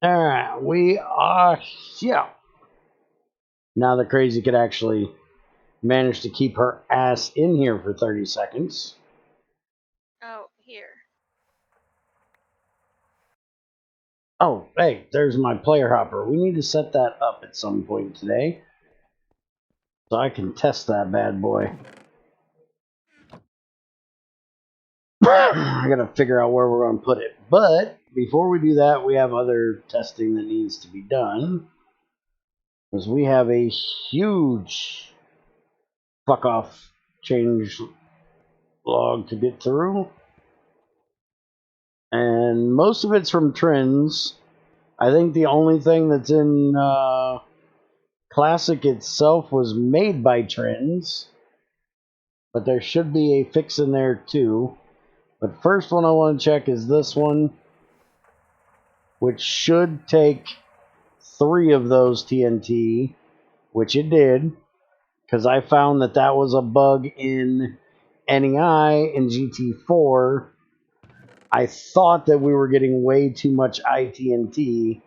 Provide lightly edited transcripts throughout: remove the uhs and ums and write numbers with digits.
Alright, we are here. Now the crazy could actually manage to keep her ass in here for 30 seconds. Oh, here. Oh, hey, there's my player hopper. We need to set that up at some point today, so I can test that bad boy. I gotta figure out where we're gonna put it. But before we do that, we have other testing that needs to be done. Because we have a huge fuck off change log to get through. And most of it's from trends. I think the only thing that's in Classic itself was made by trends. But there should be a fix in there too. But first one I want to check is this one, which should take 3 of those TNT, which it did, because I found that that was a bug in NEI in GT4. I thought that we were getting way too much ITNT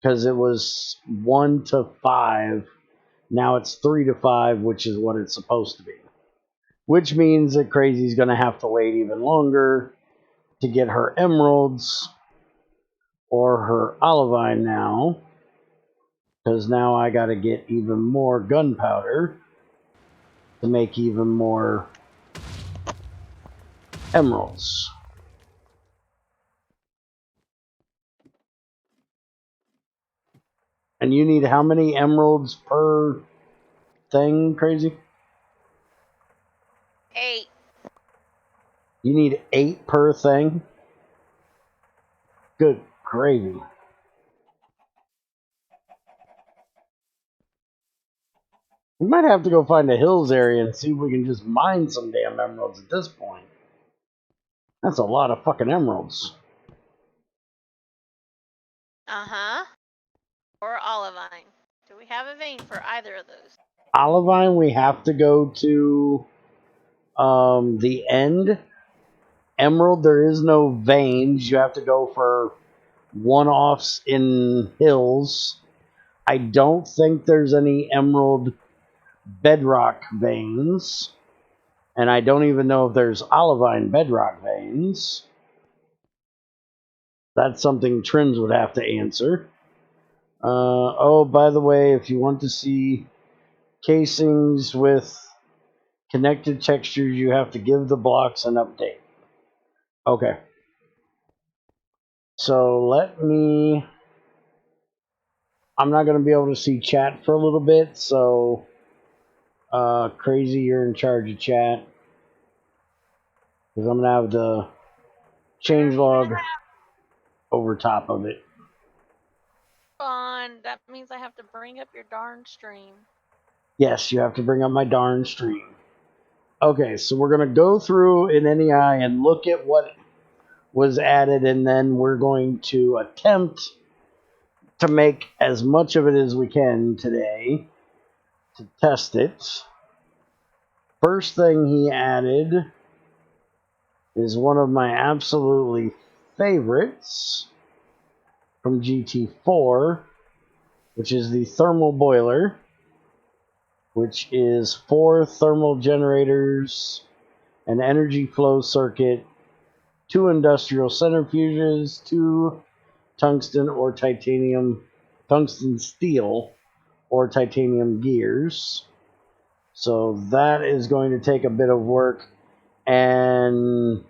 because it was 1 to 5. Now it's 3 to 5, which is what it's supposed to be. Which means that Crazy's going to have to wait even longer to get her emeralds or her olivine now. Because now I got to get even more gunpowder to make even more emeralds. And you need how many emeralds per thing, Crazy? 8. You need 8 per thing? Good gravy. We might have to go find a hills area and see if we can just mine some damn emeralds at this point. That's a lot of fucking emeralds. Uh-huh. Or olivine. Do we have a vein for either of those? Olivine, we have to go to the end. Emerald, there is no veins. You have to go for one-offs in hills. I don't think there's any emerald bedrock veins. And I don't even know if there's olivine bedrock veins. That's something Trends would have to answer. Oh, by the way, if you want to see casings with connected textures, you have to give the blocks an update. Okay. So let me... I'm not going to be able to see chat for a little bit, so... Crazy, you're in charge of chat. Because I'm going to have the changelog over top of it. Fun. That means I have to bring up your darn stream. Yes, you have to bring up my darn stream. Okay, so we're going to go through in NEI and look at what was added, and then we're going to attempt to make as much of it as we can today to test it. First thing he added is one of my absolutely favorites from GT4, which is the thermal boiler, which is 4 thermal generators, an energy flow circuit, 2 industrial centrifuges, 2 tungsten steel or titanium gears. So that is going to take a bit of work, and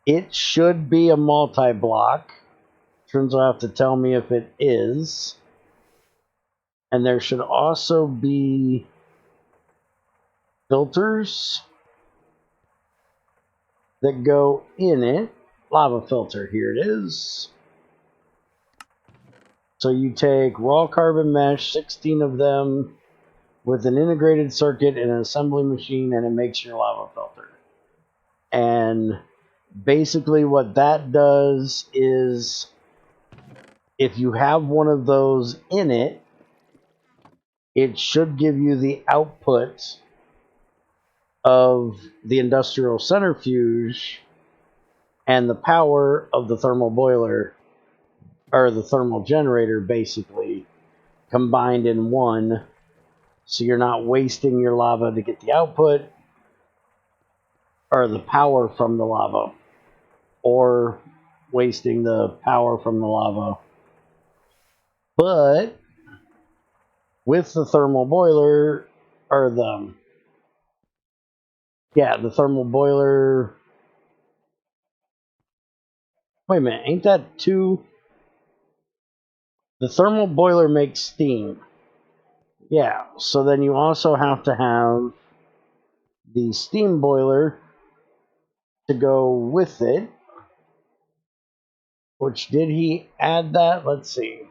it should be a multi-block. Turns will have to tell me if it is. And there should also be filters that go in it. Lava filter, here it is. So you take raw carbon mesh, 16 of them, with an integrated circuit and an assembly machine, and it makes your lava filter. And basically what that does is, if you have one of those in it, it should give you the output of the industrial centrifuge and the power of the thermal boiler, or the thermal generator, basically combined in one. So you're not wasting your lava to get the output or the power from the lava, or wasting the power from the lava. But with the thermal boiler, or Yeah, the thermal boiler. Wait a minute, ain't that two? The thermal boiler makes steam. Yeah, so then you also have to have the steam boiler to go with it. Which, did he add that? Let's see.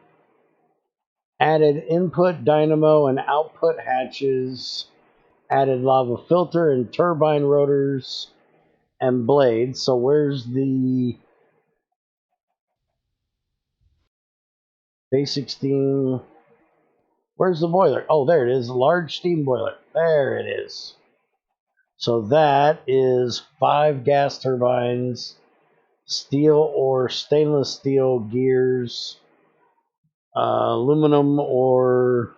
Added input dynamo and output hatches. Added lava filter and turbine rotors and blades. So where's the basic steam? Where's the boiler? Oh, there it is. Large steam boiler. There it is. So that is 5 gas turbines, steel or stainless steel gears, aluminum or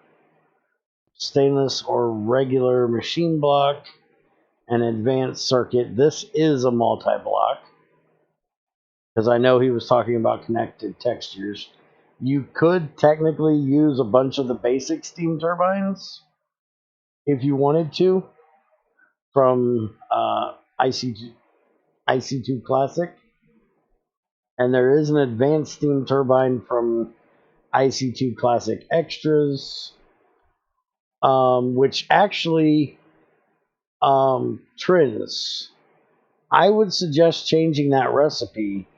stainless or regular machine block, an advanced circuit. This is a multi-block, because I know he was talking about connected textures. You could technically use a bunch of the basic steam turbines if you wanted to from IC2 Classic, and there is an advanced steam turbine from IC2 Classic Extras, which actually trends. I would suggest changing that recipe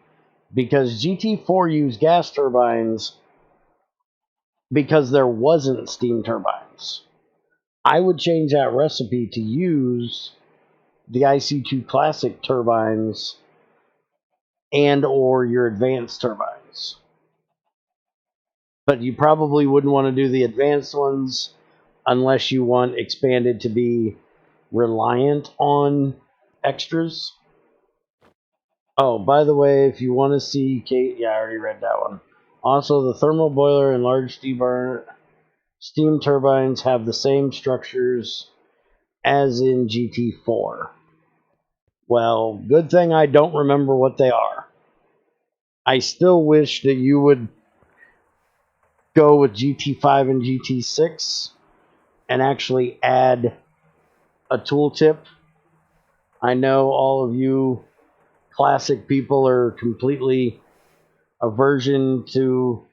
because GT4 used gas turbines because there wasn't steam turbines. I would change that recipe to use the IC2 Classic turbines and or your advanced turbines. But you probably wouldn't want to do the advanced ones unless you want expanded to be reliant on extras. Oh, by the way, if you want to see Kate, yeah, I already read that one. Also, the thermal boiler and large steam turbines have the same structures as in GT4. Well, good thing I don't remember what they are. I still wish that you would go with GT5 and GT6 and actually add a tooltip. I know all of you classic people are completely aversion to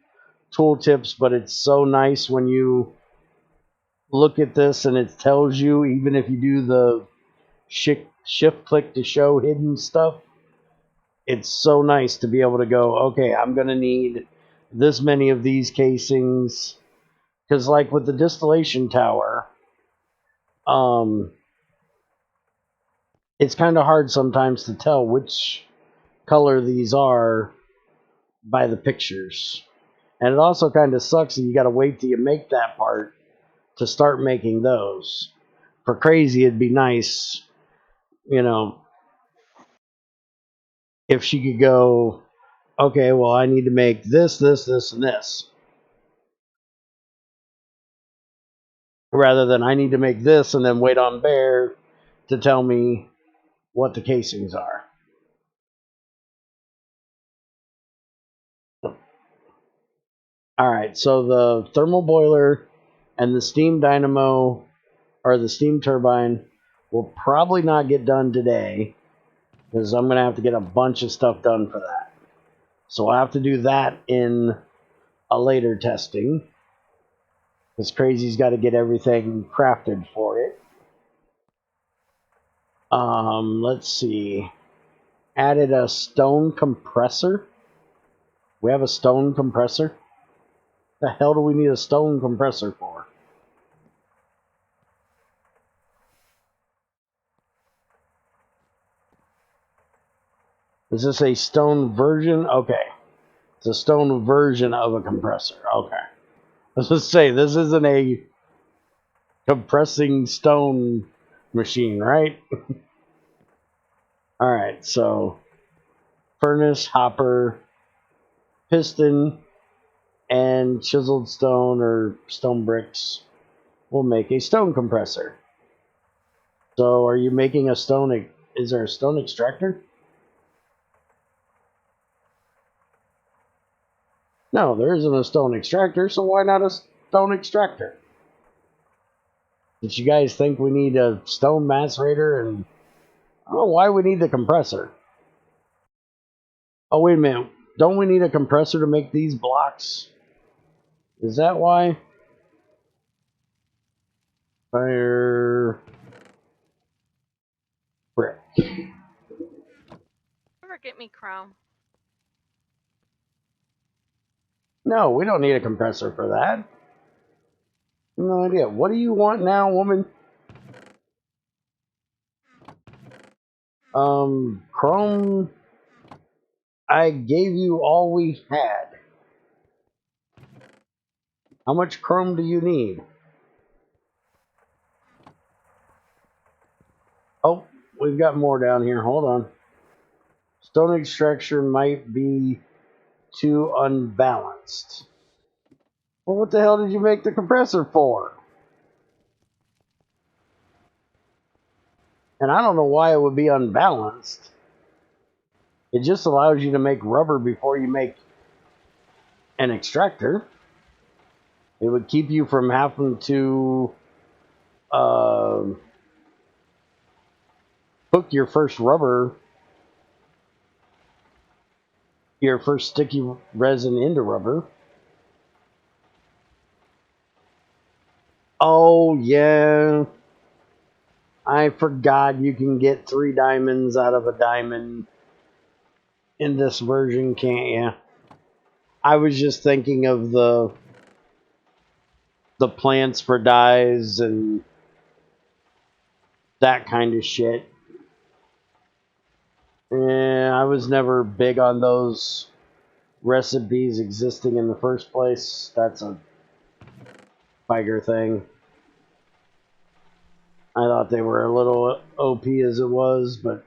tooltips, but it's so nice when you look at this and it tells you, even if you do the shift click to show hidden stuff, it's so nice to be able to go, okay, I'm going to need this many of these casings. Because like with the distillation tower, it's kind of hard sometimes to tell which color these are by the pictures. And it also kind of sucks that you got to wait till you make that part to start making those. For crazy, it'd be nice, if she could go, okay, well, I need to make this, this, this, and this. Rather than I need to make this and then wait on Bear to tell me what the casings are. Alright, so the thermal boiler and the steam dynamo, or the steam turbine, will probably not get done today, because I'm going to have to get a bunch of stuff done for that. So I'll have to do that in a later testing, because Crazy's got to get everything crafted for it. Let's see. Added a stone compressor. We have a stone compressor? The hell do we need a stone compressor for? Is this a stone version? Okay. It's a stone version of a compressor. Okay. Let's just say this isn't a compressing stone machine, right? Alright, so furnace, hopper, piston, and chiseled stone or stone bricks will make a stone compressor. So are you making a stone? Is there a stone extractor? No, there isn't a stone extractor, so why not a stone extractor? Did you guys think we need a stone macerator and I don't know why we need the compressor. Oh, wait a minute. Don't we need a compressor to make these blocks? Is that why? Fire... brick. Never get me chrome. No, we don't need a compressor for that. No idea. What do you want now, woman? Chrome... I gave you all we had. How much chrome do you need? Oh, we've got more down here. Hold on. Stone extraction might be too unbalanced. Well, what the hell did you make the compressor for? And I don't know why it would be unbalanced. It just allows you to make rubber before you make an extractor. It would keep you from having to hook your first rubber, your first sticky resin into rubber. Oh, yeah. I forgot you can get 3 diamonds out of a diamond in this version, can't you? I was just thinking of the plants for dyes and that kind of shit. Yeah, I was never big on those recipes existing in the first place. That's a Tiger thing. I thought they were a little OP as it was, but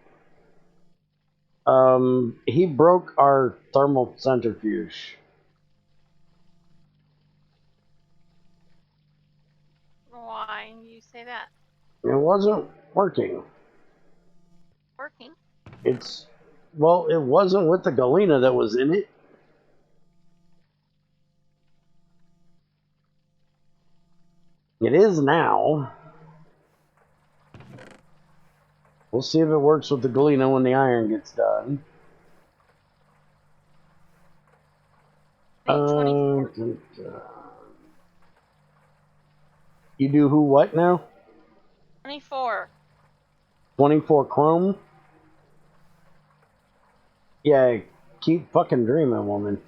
he broke our thermal centrifuge. Why you say that? It wasn't working. Working. Well, it wasn't with the galena that was in it. It is now. We'll see if it works with the galena when the iron gets done. You do who what now? 24. 24 chrome? Yeah, keep fucking dreaming, woman.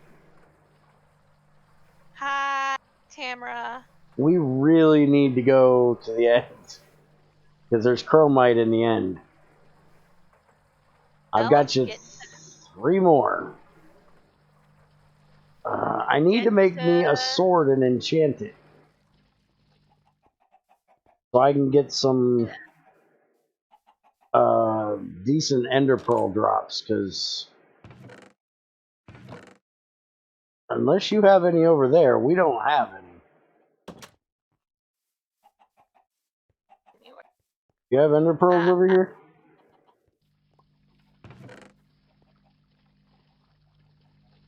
Hi, Tamara. We really need to go to the end. Because there's chromite in the end. I've got you 3 more. I need to make me a sword and enchant it. So I can get some decent ender pearl drops. Because unless you have any over there, we don't have any. You have ender pearls over here?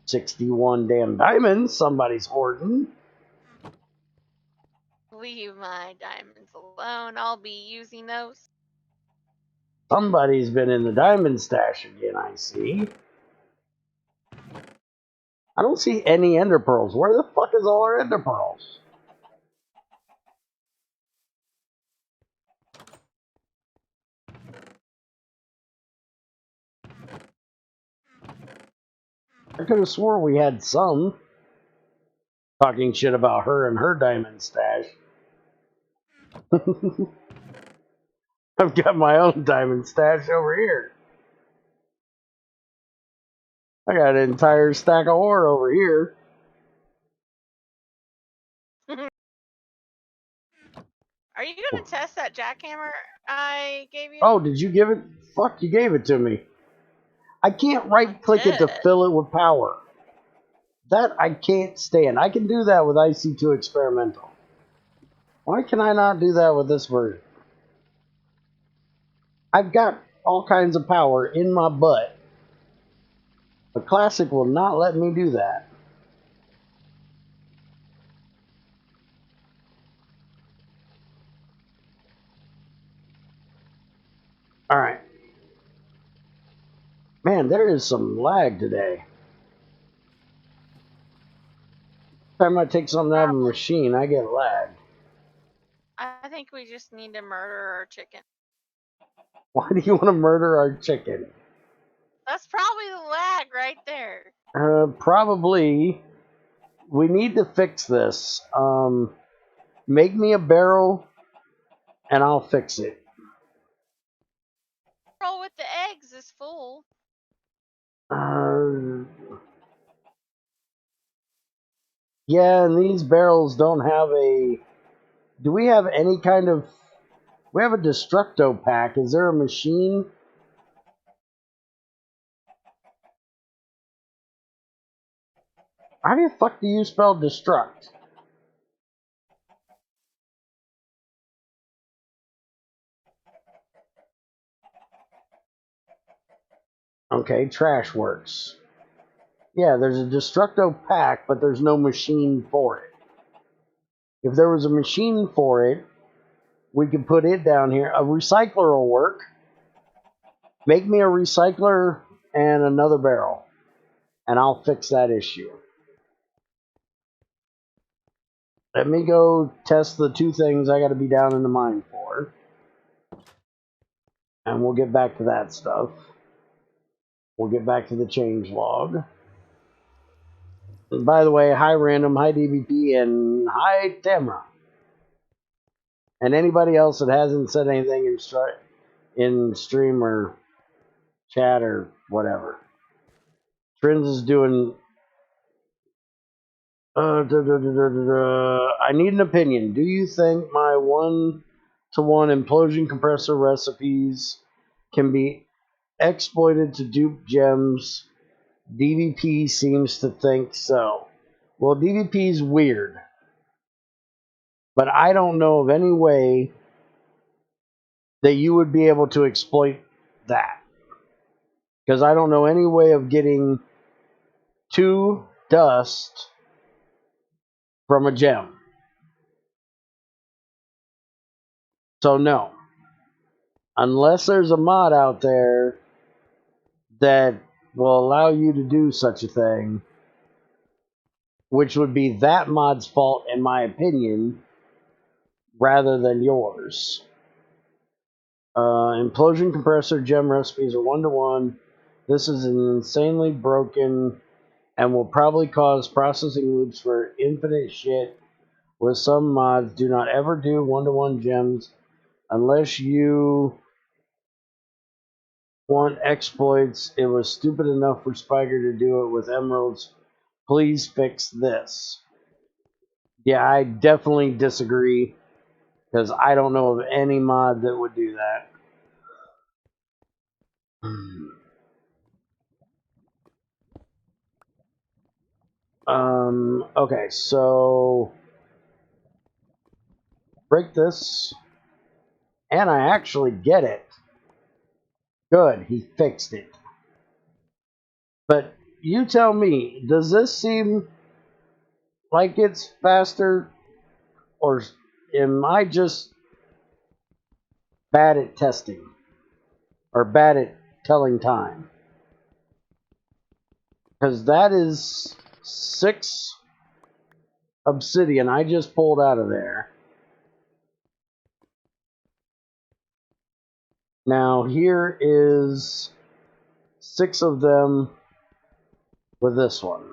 61 damn diamonds. Somebody's hoarding. Leave my diamonds alone. I'll be using those. Somebody's been in the diamond stash again, I see. I don't see any ender pearls. Where the fuck is all our ender pearls? I could have swore we had some. Talking shit about her and her diamond stash. I've got my own diamond stash over here. I got an entire stack of ore over here. Are you going to test that jackhammer I gave you? Oh, did you give it? Fuck, you gave it to me. I can't right-click it to fill it with power. That I can't stand. I can do that with IC2 Experimental. Why can I not do that with this version? I've got all kinds of power in my butt. But Classic will not let me do that. Alright. Man, there is some lag today. Every time I take something out of a machine, I get lagged. I think we just need to murder our chicken. Why do you want to murder our chicken? That's probably the lag right there. Probably. We need to fix this. Make me a barrel, and I'll fix it. Roll with the eggs is full. Yeah, and these barrels don't have a... Do we have any kind of... We have a Destructo pack. Is there a machine? How the fuck do you spell destruct? Okay, trash works. Yeah, there's a Destructo pack, but there's no machine for it. If there was a machine for it, we could put it down here. A recycler will work. Make me a recycler and another barrel, and I'll fix that issue. Let me go test the two things I got to be down in the mine for, and we'll get back to that stuff. We'll get back to the change log. And by the way, hi Random, hi DVP, and hi Tamra. And anybody else that hasn't said anything in stream or chat or whatever. Trins is doing... I need an opinion. Do you think my 1-to-1 implosion compressor recipes can be exploited to dupe gems? DVP seems to think so. Well, DVP's weird. But I don't know of any way that you would be able to exploit that. Because I don't know any way of getting 2 dust from a gem. So no. Unless there's a mod out there that will allow you to do such a thing, which would be that mod's fault in my opinion, rather than yours. Implosion compressor gem recipes are 1-to-1. This is an insanely broken and will probably cause processing loops for infinite shit. With some mods, do not ever do 1-to-1 gems unless you want exploits. It was stupid enough for Spiker to do it with emeralds. Please fix this. Yeah, I definitely disagree because I don't know of any mod that would do that. Okay, so break this, and I actually get it. Good, he fixed it. But you tell me, does this seem like it's faster, or am I just bad at testing, or bad at telling time? Because that is 6 obsidian I just pulled out of there. Now here is 6 of them with this one.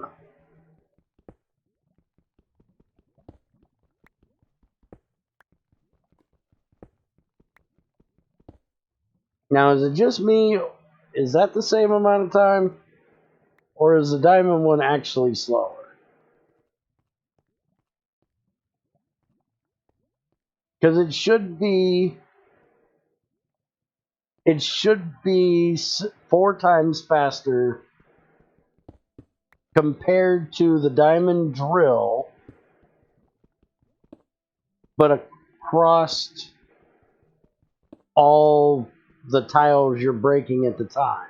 Now is it just me? Is that the same amount of time? Or is the diamond one actually slower? Because it should be 4 times faster compared to the diamond drill, but across all the tiles you're breaking at the time.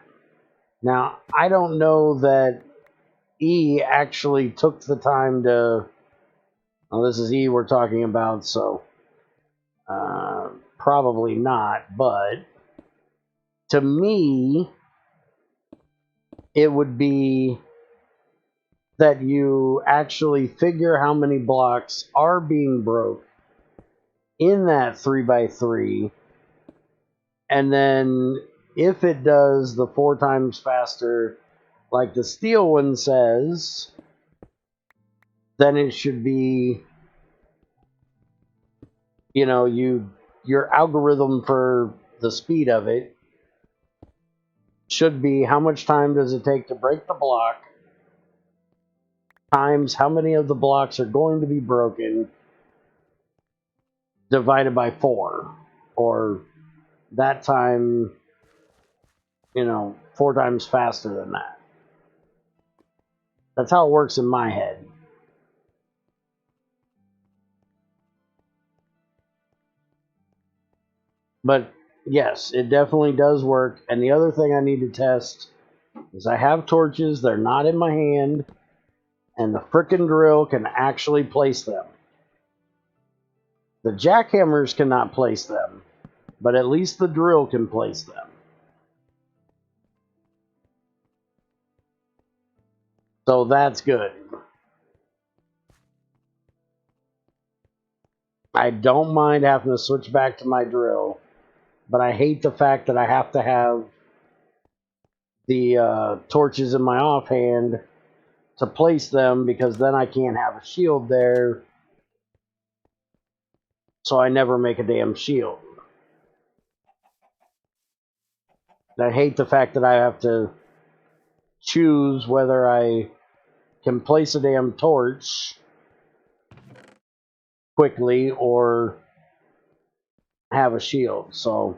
Now, I don't know that E actually took the time to... Well, this is E we're talking about, so probably not, but to me, it would be that you actually figure how many blocks are being broke in that 3x3, and then if it does the 4 times faster, like the steel one says, then it should be, you know, your algorithm for the speed of it should be how much time does it take to break the block times how many of the blocks are going to be broken divided by 4, or that time, you know, 4 times faster than that. That's how it works in my head. But yes, it definitely does work. And the other thing I need to test is I have torches, they're not in my hand, and the frickin' drill can actually place them. The jackhammers cannot place them, but at least the drill can place them. So that's good. I don't mind having to switch back to my drill, but I hate the fact that I have to have the torches in my offhand to place them, because then I can't have a shield there, so I never make a damn shield. I hate the fact that I have to choose whether I can place a damn torch quickly or have a shield. So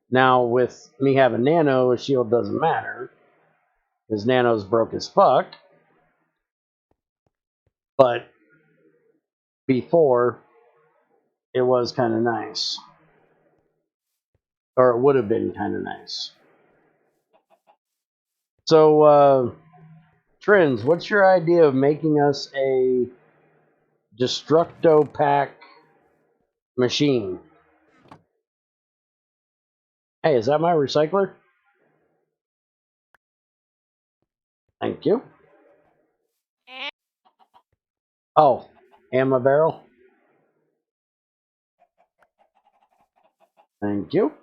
now with me having nano, a shield doesn't matter because nano's broke as fuck. But before, it was kind of nice, or it would have been kind of nice. So Trends, what's your idea of making us a Destructo pack machine? Hey, is that my recycler? Thank you. Oh, and my barrel? Thank you.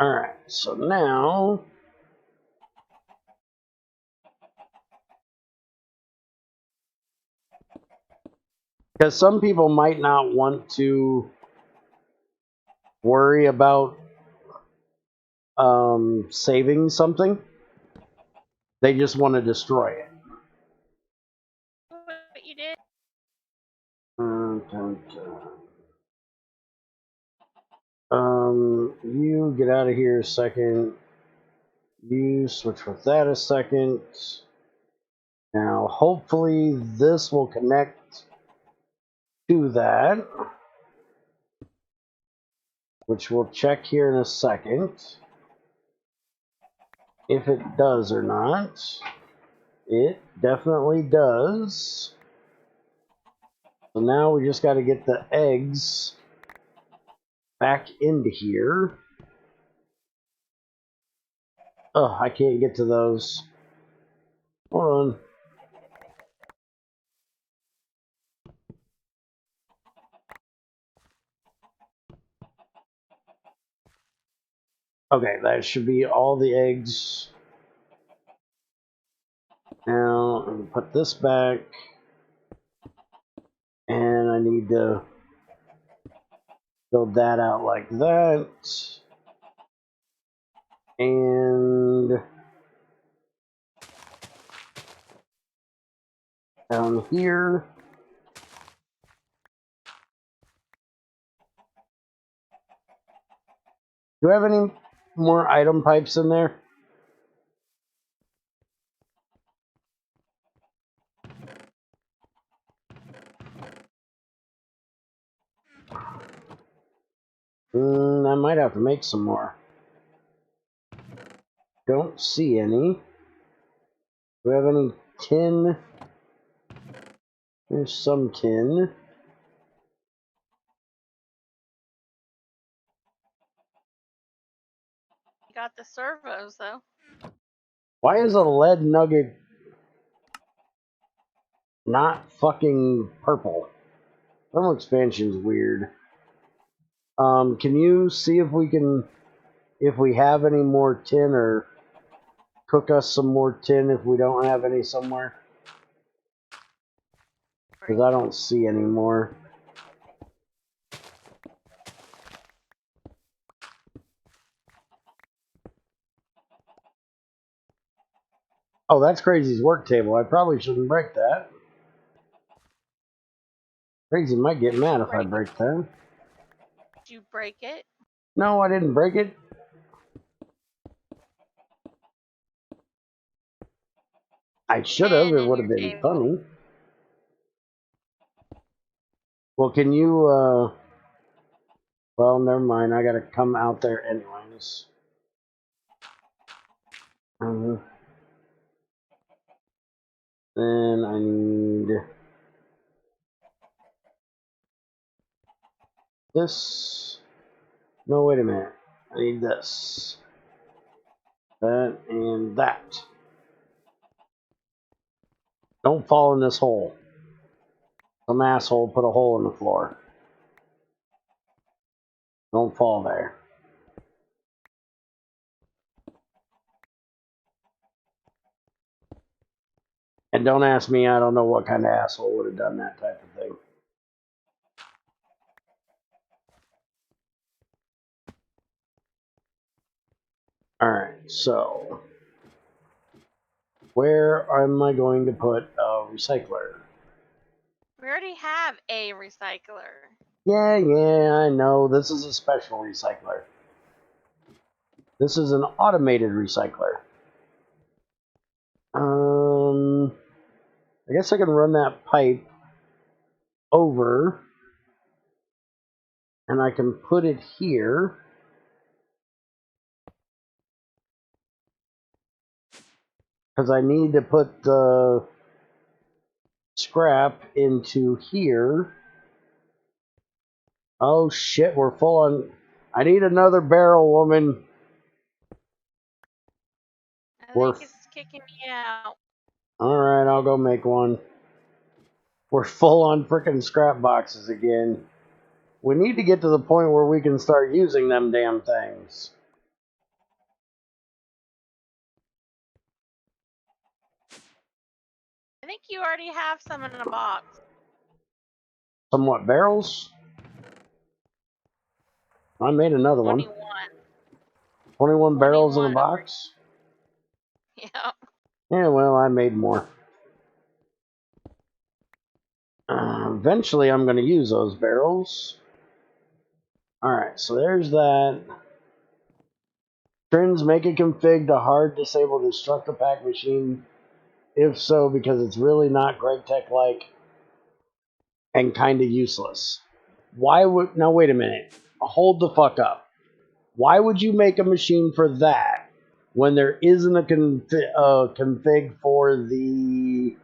Alright, so now because some people might not want to worry about saving something, they just want to destroy it. What you did? You get out of here a second. You switch with that a second. Now, hopefully, this will connect to that, which we'll check here in a second if it does or not. It definitely does. So now we just got to get the eggs back into here. Oh, I can't get to those. Hold on. Okay, that should be all the eggs. Now, I'm going to put this back. And I need to build that out like that. And down here. Do I have any more item pipes in there? I might have to make some more. Don't see any. Do I have any tin? There's some tin. You got the servos though. Why is a lead nugget not fucking purple? Thermal expansion's weird. Can you see if we have any more tin, or cook us some more tin if we don't have any somewhere? Because I don't see any more. Oh, that's Crazy's work table. I probably shouldn't break that. Crazy might get mad if I break that. Did you break it? No, I didn't break it. I should have. And It in would have your been table. funny. Well, can you, well, never mind. I gotta come out there anyways. Then I need this. No, wait a minute. I need this. That and that. Don't fall in this hole. Some asshole put a hole in the floor. Don't fall there. And don't ask me, I don't know what kind of asshole would have done that type of thing. Alright, so where am I going to put a recycler? We already have a recycler. Yeah, I know. This is a special recycler. This is an automated recycler. I guess I can run that pipe over and I can put it here. Because I need to put the scrap into here. Oh shit, we're full on. I need another barrel, woman. I think it's kicking me out. Alright, I'll go make one. We're full on frickin' scrap boxes again. We need to get to the point where we can start using them damn things. I think you already have some in a box. Somewhat barrels? I made another 21. one. 21 barrels in a 21. box? Yep. Yeah, well, I made more. Eventually, I'm going to use those barrels. Alright, so there's that. Trends make a config to hard disable the destructor pack machine. If so, because it's really not GregTech like and kind of useless. Why would. Now, wait a minute. Hold the fuck up. Why would you make a machine for that when there isn't a config for the.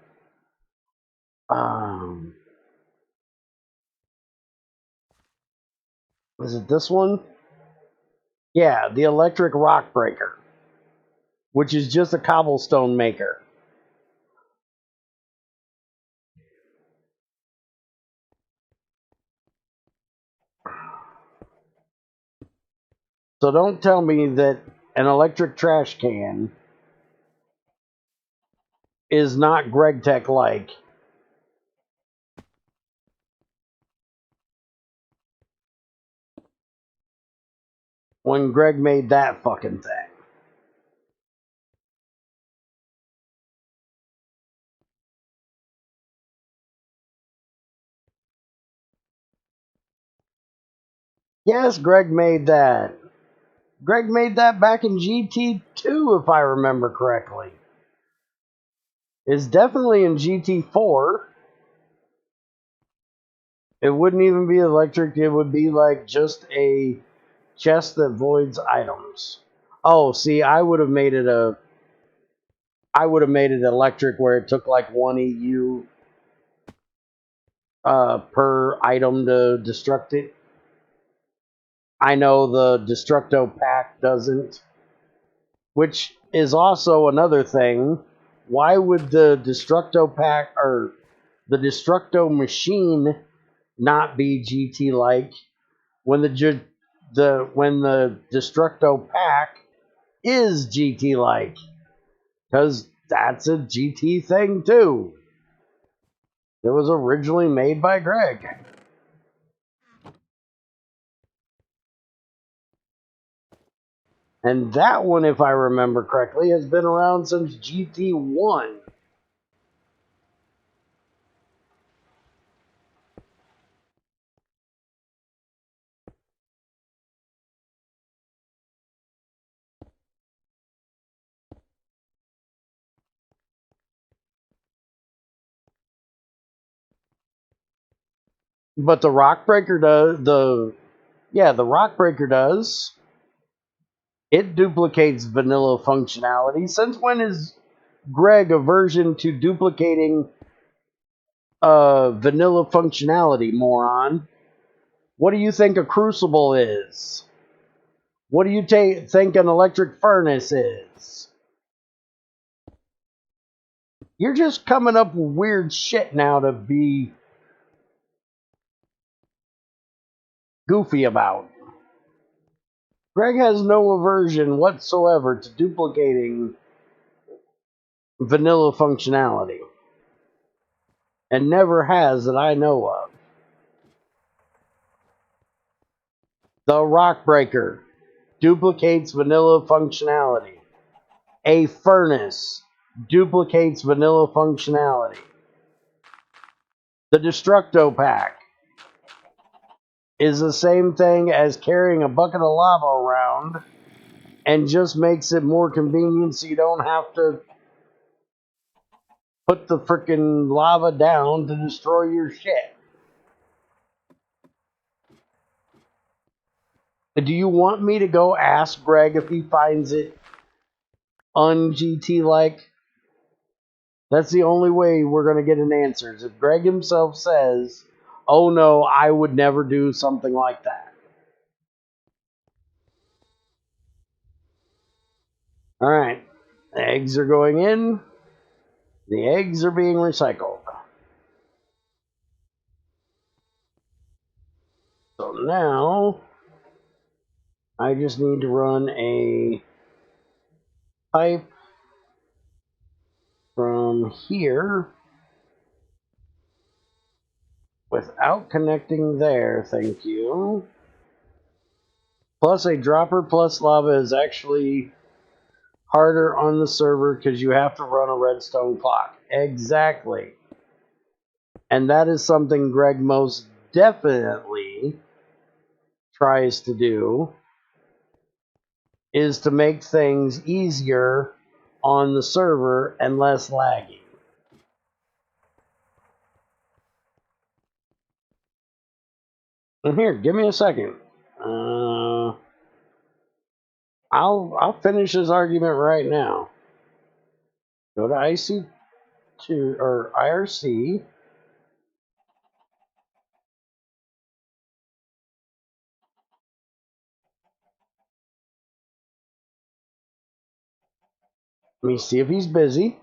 Was it this one? Yeah, the electric rock breaker, which is just a cobblestone maker. So don't tell me that an electric trash can is not GregTech like. When Greg made that fucking thing. Yes, Greg made that. Greg made that back in GT2, if I remember correctly. It's definitely in GT4. It wouldn't even be electric. It would be like just a chest that voids items. Oh, see, I would have made it electric where it took like 1 EU per item to destruct it. I know the Destructo pack doesn't, which is also another thing. Why would the Destructo pack or the Destructo machine not be GT like when the Destructo pack is GT like? Because that's a GT thing too. It was originally made by Greg. And that one, if I remember correctly, has been around since GT1. But the Rock Breaker does the Rock Breaker does. It duplicates vanilla functionality. Since when is Greg aversion to duplicating vanilla functionality, moron? What do you think a crucible is? What do you think an electric furnace is? You're just coming up with weird shit now to be goofy about. Greg has no aversion whatsoever to duplicating vanilla functionality. And never has that I know of. The Rock Breaker duplicates vanilla functionality. A furnace duplicates vanilla functionality. The Destructo pack is the same thing as carrying a bucket of lava around and just makes it more convenient so you don't have to put the frickin' lava down to destroy your shit. Do you want me to go ask Greg if he finds it un-GT like? That's the only way we're going to get an answer. Is if Greg himself says, oh no, I would never do something like that. Alright, the eggs are going in. The eggs are being recycled. So now, I just need to run a pipe from here without connecting there, thank you. Plus a dropper plus lava is actually harder on the server because you have to run a redstone clock. Exactly. And that is something Greg most definitely tries to do, is to make things easier on the server and less laggy. And here, give me a second. I'll finish this argument right now. Go to IC2 or IRC. Let me see if he's busy.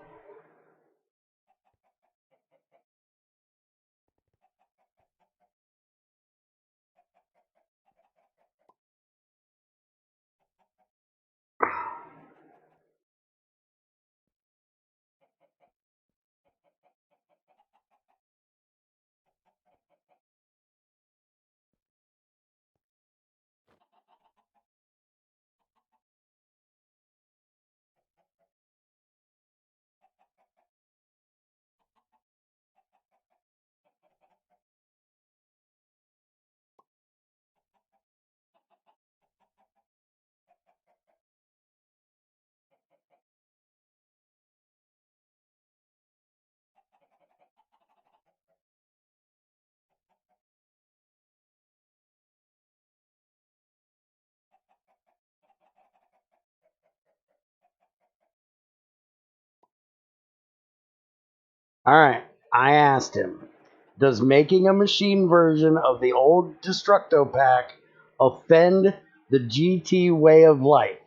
Alright, I asked him, does making a machine version of the old Destructo pack offend the GT way of life?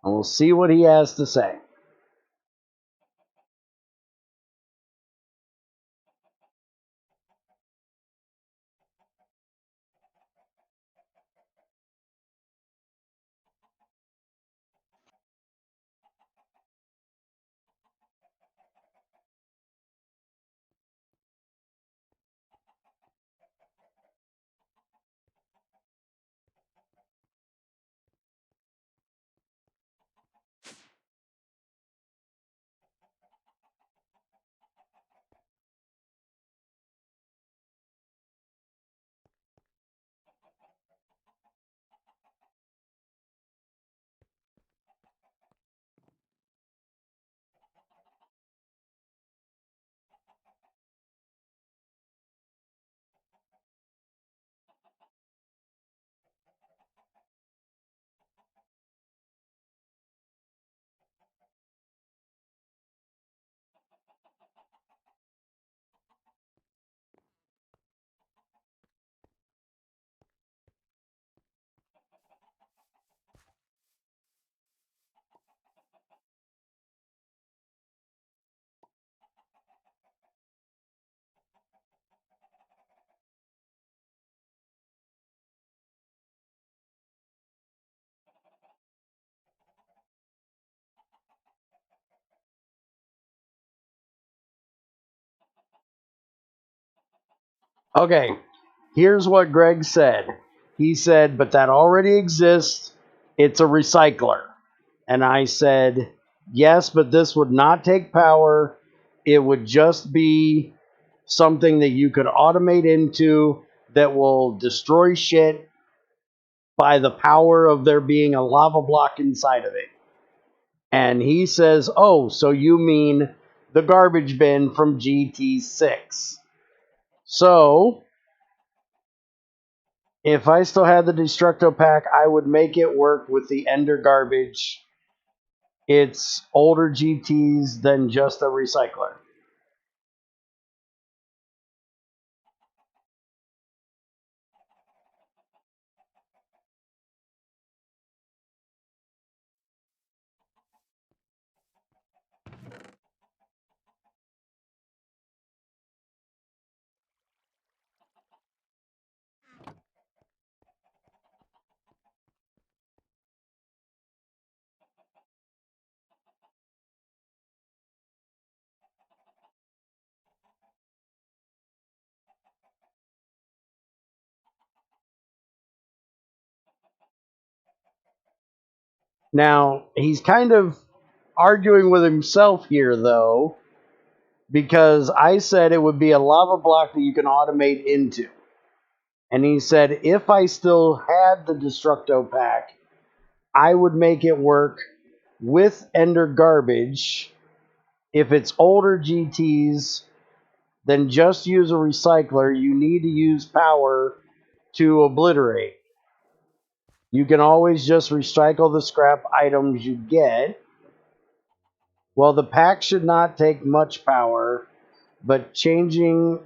And we'll see what he has to say. Okay, here's what Greg said. He said, but that already exists. It's a recycler. And I said, yes, but this would not take power. It would just be something that you could automate into that will destroy shit by the power of there being a lava block inside of it. And he says, oh, so you mean the garbage bin from GT6. So, if I still had the Destructo pack, I would make it work with the Ender garbage. It's older GTs than just a recycler. Now, he's kind of arguing with himself here, though, because I said it would be a lava block that you can automate into. And he said, if I still had the Destructo pack, I would make it work with Ender garbage. If it's older GTs, then just use a recycler. You need to use power to obliterate. You can always just recycle the scrap items you get. Well, the pack should not take much power, but charging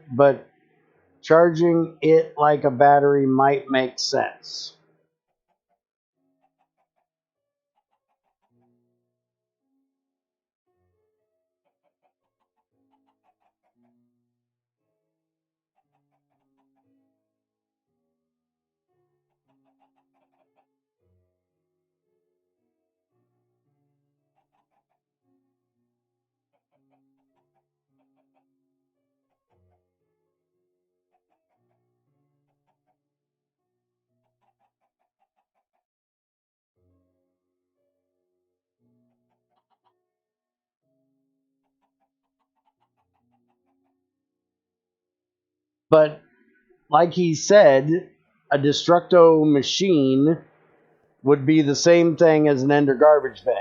it like a battery might make sense. But like he said, a Destructo machine would be the same thing as an Ender garbage bin.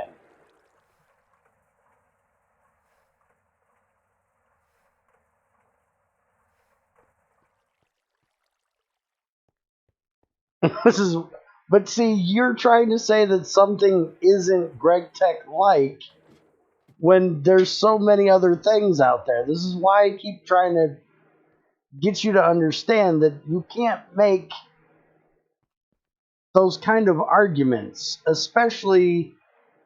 But see, you're trying to say that something isn't GregTech like when there's so many other things out there. This is why I keep trying to get you to understand that you can't make those kind of arguments, especially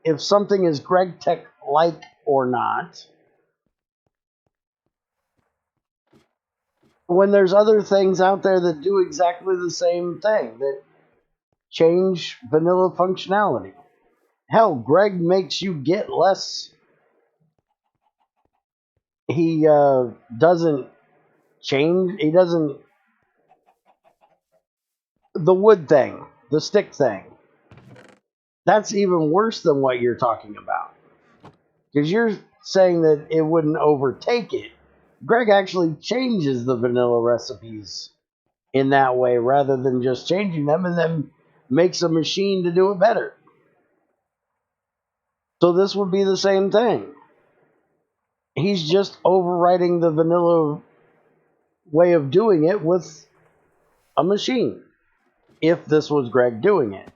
if something is GregTech-like or not, when there's other things out there that do exactly the same thing, that change vanilla functionality. Hell, Greg makes you get less. He doesn't change. He doesn't. The wood thing, the stick thing, that's even worse than what you're talking about. Because you're saying that it wouldn't overtake it. Greg actually changes the vanilla recipes in that way rather than just changing them and then makes a machine to do it better. So this would be the same thing. He's just overwriting the vanilla way of doing it with a machine, if this was Greg doing it.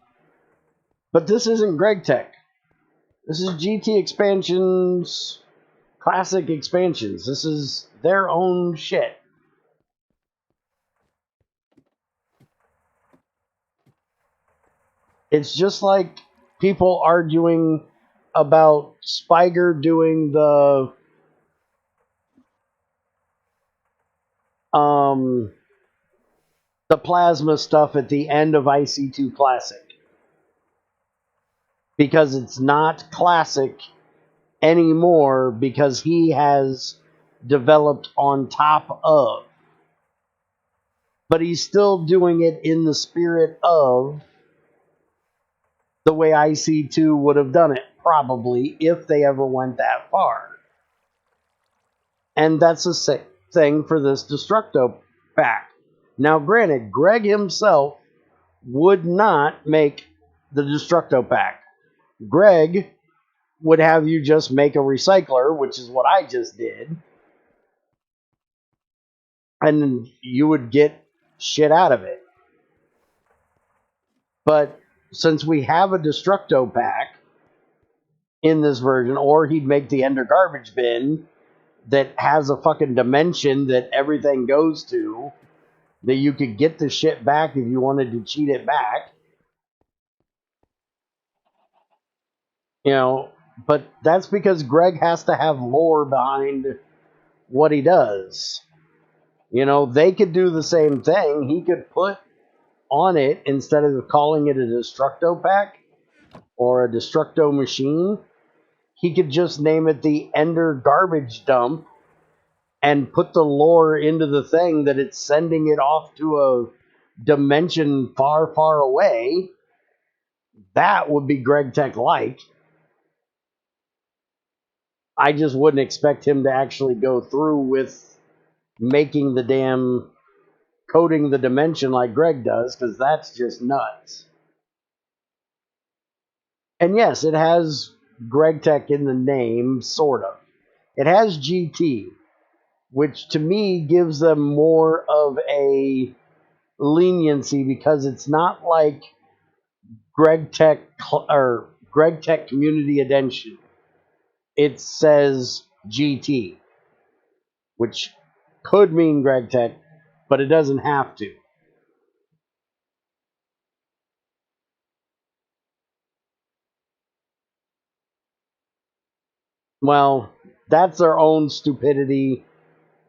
But this isn't GregTech. This is GT Expansions, classic expansions. This is their own shit. It's just like people arguing about Spiger doing the plasma stuff at the end of IC2 Classic. Because it's not classic anymore because he has developed on top of. But he's still doing it in the spirit of the way IC2 would have done it, probably, if they ever went that far. And that's the same thing for this Destructo pack. Now, granted, Greg himself would not make the Destructo pack. Greg would have you just make a recycler, which is what I just did, and you would get shit out of it. But since we have a Destructo pack in this version, or he'd make the Ender Garbage Bin that has a fucking dimension that everything goes to, that you could get the shit back if you wanted to cheat it back. You know, but that's because Greg has to have lore behind what he does. You know, they could do the same thing. He could put on it, instead of calling it a Destructo pack or a Destructo machine, he could just name it the Ender Garbage Dump and put the lore into the thing that it's sending it off to a dimension far, far away. That would be GregTech-like. I just wouldn't expect him to actually go through with making the damn coding the dimension like Greg does, because that's just nuts. And yes, it has GregTech in the name, sort of. It has GT, which to me gives them more of a leniency because it's not like GregTech or GregTech Community Edition. It says GT, which could mean GregTech, but it doesn't have to. Well, that's their own stupidity.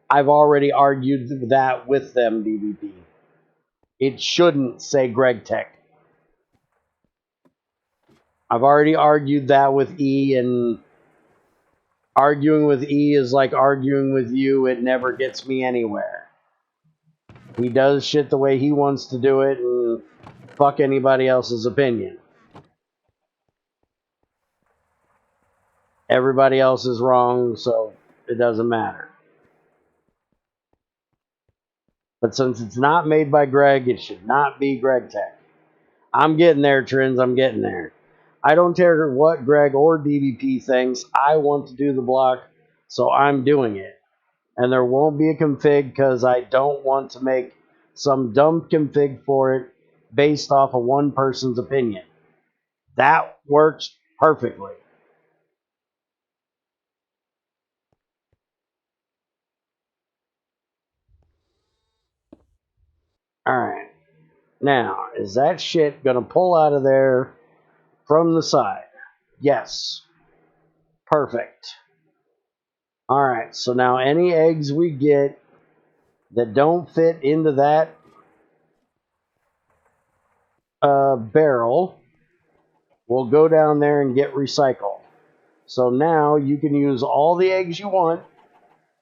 I've already argued that with them, BBP. It shouldn't say GregTech. I've already argued that with E, and arguing with E is like arguing with you. It never gets me anywhere. He does shit the way he wants to do it, and fuck anybody else's opinion. Everybody else is wrong, so it doesn't matter. But since it's not made by Greg, it should not be GregTech. I'm getting there, Trends. I'm getting there. I don't care what Greg or DBP thinks. I want to do the block, so I'm doing it. And there won't be a config because I don't want to make some dumb config for it based off of one person's opinion. That works perfectly. Alright. Now, is that shit going to pull out of there from the side? Yes. Perfect. Alright, so now any eggs we get that don't fit into that barrel will go down there and get recycled. So now you can use all the eggs you want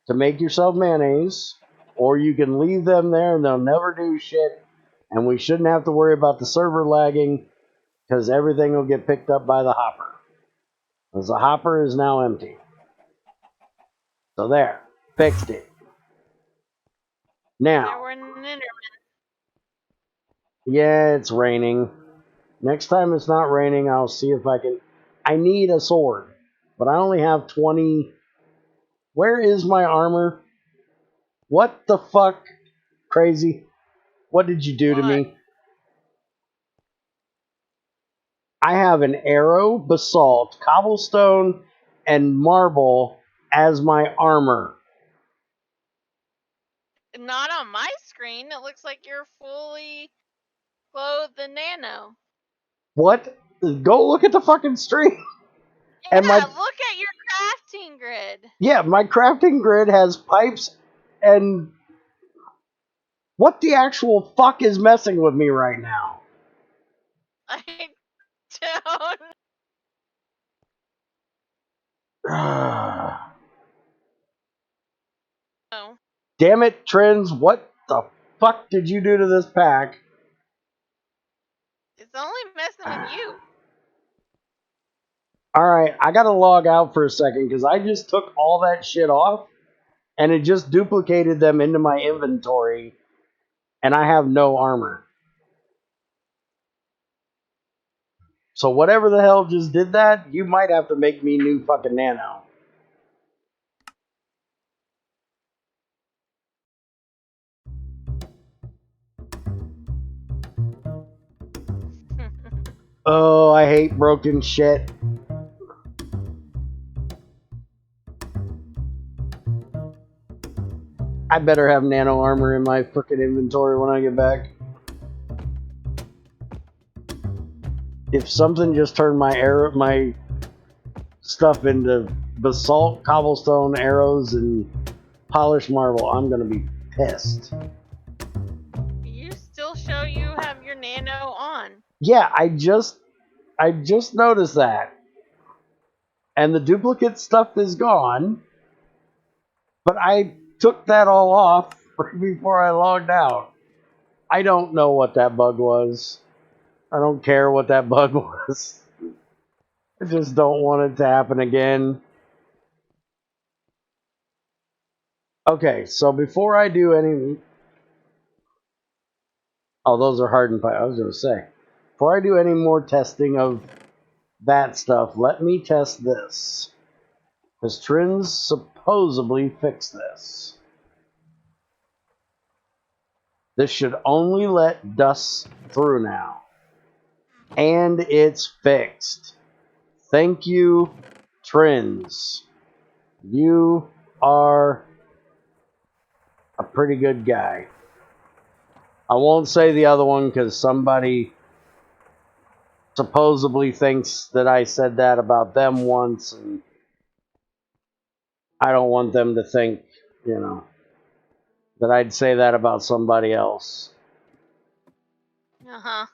to make yourself mayonnaise, or you can leave them there and they'll never do shit, and we shouldn't have to worry about the server lagging because everything will get picked up by the hopper. Because the hopper is now empty. So there, fixed it. There Now, were an Enderman. yeah, it's raining. Next time it's not raining, I'll see if I can. I need a sword, but I only have 20. Where is my armor? What the fuck? Crazy. What did you do to What? me? I have an arrow, basalt, cobblestone, and marble as my armor. Not on my screen. It looks like you're fully clothed in nano. What? Go look at the fucking stream. Yeah, And my look at your crafting grid. yeah, my crafting grid has pipes and what the actual fuck is messing with me right now? I don't know. Damn it, Trends, what the fuck did you do to this pack? It's only messing with you. Alright, I gotta log out for a second because I just took all that shit off and it just duplicated them into my inventory and I have no armor. So whatever the hell just did that, you might have to make me new fucking nano. Oh, I hate broken shit. I better have nano armor in my frickin' inventory when I get back. If something just turned my stuff into basalt, cobblestone, arrows, and polished marble, I'm gonna be pissed. You still show you have your nano on. Yeah, I just noticed that. And the duplicate stuff is gone. But I took that all off right before I logged out. I don't know what that bug was. I don't care what that bug was. I just don't want it to happen again. Okay, so before I do any... Oh, those are hardened pipe. I was going to say. Before I do any more testing of that stuff, let me test this. Because Trins supposedly fixed this. This should only let dust through now. And it's fixed. Thank you, Trins. You are a pretty good guy. I won't say the other one because somebody supposedly thinks that I said that about them once, and I don't want them to think, that I'd say that about somebody else. Uh-huh.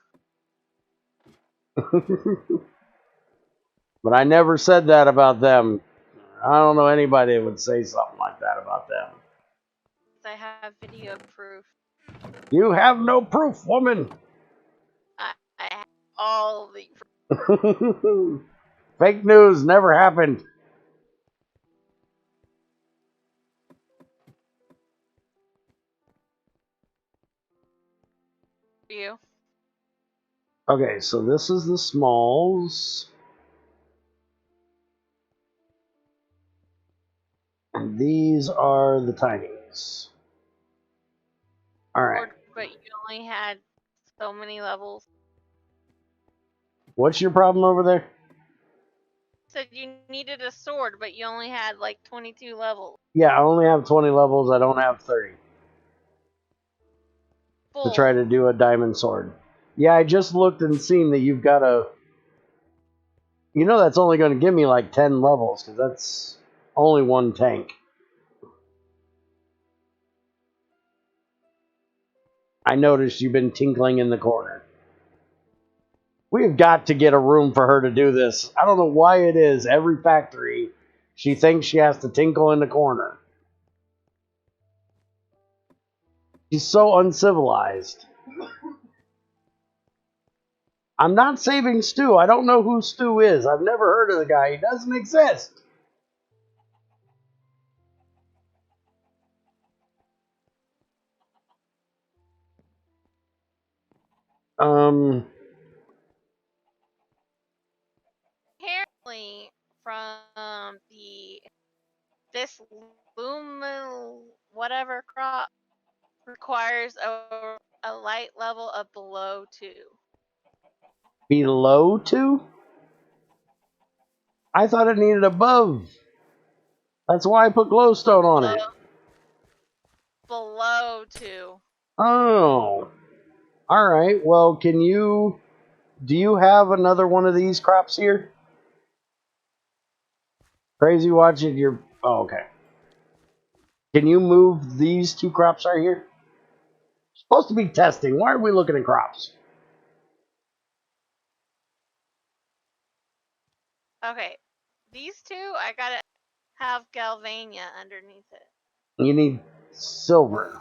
But I never said that about them. I don't know anybody that would say something like that about them. I have video proof. You have no proof, woman. I have all the proof. Fake news never happened. For you. Okay, so this is the smalls. And these are the tinies. Alright. But you only had so many levels. What's your problem over there? Said you needed a sword, but you only had like 22 levels. Yeah, I only have 20 levels. I don't have 30. Full. To try to do a diamond sword. Yeah, I just looked and seen that you've got a You know that's only going to give me like 10 levels, because that's only one tank. I noticed you've been tinkling in the corner. We've got to get a room for her to do this. I don't know why it is. Every factory, she thinks she has to tinkle in the corner. She's so uncivilized. I'm not saving Stu. I don't know who Stu is. I've never heard of the guy. He doesn't exist. Apparently, from this luminal whatever crop requires a light level of below 2. Below 2? I thought it needed above. That's why I put glowstone on it. Below 2. Oh. Alright, well, do you have another one of these crops here? Crazy watching your, oh, okay. Can you move these 2 crops right here? Supposed to be testing. Why are we looking at crops? Okay, these 2, I gotta have Galvania underneath it. You need silver.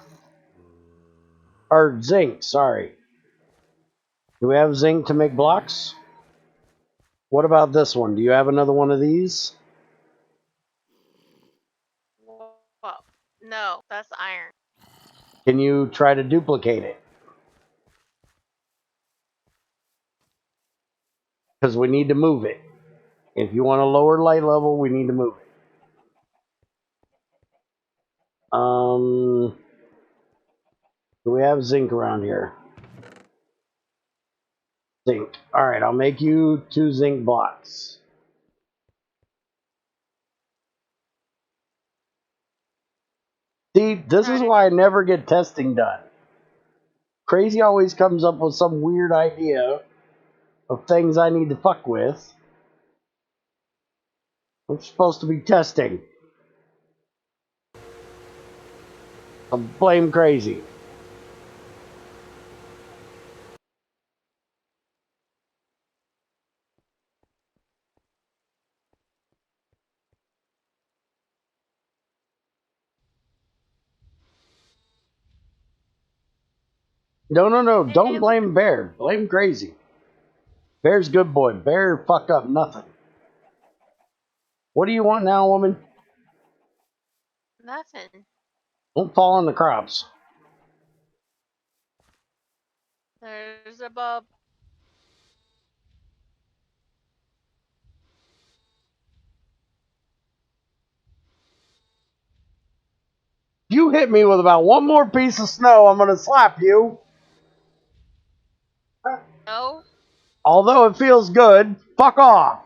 Or zinc, sorry. Do we have zinc to make blocks? What about this one? Do you have another one of these? Whoa. No, that's iron. Can you try to duplicate it? Because we need to move it. If you want a lower light level, we need to move it. Do we have zinc around here? Zinc. Alright, I'll make you 2 zinc blocks. See, this is why I never get testing done. Crazy always comes up with some weird idea of things I need to fuck with. I'm supposed to be testing. I blame Crazy. No. Don't blame Bear. Blame Crazy. Bear's good boy. Bear fuck up nothing. What do you want now, woman? Nothing. Don't fall on the crops. There's a bulb. You hit me with about one more piece of snow, I'm gonna slap you. No. Although it feels good, fuck off.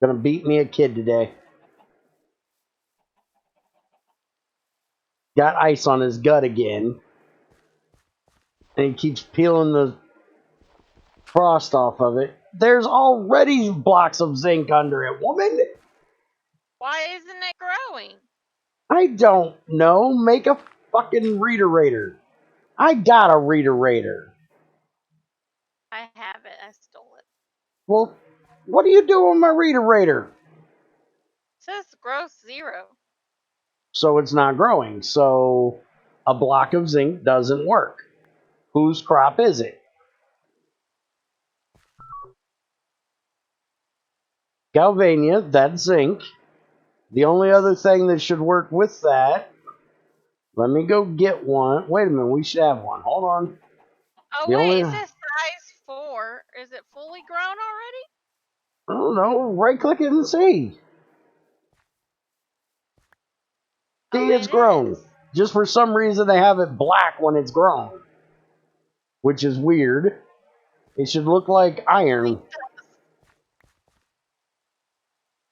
Gonna beat me a kid today. Got ice on his gut again. And he keeps peeling the frost off of it. There's already blocks of zinc under it, woman. Why isn't it growing? I don't know. Make a fucking reiterator. I got a reiterator. I have it. I stole it. Well, what do you do with my reiterator? It says growth 0. So it's not growing. So a block of zinc doesn't work. Whose crop is it? Galvania, that's zinc. The only other thing that should work with that, let me go get one. Wait a minute, we should have one. Hold on. Oh, wait, it says size 4. Is it fully grown already? I don't know. Right click it and see. See, it's grown. Just for some reason, they have it black when it's grown, which is weird. It should look like iron.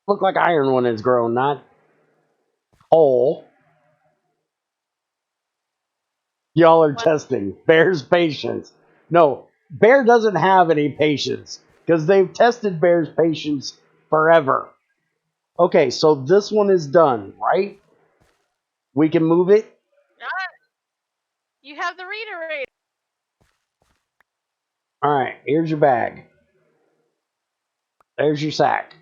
Look like iron when it's grown, not hole. Y'all are What? testing Bear's patience. No, Bear doesn't have any patience because they've tested Bear's patience forever. Okay, so this one is done, right? We can move it. You have the reiterator. All right, here's your bag. There's your sack.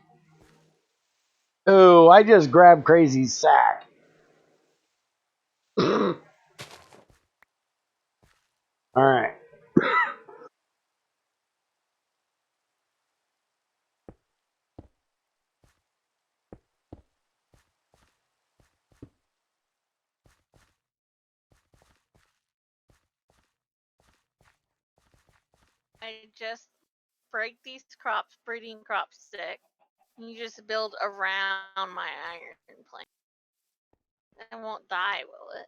Oh, I just grabbed Crazy's sack. All right. I just break these crops, breeding crop stick. You just build around my iron plant. It won't die, will it?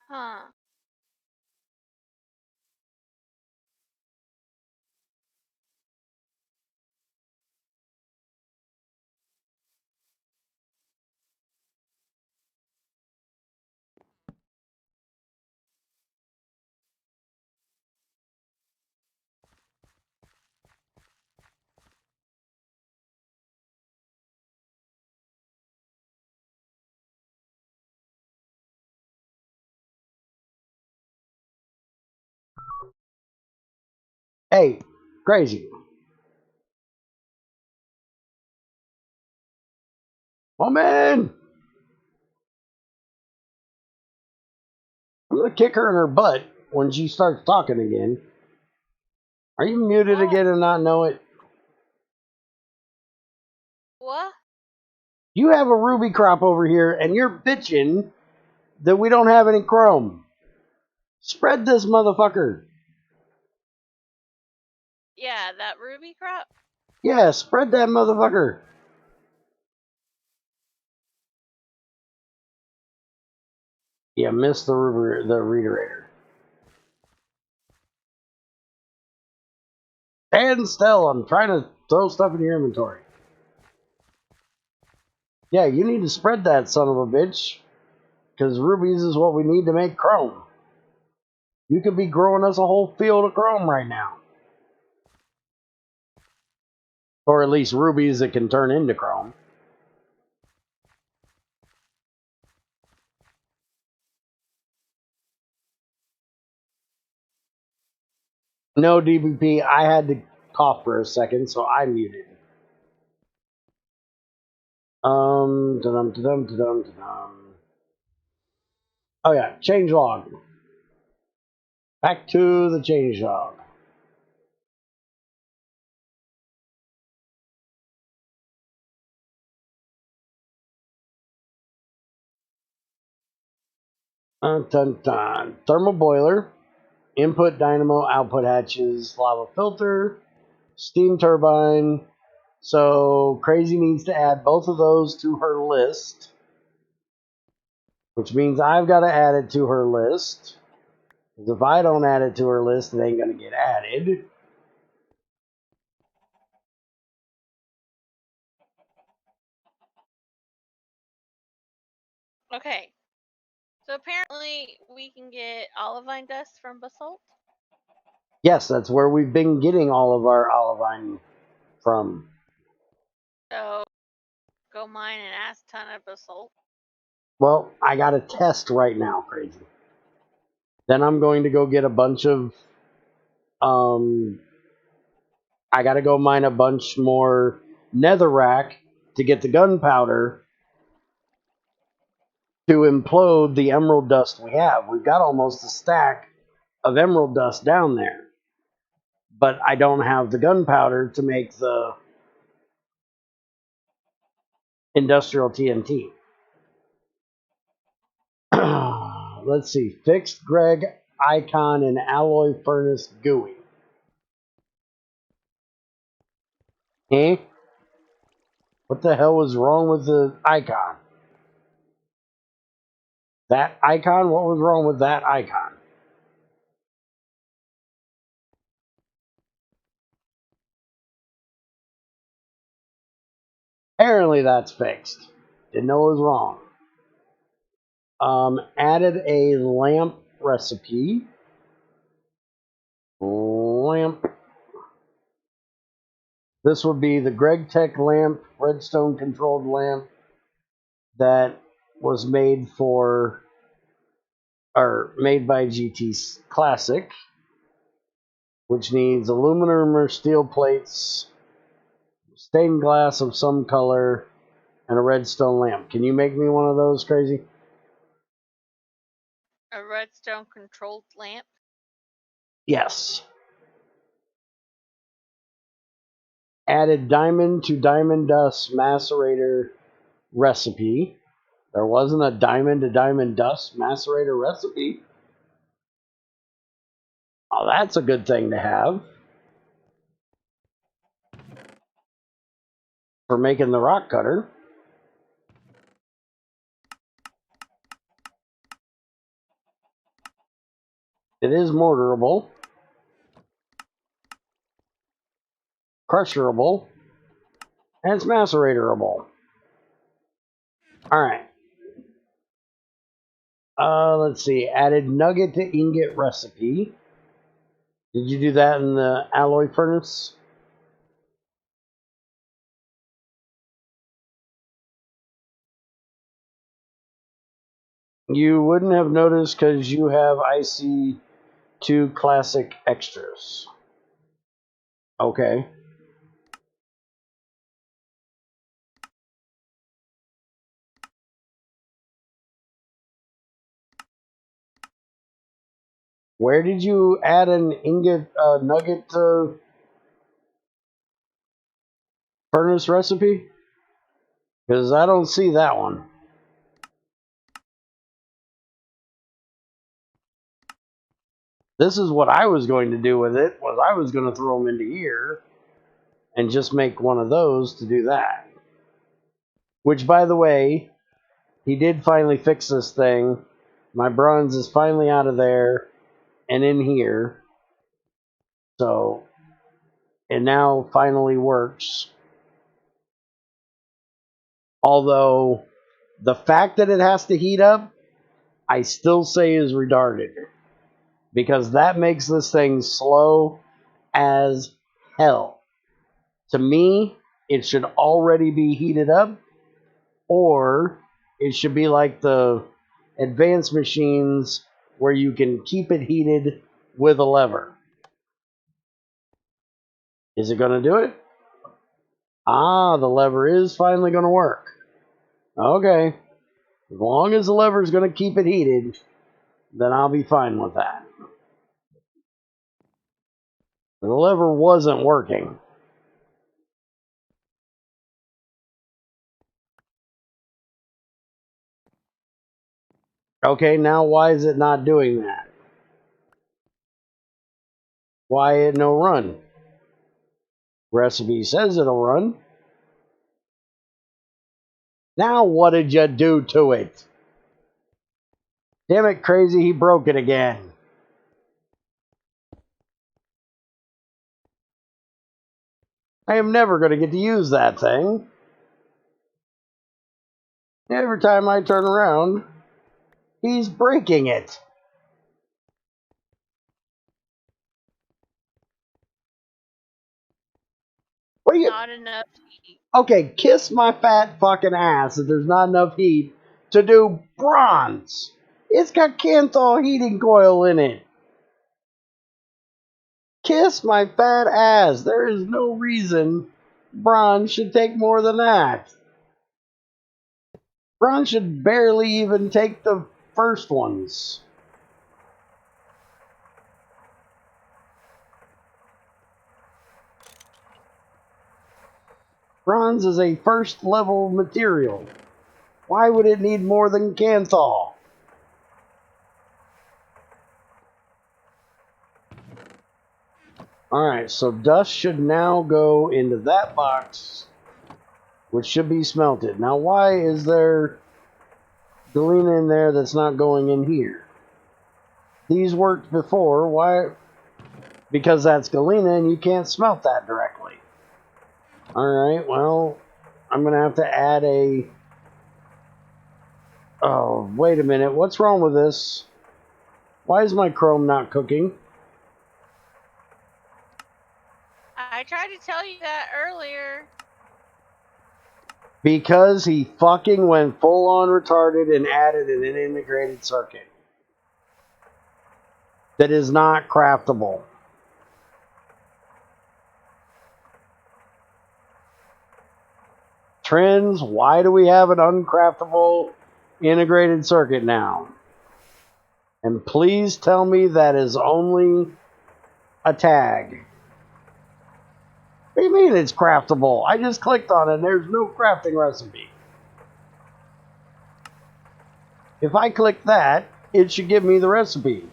Huh. Hey, Crazy. Woman! I'm gonna kick her in her butt when she starts talking again. Are you muted What? again and not know it? What? You have a ruby crop over here and you're bitching that we don't have any chrome. Spread this motherfucker. Yeah, that ruby crop? Yeah, spread that motherfucker. You missed the reiterator. Stand still. I'm trying to throw stuff in your inventory. Yeah, you need to spread that son of a bitch. Because rubies is what we need to make chrome. You could be growing us a whole field of chrome right now. Or at least rubies that can turn into chrome. No, DBP, I had to cough for a second, so I muted. Oh yeah, change log. Back to the change log. Thermal boiler, input dynamo, output hatches, lava filter, steam turbine. So Crazy needs to add both of those to her list, which means I've got to add it to her list. Because if I don't add it to her list, it ain't going to get added. Okay. So apparently we can get olivine dust from basalt. Yes, that's where we've been getting all of our olivine from. So go mine an ass ton of basalt. Well, I got a test right now, Crazy. Then I'm going to go get a bunch of I got to go mine a bunch more netherrack to get the gunpowder to implode the emerald dust we have. We've got almost a stack of emerald dust down there, but I don't have the gunpowder to make the industrial TNT. Let's see. Fixed Greg icon and alloy furnace GUI. Eh? What the hell was wrong with the icon? That icon? What was wrong with that icon? Apparently that's fixed. Didn't know it was wrong. Added a lamp recipe. Lamp. This would be the GregTech lamp, redstone controlled lamp that was made for, or made by GT Classic, which needs aluminum or steel plates, stained glass of some color, and a redstone lamp. Can you make me one of those, Crazy? A redstone controlled lamp. Yes. Added diamond to diamond dust macerator recipe. There wasn't a diamond to diamond dust macerator recipe. Oh, that's a good thing to have for making the rock cutter. It is mortarable, crusherable, and it's maceratorable. All right. Let's see. Added nugget to ingot recipe. Did you do that in the alloy furnace? You wouldn't have noticed because you have IC2 classic extras. Okay. Where did you add an ingot nugget furnace recipe? Because I don't see that one. This is what I was going to do with it, was I was going to throw them into here and just make one of those to do that. Which, by the way, he did finally fix this thing. My bronze is finally out of there and in here. So, it now finally works. Although, the fact that it has to heat up, I still say is retarded. Because that makes this thing slow as hell. To me, it should already be heated up, or it should be like the advanced machines where you can keep it heated with a lever. Is it going to do it? Ah, the lever is finally going to work. Okay. As long as the lever is going to keep it heated, then I'll be fine with that. The lever wasn't working. Okay, now why is it not doing that? Why it no run? Recipe says it'll run. Now what did you do to it? Damn it, crazy, he broke it again. I am never going to get to use that thing. Every time I turn around, he's breaking it. What are you? Not enough heat. Okay, kiss my fat fucking ass that there's not enough heat to do bronze. It's got Kanthal heating coil in it. Kiss my fat ass. There is no reason bronze should take more than that. Bronze should barely even take the first ones. Bronze is a first level material. Why would it need more than Kanthal? Alright, so dust should now go into that box, which should be smelted. Now, why is there galena in there that's not going in here? These worked before. Why? Because that's galena and you can't smelt that directly. Alright, well, I'm going to have to add a... Oh, wait a minute. What's wrong with this? Why is my chrome not cooking? I tried to tell you that earlier. Because he fucking went full on retarded and added an integrated circuit that is not craftable. Trends, why do we have an uncraftable integrated circuit now? And please tell me that is only a tag. What do you mean it's craftable? I just clicked on it and there's no crafting recipe. If I click that, it should give me the recipe.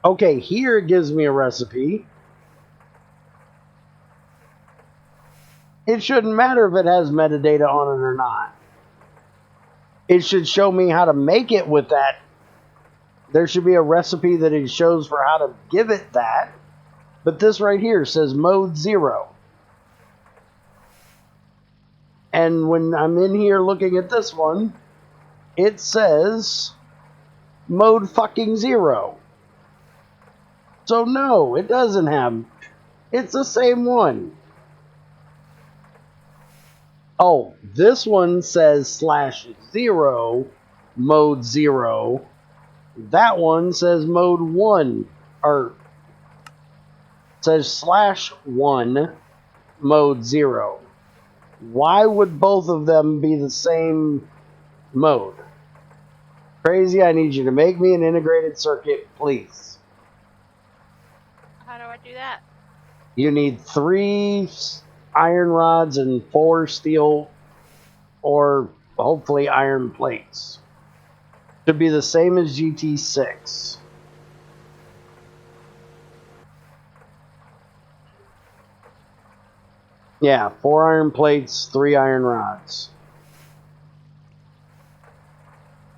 Okay, here it gives me a recipe. It shouldn't matter if it has metadata on it or not. It should show me how to make it with that. There should be a recipe that it shows for how to give it that. But this right here says mode 0. And when I'm in here looking at this one, it says mode fucking 0. So no, it doesn't have. It's the same one. Oh, this one says /0, mode 0. That one says mode 1, or says /1, mode 0. Why would both of them be the same mode? Crazy, I need you to make me an integrated circuit, please. How do I do that? You need 3 iron rods and 4 steel or hopefully iron plates. Should be the same as GT6. Yeah, 4 iron plates, 3 iron rods.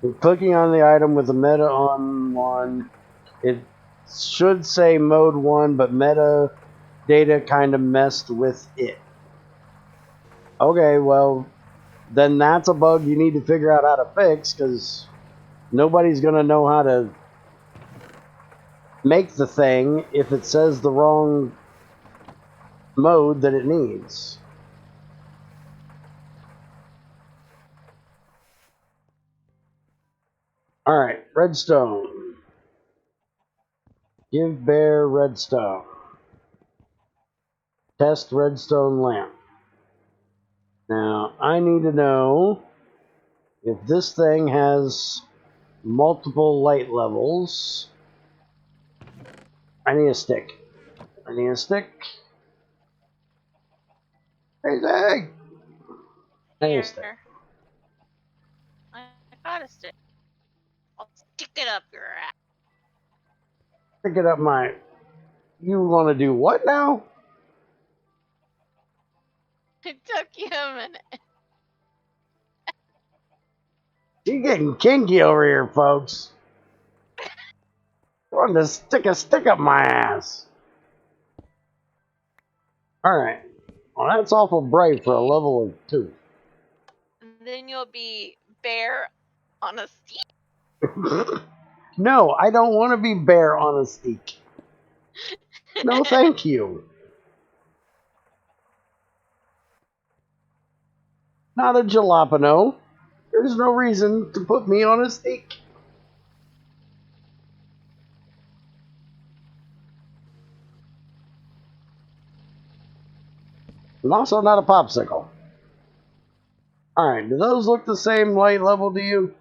And clicking on the item with the meta on one, it should say mode 1, but meta data kind of messed with it. Okay, well, then that's a bug you need to figure out how to fix, because nobody's going to know how to make the thing if it says the wrong mode that it needs. Alright, redstone. Give bear redstone. Test redstone lamp. Now, I need to know if this thing has multiple light levels. I need a stick. I need a stick. Hey, Zach! I need a stick. Here. I got a stick. I'll stick it up your ass. Pick it up my... You want to do what now? It took you a minute. She's getting kinky over here, folks. Wanting to stick a stick up my ass. Alright. Well, that's awful bright for a level of 2. Then you'll be bear on a stick. No, I don't want to be bear on a stick. No, thank you. Not a jalapeno. There's no reason to put me on a stick. I'm also not a popsicle. Alright, do those look the same light level to you?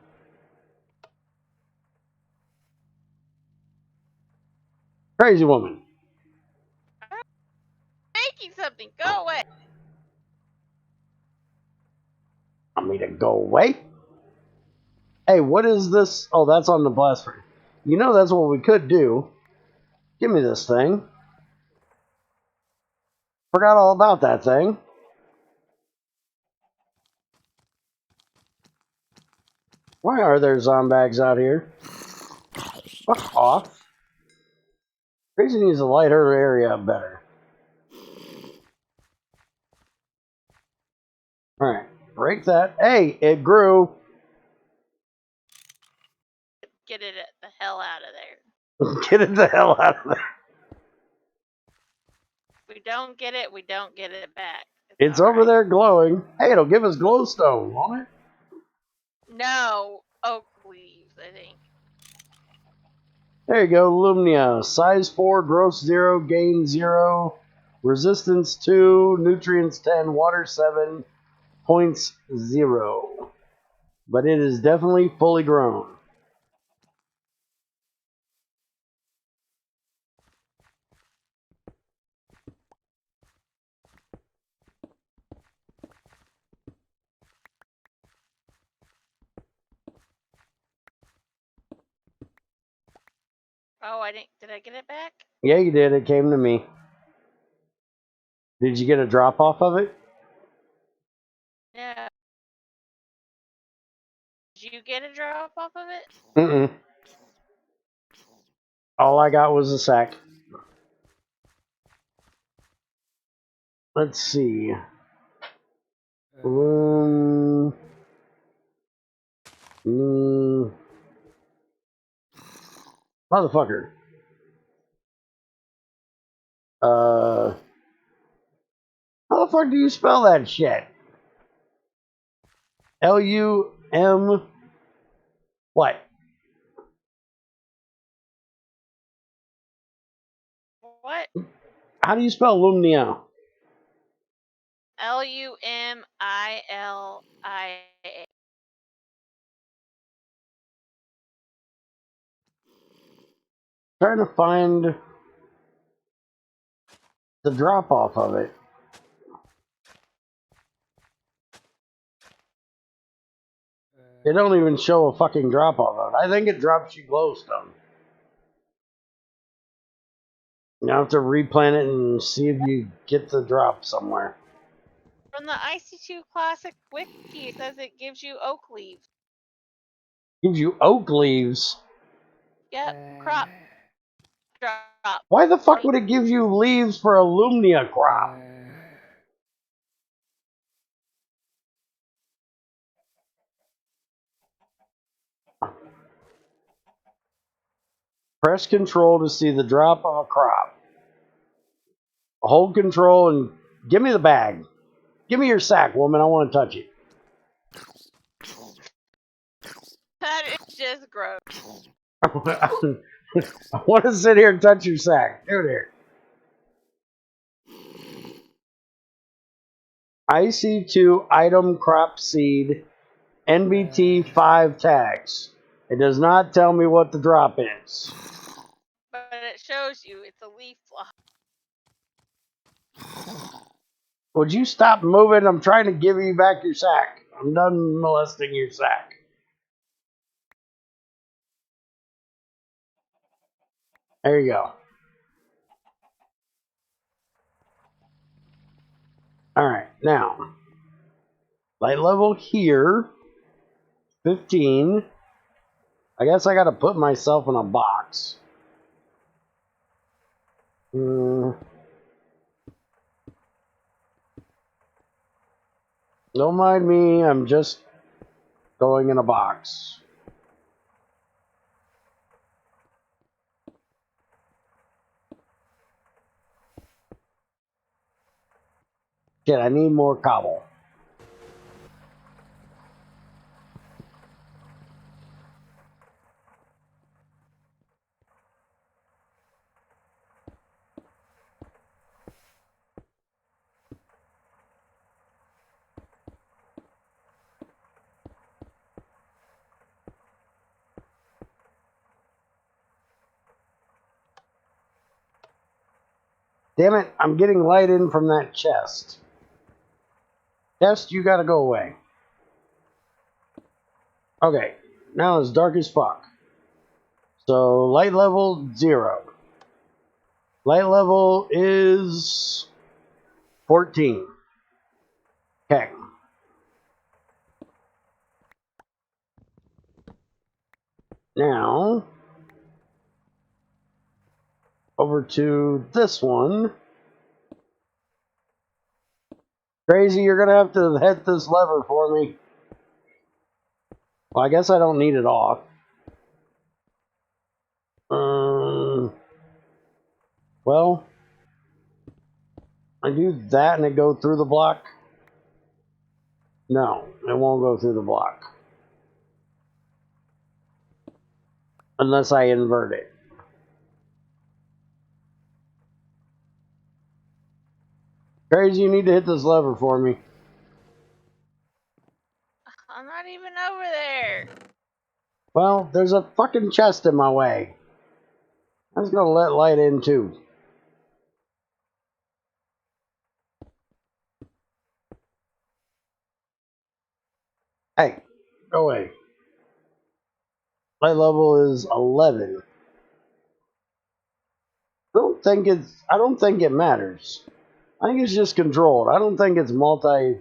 Crazy woman. Making something. Go away. Want me to go away? Hey, what is this? Oh, that's on the blast frame. You know that's what we could do. Give me this thing. Forgot all about that thing. Why are there zombags out here? Fuck off. Crazy needs to light her area up better. Alright, break that. Hey, it grew. Get it the hell out of there. Get it the hell out of there. If we don't get it, we don't get it back. It's over there glowing. Hey, it'll give us glowstone, won't it? No, oak leaves, I think. There you go, Lumnia. Size 4, growth 0, gain 0, resistance 2, nutrients 10, water 7, points 0. But it is definitely fully grown. Oh, I didn't. Did I get it back? Yeah, you did. It came to me. Did you get a drop off of it? No. Did you get a drop off of it? Mm-mm. All I got was a sack. Let's see. Motherfucker. How the fuck do you spell that shit? L-U-M... What? What? How do you spell Lumnia? Lumilla. Trying to find the drop off of it. They don't even show a fucking drop off of it. I think it drops you glowstone. You have to replant it and see if you get the drop somewhere. From the IC2 Classic Wiki, it says it gives you oak leaves. Gives you oak leaves. Yep, crop. Drop. Why the fuck would it give you leaves for a Lumnia crop? Press control to see the drop of a crop. Hold control and give me the bag. Give me your sack, woman. I want to touch it. That is just gross. I want to sit here and touch your sack. Dude, here. IC2 item crop seed NBT 5 tags. It does not tell me what the drop is. But it shows you it's a leaf flop. Would you stop moving? I'm trying to give you back your sack. I'm done molesting your sack. There you go. Alright, now. Light level here. 15. I guess I gotta put myself in a box. Don't mind me, I'm just going in a box. Shit, I need more cobble. Damn it, I'm getting light in from that chest. Chest, you gotta go away. Okay, now it's dark as fuck. So, light level 0. Light level is 14. Okay. Now, over to this one. Crazy, you're gonna have to hit this lever for me. Well, I guess I don't need it off. Well, I do that and it go through the block. No, it won't go through the block. Unless I invert it. Crazy, you need to hit this lever for me. I'm not even over there. Well, there's a fucking chest in my way. I was gonna let light in too. Hey, go away. Light level is 11. I don't think it matters. I think it's just controlled. I don't think it's multi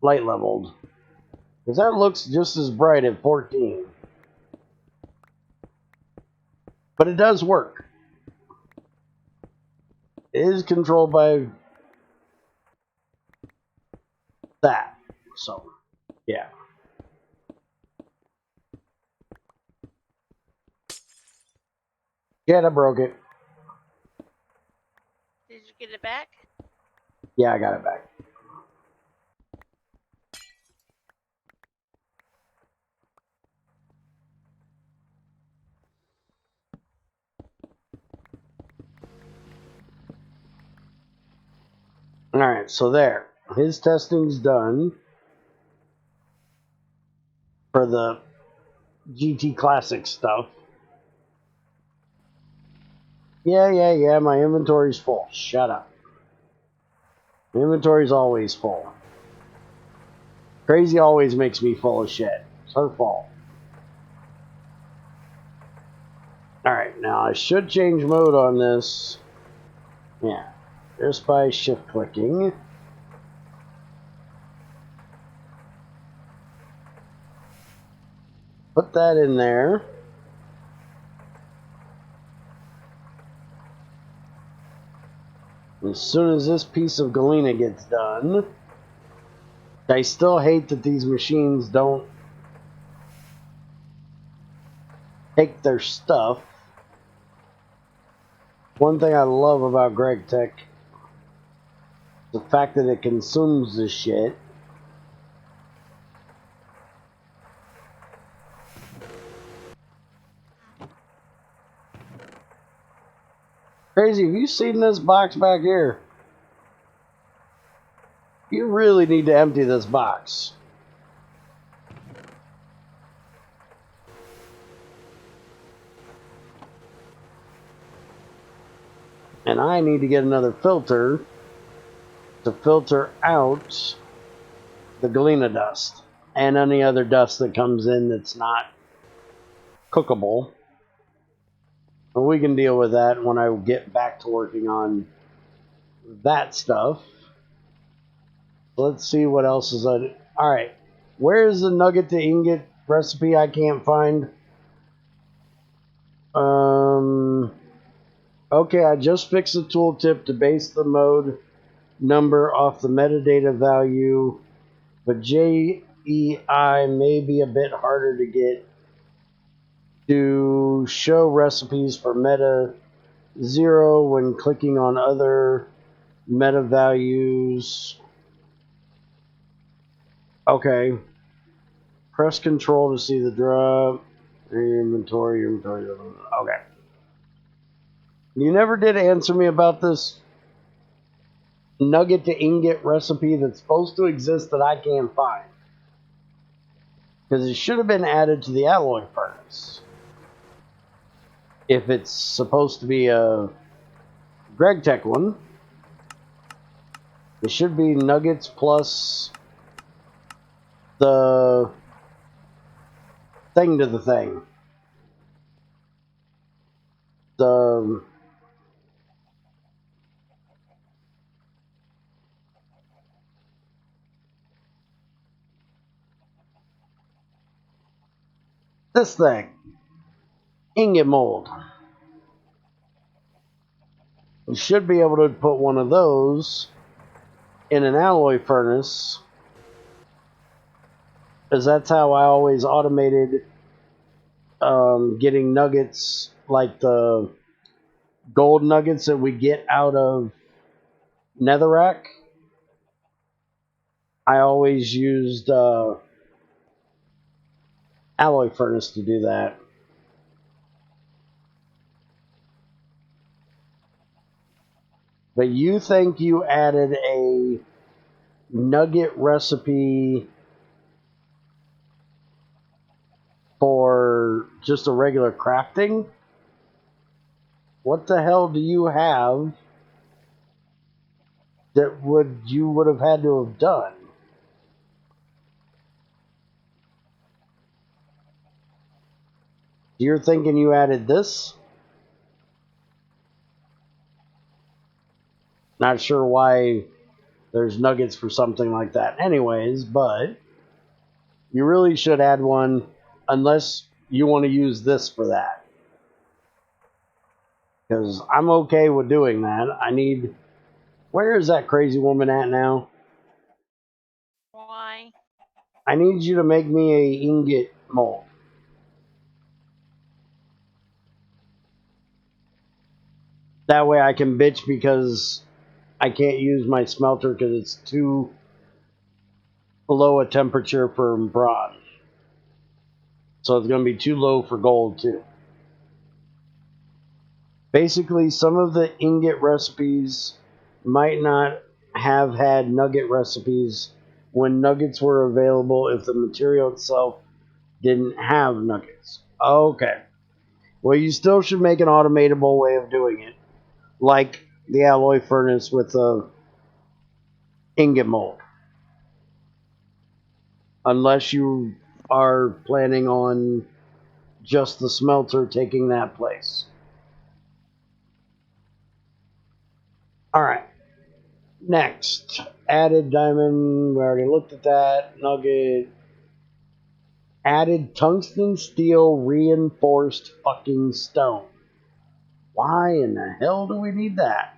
light leveled. Because that looks just as bright at 14. But it does work. It is controlled by that. So, yeah. Yeah, I broke it. Did you get it back? Yeah, I got it back. Alright, so there. His testing's done for the GT Classic stuff. Yeah, my inventory's full. Shut up. My inventory's always full. Crazy always makes me full of shit. It's her fault. Alright, now I should change mode on this. Yeah, just by shift clicking. Put that in there. As soon as this piece of galena gets done, I still hate that these machines don't take their stuff. One thing I love about GregTech is the fact that it consumes this shit. Crazy, have you seen this box back here? You really need to empty this box. And I need to get another filter to filter out the galena dust and any other dust that comes in that's not cookable. But we can deal with that when I get back to working on that stuff. Let's see what else is on it. Alright, where's the nugget to ingot recipe I can't find? Okay, I just fixed the tooltip to base the mode number off the metadata value, but JEI may be a bit harder to get to show recipes for meta 0 when clicking on other meta values. Okay. Press control to see the drop. Inventory. Okay. You never did answer me about this nugget to ingot recipe that's supposed to exist that I can't find. Because it should have been added to the alloy furnace. If it's supposed to be a GregTech one, it should be nuggets plus the thing to the thing. This thing. Ingot mold. You should be able to put one of those in an alloy furnace, because that's how I always automated getting nuggets, like the gold nuggets that we get out of netherrack. I always used alloy furnace to do that. But you think you added a nugget recipe for just a regular crafting? What the hell do you have that you would have had to have done? You're thinking you added this? Not sure why there's nuggets for something like that anyways, but you really should add one unless you want to use this for that. Because I'm okay with doing that. I need... Where is that crazy woman at now? Why? I need you to make me a ingot mold. That way I can bitch because I can't use my smelter because it's too low a temperature for bronze. So it's going to be too low for gold too. Basically, some of the ingot recipes might not have had nugget recipes when nuggets were available if the material itself didn't have nuggets. Okay. Well, you still should make an automatable way of doing it, like the alloy furnace with a ingot mold. Unless you are planning on just the smelter taking that place. Alright. Next. Added diamond. We already looked at that. Nugget. Added tungsten steel reinforced fucking stone. Why in the hell do we need that?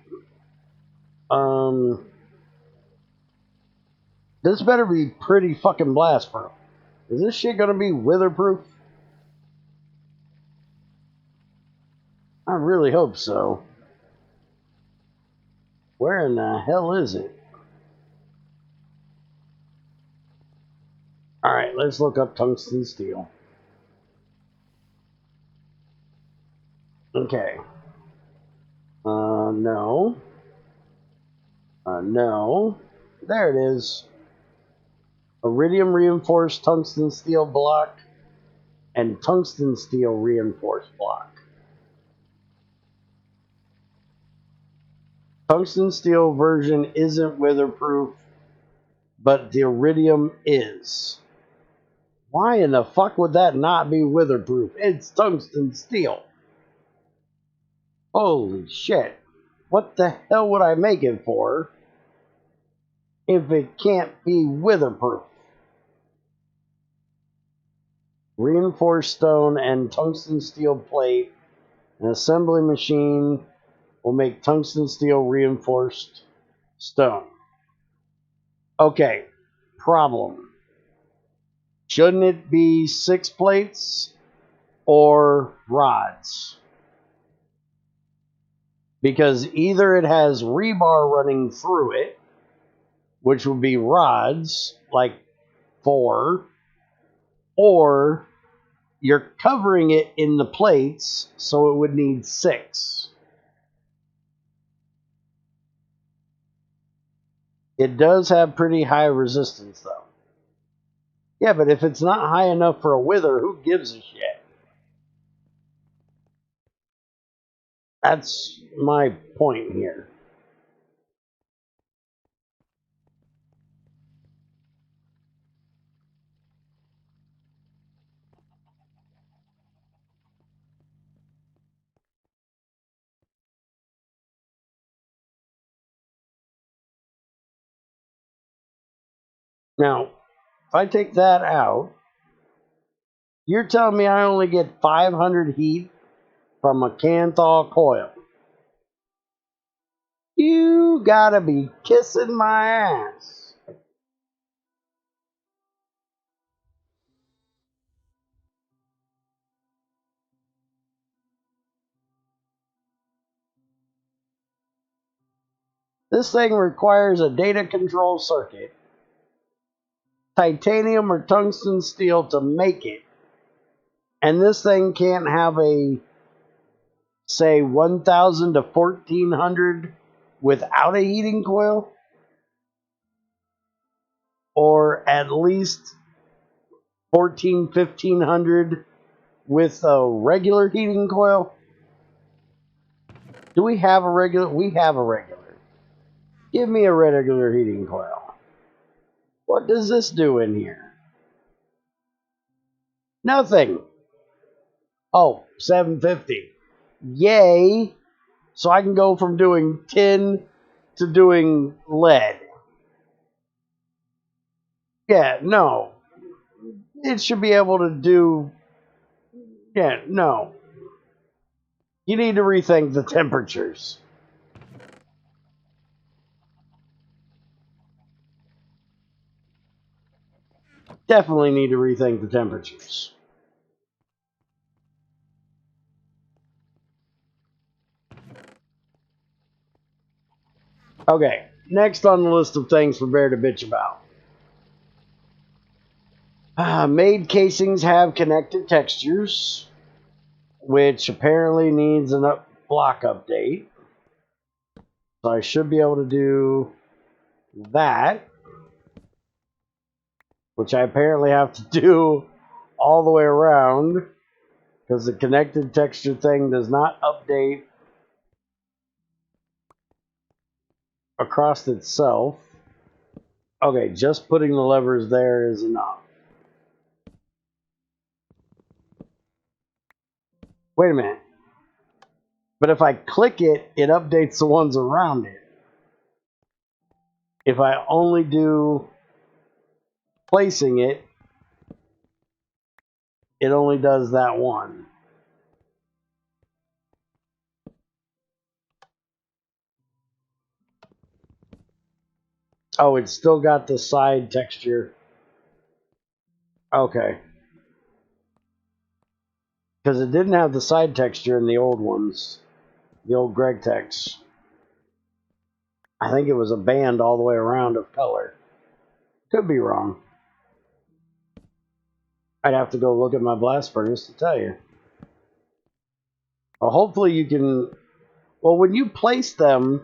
This better be pretty fucking blast proof. Is this shit gonna be witherproof? I really hope so. Where in the hell is it? Alright, let's look up tungsten steel. Okay. no. No. There it is. Iridium reinforced tungsten steel block and tungsten steel reinforced block. Tungsten steel version isn't weatherproof, but the iridium is. Why in the fuck would that not be weatherproof? It's tungsten steel. Holy shit. What the hell would I make it for if it can't be weatherproof? Reinforced stone and tungsten steel plate. An assembly machine will make tungsten steel reinforced stone. Okay, problem. Shouldn't it be 6 plates or rods? Because either it has rebar running through it, which would be rods, like 4, or you're covering it in the plates, so it would need 6. It does have pretty high resistance, though. Yeah, but if it's not high enough for a wither, who gives a shit? That's my point here. Now, if I take that out, you're telling me I only get 500 heat from a Canthaw coil. You gotta be kissing my ass. This thing requires a data control circuit, titanium or tungsten steel to make it. And this thing can't have a, say, 1000 to 1400 without a heating coil? Or at least 1500 with a regular heating coil? Do we have a regular? We have a regular. Give me a regular heating coil. What does this do in here? Nothing. Oh, 750. Yay. So I can go from doing tin to doing lead. Yeah, no. It should be able to do... Yeah, no. You need to rethink the temperatures. Definitely need to rethink the temperatures. Okay, next on the list of things for Bear to bitch about. Made casings have connected textures, which apparently needs a block update. So I should be able to do that, which I apparently have to do all the way around because the connected texture thing does not update across itself. Okay, just putting the levers there is enough. Wait a minute. But if I click it, it updates the ones around it. If I only do placing it, it only does that one. Oh, it's still got the side texture. Okay. Because it didn't have the side texture in the old ones. The old GregTechs. I think it was a band all the way around of color. Could be wrong. I'd have to go look at my blast furnace to tell you. Well, hopefully you can Well, when you place them,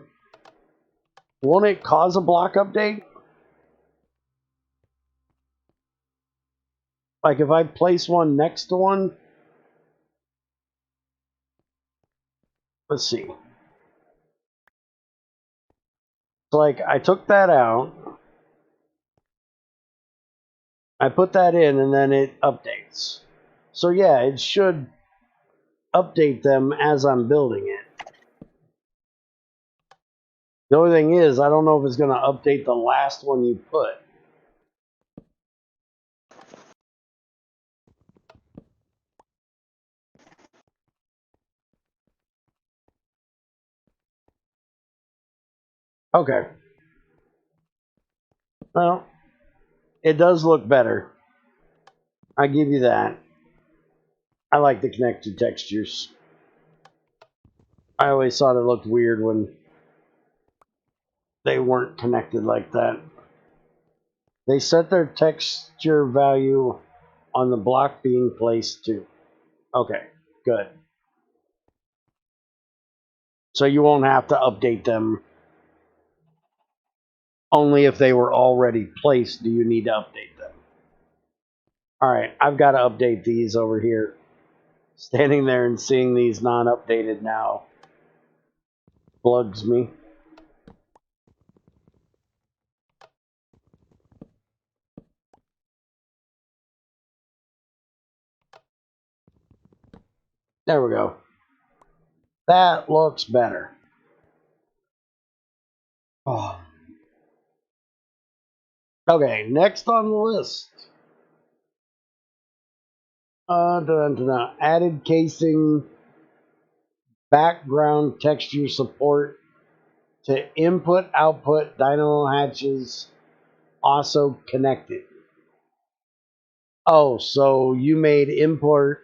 won't it cause a block update? Like if I place one next to one? Let's see. So like I took that out, I put that in, and then it updates. So yeah, it should update them as I'm building it. The only thing is, I don't know if it's going to update the last one you put. Okay. Well, it does look better. I give you that. I like the connected textures. I always thought it looked weird when they weren't connected like that. They set their texture value on the block being placed too. Okay, good. So you won't have to update them. Only if they were already placed do you need to update them. Alright, I've got to update these over here. Standing there and seeing these non-updated now bugs me. There we go. That looks better. Oh. Okay, next on the list. Added casing, background texture support to input output dynamo hatches, also connected. Oh, so you made import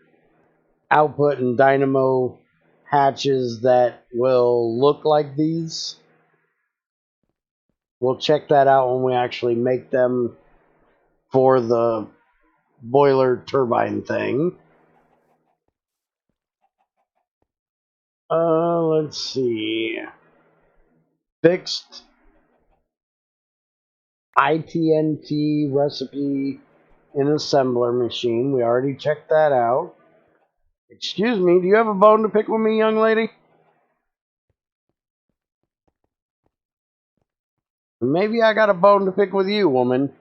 output and dynamo hatches that will look like these? We'll check that out when we actually make them for the boiler turbine thing. Let's see. Fixed ITNT recipe in assembler machine. We already checked that out. Excuse me, do you have a bone to pick with me, young lady? Maybe I got a bone to pick with you, woman.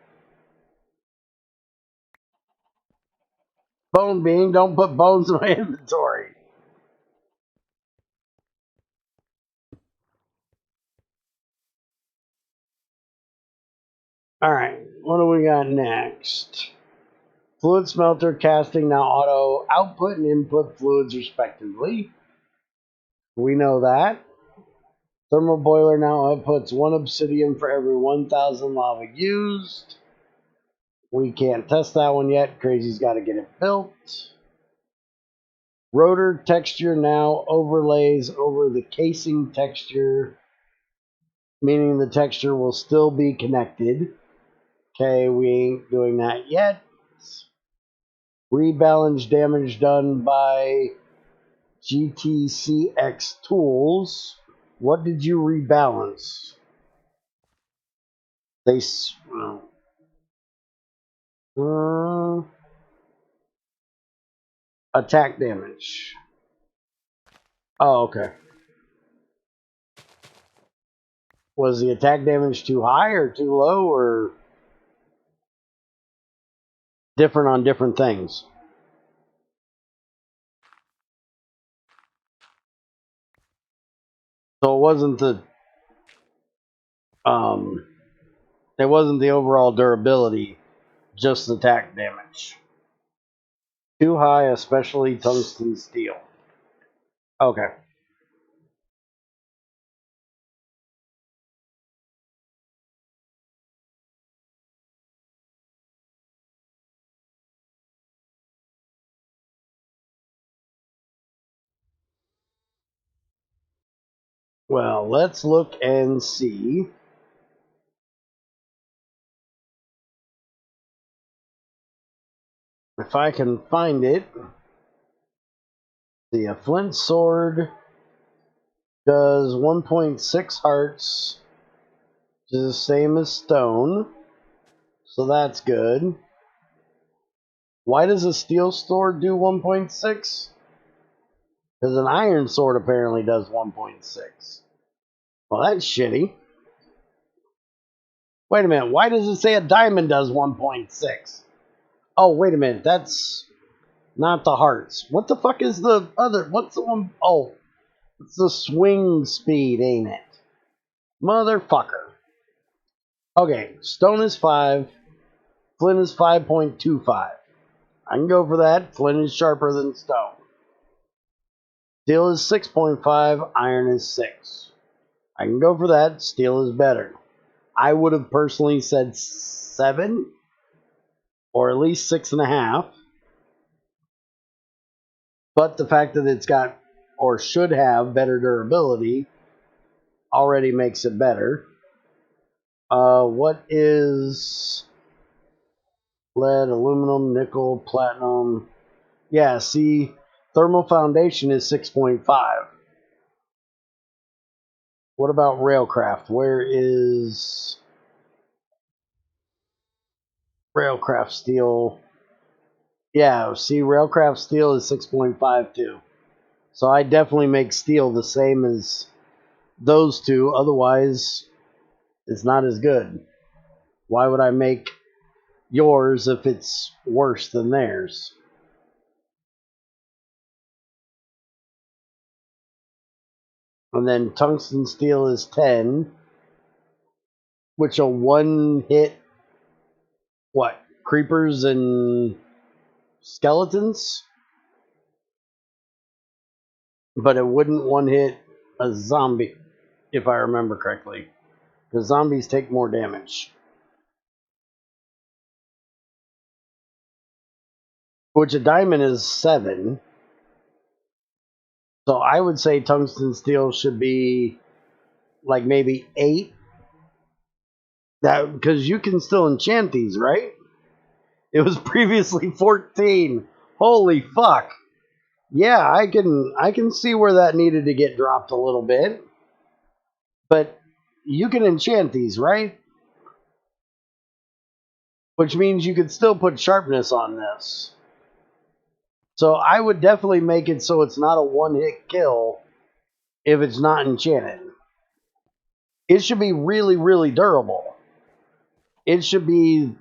Bone being, don't put bones in my inventory. Alright, what do we got next? Fluid smelter casting now auto output and input fluids respectively. We know that. Thermal boiler now outputs 1 obsidian for every 1,000 lava used. We can't test that one yet. Crazy's got to get it built. Rotor texture now overlays over the casing texture, meaning the texture will still be connected. Okay, we ain't doing that yet. Rebalance damage done by GTCX tools. What did you rebalance? They attack damage. Oh, okay. Was the attack damage too high or too low or different on different things? So it wasn't the overall durability, just the attack damage. Too high, especially tungsten steel. Okay. Well, let's look and see. If I can find it. See, a flint sword does 1.6 hearts, which is the same as stone. So that's good. Why does a steel sword do 1.6? Because an iron sword apparently does 1.6. Well, that's shitty. Wait a minute. Why does it say a diamond does 1.6? Oh, wait a minute. That's not the hearts. What the fuck is the other? What's the one? Oh, it's the swing speed, ain't it? Motherfucker. Okay, stone is 5. Flint is 5.25. I can go for that. Flint is sharper than stone. Steel is 6.5. Iron is 6. I can go for that. Steel is better. I would have personally said 7 or at least 6.5. But the fact that it's got or should have better durability already makes it better. What is lead, aluminum, nickel, platinum? Yeah, see, thermal foundation is 6.5. What about railcraft? Where is railcraft steel? Yeah, see, railcraft steel is 6.5 too. So I definitely make steel the same as those two. Otherwise, it's not as good. Why would I make yours if it's worse than theirs? And then tungsten steel is 10, which will one hit what? Creepers and skeletons? But it wouldn't one hit a zombie, if I remember correctly. Because zombies take more damage. Which a diamond is 7. So I would say tungsten steel should be like maybe 8. That because you can still enchant these, right? It was previously 14. Holy fuck. Yeah, I can see where that needed to get dropped a little bit. But you can enchant these, right? Which means you could still put sharpness on this. So I would definitely make it so it's not a one-hit kill if it's not enchanted. It should be really, really durable. It should be,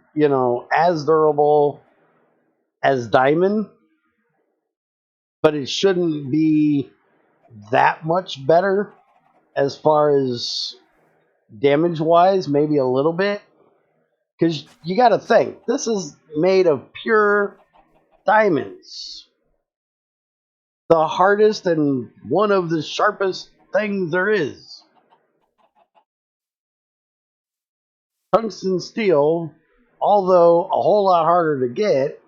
as durable as diamond, but it shouldn't be that much better as far as damage-wise, maybe a little bit. Because you got to think, this is made of pure diamonds. The hardest and one of the sharpest things there is. Tungsten steel, although a whole lot harder to get,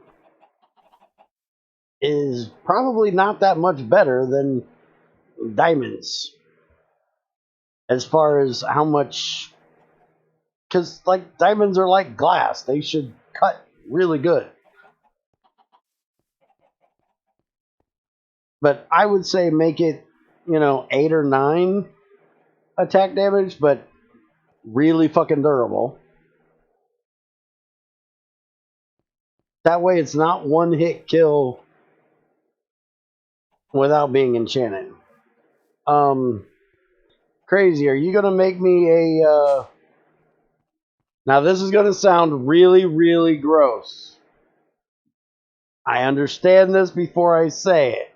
is probably not that much better than diamonds. As far as how much... Because, like, diamonds are like glass. They should cut really good. But I would say make it, 8 or 9 attack damage, but really fucking durable. That way it's not one hit kill without being enchanted. Crazy, are you gonna make me a now this is gonna sound really, really gross. I understand this before I say it.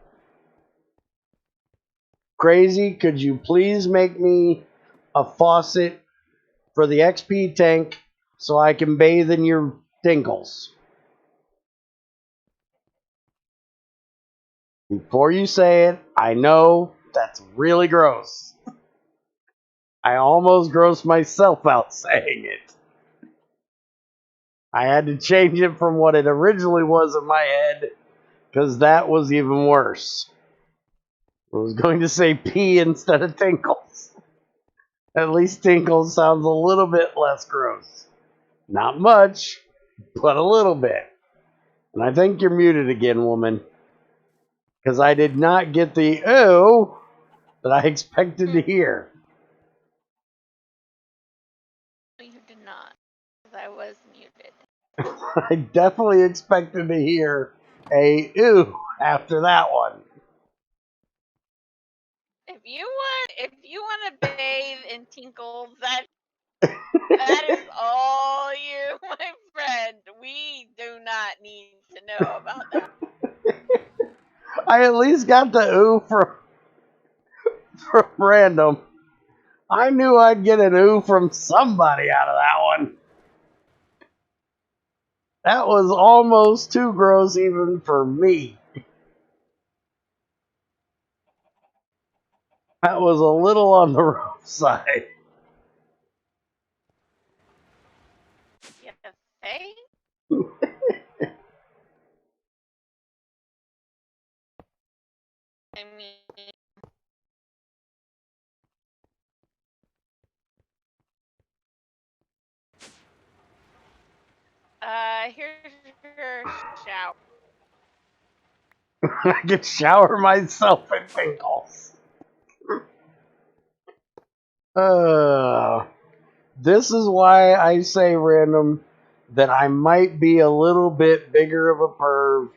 Crazy, could you please make me a faucet for the XP tank so I can bathe in your dinkles? Before you say it, I know that's really gross. I almost grossed myself out saying it. I had to change it from what it originally was in my head, because that was even worse. I was going to say pee instead of tinkles. At least tinkles sounds a little bit less gross. Not much, but a little bit. And I think you're muted again, woman. Because I did not get the ew that I expected to hear. You did not, because I was muted. I definitely expected to hear a ooh after that one. If you want to bathe in tinkles, that is all you, my friend. We do not need to know about that. I at least got the ooh from random. I knew I'd get an ooh from somebody out of that one. That was almost too gross even for me. That was a little on the rough side. You say? I mean, here's your shower. I could shower myself in pinkles. This is why I say random that I might be a little bit bigger of a perv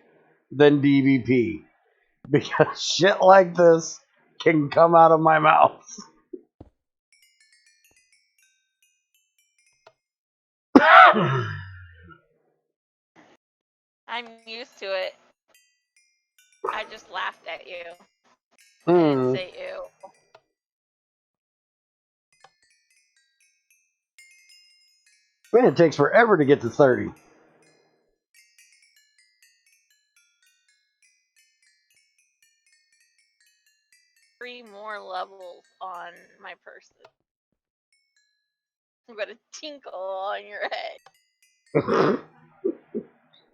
than DBP. Because shit like this can come out of my mouth. I'm used to it. I just laughed at you. I didn't Hmm. say ew. Man, it takes forever to get to 30. 3 more levels on my person. I'm gonna tinkle on your head.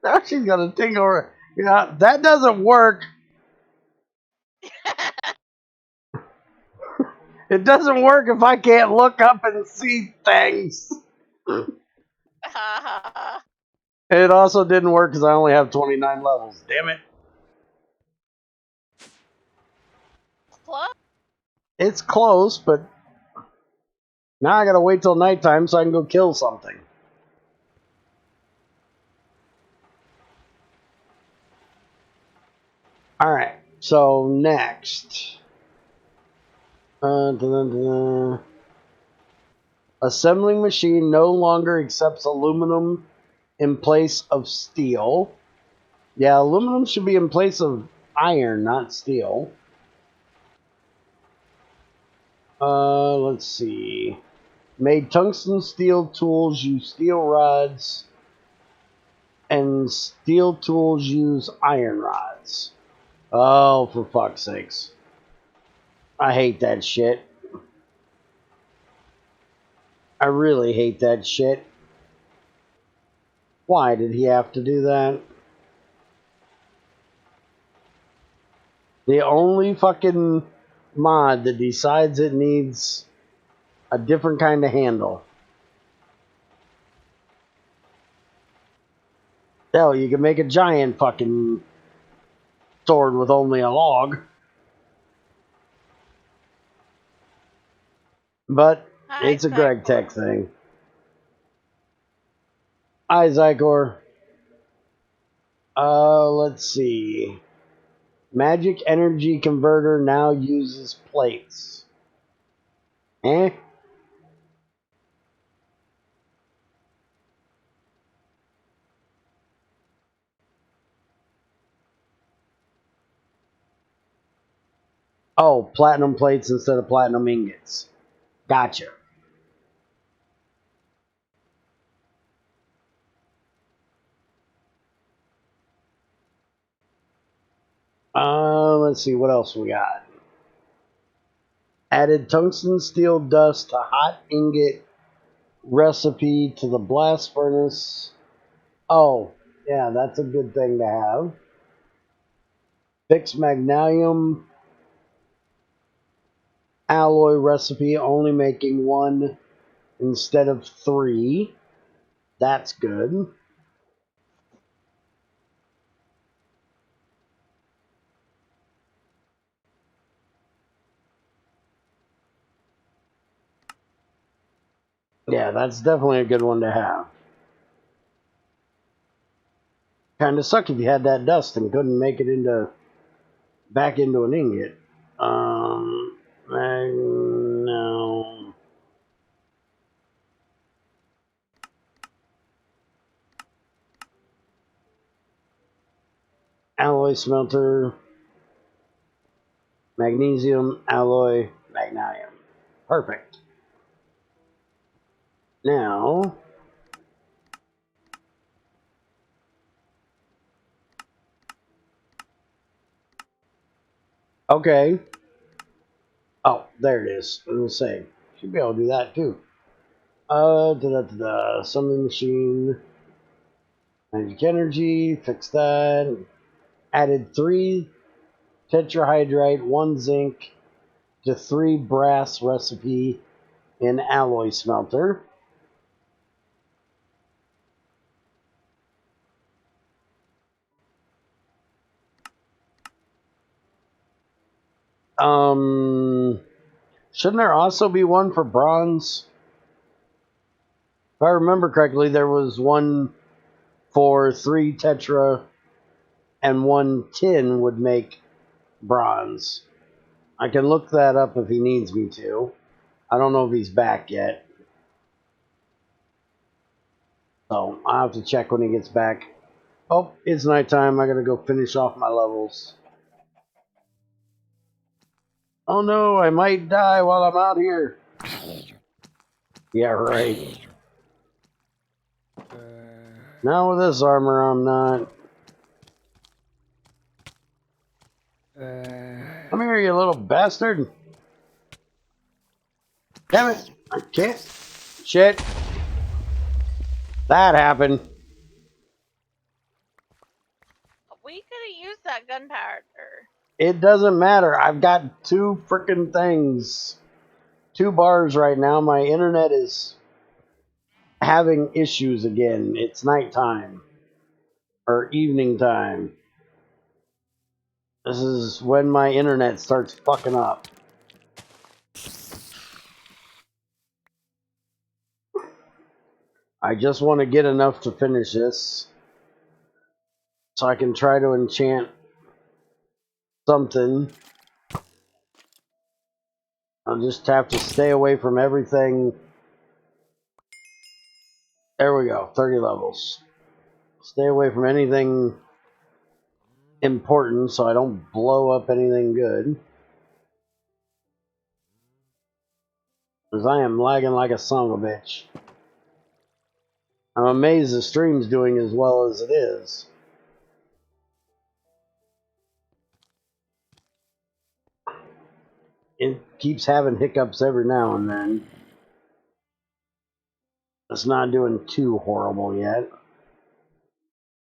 Now she's gonna tingle her. You know, that doesn't work. It doesn't work if I can't look up and see things. It also didn't work because I only have 29 levels. Damn it. Close. It's close, but now I gotta wait till nighttime so I can go kill something. Alright, so next. Dun, dun, dun. Assembling machine no longer accepts aluminum in place of steel. Yeah, aluminum should be in place of iron, not steel. Let's see. Made tungsten steel tools use steel rods, and steel tools use iron rods. Oh, for fuck's sakes. I hate that shit. I really hate that shit. Why did he have to do that? The only fucking mod that decides it needs a different kind of handle. Hell, you can make a giant fucking sword with only a log. But Hi, it's a Zycor. GregTech thing. Hi, Zycor. Let's see. Magic energy converter now uses plates. Eh? Oh, platinum plates instead of platinum ingots. Gotcha. Let's see what else we got. Added tungsten steel dust to hot ingot recipe to the blast furnace. Oh, yeah, that's a good thing to have. Fixed magnesium alloy recipe, only making one instead of 3. That's good. Yeah, that's definitely a good one to have. Kind of suck if you had that dust and couldn't make it back into an ingot. No. Alloy smelter, magnesium, alloy, magnesium. Perfect. Now, okay. Oh, there it is. I was gonna say, should be able to do that too. Summon machine, magic energy, fix that. Added 3 tetrahydrite, 1 zinc to 3 brass recipe in alloy smelter. Shouldn't there also be one for bronze? If I remember correctly, there was one for 3 tetra and 1 tin would make bronze. I can look that up if he needs me to. I don't know if he's back yet. So I'll have to check when he gets back. Oh, it's nighttime. I gotta go finish off my levels. Oh no, I might die while I'm out here. Yeah, right. Now with this armor, I'm not. Come here, you little bastard. Damn it. I can't. Shit. That happened. We could have used that gunpowder. It doesn't matter. I've got 2 freaking things. 2 bars right now. My internet is having issues again. It's nighttime. Or evening time. This is when my internet starts fucking up. I just want to get enough to finish this so I can try to enchant something. I'll just have to stay away from everything. There we go, 30 levels. Stay away from anything important so I don't blow up anything good. Because I am lagging like a son of a bitch. I'm amazed the stream's doing as well as it is. It keeps having hiccups every now and then. It's not doing too horrible yet.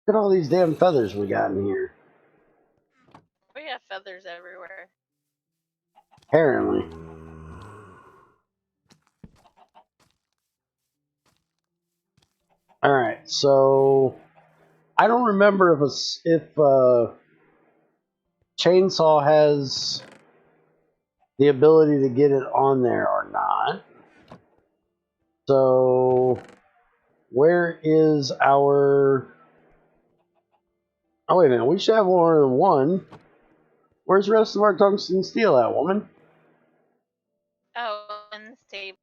Look at all these damn feathers we got in here. We have feathers everywhere. Apparently. Alright, so I don't remember if Chainsaw has the ability to get it on there or not. So where is our... Oh, wait a minute. We should have more than one. Where's the rest of our tungsten steel at, woman? Oh, in this table.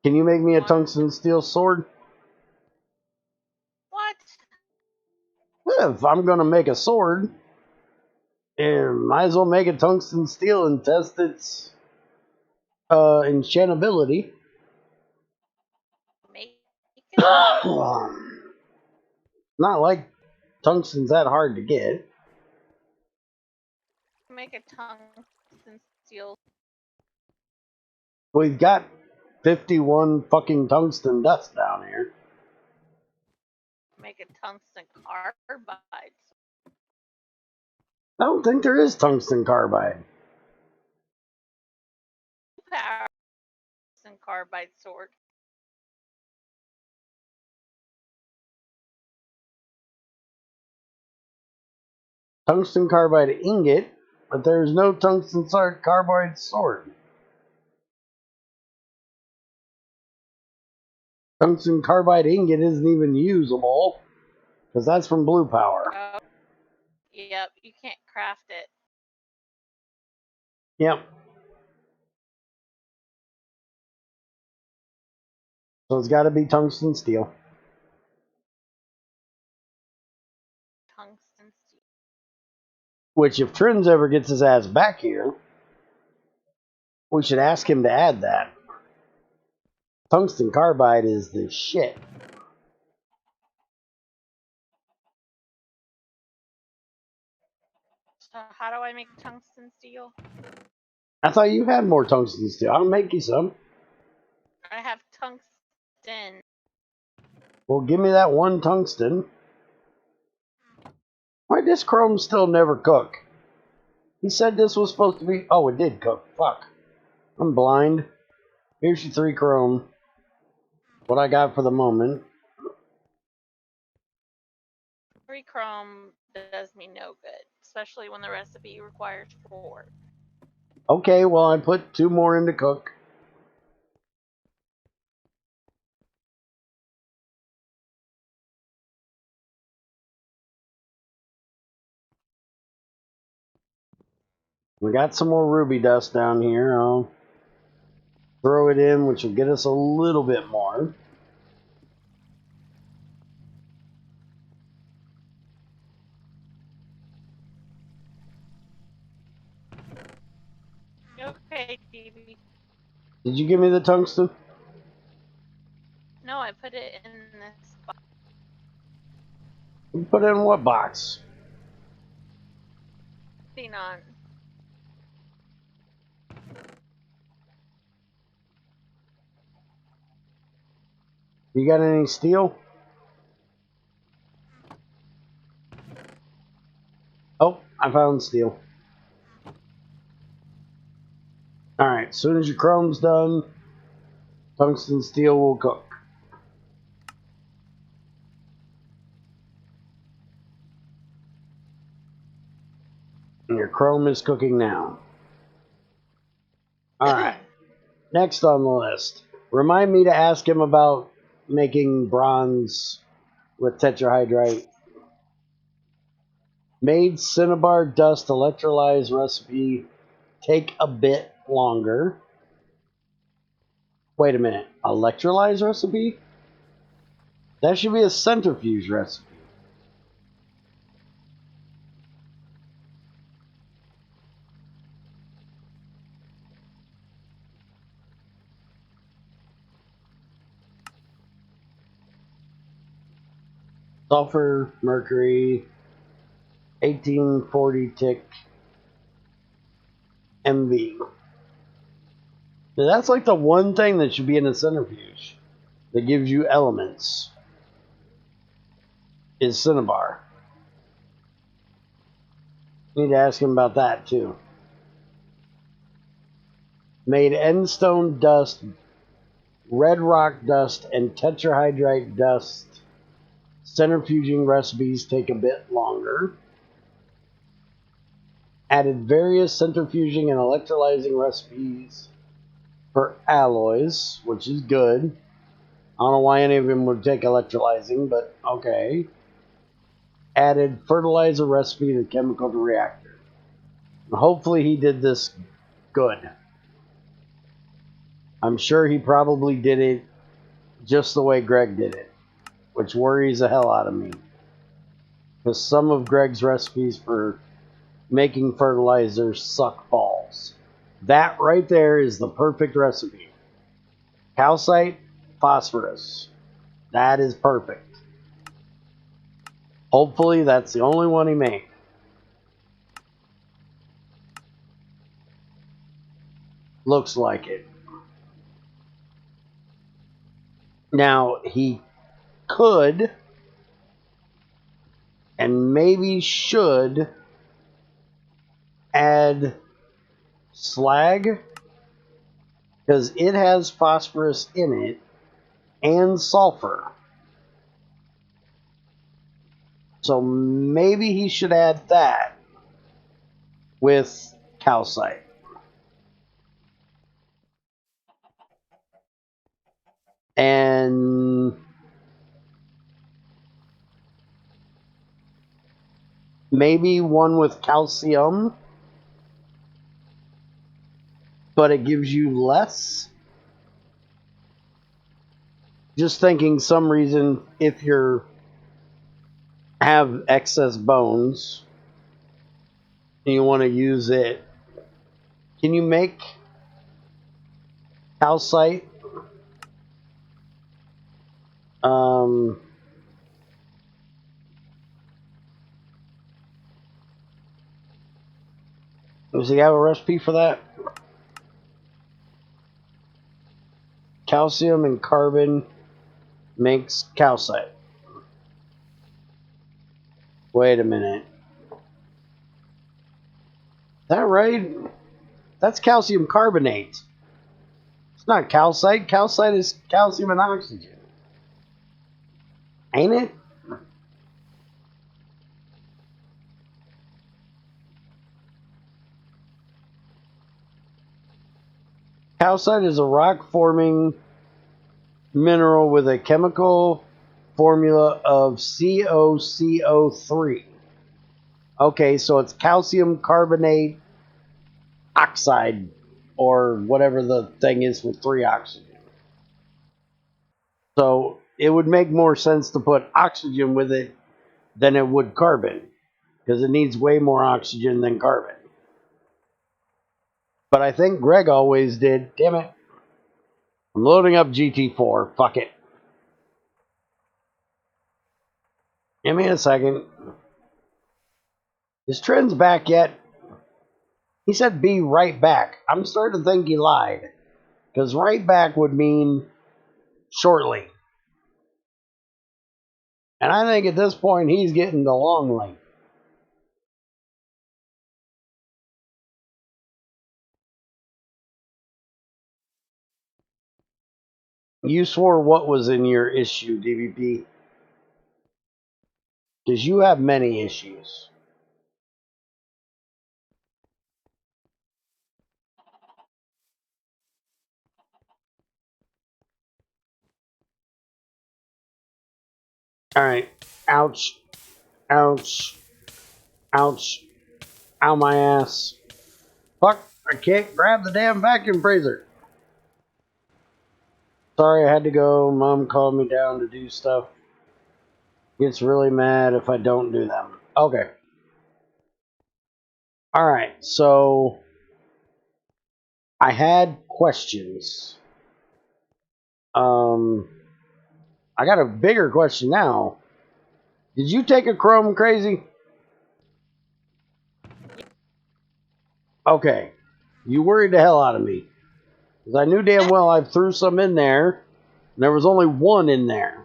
Can you make me a tungsten steel sword? What? If I'm going to make a sword, might as well make it tungsten steel and test its enchantability. Make it. Not like tungsten's that hard to get. Make a tungsten steel. We've got 51 fucking tungsten dust down here. Make a tungsten carbide. I don't think there is tungsten carbide. Power tungsten carbide sword. Tungsten carbide ingot, but there's no tungsten carbide sword. Tungsten carbide ingot isn't even usable because that's from blue power. Oh, yep, you can't craft it. Yep. So it's got to be tungsten steel. Tungsten steel. Which, if Trins ever gets his ass back here, we should ask him to add that. Tungsten carbide is the shit. So how do I make tungsten steel? I thought you had more tungsten steel. I'll make you some. I have tungsten. Well, give me that one tungsten. Why does chrome still never cook? He said this was supposed to be... Oh, it did cook. Fuck. I'm blind. Here's your 3 chrome. What I got for the moment. 3 chrome does me no good, especially when the recipe requires 4. Okay, well, I put 2 more in to cook. We got some more ruby dust down here. I'll throw it in, which will get us a little bit more. Okay, TV. Did you give me the tungsten? No, I put it in this box. You put it in what box? On. You got any steel? Oh, I found steel. Alright, as soon as your chrome's done, tungsten steel will cook. And your chrome is cooking now. Alright, next on the list. Remind me to ask him about making bronze with tetrahydrite. Made cinnabar dust electrolyze recipe take a bit longer. Wait a minute, electrolyze recipe? That should be a centrifuge recipe. Sulfur, mercury, 1840 tick, MV. Now that's like the one thing that should be in a centrifuge that gives you elements is cinnabar. Need to ask him about that too. Made endstone dust, red rock dust, and tetrahydrite dust. Centrifuging recipes take a bit longer. Added various centrifuging and electrolyzing recipes for alloys, which is good. I don't know why any of them would take electrolyzing, but okay. Added fertilizer recipe to chemical reactor. Hopefully he did this good. I'm sure he probably did it just the way Greg did it, which worries the hell out of me. Because some of Greg's recipes for making fertilizer suck balls. That right there is the perfect recipe. Calcite, phosphorus. That is perfect. Hopefully that's the only one he made. Looks like it. Now, he could and maybe should add slag because it has phosphorus in it and sulfur. So maybe he should add that with calcite. and maybe one with calcium, but it gives you less. Just thinking some reason if you're have excess bones and you want to use it, can you make calcite? Does he have a recipe for that? Calcium and carbon makes calcite. Wait a minute. Is that right? That's calcium carbonate. It's not calcite. Calcite is calcium and oxygen. Ain't it? Calcite is a rock-forming mineral with a chemical formula of CoCO3. Okay, so it's calcium carbonate oxide, or whatever the thing is with 3 oxygen. So it would make more sense to put oxygen with it than it would carbon, because it needs way more oxygen than carbon. But I think Greg always did. Damn it. I'm loading up GT4. Fuck it. Give me a second. Is Trent's back yet? He said be right back. I'm starting to think he lied. Because right back would mean shortly. And I think at this point he's getting the long length. You swore what was in your issue, DVP? Because you have many issues. Alright. Ouch. Ouch. Ouch. Ow my ass. Fuck. I can't grab the damn vacuum freezer. Sorry I had to go. Mom called me down to do stuff. Gets really mad if I don't do them. Okay. Alright, so I had questions. I got a bigger question now. Did you take a Chrome Crazy? Okay. You worried the hell out of me. Because I knew damn well I threw some in there, and there was only one in there.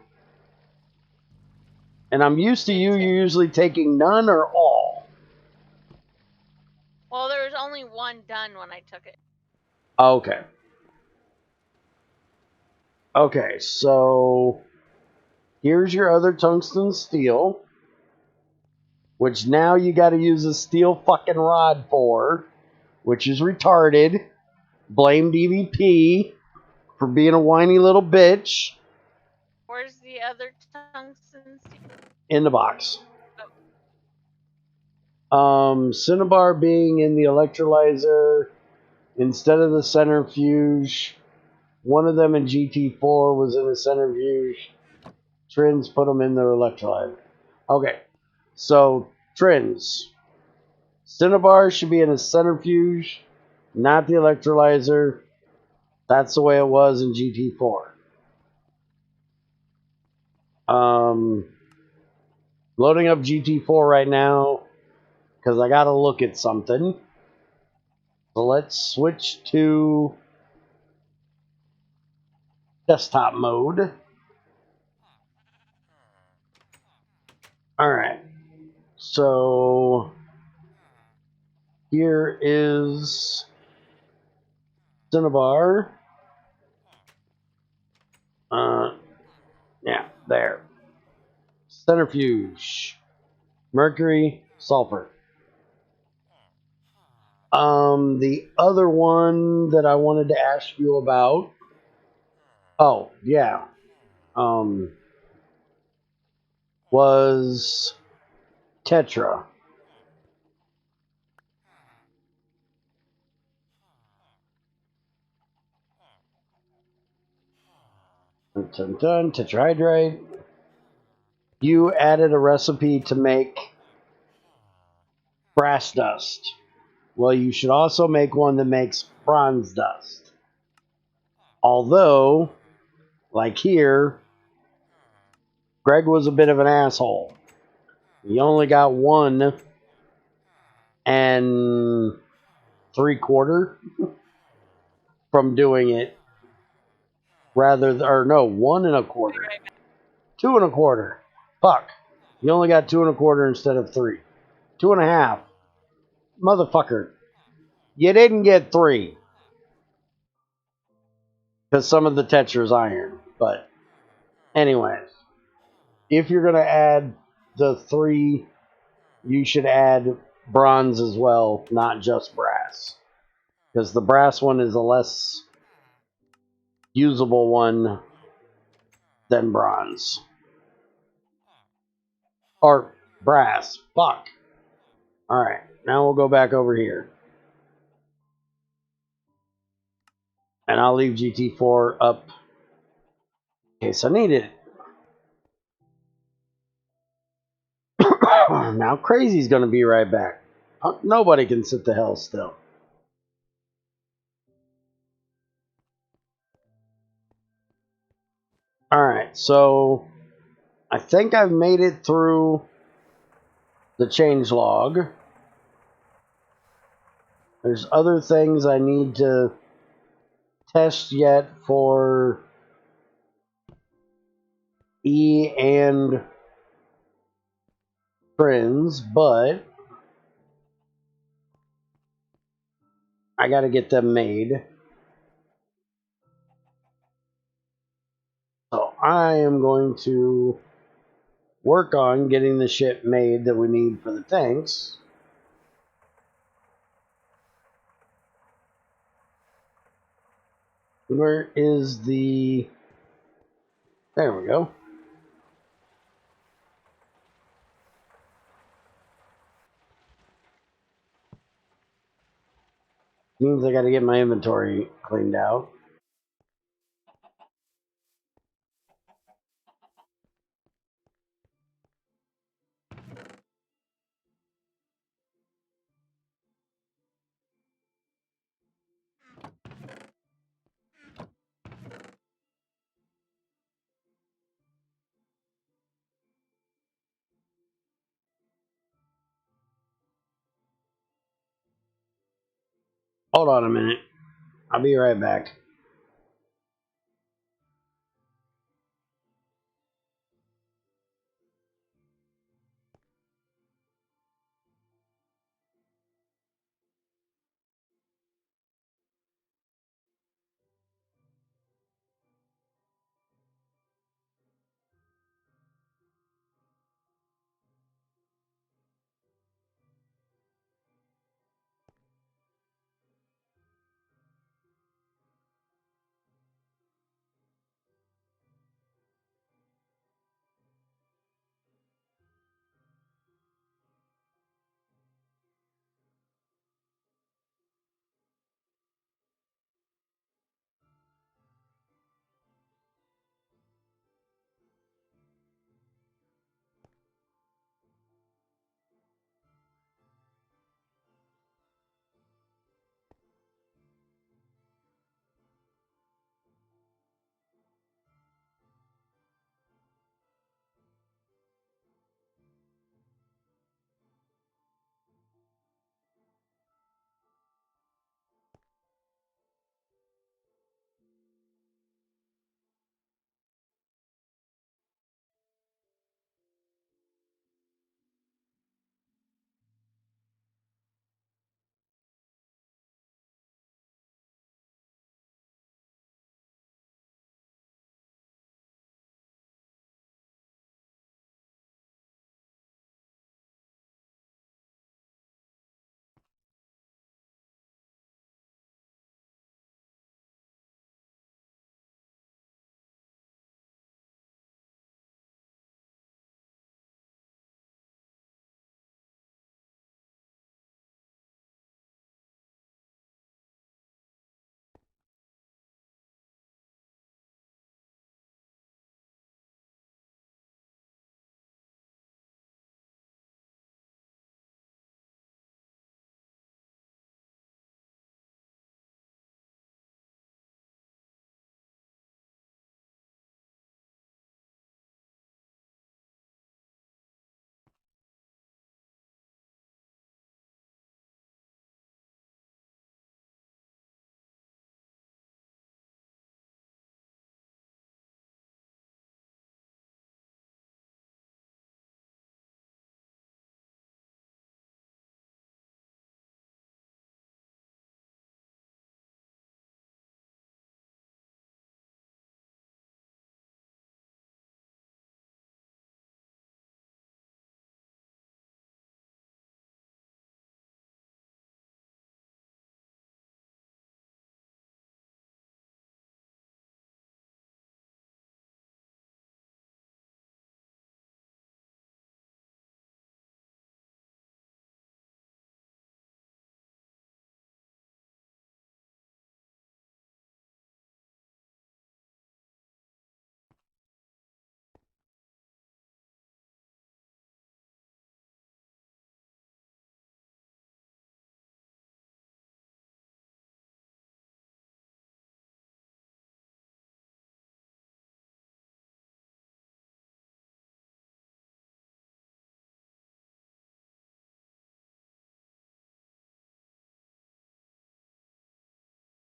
And I'm used to you usually taking none or all. Well, there was only one done when I took it. Okay. Okay, so here's your other tungsten steel, which now you got to use a steel fucking rod for, which is retarded. Blame DVP for being a whiny little bitch. Where's the other tungsten steel? In the box. Cinnabar being in the electrolyzer instead of the centrifuge. One of them in GT4 was in the centrifuge. Trins put them in the electrolyzer. Okay, so Trins. Cinnabar should be in a centrifuge, not the electrolyzer. That's the way it was in GT4. Loading up GT4 right now because I got to look at something. So let's switch to desktop mode. Alright. So here is Cinnabar. Yeah, there. Centrifuge. Mercury, sulfur. The other one that I wanted to ask you about, Oh, yeah. Was Tetra. Dun, dun, dun, tetrahydrite. You added a recipe to make brass dust. Well, you should also make one that makes bronze dust. Although, like here, Greg was a bit of an asshole. He only got 1.75 from doing it, or no, 1.25, 2.25. Fuck. You only got 2.25 instead of 3. 2.5. Motherfucker. You didn't get 3. Because some of the Tetra's iron. But, anyways. If you're going to add the 3, you should add bronze as well, not just brass. Because the brass one is a less usable one than bronze. Or brass. Fuck. Alright, now we'll go back over here. And I'll leave GT4 up in case I need it. Now Crazy's going to be right back. Nobody can sit the hell still. Alright, so I think I've made it through the changelog. There's other things I need to test yet for E and Trends, but I got to get them made. So I am going to work on getting the shit made that we need for the tanks. Where is the... There we go. Means I got to get my inventory cleaned out. Hold on a minute. I'll be right back.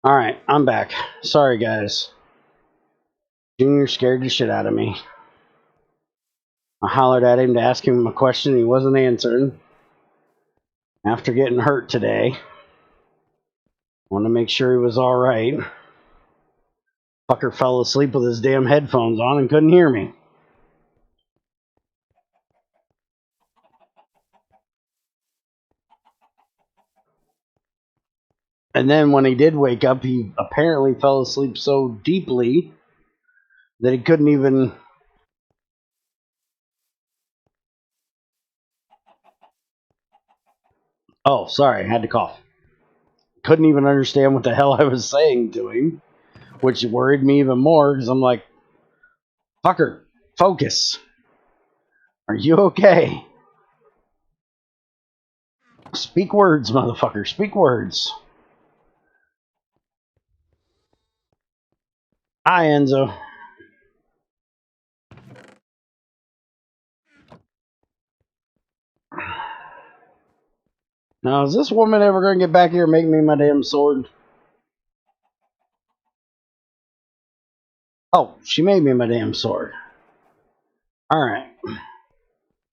Alright, I'm back. Sorry, guys. Junior scared the shit out of me. I hollered at him to ask him a question he wasn't answering. After getting hurt today. Wanted to make sure he was alright. Fucker fell asleep with his damn headphones on and couldn't hear me. And then when he did wake up, he apparently fell asleep so deeply that he couldn't even... Oh, sorry, I had to cough. Couldn't even understand what the hell I was saying to him, which worried me even more because I'm like, fucker, focus. Are you okay? Speak words, motherfucker, speak words. Hi, Enzo. Now, is this woman ever going to get back here and make me my damn sword? Oh, she made me my damn sword. Alright.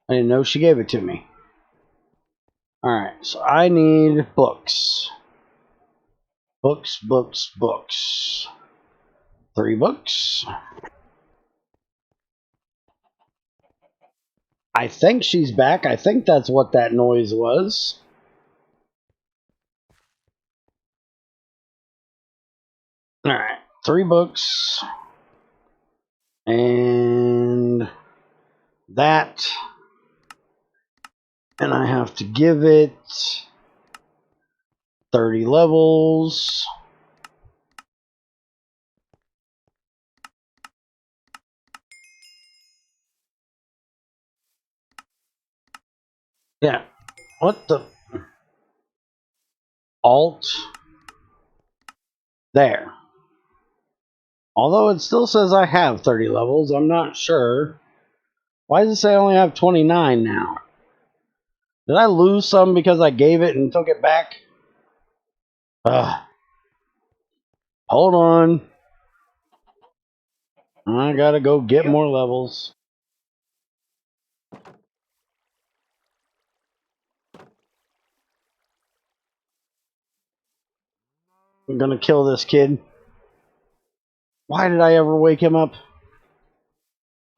I didn't know she gave it to me. Alright, so I need books. Books, books, books. 3 books. I think she's back. I think that's what that noise was. Alright, 3 books. And that. And I have to give it 30 levels. Yeah. What the? Alt. There. Although it still says I have 30 levels, I'm not sure. Why does it say I only have 29 now? Did I lose some because I gave it and took it back? Ugh. Hold on. I gotta go get more levels. I'm gonna kill this kid. Why did I ever wake him up?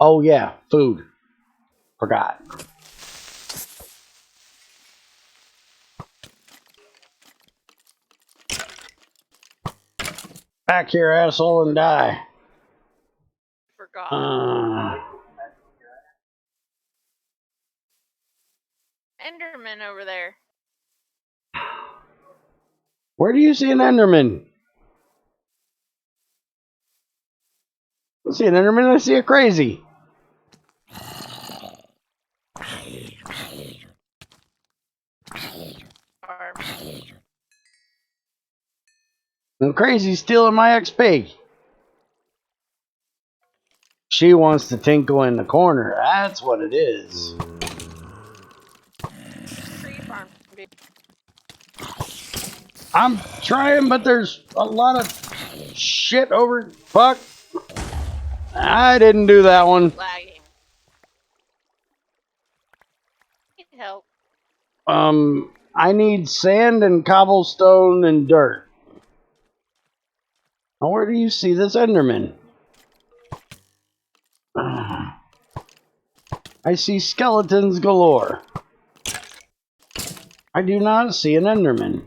Oh yeah, food. Forgot. Back here, asshole, and die. Forgot. Enderman over there. Where do you see an Enderman? I see an Enderman, I see a crazy. And crazy's stealing my XP. She wants to tinkle in the corner. That's what it is. I'm trying, but there's a lot of shit over. Fuck. I didn't do that one. Lagging. Need help. I need sand and cobblestone and dirt. Now, where do you see this Enderman? I see skeletons galore. I do not see an Enderman.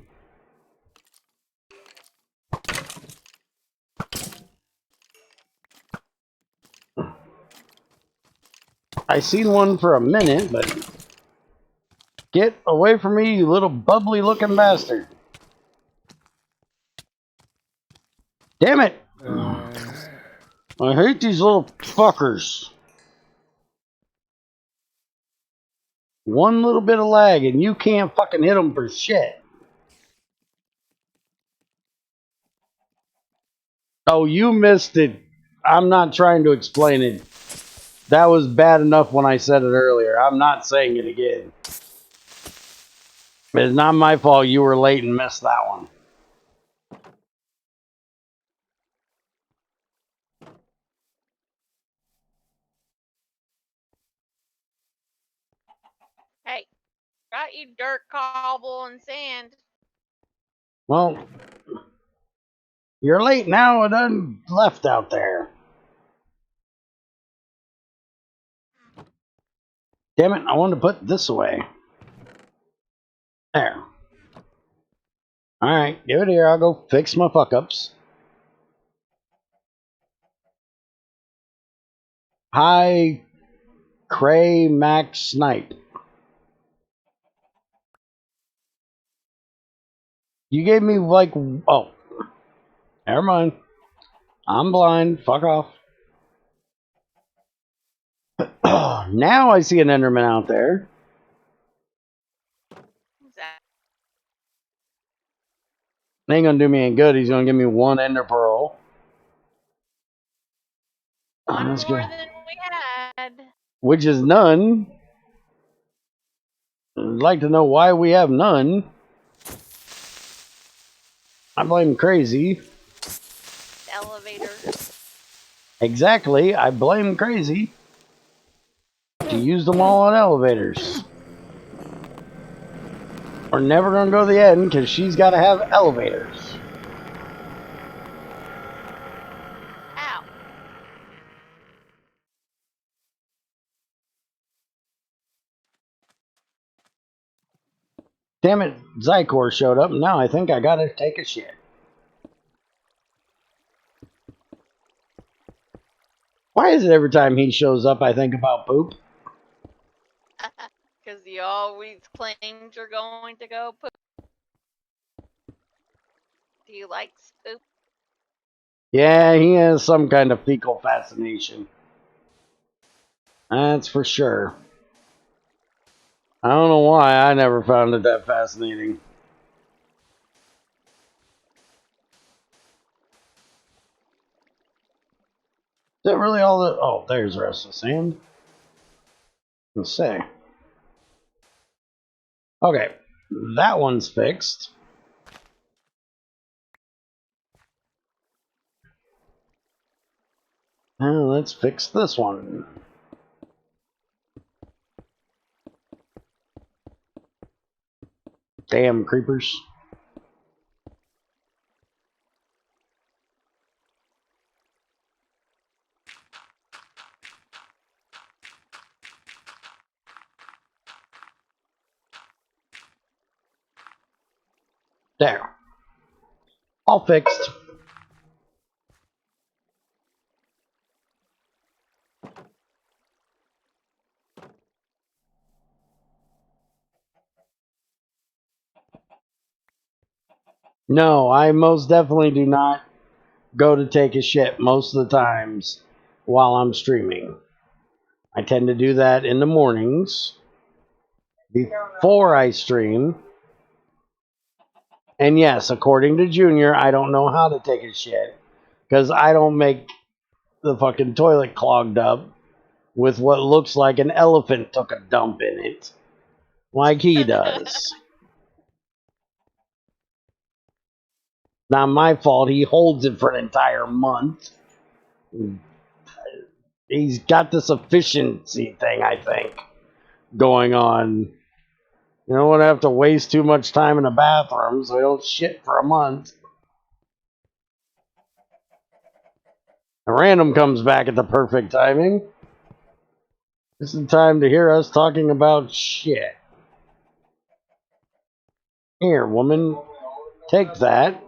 I seen one for a minute, but get away from me, you little bubbly looking bastard. Damn it! I hate these little fuckers. One little bit of lag and you can't fucking hit them for shit. Oh, you missed it. I'm not trying to explain it. That was bad enough when I said it earlier. I'm not saying it again. It's not my fault you were late and missed that one. got you dirt, cobble, and sand. Well, you're late now. It done left out there. Damn it, I wanted to put this away. There. Alright, give it here. I'll go fix my fuck-ups. Hi, Cray Max Snipe. You gave me like... Oh. Never mind. I'm blind. Fuck off. Now I see an Enderman out there. Ain't gonna do me any good. He's gonna give me one Ender Pearl. One That's more good. than we had. Which is none. I'd like to know why we have none. I blame Crazy. Elevator. Exactly. I blame Crazy. She used them all on elevators. We're never gonna go to the end because she's got to have elevators. Ow. Damn it, Zykor showed up, and now I think I gotta take a shit. Why is it every time he shows up I think about poop? Because he always claims you're going to go poop. Do you like poop? Yeah, he has some kind of fecal fascination. That's for sure. I don't know why I never found it that fascinating. Is that really all that? Oh, there's the rest of the sand. Let's say. Okay, that one's fixed. Now let's fix this one. Damn creepers. There. All fixed. No, I most definitely do not go to take a shit most of the times while I'm streaming. I tend to do that in the mornings before I stream. And yes, according to Junior, I don't know how to take a shit because I don't make the fucking toilet clogged up with what looks like an elephant took a dump in it, like he does. Not my fault. He holds it for an entire month. He's got this efficiency thing, I think, going on. You don't want to have to waste too much time in the bathroom, so I don't shit for a month. A random comes back at the perfect timing. This is the time to hear us talking about shit. Here, woman, take that.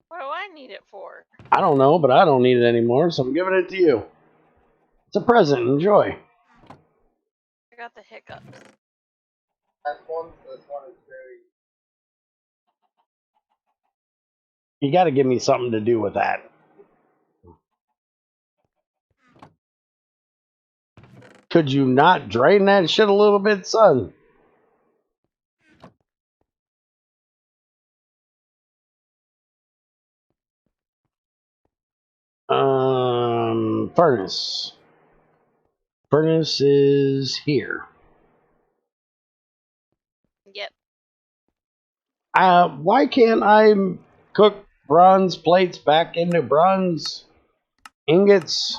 What do I need it for? I don't know, but I don't need it anymore, so I'm giving it to you. It's a present. Enjoy. I got the hiccups. This one is very... You got to give me something to do with that. Could you not drain that shit a little bit, son? Furnace. Furnace is here. Yep. Why can't I cook bronze plates back into bronze ingots?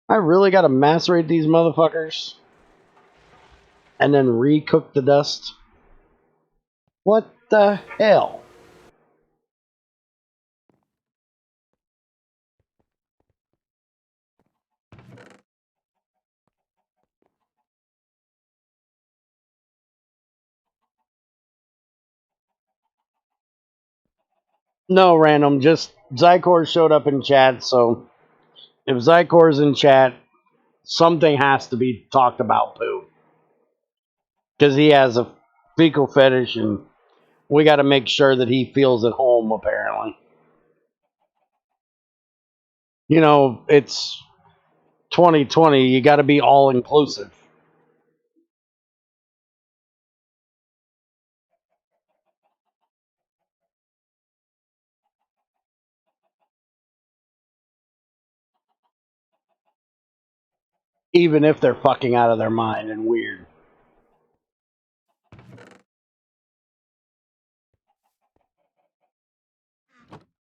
I really gotta macerate these motherfuckers. and then recook the dust? What the hell? No, random. Just Zykor showed up in chat, so if Zykor's in chat, something has to be talked about poo. Because he has a fecal fetish, and we got to make sure that he feels at home, apparently. You know, it's 2020. You got to be all inclusive. Even if they're fucking out of their mind and weird.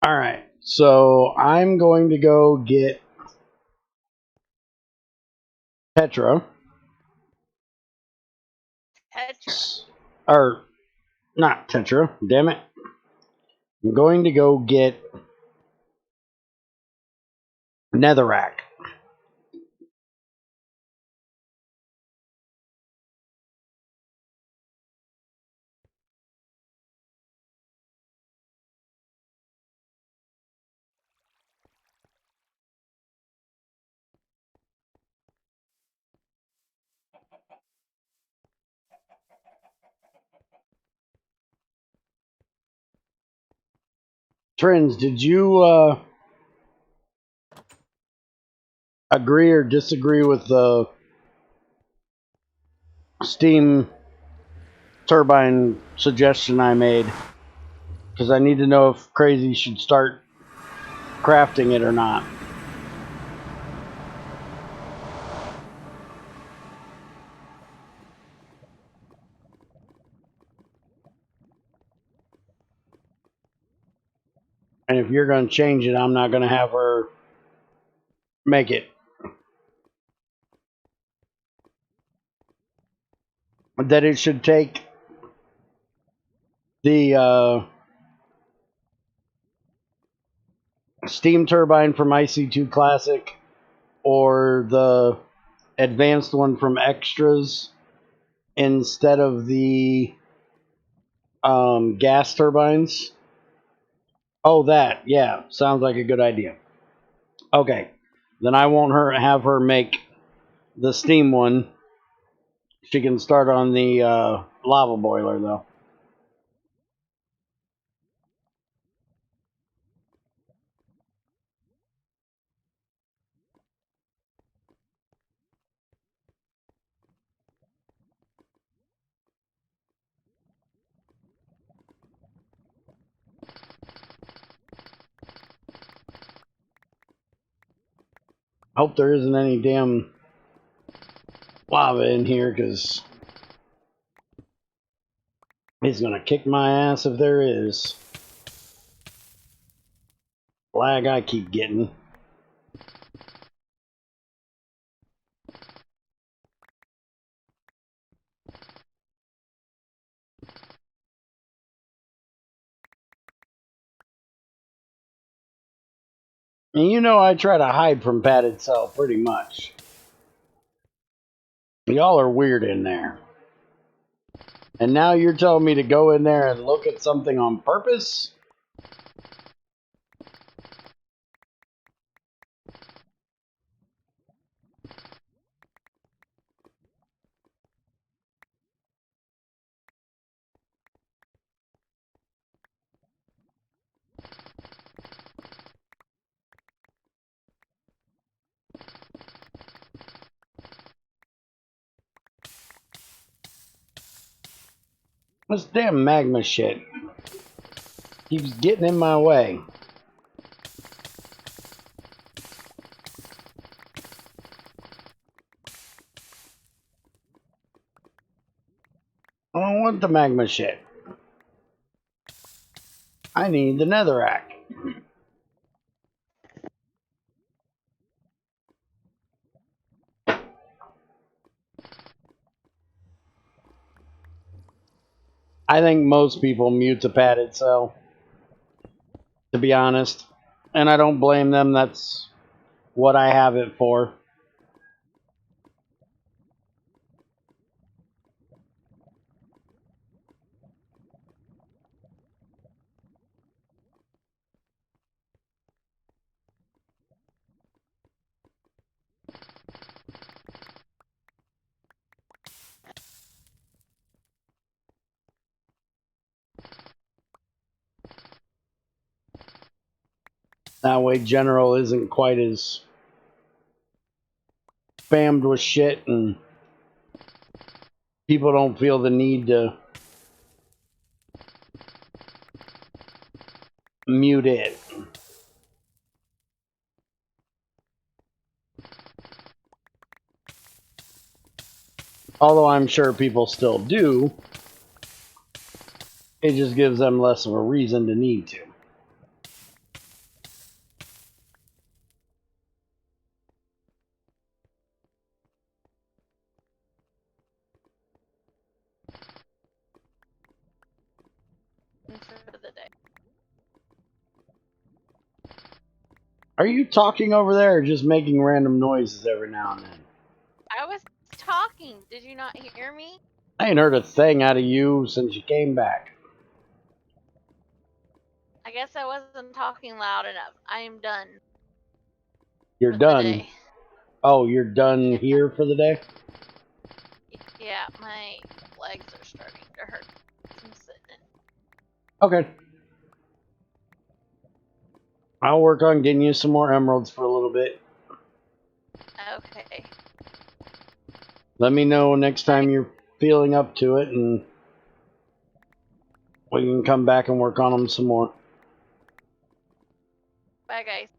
Alright, so I'm going to go get Petra. Tetra. Or, not Tetra, damn it. I'm going to go get Netherrack. Trends, did you agree or disagree with the steam turbine suggestion I made? Because I need to know if Crazy should start crafting it or not. And if you're going to change it, I'm not going to have her make it. That it should take the steam turbine from IC2 Classic or the advanced one from Extras instead of the gas turbines. Oh, that. Yeah, sounds like a good idea. Okay, then I won't have her make the steam one. She can start on the lava boiler, though. Hope there isn't any damn lava in here, because he's going to kick my ass if there is. Lag I keep getting. And you know I try to hide from Padded Cell pretty much. Y'all are weird in there. And now you're telling me to go in there and look at something on purpose? This damn magma shit keeps getting in my way. I don't want the magma shit. I need the netherrack. I think most people mute the padded cell, to be honest. And I don't blame them, that's what I have it for. That way General isn't quite as spammed with shit and people don't feel the need to mute it. Although I'm sure people still do, it just gives them less of a reason to need to. For the day. Are you talking over there or just making random noises every now and then? I was talking. Did you not hear me? I ain't heard a thing out of you since you came back. I guess I wasn't talking loud enough. I am done. You're For done. the day. Oh, you're done Yeah. here for the day? Yeah, my legs are starting to hurt from sitting. Okay. I'll work on getting you some more emeralds for a little bit. Okay. Let me know next time you're feeling up to it and we can come back and work on them some more. Bye, guys.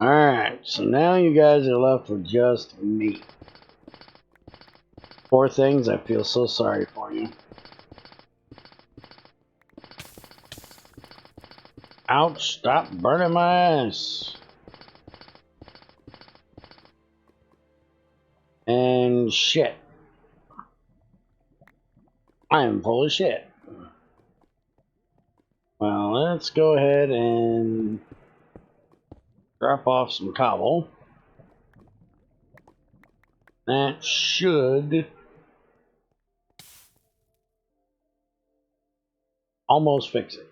Alright, so now you guys are left with just me. Poor things, I feel so sorry for you. Ouch, stop burning my ass. And shit. I am full of shit. Well, let's go ahead and drop off some cobble. That should almost fix it.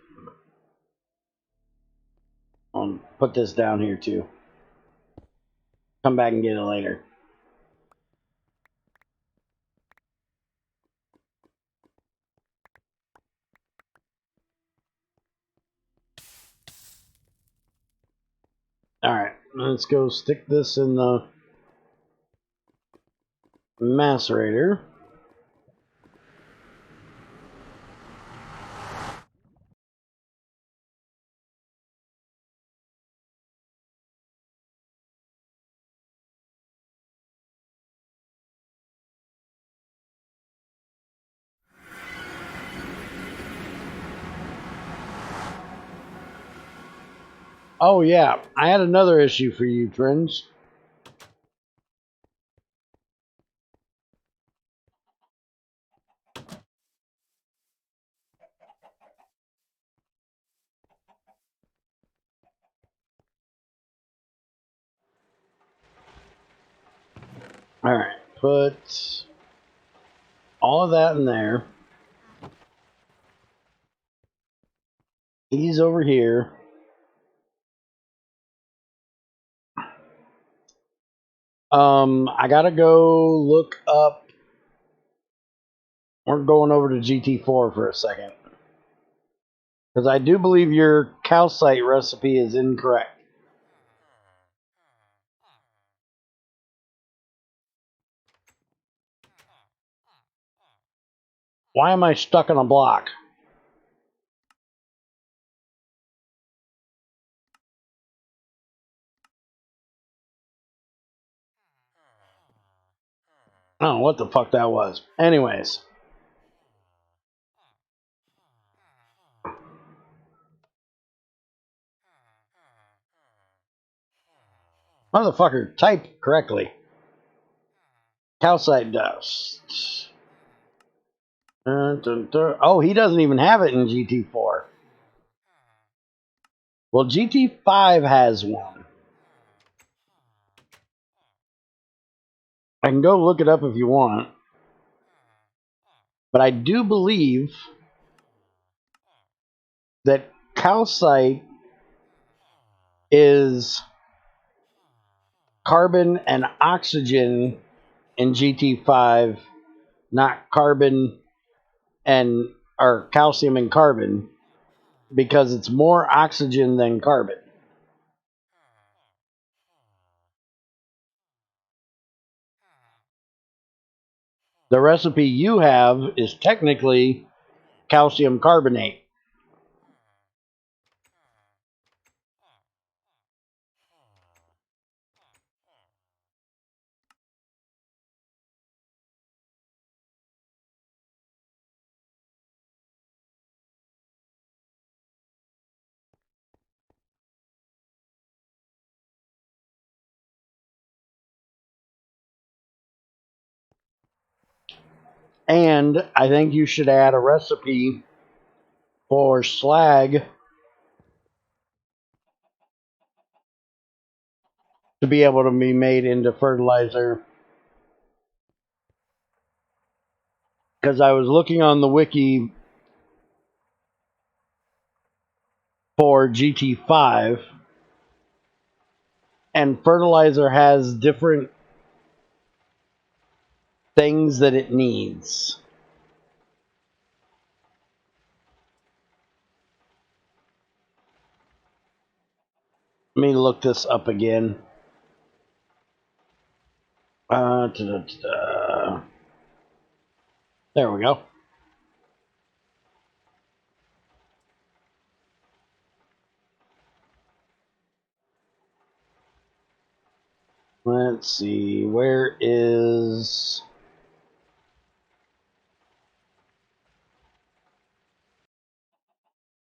I'll put this down here too. Come back and get it later. Alright, let's go stick this in the macerator. Oh yeah, I had another issue for you, Trins. Alright, put all of that in there. These over here. I gotta go look up. We're going over to GT4 for a second. Because I do believe your calcite recipe is incorrect. Why am I stuck in a block? I don't know what the fuck that was. Anyways. Motherfucker, type correctly. Calcite dust. Dun, dun, dun. Oh, he doesn't even have it in GT4. Well, GT5 has one. I can go look it up if you want. But I do believe that calcite is carbon and oxygen in GT5, not carbon and or calcium and carbon, because it's more oxygen than carbon. The recipe you have is technically calcium carbonate. And I think you should add a recipe for slag to be able to be made into fertilizer. Because I was looking on the wiki for GT5, and fertilizer has different things that it needs. Let me look this up again. There we go. Let's see, where is...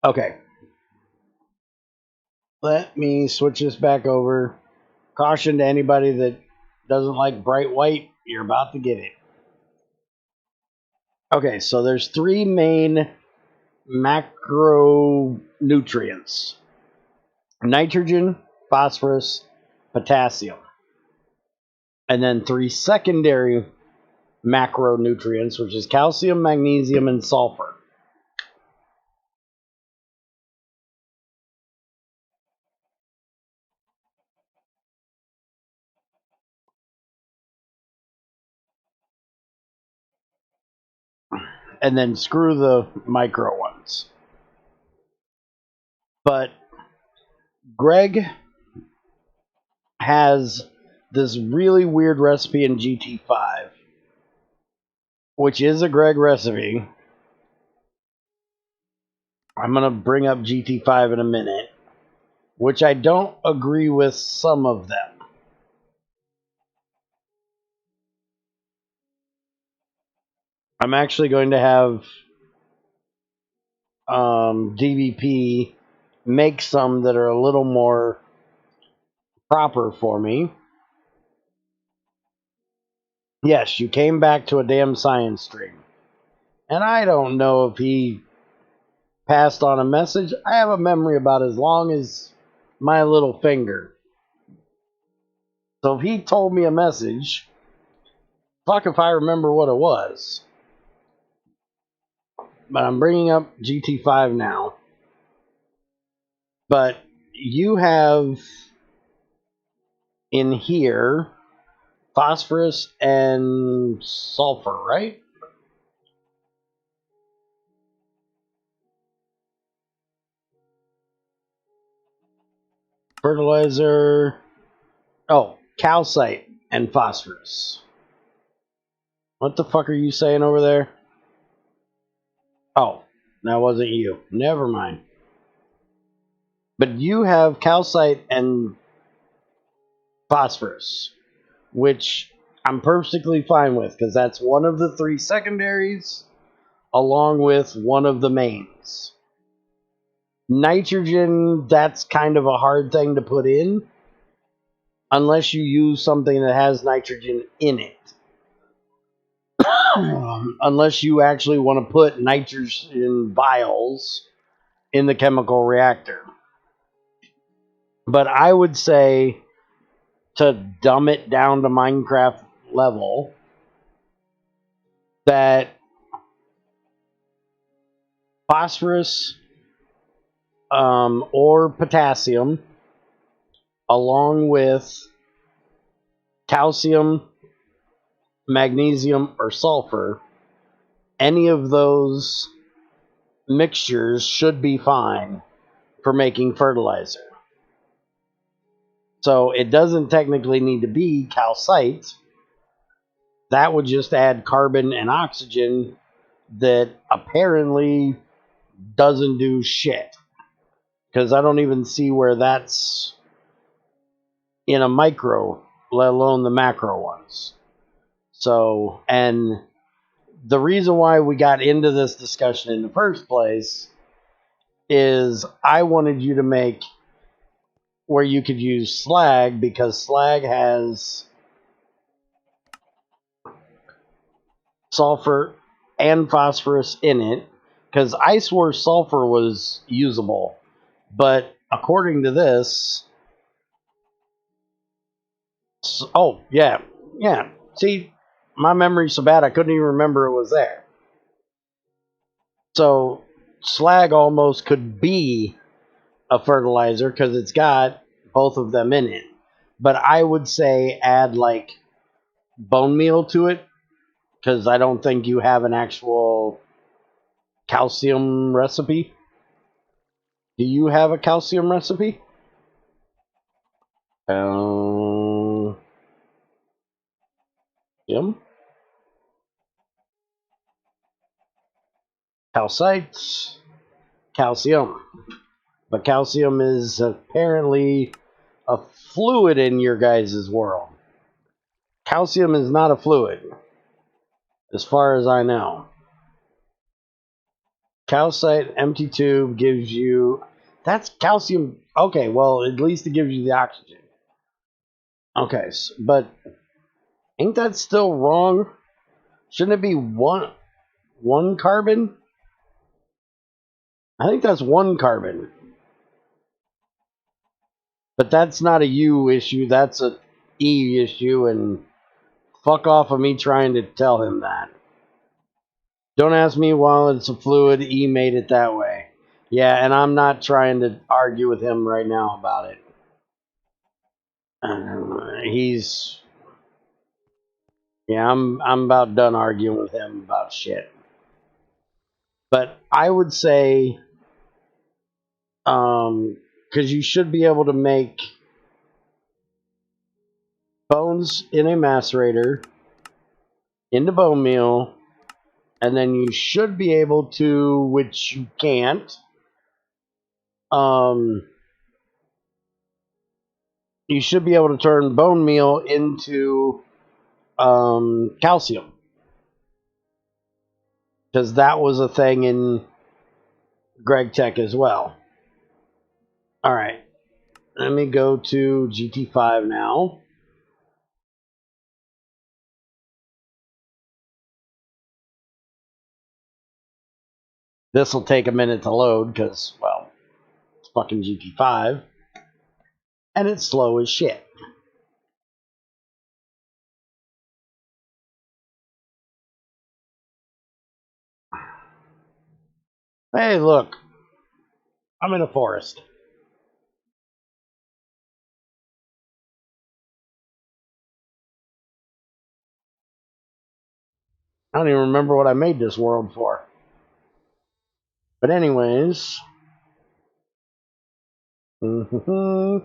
Okay. Let me switch this back over. Caution to anybody that doesn't like bright white, you're about to get it. Okay, so there's three main macronutrients: nitrogen, phosphorus, potassium. And then three secondary macronutrients, which is calcium, magnesium, and sulfur. And then screw the micro ones. But Greg has this really weird recipe in GT5, which is a Greg recipe. I'm going to bring up GT5 in a minute, which I don't agree with some of them. I'm actually going to have DVP make some that are a little more proper for me. Yes, you came back to a damn science stream. And I don't know if he passed on a message. I have a memory about as long as my little finger. So if he told me a message, fuck if I remember what it was. But I'm bringing up GT5 now. But you have in here phosphorus and sulfur, right? Fertilizer. Oh, calcite and phosphorus. What the fuck are you saying over there? Oh, that wasn't you. Never mind. But you have calcite and phosphorus, which I'm perfectly fine with, because that's one of the 3 secondaries along with one of the mains. Nitrogen, that's kind of a hard thing to put in unless you use something that has nitrogen in it. Unless you actually want to put nitrogen vials in the chemical reactor. But I would say, to dumb it down to Minecraft level, that phosphorus or potassium, along with calcium, magnesium, or sulfur, any of those mixtures should be fine for making fertilizer. So it doesn't technically need to be calcite. That would just add carbon and oxygen that apparently doesn't do shit. Because I don't even see where that's in a micro, let alone the macro ones. So, and the reason why we got into this discussion in the first place is I wanted you to make where you could use slag, because slag has sulfur and phosphorus in it, because I swore sulfur was usable, but according to this, oh yeah, see, my memory's so bad I couldn't even remember it was there. So slag almost could be a fertilizer because it's got both of them in it, but I would say add like bone meal to it, because I don't think you have an actual calcium recipe. Do you have a calcium recipe? Jim? Calcite, calcium. But calcium is apparently a fluid in your guys' world. Calcium is not a fluid, as far as I know. Calcite empty tube gives you... That's calcium. Okay, well, at least it gives you the oxygen. Okay, but ain't that still wrong? Shouldn't it be one carbon? I think that's one carbon. But that's not a U issue, that's a E issue, and fuck off of me trying to tell him that. Don't ask me why it's a fluid, E made it that way. Yeah, and I'm not trying to argue with him right now about it. I'm about done arguing with him about shit. But I would say, because you should be able to make bones in a macerator into bone meal, and then you should be able to, which you can't, you should be able to turn bone meal into calcium, because that was a thing in GregTech as well. All right, let me go to GT5 now. This will take a minute to load because, well, it's fucking GT5 and it's slow as shit. Hey, look, I'm in a forest. I don't even remember what I made this world for. But anyways, I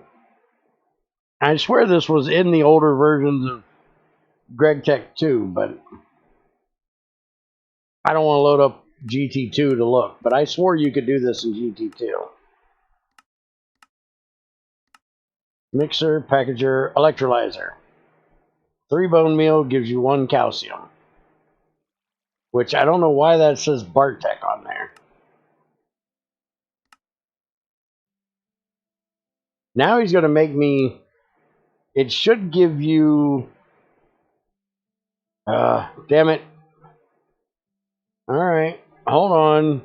swear this was in the older versions of GregTech 2, but I don't want to load up GT2 to look, but I swore you could do this in GT2. Mixer, packager, electrolyzer. 3 bone meal gives you 1 calcium. Which I don't know why that says Bartek on there. Now he's going to make me... It should give you... damn it. Alright, hold on.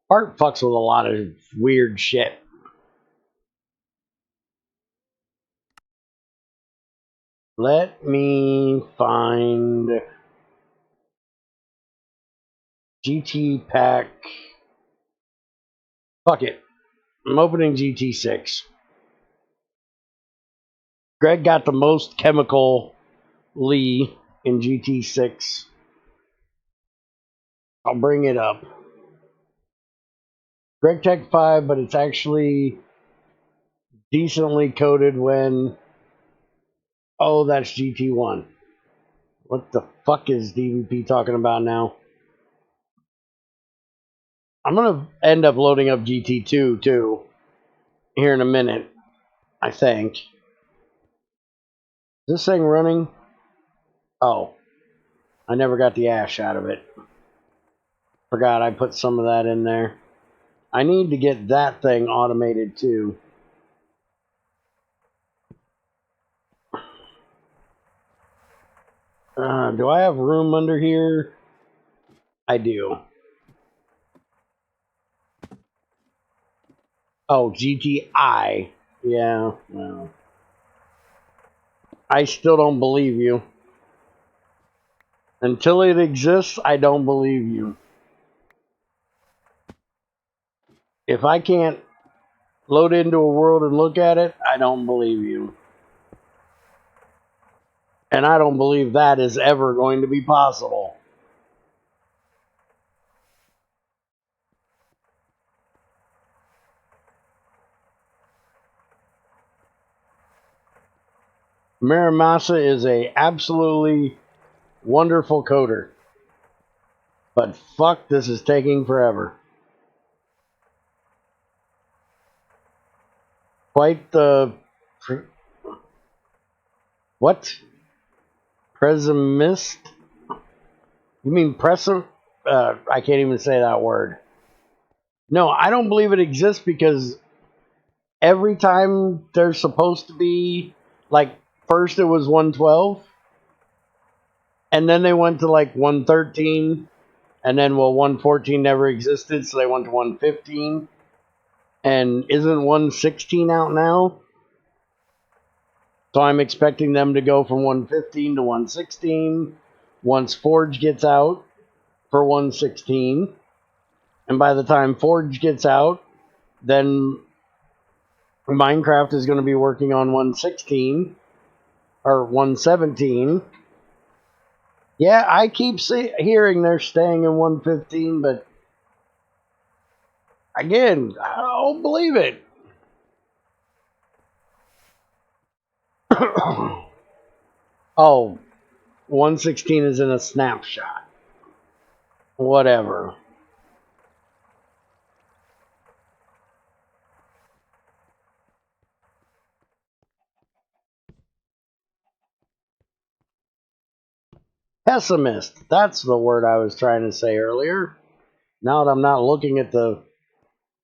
Heart fucks with a lot of weird shit. Let me find GT pack. Fuck it. I'm opening GT6. Greg got the most chemical Lee in GT6. I'll bring it up. GregTech 5, but it's actually decently coded when... Oh, that's GT1. What the fuck is DVP talking about now? I'm going to end up loading up GT2 too here in a minute, I think. Is this thing running? Oh, I never got the ash out of it. Forgot I put some of that in there. I need to get that thing automated too. Do I have room under here? I do. Oh, GTI. Yeah, well. I still don't believe you. Until it exists, I don't believe you. If I can't load into a world and look at it, I don't believe you. And I don't believe that is ever going to be possible. Miramasa is a absolutely wonderful coder. But fuck, this is taking forever. Quite the... What? Pessimist? You mean I can't even say that word. No, I don't believe it exists because every time there's supposed to be, like, first it was 112, and then they went to like 113, and then, well, 114 never existed, so they went to 115. And isn't 116 out now? So I'm expecting them to go from 115 to 116 once Forge gets out for 116. And by the time Forge gets out, then Minecraft is going to be working on 116 or 117. Yeah, I keep hearing they're staying in 115, but again, I don't believe it. Oh, 116 is in a snapshot. Whatever. Pessimist. That's the word I was trying to say earlier. Now that I'm not looking at the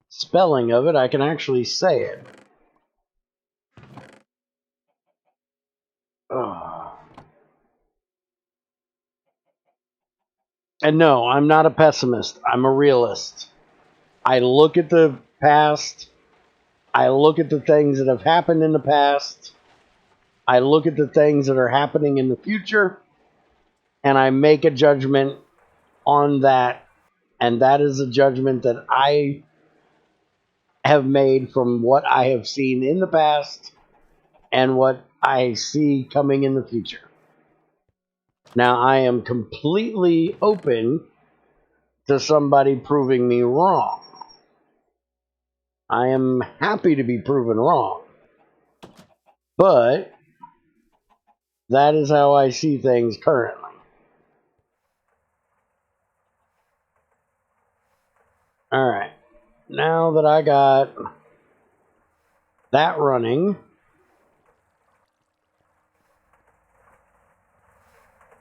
spelling of it, I can actually say it. And no, I'm not a pessimist. I'm a realist. I look at the past. I look at the things that have happened in the past. I look at the things that are happening in the future. And I make a judgment on that. And that is a judgment that I have made from what I have seen in the past and what I see coming in the future. Now, I am completely open to somebody proving me wrong. I am happy to be proven wrong. But that is how I see things currently. Alright. Now that I got that running,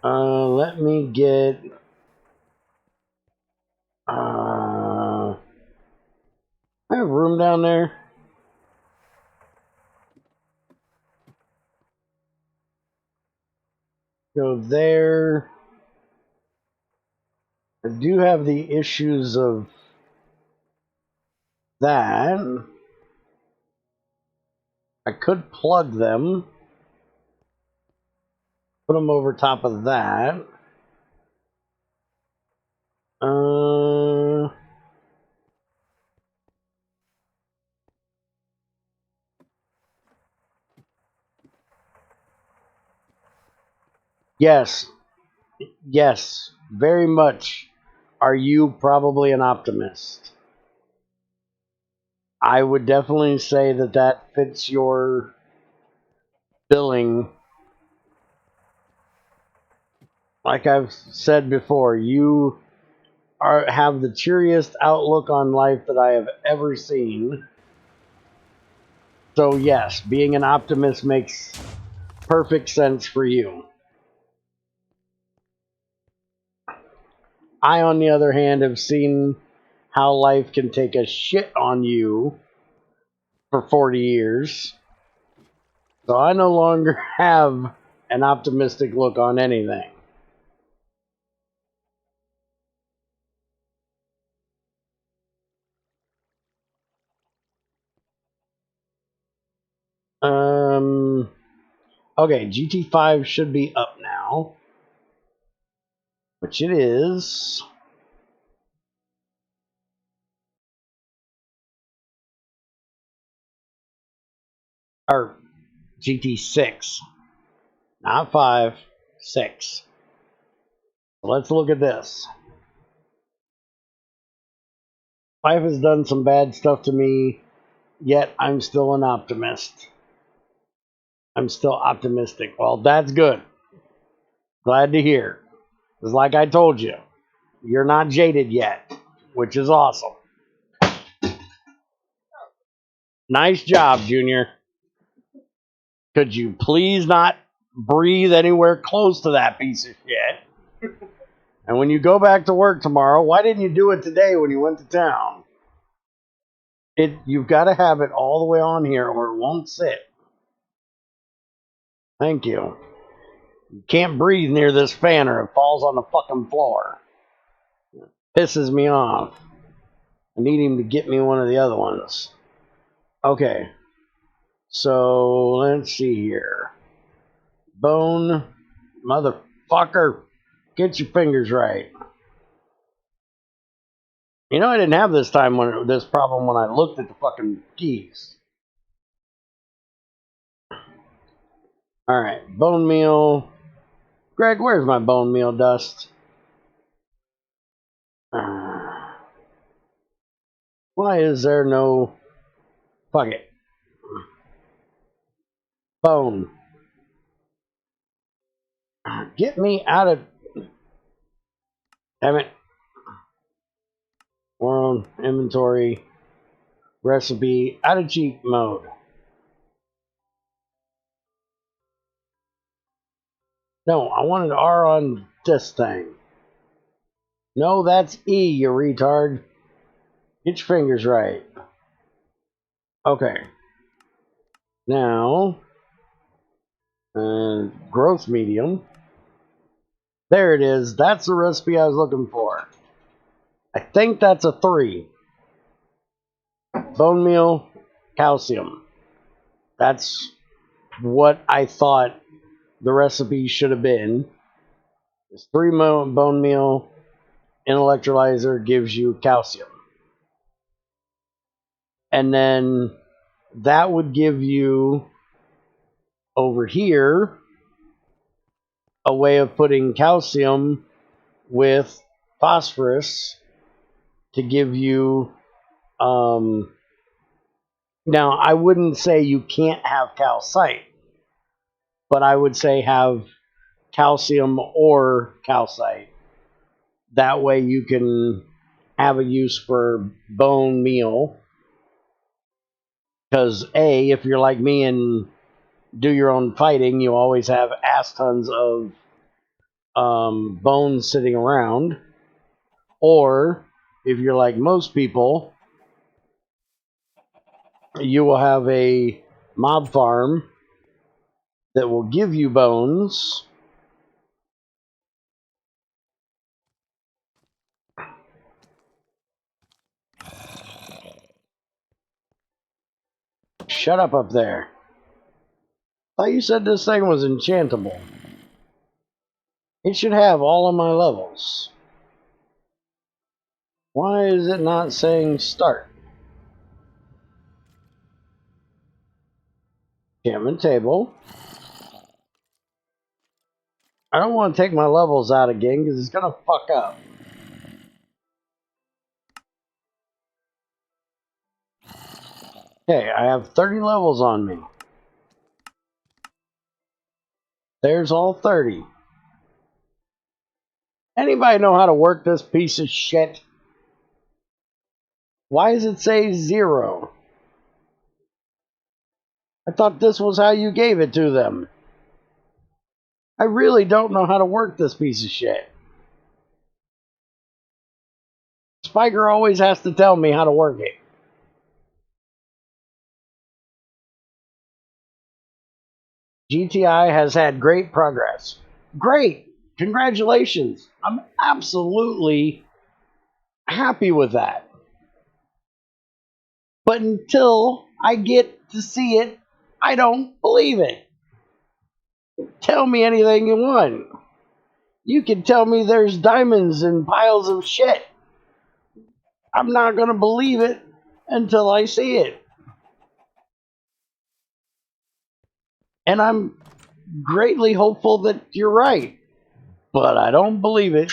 Let me get... I have room down there. Go there. I do have the issues of that. I could plug them. Put them over top of that. Yes. Yes. Very much. Are you probably an optimist? I would definitely say that that fits your billing. Like I've said before, you have the cheeriest outlook on life that I have ever seen. So yes, being an optimist makes perfect sense for you. I, on the other hand, have seen how life can take a shit on you for 40 years. So I no longer have an optimistic look on anything. Okay, GT5 should be up now, which it is. Or GT6, not 5, 6. So let's look at this. Life has done some bad stuff to me, yet I'm still an optimist. I'm still optimistic. Well, that's good. Glad to hear. Because like I told you, you're not jaded yet, which is awesome. Nice job, Junior. Could you please not breathe anywhere close to that piece of shit? And when you go back to work tomorrow, why didn't you do it today when you went to town? You've got to have it all the way on here or it won't sit. Thank you. You can't breathe near this fan or it falls on the fucking floor. It pisses me off. I need him to get me one of the other ones. Okay. So, let's see here. Bone. Motherfucker. Get your fingers right. You know, I didn't have this problem when I looked at the fucking keys. Alright. Bone meal. Greg, where's my bone meal dust? Why is there no... Fuck it. Bone. Get me out of... Damn it. World, inventory, recipe, out of cheat mode. No, I wanted R on this thing. No, that's E, you retard. Get your fingers right. Okay. Now, growth medium. There it is. That's the recipe I was looking for. I think that's a 3. Bone meal, calcium. That's what I thought the recipe should have been. It's 3 bone meal, an electrolyzer gives you calcium. And then that would give you over here a way of putting calcium with phosphorus to give you now I wouldn't say you can't have calcite, but I would say have calcium or calcite. That way you can have a use for bone meal, because if you're like me and do your own fighting, you always have ass tons of bones sitting around. Or, if you're like most people, you will have a mob farm that will give you bones. Shut up there. I thought you said this thing was enchantable. It should have all of my levels. Why is it not saying start? Enchantment table. I don't want to take my levels out again because it's going to fuck up. Okay, I have 30 levels on me. There's all 30. Anybody know how to work this piece of shit? Why does it say 0? I thought this was how you gave it to them. I really don't know how to work this piece of shit. Spiker always has to tell me how to work it. GTI has had great progress. Great! Congratulations! I'm absolutely happy with that. But until I get to see it, I don't believe it. Tell me anything you want. You can tell me there's diamonds and piles of shit. I'm not going to believe it until I see it. And I'm greatly hopeful that you're right. But I don't believe it.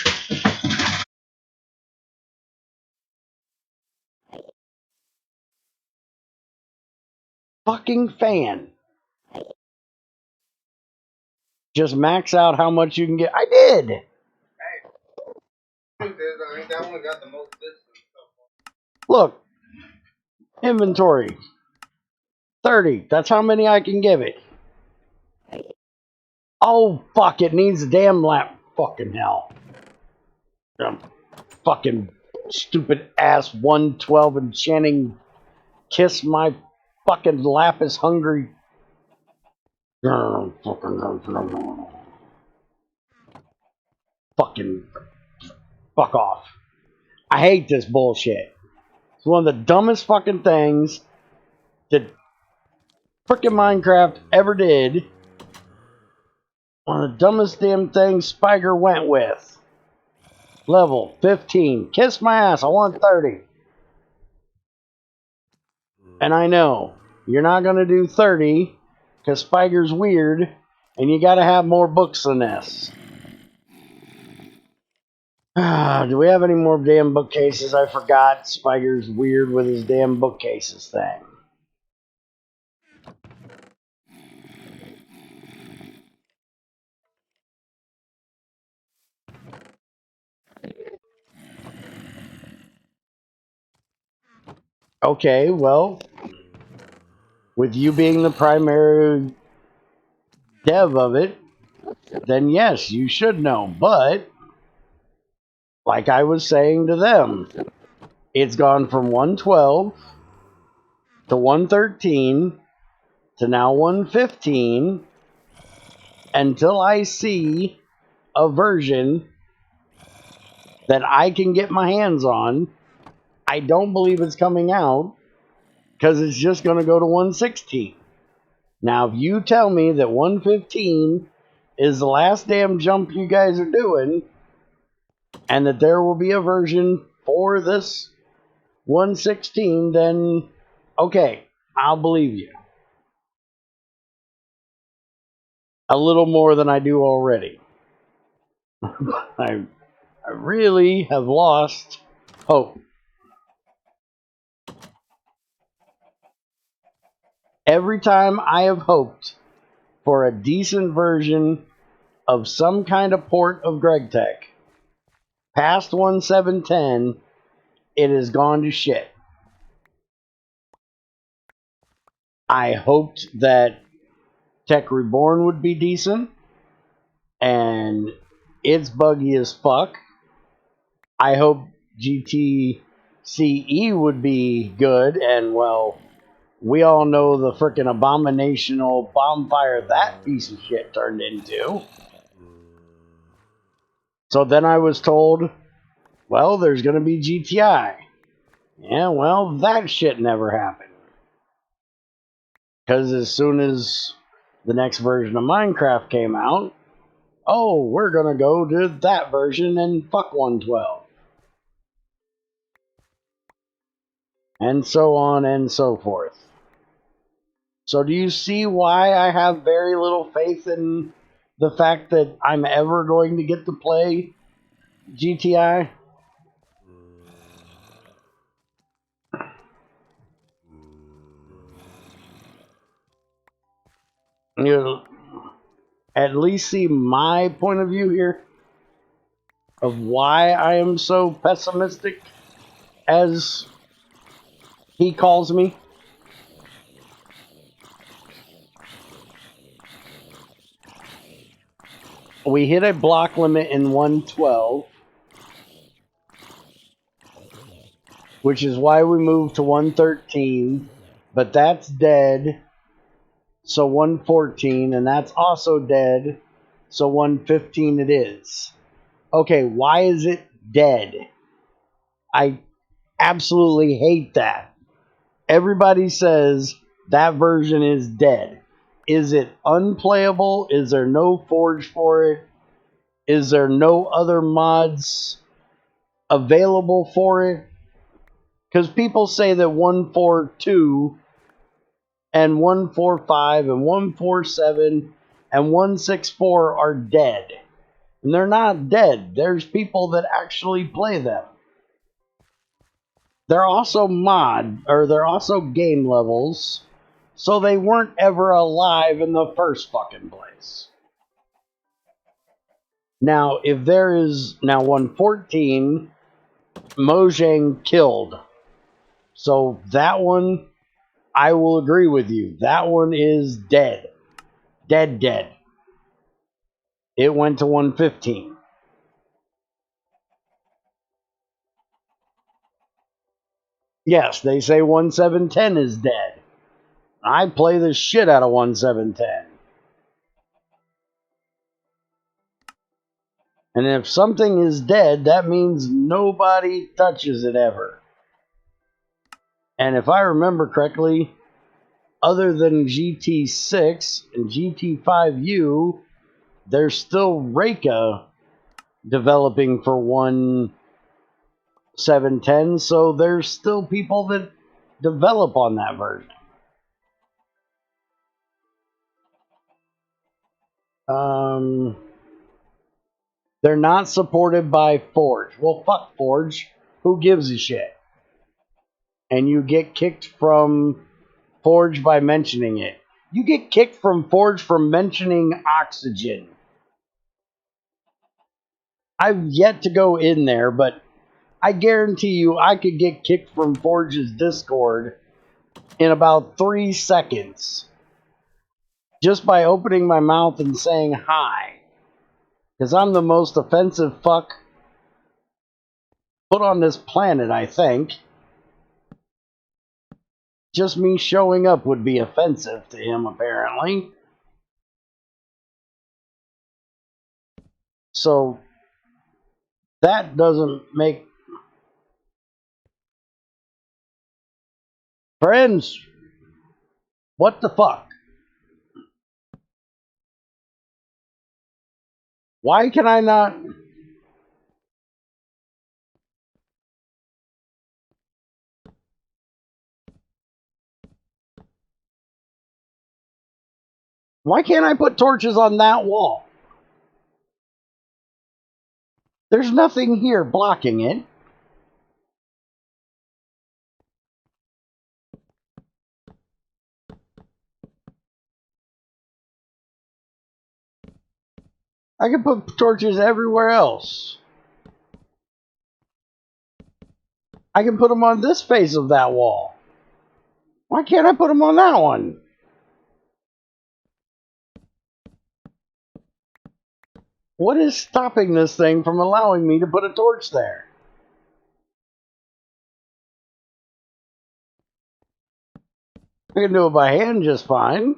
Fucking fan. Just max out how much you can get. I did. Hey, truth is, I think that one got the most distance so far. Look. Inventory. 30. That's how many I can give it. Oh, fuck. It needs a damn lap. Fucking hell. Fucking stupid ass 112 enchanting. Kiss my fucking lapis hungry. Fucking fuck off. I hate this bullshit. It's one of the dumbest fucking things that frickin' Minecraft ever did. One of the dumbest damn things Spiker went with. Level 15. Kiss my ass. I want 30. And I know you're not going to do 30 because Spiker's weird and you got to have more books than this. Do we have any more damn bookcases? I forgot Spiker's weird with his damn bookcases thing. Okay, well, with you being the primary dev of it, then yes, you should know. But, like I was saying to them, it's gone from 112 to 113 to now 115 until I see a version that I can get my hands on. I don't believe it's coming out because it's just going to go to 116. Now, if you tell me that 115 is the last damn jump you guys are doing and that there will be a version for this 116, then okay, I'll believe you. A little more than I do already. I really have lost hope. Every time I have hoped for a decent version of some kind of port of GregTech, past 1.7.10, it has gone to shit. I hoped that Tech Reborn would be decent, and It's buggy as fuck. I hope GTCE would be good, and well, we all know the frickin' abominational bonfire that piece of shit turned into. So then I was told, well, there's gonna be GTI. Yeah, well, that shit never happened. Because as soon as the next version of Minecraft came out, oh, we're gonna go to that version and fuck 112. And so on and so forth. So do you see why I have very little faith in the fact that I'm ever going to get to play GTI? You at least see my point of view here of why I am so pessimistic, as he calls me. We hit a block limit in 112, which is why we moved to 113, but that's dead, so 114, and that's also dead, so 115 it is. Okay, why is it dead? I absolutely hate that. Everybody says that version is dead. Is it unplayable? Is there no forge for it? Is there no other mods available for it? Because people say that 142 and 145 and 147 and 164 are dead. And they're not dead. There's people that actually play them. They're also they're also game levels, so they weren't ever alive in the first fucking place. Now, if there is now 114, Mojang killed. So that one, I will agree with you. That one is dead. Dead. It went to 115. Yes, they say 1710 is dead. I play the shit out of 1710. And if something is dead, that means nobody touches it ever. And if I remember correctly, other than GT6 and GT5U, there's still Reka developing for 1710, so there's still people that develop on that version. They're not supported by Forge. Well, fuck Forge. Who gives a shit? And you get kicked from Forge by mentioning it. You get kicked from Forge for mentioning oxygen. I've yet to go in there, but I guarantee you I could get kicked from Forge's Discord in about 3 seconds. Just by opening my mouth and saying hi. Because I'm the most offensive fuck put on this planet, I think. Just me showing up would be offensive to him, apparently. So, that doesn't make... Friends, what the fuck? Why can I not... Why can't I put torches on that wall? There's nothing here blocking it. I can put torches everywhere else. I can put them on this face of that wall. Why can't I put them on that one? What is stopping this thing from allowing me to put a torch there? I can do it by hand just fine.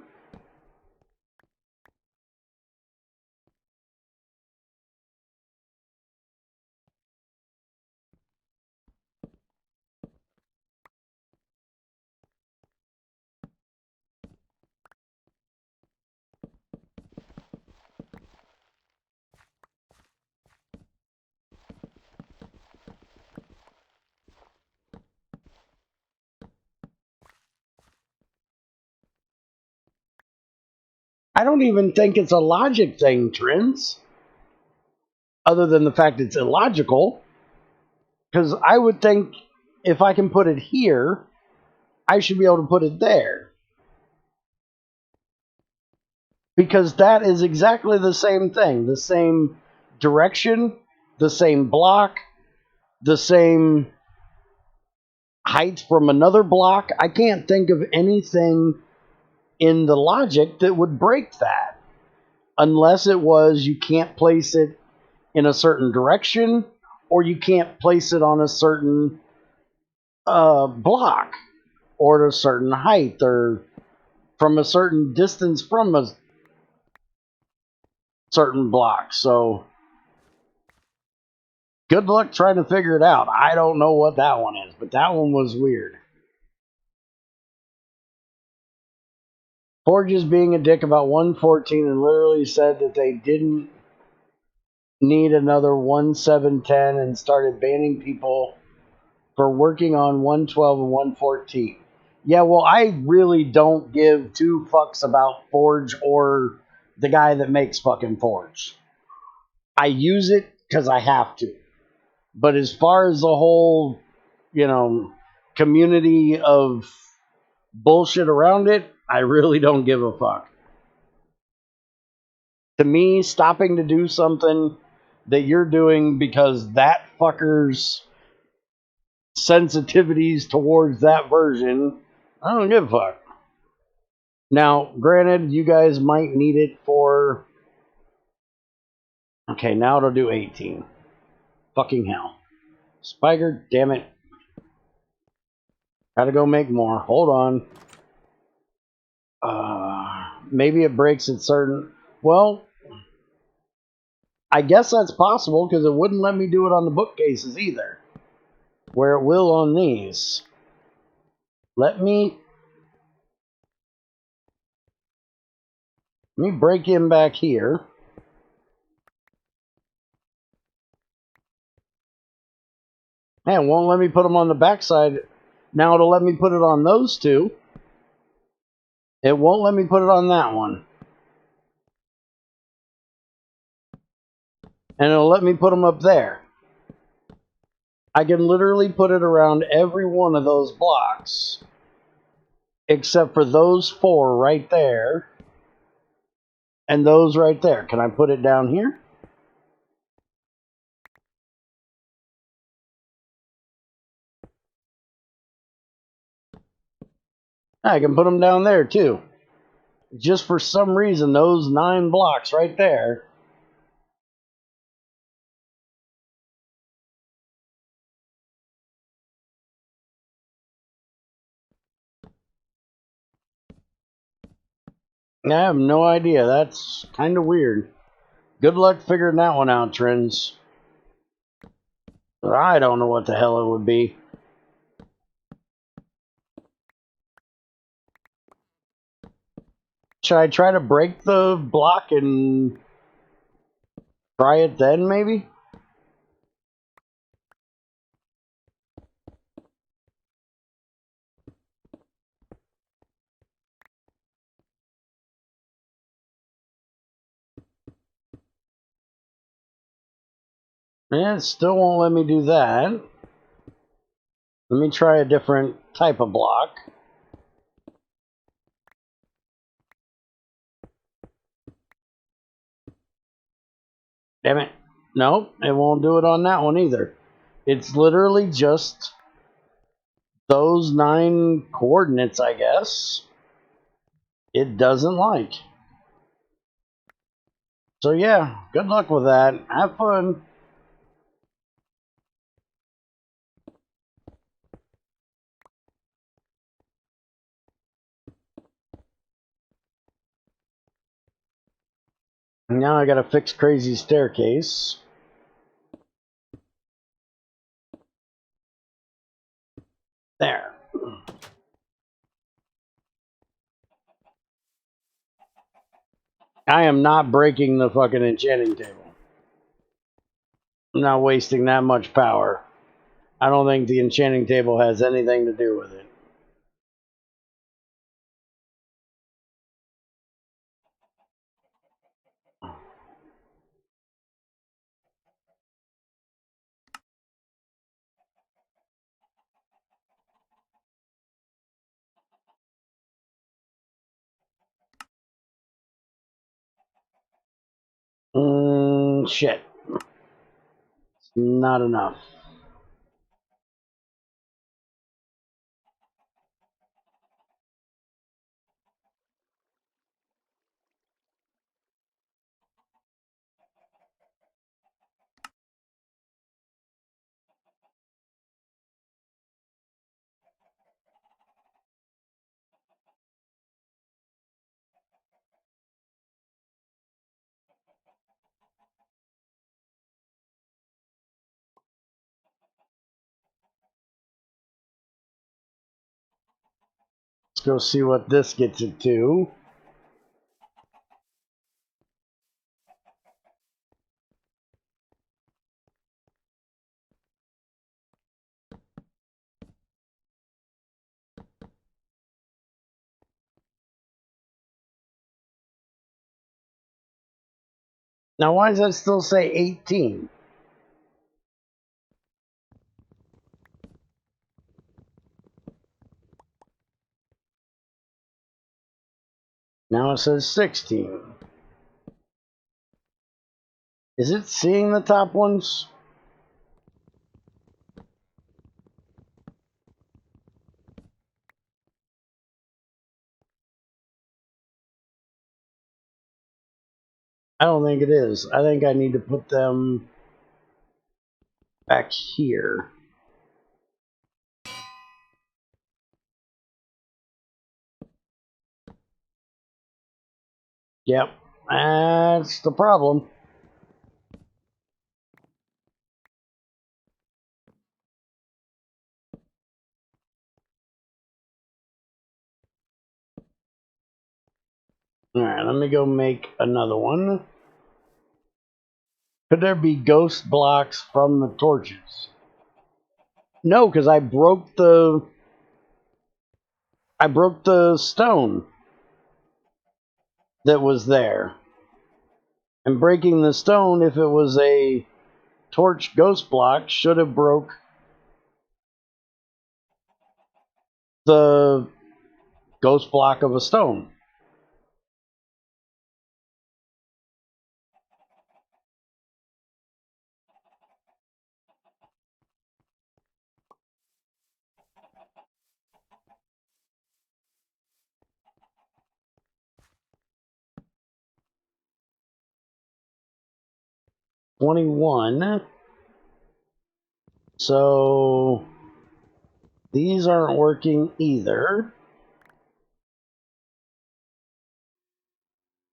I don't even think it's a logic thing, Trins. Other than the fact it's illogical. Because I would think if I can put it here, I should be able to put it there. Because that is exactly the same thing. The same direction, the same block, the same height from another block. I can't think of anything in the logic that would break that. Unless it was you can't place it in a certain direction or you can't place it on a certain block or at a certain height or from a certain distance from a certain block. So good luck trying to figure it out. I don't know what that one is, but that one was weird. Forge is being a dick about 114 and literally said that they didn't need another 1710 and started banning people for working on 112 and 114. Yeah, well, I really don't give two fucks about Forge or the guy that makes fucking Forge. I use it because I have to. But as far as the whole, community of bullshit around it, I really don't give a fuck. To me, stopping to do something that you're doing because that fucker's sensitivities towards that version, I don't give a fuck. Now, granted, you guys might need it for... Okay, now it'll do 18. Fucking hell. Spiker, damn it. Gotta go make more. Hold on. Maybe it breaks at certain... Well, I guess that's possible because it wouldn't let me do it on the bookcases either. Where it will on these. Let me break in back here. Man, it won't let me put them on the backside. Now it'll let me put it on those two. It won't let me put it on that one. And it'll let me put them up there. I can literally put it around every one of those blocks. Except for those four right there. And those right there. Can I put it down here? I can put them down there too. Just for some reason, those 9 blocks right there. I have no idea. That's kind of weird. Good luck figuring that one out, Trends. I don't know what the hell it would be. Should I try to break the block and try it then, maybe? Yeah, it still won't let me do that. Let me try a different type of block. Damn it. Nope, it won't do it on that one either. It's literally just those 9 coordinates, I guess. It doesn't like. So yeah, good luck with that. Have fun. Now I gotta fix Crazy Staircase. There. I am not breaking the fucking enchanting table. I'm not wasting that much power. I don't think the enchanting table has anything to do with it. Shit. It's not enough. Let's go see what this gets it to. Now, why does that still say 18? Now it says 16. Is it seeing the top ones? I don't think it is. I think I need to put them back here. Yep, that's the problem. Alright, let me go make another one. Could there be ghost blocks from the torches? No, because I broke the stone that was there. And breaking the stone, if it was a torch ghost block, should have broke the ghost block of a stone. $21. So these aren't working either.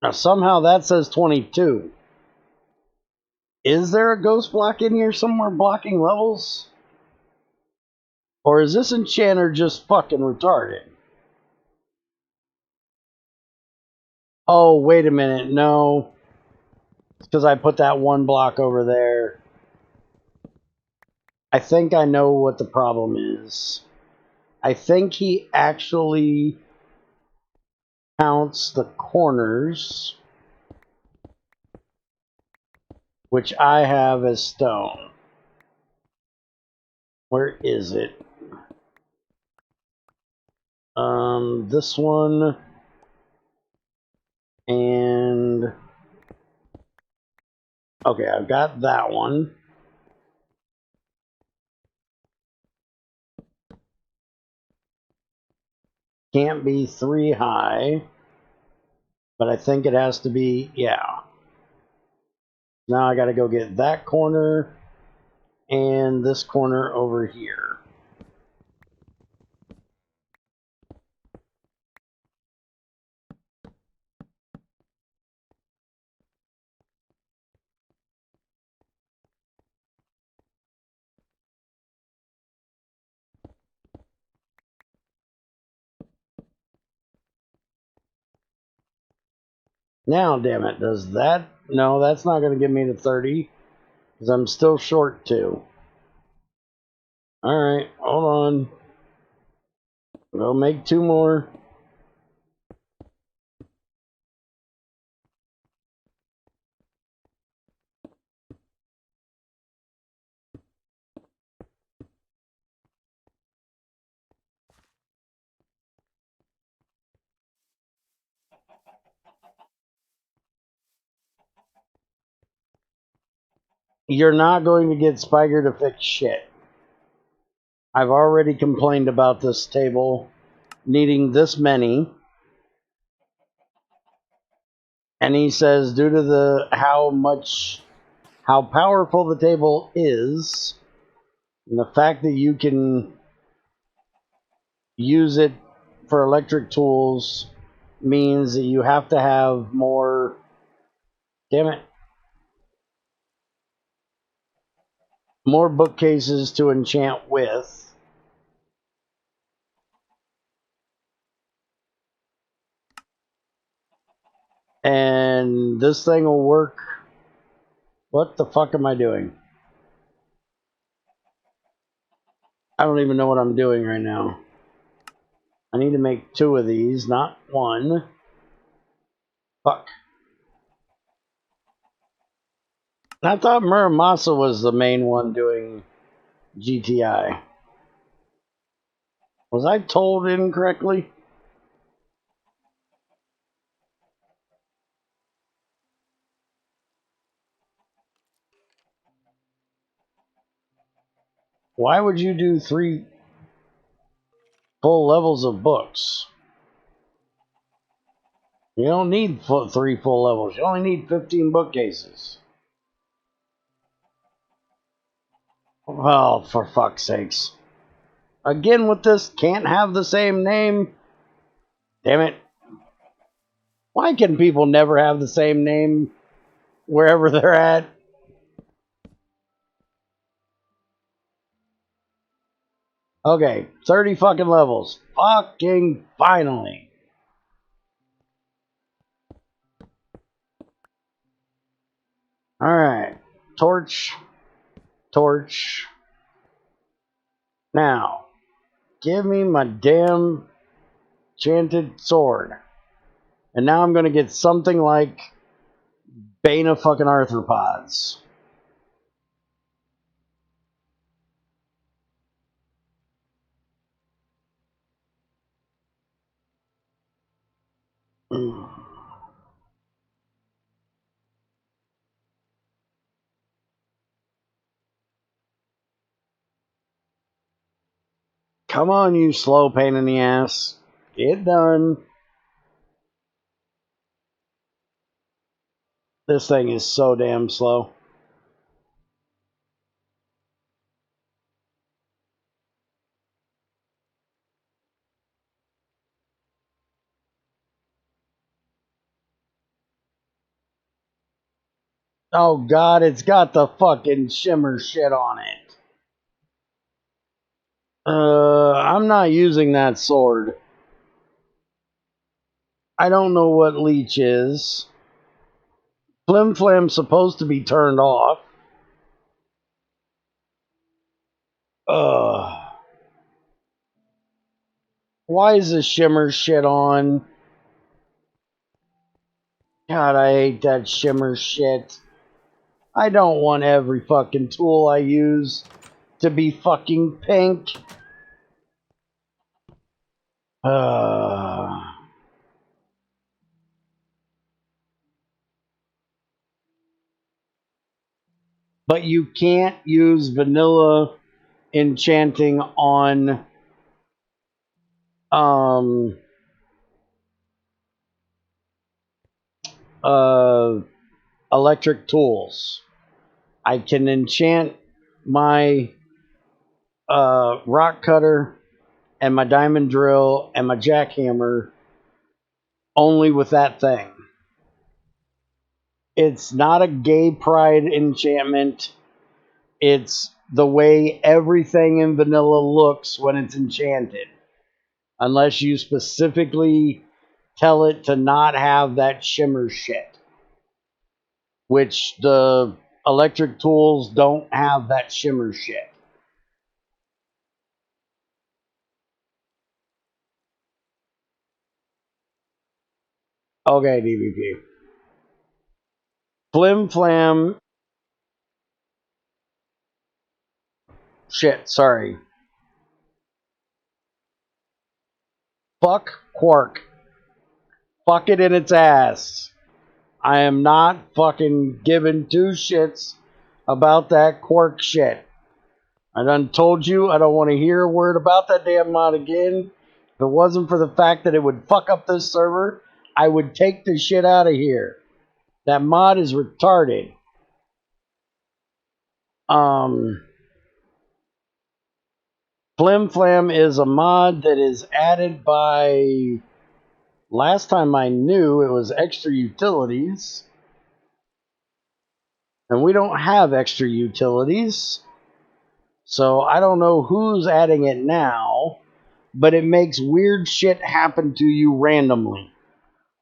Now somehow that says 22. Is there a ghost block in here somewhere blocking levels? Or is this enchanter just fucking retarded? Oh, wait a minute. No. It's because I put that one block over there. I think I know what the problem is. I think he actually counts the corners, which I have as stone. Where is it? This one and okay, I've got that one. Can't be 3 high, but I think it has to be, yeah. Now I gotta go get that corner and this corner over here. Now, damn it, does that... No, that's not going to get me to 30, because I'm still short 2. Alright, hold on. We'll make 2 more. You're not going to get Spiker to fix shit. I've already complained about this table needing this many. And he says due to how powerful the table is, and the fact that you can use it for electric tools means that you have to have more, damn it, more bookcases to enchant with. And this thing will work. What the fuck am I doing? I don't even know what I'm doing right now. I need to make 2 of these, not 1. Fuck. I thought Muramasa was the main one doing GTI. Was I told incorrectly? Why would you do 3 full levels of books? You don't need 3 full levels. You only need 15 bookcases. Oh, for fuck's sakes. Again with this, can't have the same name. Damn it. Why can people never have the same name wherever they're at? Okay, 30 fucking levels. Fucking finally. Alright. Torch. Torch. Now, give me my damn enchanted sword. And now I'm going to get something like Bane of fucking Arthropods. Come on, you slow pain in the ass. Get done. This thing is so damn slow. Oh god, it's got the fucking shimmer shit on it. I'm not using that sword. I don't know what leech is. Flim Flam's supposed to be turned off. Why is the shimmer shit on? God, I hate that shimmer shit. I don't want every fucking tool I use to be fucking pink. But you can't use vanilla enchanting on uh electric tools. I can enchant my rock cutter and my diamond drill and my jackhammer only with that thing. It's not a gay pride enchantment. It's the way everything in vanilla looks when it's enchanted. Unless you specifically tell it to not have that shimmer shit. Which the electric tools don't have that shimmer shit. Okay, DVP. Flim Flam. Shit, sorry. Fuck Quark. Fuck it in its ass. I am not fucking giving two shits about that Quark shit. I done told you I don't want to hear a word about that damn mod again. If it wasn't for the fact that it would fuck up this server, I would take the shit out of here. That mod is retarded. Flim Flam is a mod that is added by, last time I knew, it was extra utilities. And we don't have extra utilities. So I don't know who's adding it now, but it makes weird shit happen to you randomly.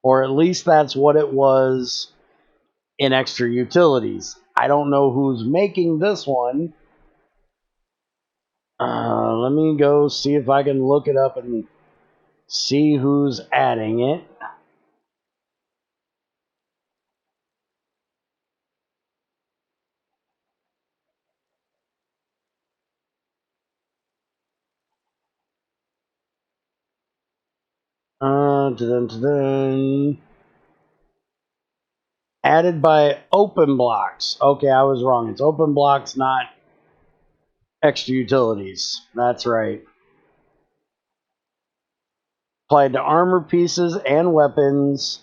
Or at least that's what it was in extra utilities. I don't know who's making this one. Let me go see if I can look it up and see who's adding it. Added by Open Blocks. Okay, I was wrong. It's Open Blocks, not extra utilities. That's right. Applied to armor pieces and weapons.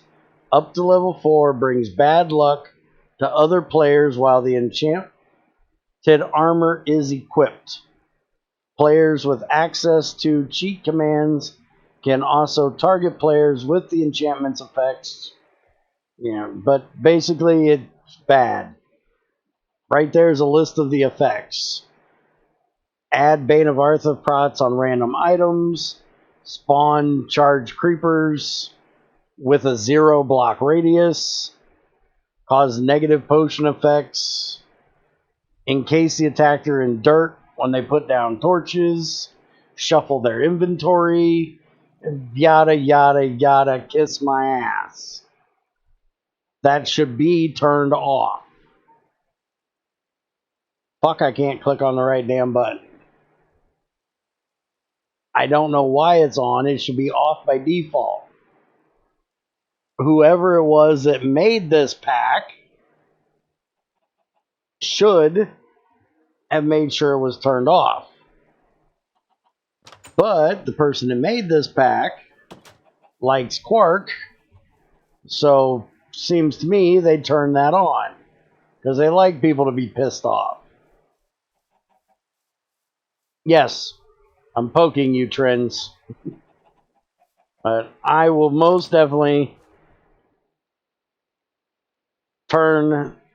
Up to level 4 brings bad luck to other players while the enchanted armor is equipped. Players with access to cheat commands can also target players with the enchantment's effects. Yeah, but basically it's bad. Right there's a list of the effects. Add Bane of Arthropods on random items. Spawn charge creepers with a 0 block radius. Cause negative potion effects. Encase the attacker in dirt when they put down torches. Shuffle their inventory. Yada yada yada, kiss my ass. That should be turned off. Fuck, I can't click on the right damn button. I don't know why it's on. It should be off by default. Whoever it was that made this pack should have made sure it was turned off. But the person that made this pack likes Quark, so seems to me they turned that on because they like people to be pissed off. Yes, I'm poking you, Trends. But I will most definitely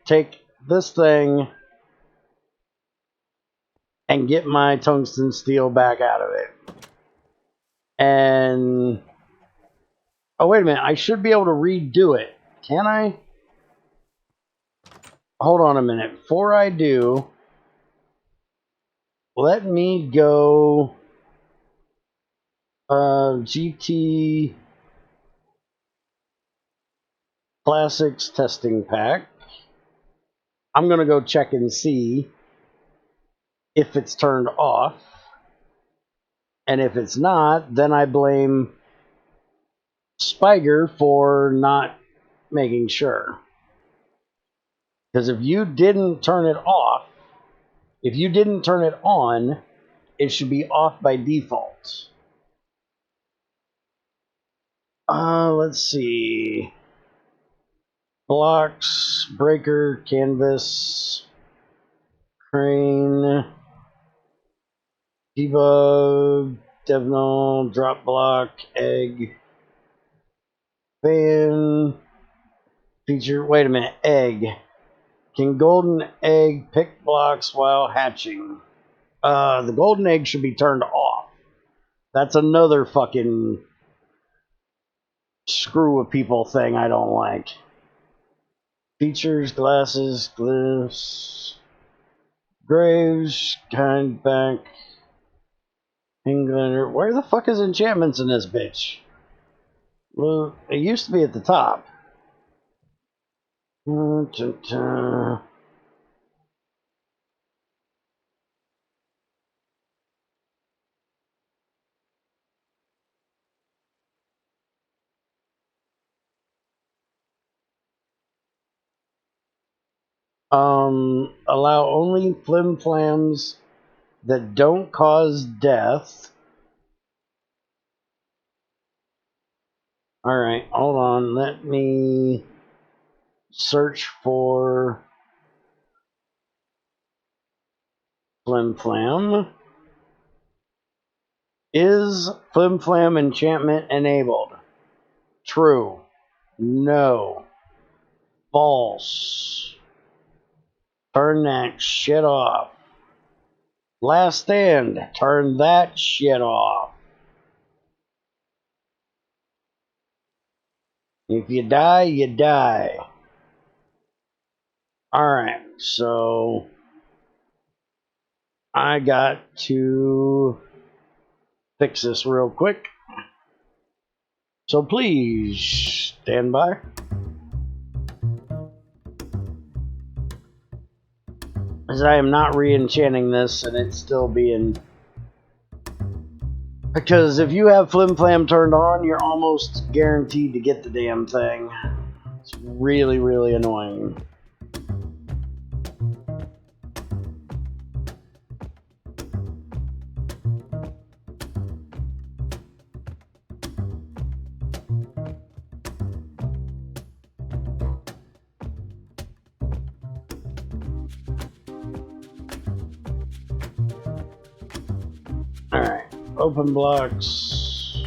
take this thing and get my tungsten steel back out of it. And oh, wait a minute, I should be able to redo it. Can I? Hold on a minute. Before I do, let me go GT Classics testing pack. I'm going to go check and see if it's turned off. And if it's not, then I blame Spiger for not making sure. Because if you didn't turn it off, if you didn't turn it on, it should be off by default. Let's see. blocks, breaker, canvas, crane, debug, devnal, drop block, egg, fan, feature. Wait a minute, egg. Can golden egg pick blocks while hatching? The golden egg should be turned off. That's another fucking screw with people thing I don't like. Features, glasses, glyphs, graves, kind back, Englander. Where the fuck is enchantments in this bitch? Well, it used to be at the top. Allow only flim flams that don't cause death. Alright, hold on. Let me search for flim flam. Is flim flam enchantment enabled? True. No. False. Turn that shit off. Last stand. Turn that shit off. If you die, you die. Alright, so I got to fix this real quick. So please stand by. As I am not re-enchanting this and it's still being... Because if you have Flim Flam turned on, you're almost guaranteed to get the damn thing. It's really, really annoying. Alright, open blocks.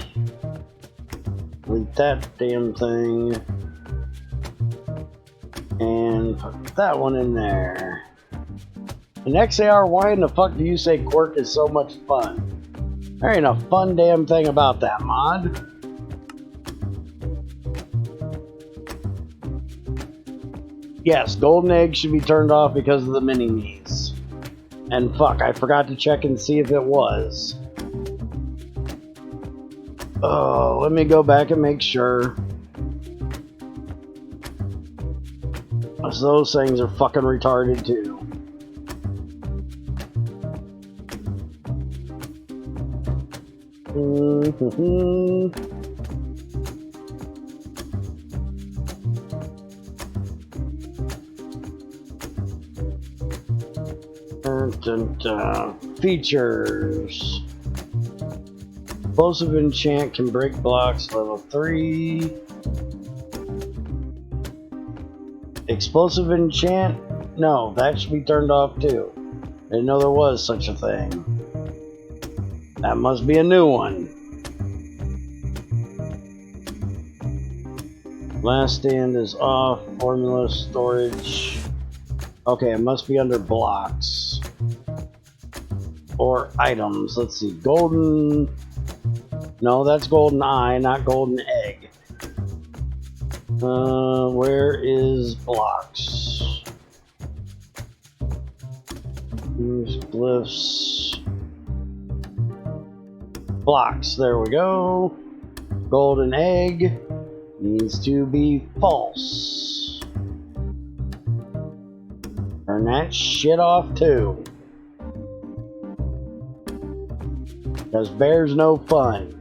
Delete that damn thing. And put that one in there. And XAR, why in the fuck do you say Quirk is so much fun? There ain't a fun damn thing about that mod. Yes, golden egg should be turned off because of the mini-me's. And fuck, I forgot to check and see if it was. Oh, let me go back and make sure. Because those things are fucking retarded too. Features. Explosive enchant can break blocks level 3. Explosive enchant? No, that should be turned off too. I didn't know there was such a thing. That must be a new one. Last stand is off. Formula storage. Okay, it must be under blocks. Or items. Let's see. Golden. No, that's golden eye, not golden egg. Where is blocks? Use glyphs. Blocks, there we go. Golden egg needs to be false. Turn that shit off too. Because bear's no fun.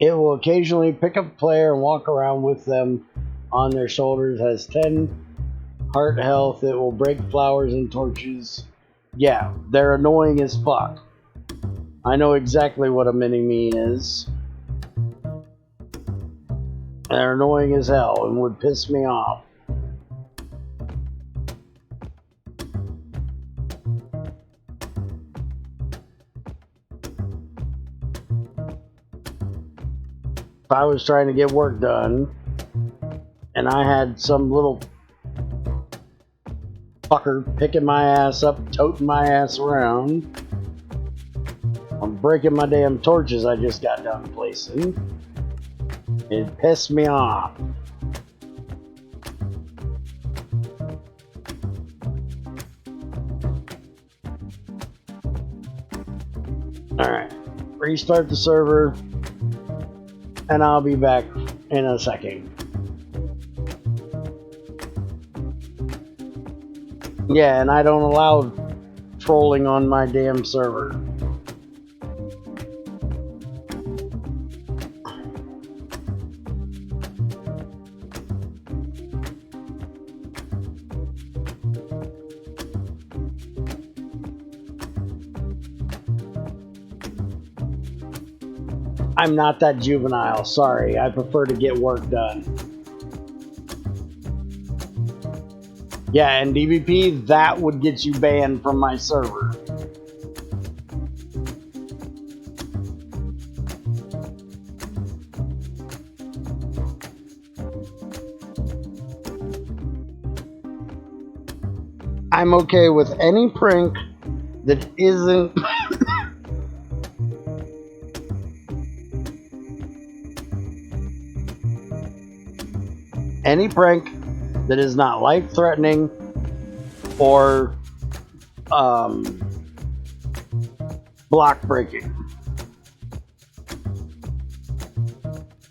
It will occasionally pick up a player and walk around with them on their shoulders has 10 heart health. It will break flowers and torches. Yeah, they're annoying as fuck. I know exactly what a mini-me is. They're annoying as hell and would piss me off. If I was trying to get work done and I had some little fucker picking my ass up, toting my ass around, I'm breaking my damn torches I just got done placing, it pissed me off. Alright, restart the server, and I'll be back in a second. Yeah, and I don't allow trolling on my damn server. I'm not that juvenile, sorry. I prefer to get work done. Yeah, and DVP, that would get you banned from my server. I'm okay with any prank that isn't... any prank that is not life-threatening or block breaking.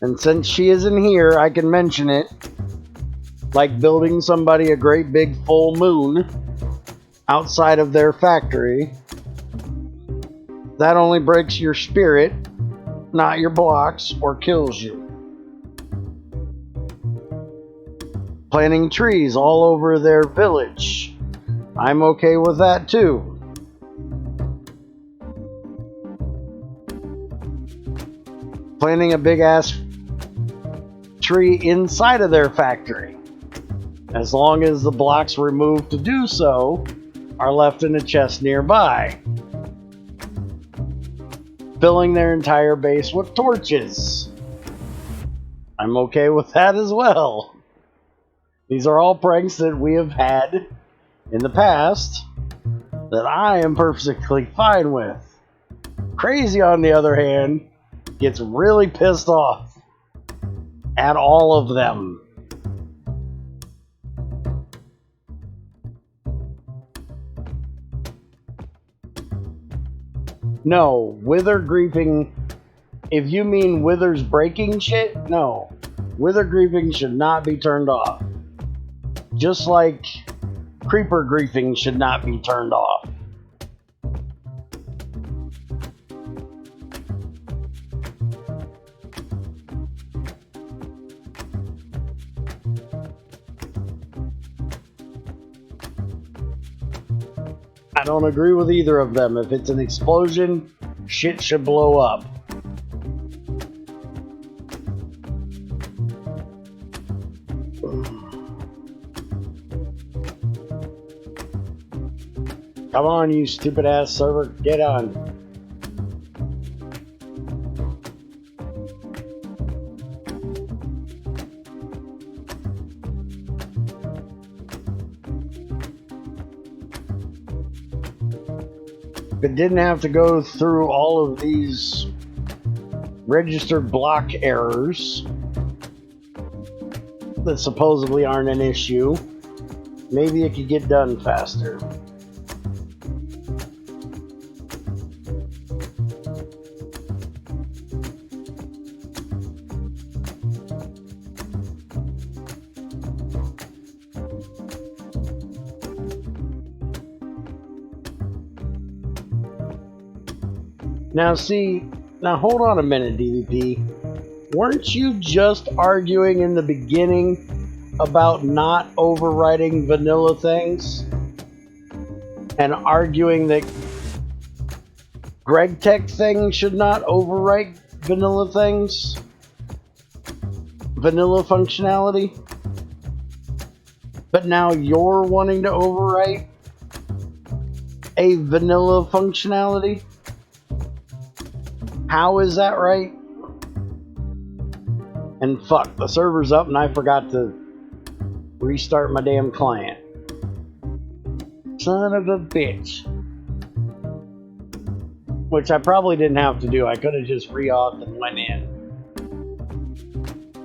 And since she isn't here, I can mention it, like building somebody a great big full moon outside of their factory. That only breaks your spirit, not your blocks, or kills you. Planting trees all over their village. I'm okay with that too. Planting a big ass tree inside of their factory. As long as the blocks removed to do so are left in a chest nearby. Filling their entire base with torches. I'm okay with that as well. These are all pranks that we have had in the past that I am perfectly fine with. Crazy, on the other hand, gets really pissed off at all of them. No, Wither griefing, if you mean Wither's breaking shit, no. Wither griefing should not be turned off. Just like creeper griefing should not be turned off. I don't agree with either of them. If it's an explosion, shit should blow up. Come on, you stupid ass server, get on. If it didn't have to go through all of these registered block errors that supposedly aren't an issue, maybe it could get done faster. Now see, now hold on a minute, DVP. Weren't you just arguing in the beginning about not overwriting vanilla things and arguing that GregTech things should not overwrite vanilla things, vanilla functionality, but now you're wanting to overwrite a vanilla functionality? How is that right? And fuck, the server's up and I forgot to restart my damn client. Son of a bitch. Which I probably didn't have to do. I could have just re-authed and went in.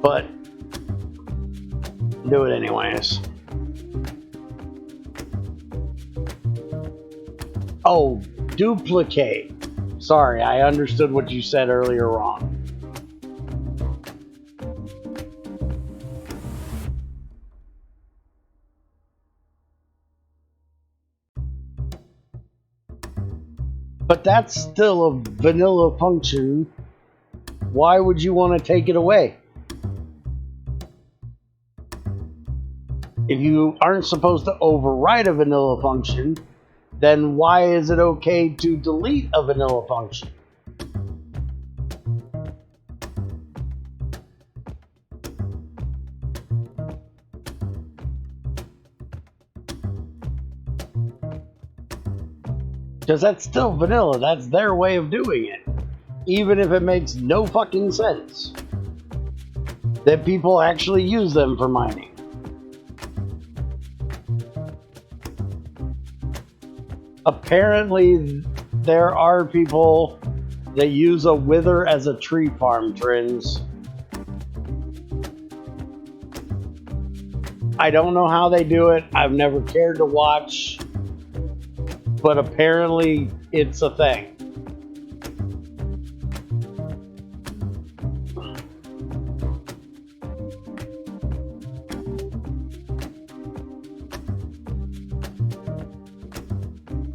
But do it anyways. Oh, duplicate. Sorry, I understood what you said earlier wrong. But that's still a vanilla function. Why would you want to take it away? If you aren't supposed to override a vanilla function, then why is it okay to delete a vanilla function? Because that's still vanilla. That's their way of doing it. Even if it makes no fucking sense that people actually use them for mining. Apparently, there are people that use a wither as a tree farm, Trends. I don't know how they do it. I've never cared to watch. But apparently, it's a thing.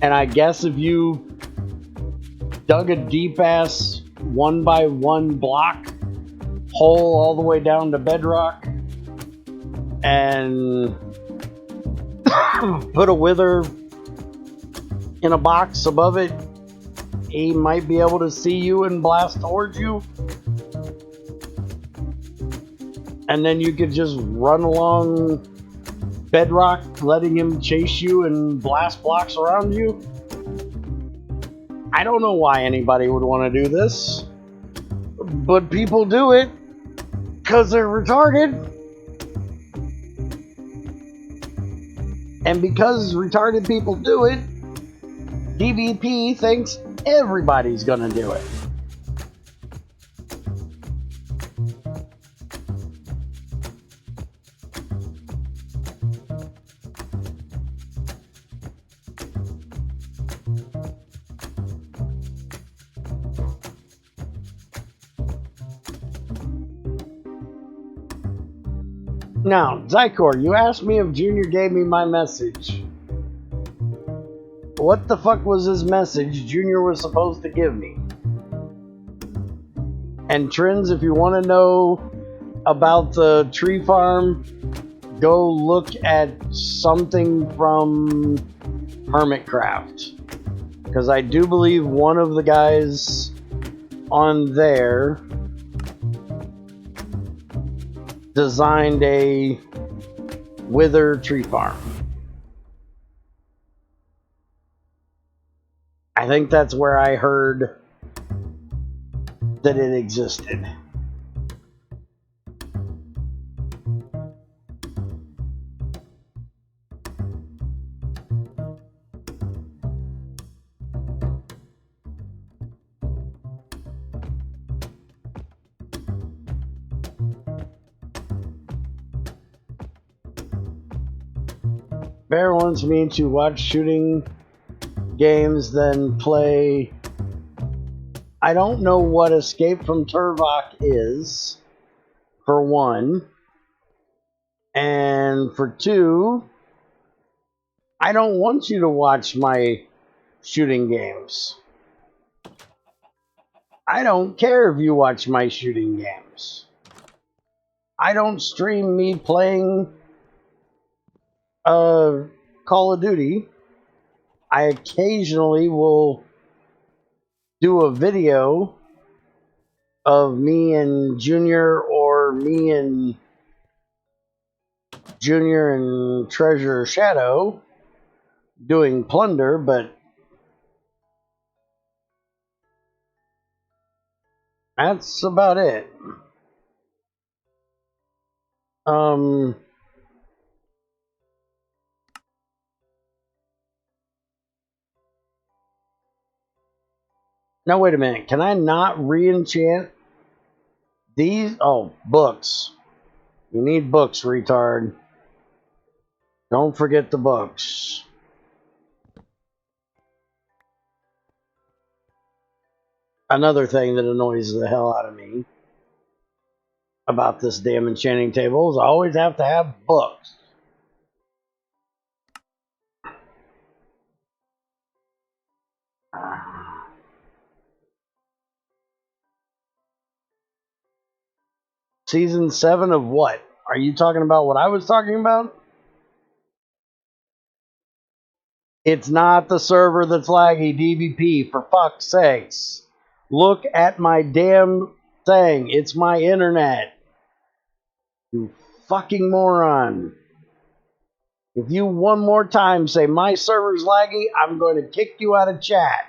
And I guess if you dug a deep-ass 1x1 block hole all the way down to bedrock and put a wither in a box above it, he might be able to see you and blast towards you. And then you could just run along bedrock, letting him chase you and blast blocks around you. I don't know why anybody would want to do this, but people do it because they're retarded. And because retarded people do it, DVP thinks everybody's gonna do it. Now, Zykor, you asked me if Junior gave me my message. What the fuck was his message Junior was supposed to give me? And Trends, if you want to know about the tree farm, go look at something from Hermitcraft. Because I do believe one of the guys on there designed a wither tree farm. I think that's where I heard that it existed. Bear wants me to watch shooting games, then play. I don't know what Escape from Turvok is, for one. And for two, I don't want you to watch my shooting games. I don't care if you watch my shooting games. I don't stream me playing Call of Duty, I occasionally will do a video of me and Junior, or me and Junior and Treasure Shadow doing plunder, but that's about it. Now wait a minute, can I not re-enchant these? Oh, books. You need books, retard. Don't forget the books. Another thing that annoys the hell out of me about this damn enchanting table is I always have to have books. Season 7 of what? Are you talking about what I was talking about? It's not the server that's laggy, DVP, for fuck's sakes. Look at my damn thing. It's my internet. You fucking moron. If you one more time say my server's laggy, I'm going to kick you out of chat.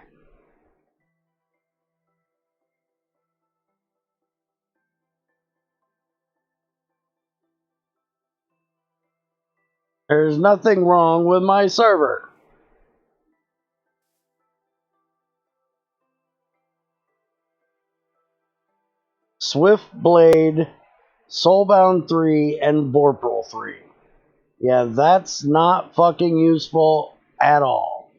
There's nothing wrong with my server. Swiftblade, Soulbound 3, and Vorpal 3. Yeah, that's not fucking useful at all.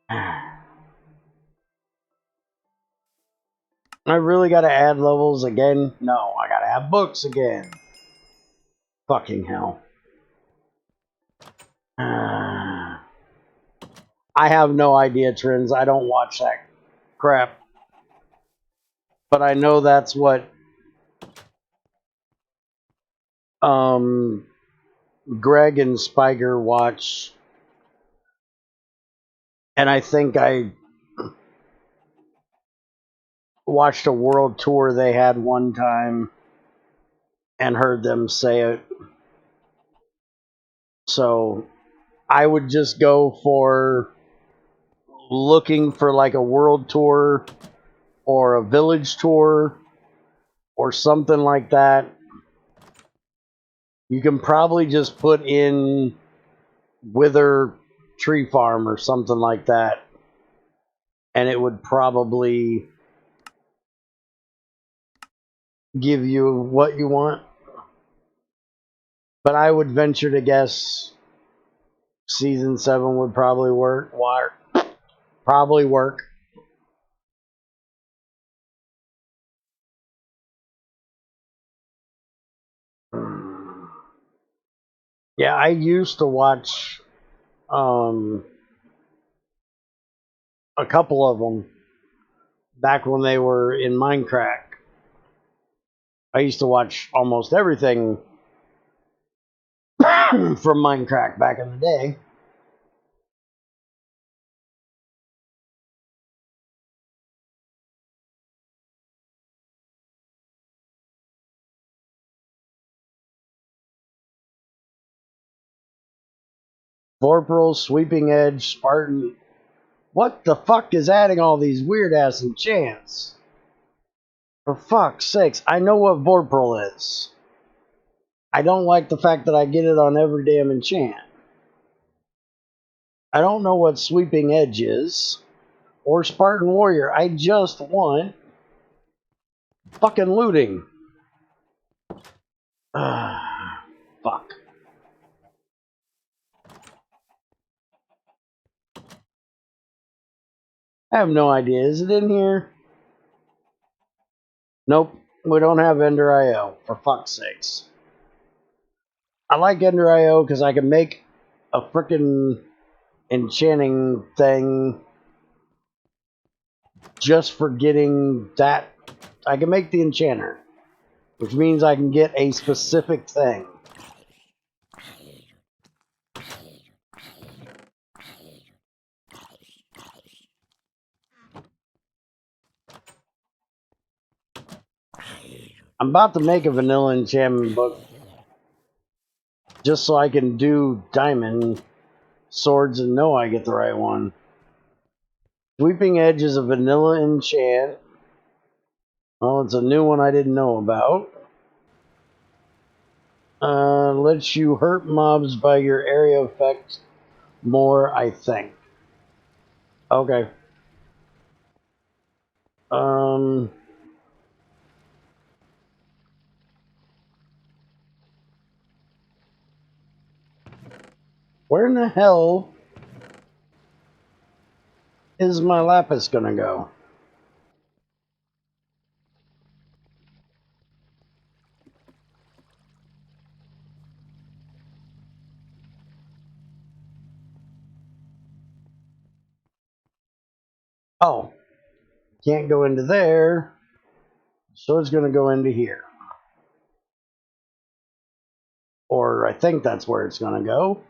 I really gotta add levels again? No, I gotta have books again. Fucking hell. I have no idea, Trends. I don't watch that crap. But I know that's what Greg and Spiker watch. And I think I watched a world tour they had one time and heard them say it. So I would just go for looking for like a world tour or a village tour or something like that. You can probably just put in Wither Tree Farm or something like that, and it would probably give you what you want. But I would venture to guess Season 7 would probably work. Probably work. Yeah, I used to watch a couple of them back when they were in Minecraft. I used to watch almost everything from Minecraft back in the day. Vorpal, Sweeping Edge, Spartan. What the fuck is adding all these weird ass enchants? For fuck's sakes, I know what Vorpal is. I don't like the fact that I get it on every damn enchant. I don't know what Sweeping Edge is. Or Spartan Warrior. I just want fucking looting. Fuck. I have no idea. Is it in here? Nope. We don't have Ender IO, for fuck's sakes. I like Ender IO because I can make a frickin' enchanting thing just for getting that. I can make the enchanter, which means I can get a specific thing. I'm about to make a vanilla enchantment book just so I can do diamond swords and know I get the right one. Sweeping Edge is a vanilla enchant. Well, it's a new one I didn't know about. Lets you hurt mobs by your area effect more, I think. Okay. Where in the hell is my lapis gonna go? Oh, can't go into there, so it's gonna go into here. Or I think that's where it's gonna go.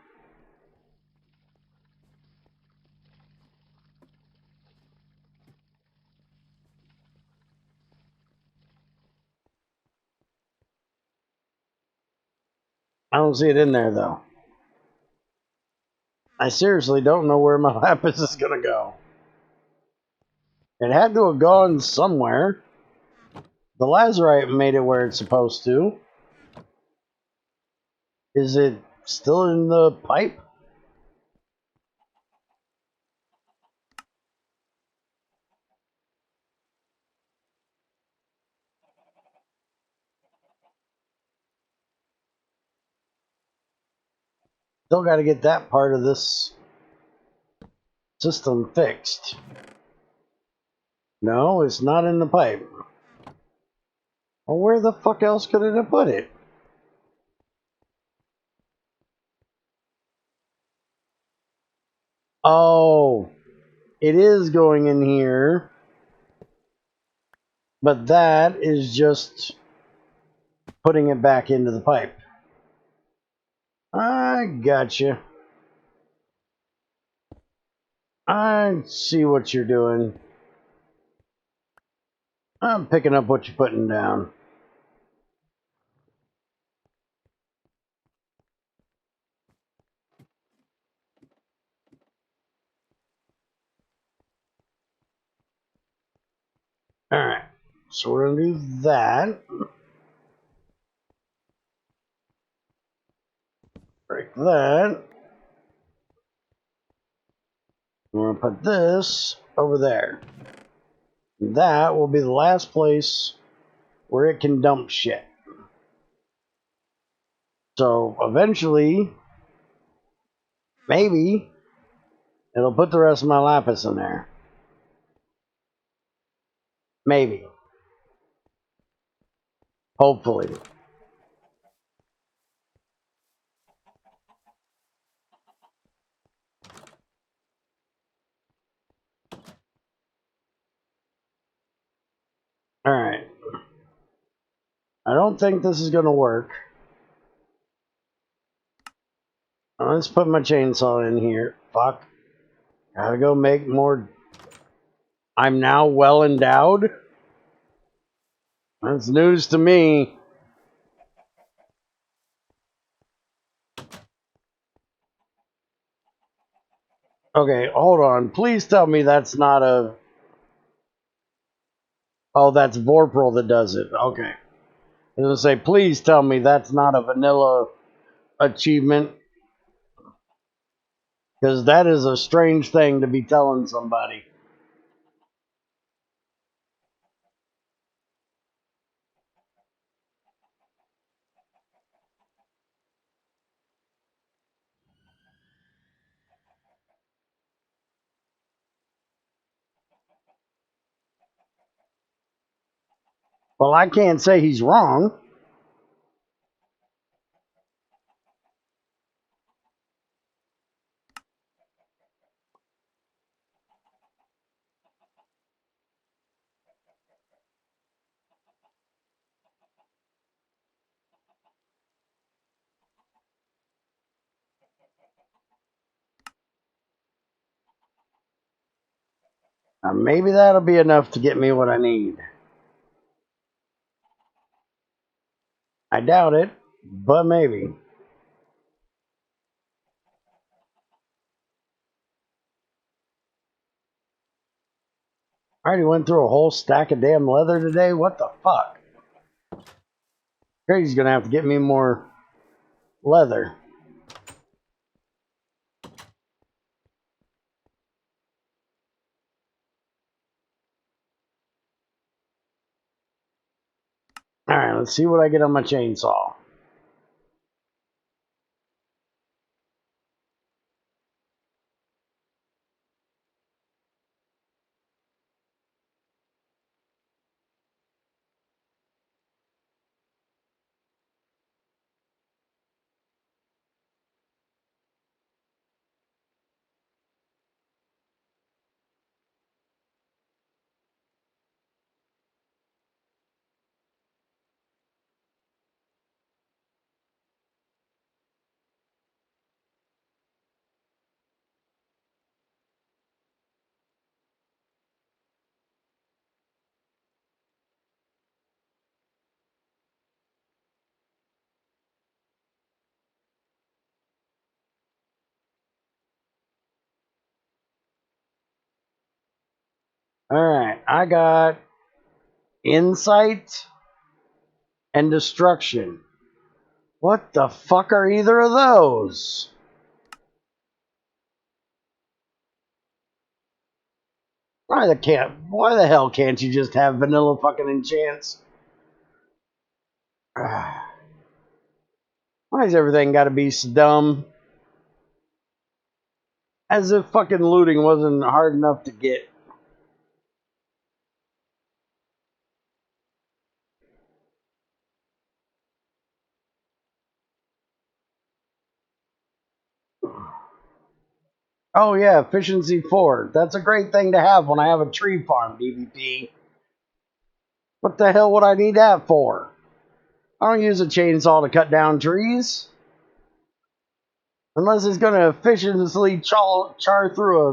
I don't see it in there though. I seriously don't know where my lapis is gonna go. It had to have gone somewhere. The lazurite made it where it's supposed to. Is it still in the pipe? Still got to get that part of this system fixed. No, it's not in the pipe. Well, where the fuck else could it have put it? Oh, it is going in here. But that is just putting it back into the pipe. I gotcha. I see what you're doing. I'm picking up what you're putting down. Alright, so we're going to do that. Break that. We're going to put this over there. That will be the last place where it can dump shit. So eventually, maybe, it'll put the rest of my lapis in there. Maybe. Hopefully. Alright. I don't think this is going to work. Let's put my chainsaw in here. Fuck. Gotta go make more. I'm now well endowed? That's news to me. Okay, hold on. Please tell me that's not a... Oh, that's Vorpal that does it. Okay. I was going to say, please tell me that's not a vanilla achievement. Because that is a strange thing to be telling somebody. Well, I can't say he's wrong. Maybe that'll be enough to get me what I need. I doubt it, but maybe. I already went through a whole stack of damn leather today. What the fuck? Grady's gonna have to get me more leather. Alright, let's see what I get on my chainsaw. Alright, I got insight and destruction. What the fuck are either of those? Why the hell can't you just have vanilla fucking enchants? Why's everything gotta be so dumb? As if fucking looting wasn't hard enough to get. Oh yeah, efficiency 4. That's a great thing to have when I have a tree farm, DVP. What the hell would I need that for? I don't use a chainsaw to cut down trees. Unless it's gonna efficiently char through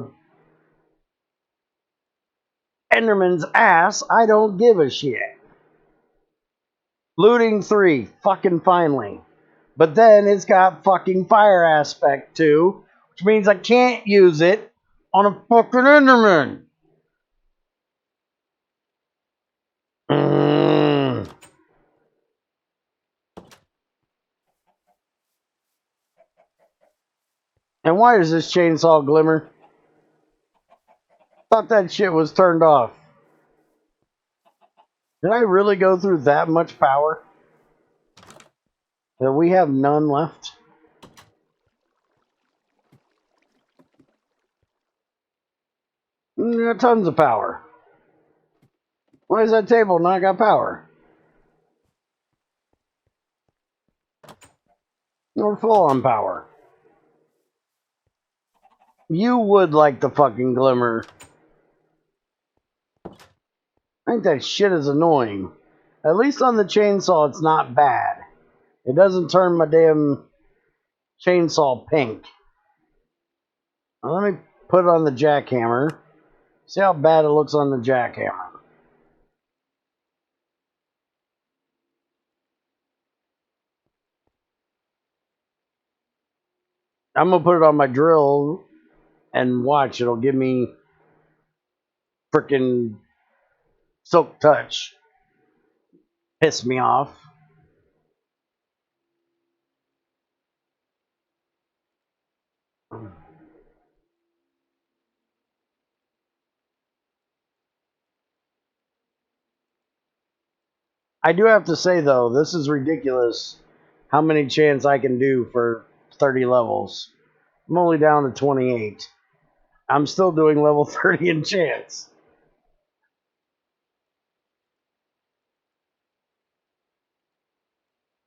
a Enderman's ass, I don't give a shit. Looting 3, fucking finally. But then it's got fucking fire aspect too, which means I can't use it on a fucking Enderman. And why does this chainsaw glimmer? Thought that shit was turned off. Did I really go through that much power? That we have none left? Tons of power. Why is that table not got power? We're full on power. You would like the fucking glimmer. I think that shit is annoying. At least on the chainsaw, it's not bad. It doesn't turn my damn chainsaw pink. Now let me put it on the jackhammer. See how bad it looks on the jackhammer. I'm gonna put it on my drill and watch. It'll give me frickin' silk touch. Piss me off. I do have to say though, this is ridiculous how many chants I can do for 30 levels. I'm only down to 28. I'm still doing level 30 in chants.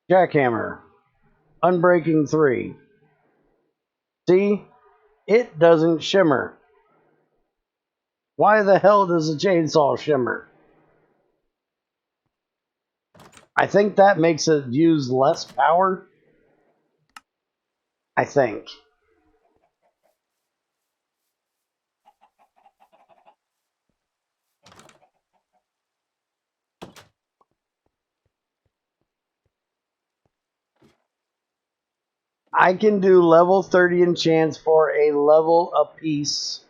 Jackhammer. Unbreaking 3. See? It doesn't shimmer. Why the hell does a chainsaw shimmer? I think that makes it use less power. I think. I can do level 30 enchants for a level apiece.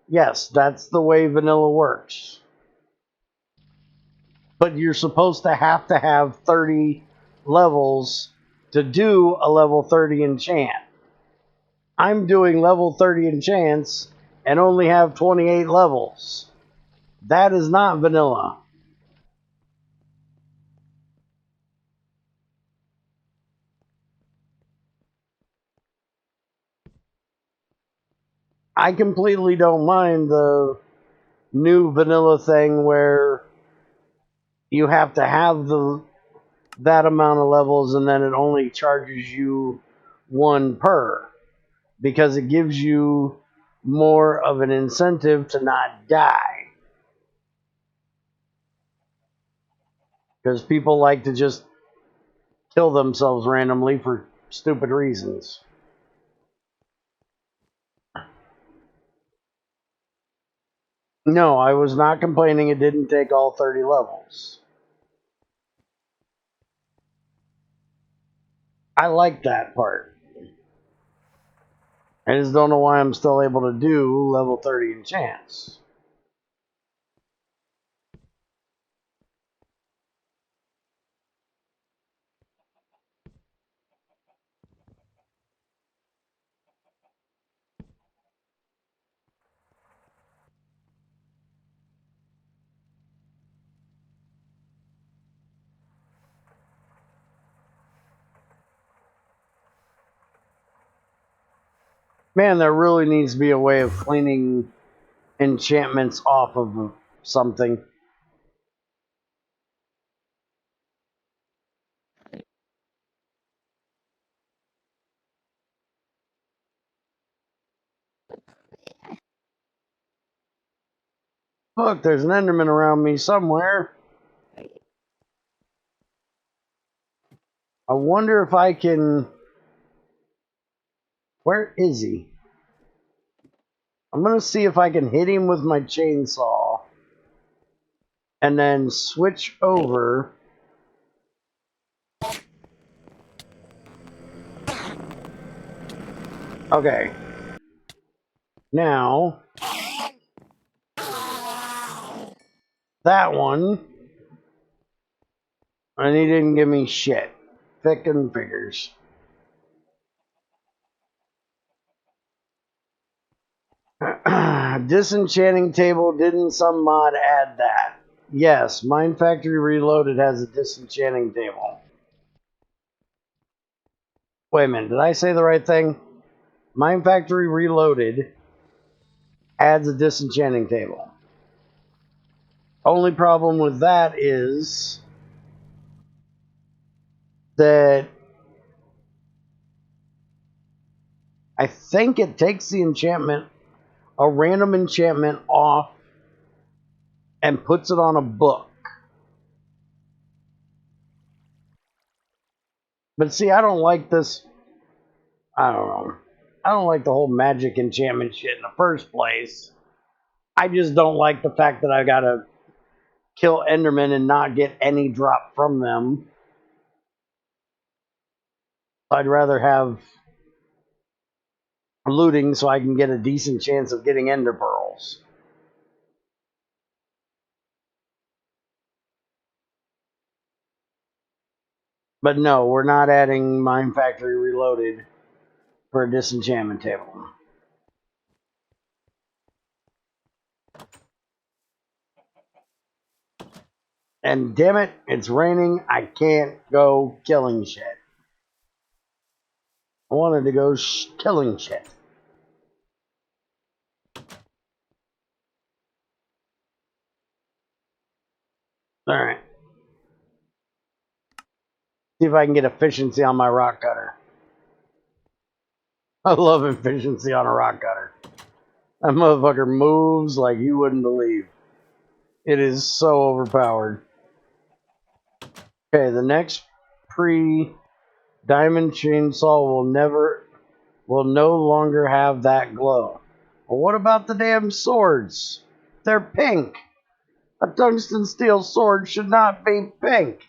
Yes, that's the way vanilla works. But you're supposed to have 30 levels to do a level 30 enchant. I'm doing level 30 enchants and only have 28 levels. That is not vanilla. I completely don't mind the new vanilla thing where you have to have that amount of levels and then it only charges you one per, because it gives you more of an incentive to not die. Because people like to just kill themselves randomly for stupid reasons. No, I was not complaining it didn't take all 30 levels. I like that part. I just don't know why I'm still able to do level 30 enchants. Man, there really needs to be a way of cleaning enchantments off of something. Look, there's an Enderman around me somewhere. I wonder if I can... Where is he? I'm going to see if I can hit him with my chainsaw and then switch over. Okay. Now, that one, and he didn't give me shit. Fickin' figures. Disenchanting table, didn't some mod add that? Yes, Mine Factory Reloaded has a disenchanting table. Wait a minute, did I say the right thing? Mine Factory Reloaded adds a disenchanting table. Only problem with that is that I think it takes the enchantment, a random enchantment, off and puts it on a book. But see, I don't like this. I don't know. I don't like the whole magic enchantment shit in the first place. I just don't like the fact that I gotta kill Endermen and not get any drop from them. I'd rather have looting so I can get a decent chance of getting Ender Pearls. But no, we're not adding Mine Factory Reloaded for a disenchantment table. And damn it, it's raining. I can't go killing shit. I wanted to go killing shit. Alright. See if I can get efficiency on my rock cutter. I love efficiency on a rock cutter. That motherfucker moves like you wouldn't believe. It is so overpowered. Okay, the next pre-diamond chainsaw will no longer have that glow. Well, what about the damn swords? They're pink. A tungsten steel sword should not be pink.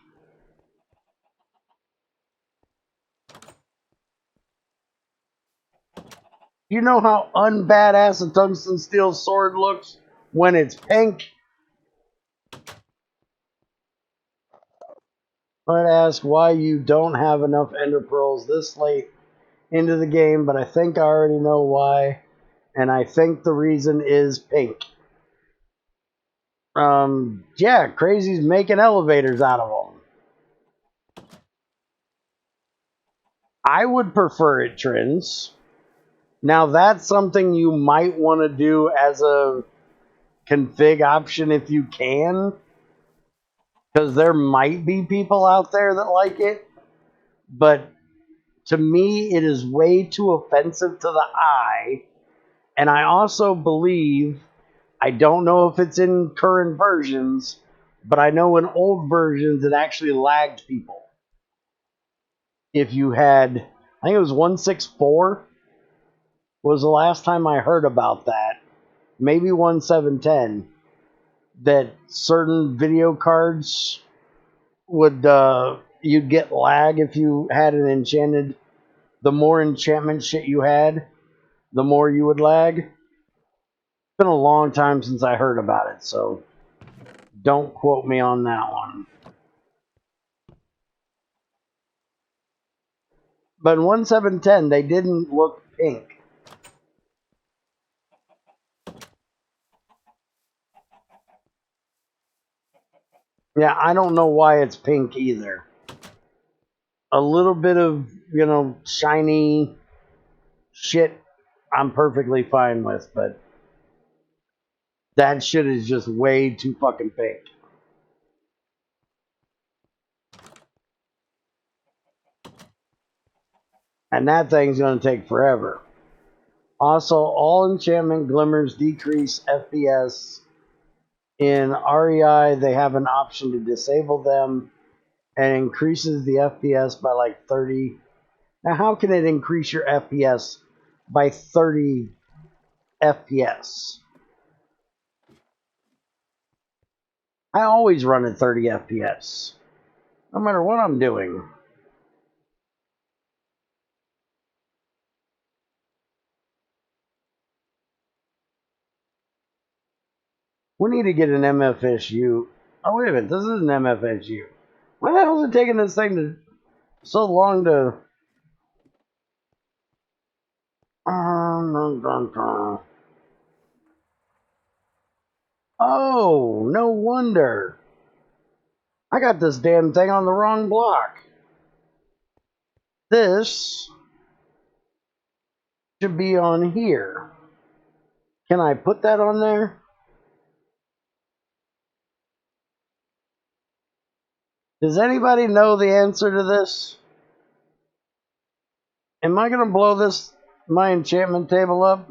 You know how unbadass a tungsten steel sword looks when it's pink? I'd ask why you don't have enough ender pearls this late into the game, but I think I already know why, and I think the reason is pink. Yeah, Crazy's making elevators out of them. I would prefer it, Trins. Now that's something you might want to do as a config option if you can, because there might be people out there that like it, but to me it is way too offensive to the eye. And I also believe, I don't know if it's in current versions, but I know in old versions it actually lagged people. If you had, I think it was 164 was the last time I heard about that, maybe 1710, that certain video cards would, you'd get lag if you had an enchanted, the more enchantment shit you had, the more you would lag. It's been a long time since I heard about it, so don't quote me on that one. But in 1710, they didn't look pink. Yeah, I don't know why it's pink either. A little bit of, shiny shit I'm perfectly fine with, but that shit is just way too fucking pink. And that thing's going to take forever. Also, all enchantment glimmers decrease FPS. In REI, they have an option to disable them and increases the FPS by like 30. Now, how can it increase your FPS by 30 FPS? I always run at 30 FPS, no matter what I'm doing. We need to get an MFSU. Oh, wait a minute, this is an MFSU. Why the hell is it taking this thing so long to... Oh, no wonder. I got this damn thing on the wrong block. This should be on here. Can I put that on there? Does anybody know the answer to this? Am I going to blow my enchantment table up?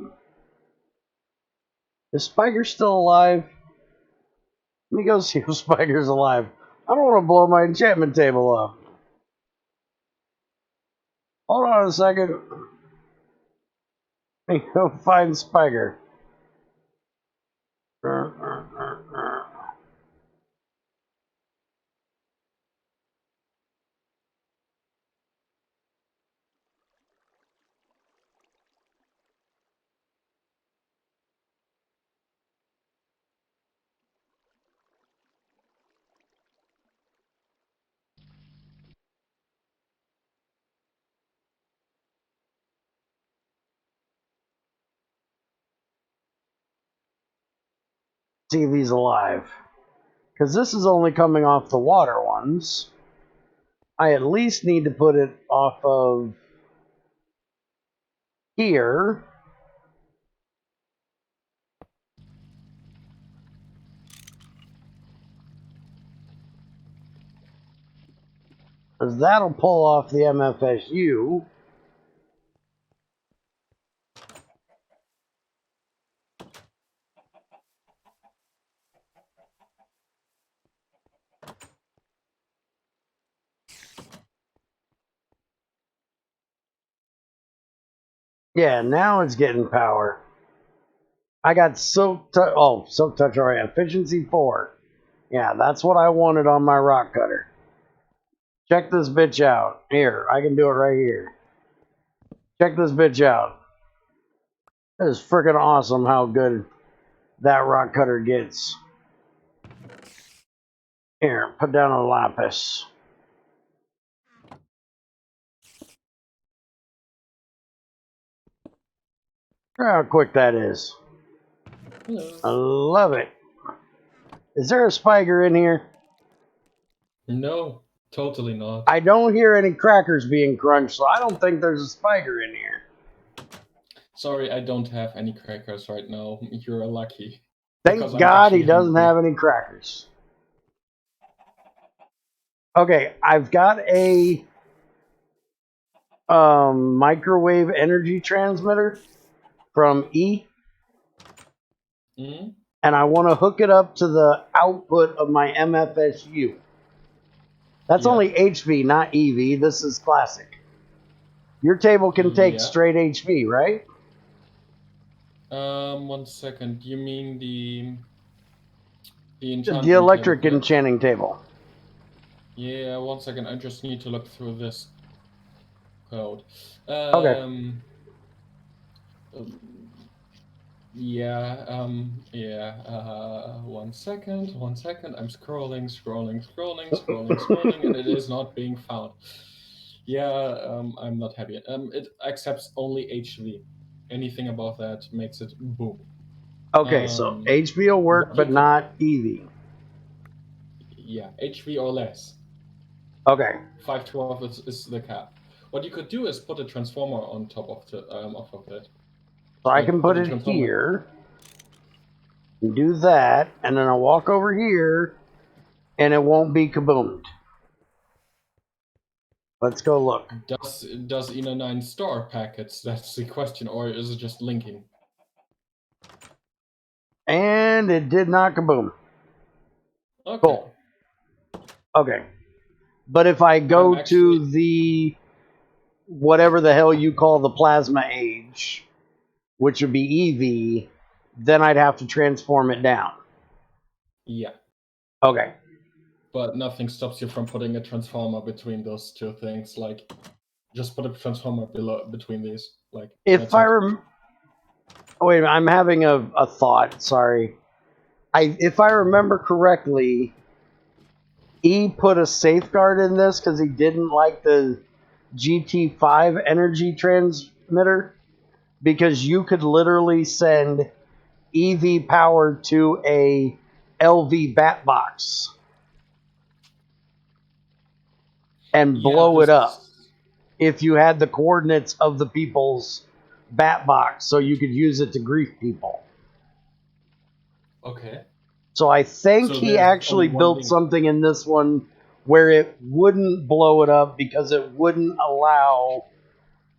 Is Spiker still alive? Let me go see if Spiker's alive. I don't want to blow my enchantment table up. Hold on a second. Let me go find Spiker. See if he's alive. Because this is only coming off the water ones. I at least need to put it off of here. Because that'll pull off the MFSU. Yeah, now it's getting power. I got Silk Touch. Oh, Silk Touch, alright. Efficiency 4. Yeah, that's what I wanted on my rock cutter. Check this bitch out. Here, I can do it right here. Check this bitch out. It is freaking awesome how good that rock cutter gets. Here, put down a lapis. Look how quick that is. Hello. I love it. Is there a spider in here? No, totally not. I don't hear any crackers being crunched, so I don't think there's a spider in here. Sorry, I don't have any crackers right now. You're lucky. Thank Because I'm God he actually doesn't hungry. have any crackers. Okay, I've got a microwave energy transmitter from E, Mm? and I want to hook it up to the output of my MFSU. That's Yeah. only HV, not EV. This is classic. Your table can take Yeah. straight HV, right? 1 second. You mean the The enchantment electric table, correct? enchanting table. Yeah, 1 second. I just need to look through this code. Okay. Yeah, 1 second, 1 second. I'm scrolling, and it is not being found. Yeah, I'm not happy. It accepts only HV. Anything above that makes it boom. Okay, so HV will work, what you but could- not EV. Yeah, HV or less. Okay. 512 is the cap. What you could do is put a transformer on top of it. So I Like, can put a it transformer. here. And do that, and then I'll walk over here, and it won't be kaboomed. Let's go look. Does Ina 9 store packets? That's the question, or is it just linking? And it did not kaboom. Okay. Cool. Okay. But if I go actually- to the whatever the hell you call the plasma age, which would be EV, then I'd have to transform it down. Yeah, Okay. but nothing stops you from putting a transformer between those two things. Like, just put a transformer between these. Like, If I wait a minute, I'm having a thought. Sorry. If I remember correctly, E put a safeguard in this because he didn't like the GT5 energy transmitter, because you could literally send EV power to a LV bat box and blow it up if you had the coordinates of the people's bat box, so you could use it to grief people. Okay. So I think So he there's actually only one built link. something in this one where it wouldn't blow it up because it wouldn't allow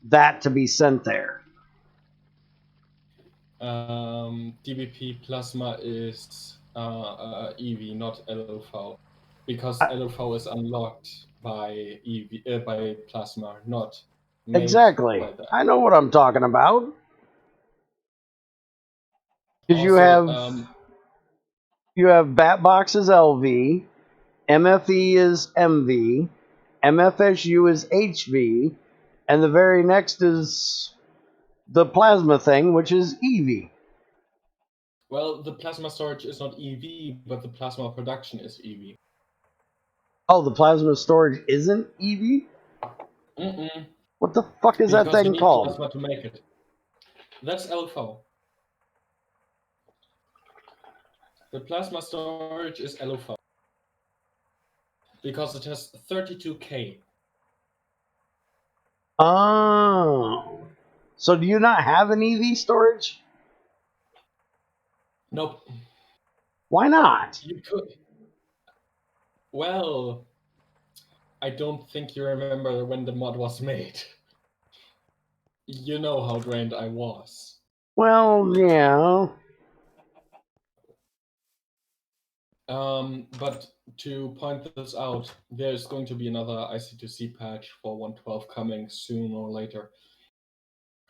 that to be sent there. DBP plasma is EV, not LFV, because I- LFV is unlocked by by plasma, not made Exactly. by that. I know what I'm talking about. Because Also, you have bat boxes LV, MFE is MV, MFSU is HV, and the very next is the plasma thing, which is EV. well, the plasma storage is not EV, but the plasma production is EV. Oh, the plasma storage isn't EV? Mm-mm. What the fuck is that Because you thing need called? plasma to make it. That's LFV. The plasma storage is LFV. Because it has 32K. Oh. So do you not have an EV storage? Nope. Why not? You could. Well, I don't think you remember when the mod was made. You know how drained I was. Well, yeah. But to point this out, there's going to be another IC2C patch for 1.12 coming soon or later.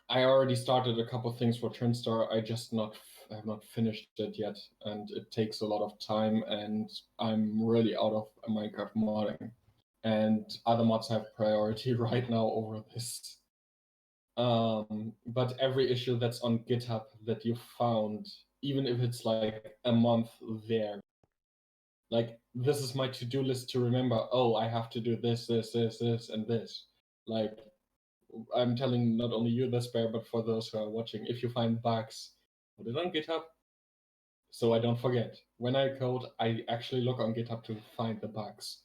I already started a couple things for Trinstar. I have not finished it yet, and it takes a lot of time, and I'm really out of Minecraft modding. And other mods have priority right now over this. But every issue that's on GitHub that you found, even if it's like a month there, like this is my to-do list to remember, oh, I have to do this, and this. Like, I'm telling not only you this, Bear, but for those who are watching, if you find bugs, put it on GitHub so I don't forget. When I code, I actually look on GitHub to find the bugs.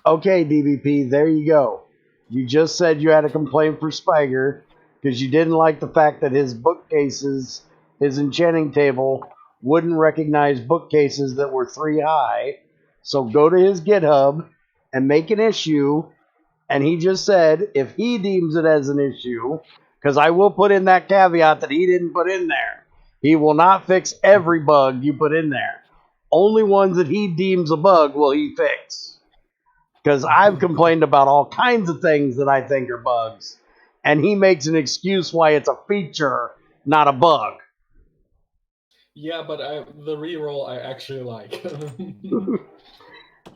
Okay, DBP, there you go. You just said you had a complaint for Spiger because you didn't like the fact that his bookcases, his enchanting table, wouldn't recognize bookcases that were 3 high. So go to his GitHub and make an issue. And he just said if he deems it as an issue, because I will put in that caveat that he didn't put in there, he will not fix every bug you put in there. Only ones that he deems a bug will he fix. Because I've complained about all kinds of things that I think are bugs, and he makes an excuse why it's a feature, not a bug. Yeah, but the reroll I actually like.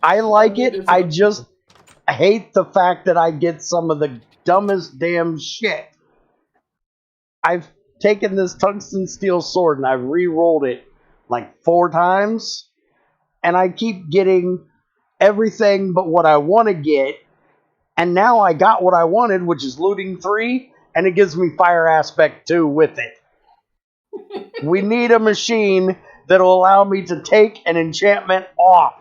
I like mean, it. I just hate the fact that I get some of the dumbest damn shit. I've taken this tungsten steel sword and I've re-rolled it like 4 times, and I keep getting everything but what I want to get. And now I got what I wanted, which is looting 3, and it gives me fire aspect 2 with it. We need a machine that'll allow me to take an enchantment off.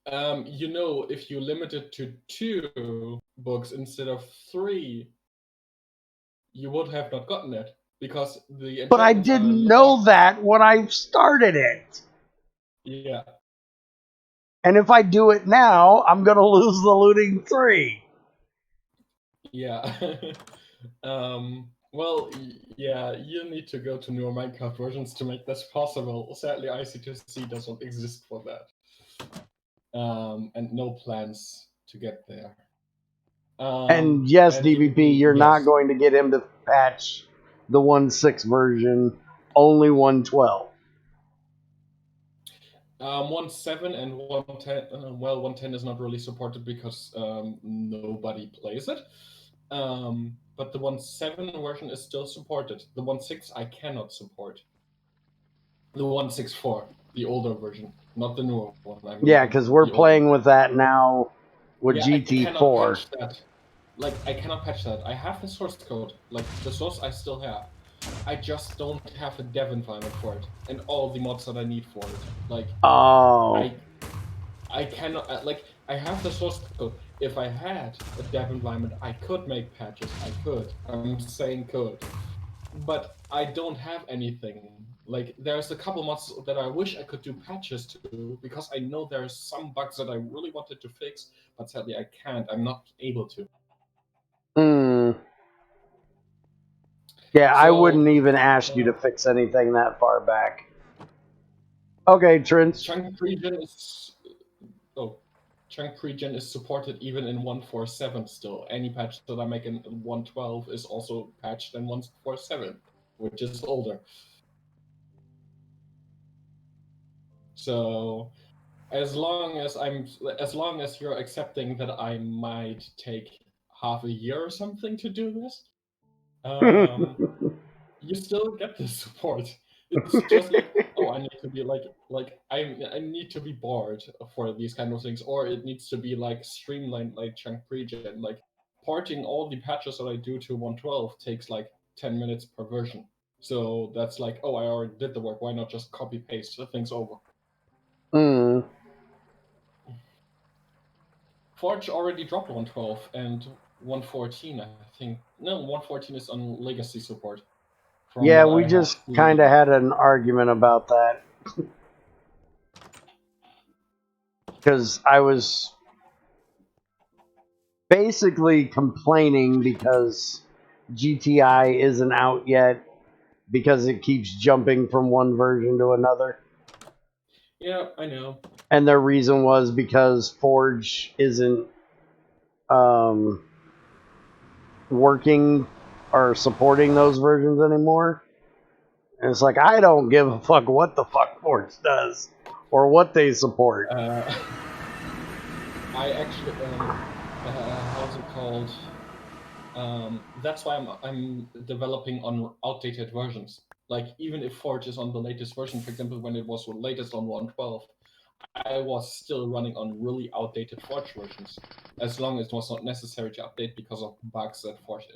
If you limit it to 2 books instead of 3, you would have not gotten it because the But I enchantments are didn't locked. know that when I started it. Yeah. And if I do it now, I'm going to lose the looting 3. Yeah. Well, yeah, you need to go to newer Minecraft versions to make this possible. Sadly, IC2C doesn't exist for that. And no plans to get there. And yes, DBP, you're not yes. going to get him to patch the 1.6 version, only 1.12. 1.7 and 1.10. Well, 1.10 is not really supported because nobody plays it. But the 1.7 version is still supported. The 1.6 I cannot support. The 1.6.4, the older version, not the newer one. I mean, Yeah, because we're playing with that now with I cannot GT4. patch that. Like, I cannot patch that. I have the source code. Like, the source I still have. I just don't have a dev environment for it. And all the mods that I need for it. Like, Oh. I cannot, like, I have the source code. If I had a dev environment, I could make patches. I could. I'm saying could. But I don't have anything. Like, there's a couple mods that I wish I could do patches to, because I know there's some bugs that I really wanted to fix, but sadly I can't. I'm not able to. Yeah, So, I wouldn't even ask you to fix anything that far back. Okay, Trent. Chunk regen is... Oh. Chunk regen is supported even in 1.4.7 still. Any patch that I make in 1.12 is also patched in 1.4.7, which is older. So as long as you're accepting that I might take half a year or something to do this, you still get the support. It's just like, oh, I need to be I need to be bored for these kind of things, or it needs to be like streamlined like chunk regen. Like porting all the patches that I do to 1.12 takes like 10 minutes per version. So that's like, oh, I already did the work. Why not just copy paste things over? Forge already dropped 1.12 and 1.14, I think. No, 1.14 is on legacy support. Yeah, we just kind of had an argument about that. Because I was basically complaining because GTI isn't out yet because it keeps jumping from one version to another. Yeah, I know. And their reason was because Forge isn't working or supporting those versions anymore. And it's like, I don't give a fuck what the fuck Forge does or what they support. I actually, how's it called? That's why I'm developing on outdated versions. Like even if Forge is on the latest version, for example, when it was the latest on 1.12, I was still running on really outdated Forge versions, as long as it was not necessary to update because of bugs that Forge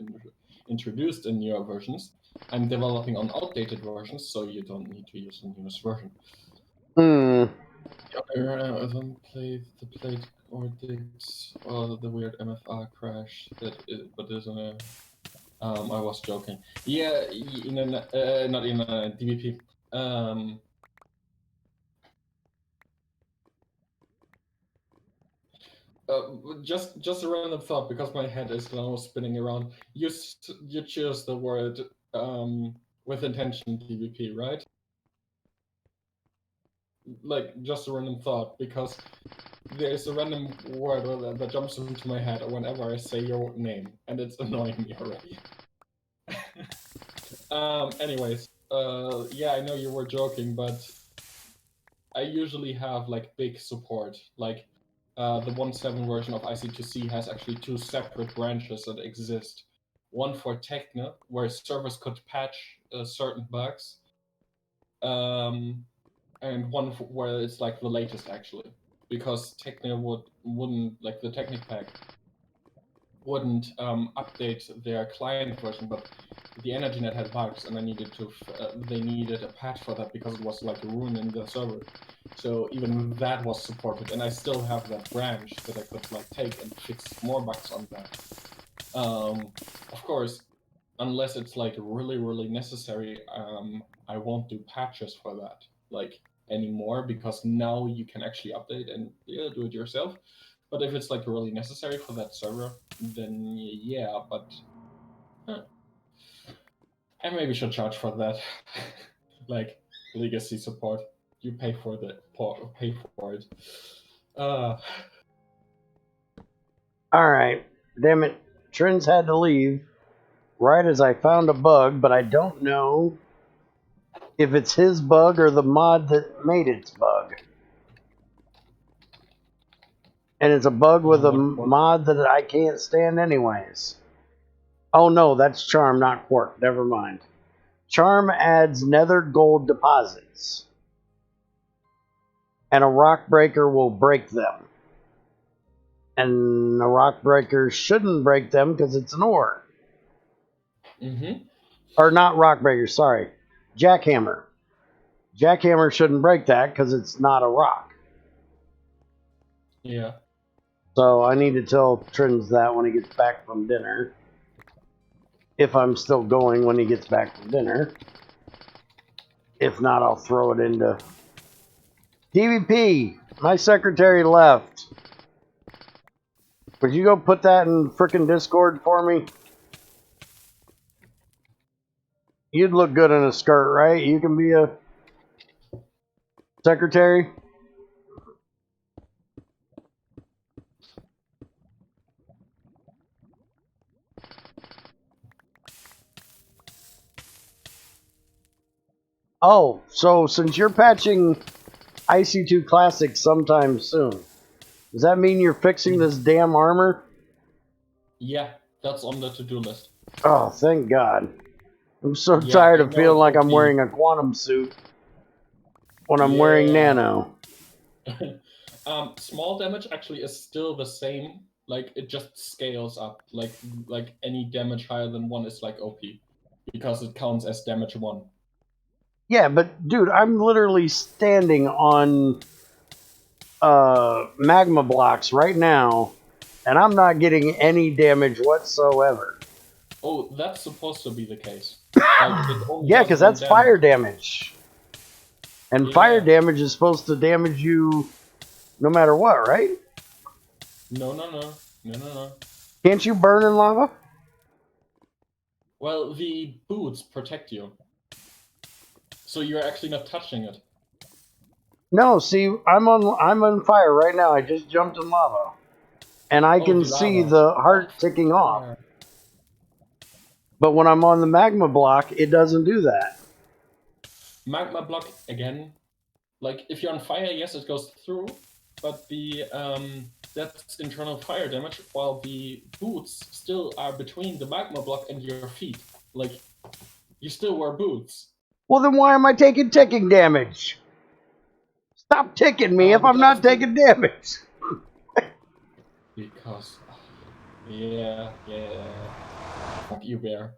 introduced in newer versions. I'm developing on outdated versions, so you don't need to use the newest version. I haven't played the plate or the weird MFR crash but isn't a. I was joking. Yeah, not in a DVP. Just a random thought, because my head is now spinning around. You choose the word with intention DVP, right? Like just a random thought, because there's a random word that jumps into my head whenever I say your name, and it's annoying me already. Anyways, yeah, I know you were joking, but I usually have like big support. Like the 1.7 version of IC2C has actually two separate branches that exist. One for Techno, where servers could patch certain bugs, and one where it's like the latest actually, because Techno wouldn't like the Technic pack wouldn't update their client version, but the EnergyNet had bugs, and I needed to. They needed a patch for that because it was like ruining the server. So even that was supported, and I still have that branch that I could like take and fix more bugs on that. Of course, unless it's like really necessary, I won't do patches for that like anymore, because now you can actually update and do it yourself. But if it's like really necessary for that server, then yeah, but I maybe should charge for that. Like legacy support. You pay for it. Alright. Damn it. Trins had to leave right as I found a bug, but I don't know if it's his bug or the mod that made its bug. And it's a bug with a mod that I can't stand anyways. Oh no, that's Charm, not Quark. Never mind. Charm adds nether gold deposits, and a rock breaker will break them. And a rock breaker shouldn't break them because it's an ore. Mm-hmm. Or not rock breaker, sorry. Jackhammer. Jackhammer shouldn't break that because it's not a rock. Yeah. So I need to tell Trins that when he gets back from dinner. If I'm still going when he gets back from dinner. If not, I'll throw it into DVP. My secretary left. Would you go put that in frickin' Discord for me? You'd look good in a skirt, right? You can be a secretary? Oh, so since you're patching IC2 Classic sometime soon, does that mean you're fixing this damn armor? Yeah, that's on the to-do list. Oh, thank God. I'm so tired of feeling like I'm wearing a quantum suit when I'm wearing nano. Small damage actually is still the same. Like it just scales up. Like any damage higher than 1 is like OP, because it counts as damage 1. Yeah, but dude, I'm literally standing on magma blocks right now, and I'm not getting any damage whatsoever. Oh, that's supposed to be the case. Like, yeah, because that's fire damage. And fire damage is supposed to damage you no matter what, right? No. Can't you burn in lava? Well, the boots protect you, so you're actually not touching it. No, see, I'm on fire right now. I just jumped in lava, and I can see the heart ticking off. But when I'm on the magma block, it doesn't do that. Magma block again. Like if you're on fire, yes, it goes through, but the that's internal fire damage, while the boots still are between the magma block and your feet. Like, you still wear boots. Well, then why am I taking ticking damage? Stop ticking me if I'm Because not taking damage. Because, yeah. Fuck you, bear.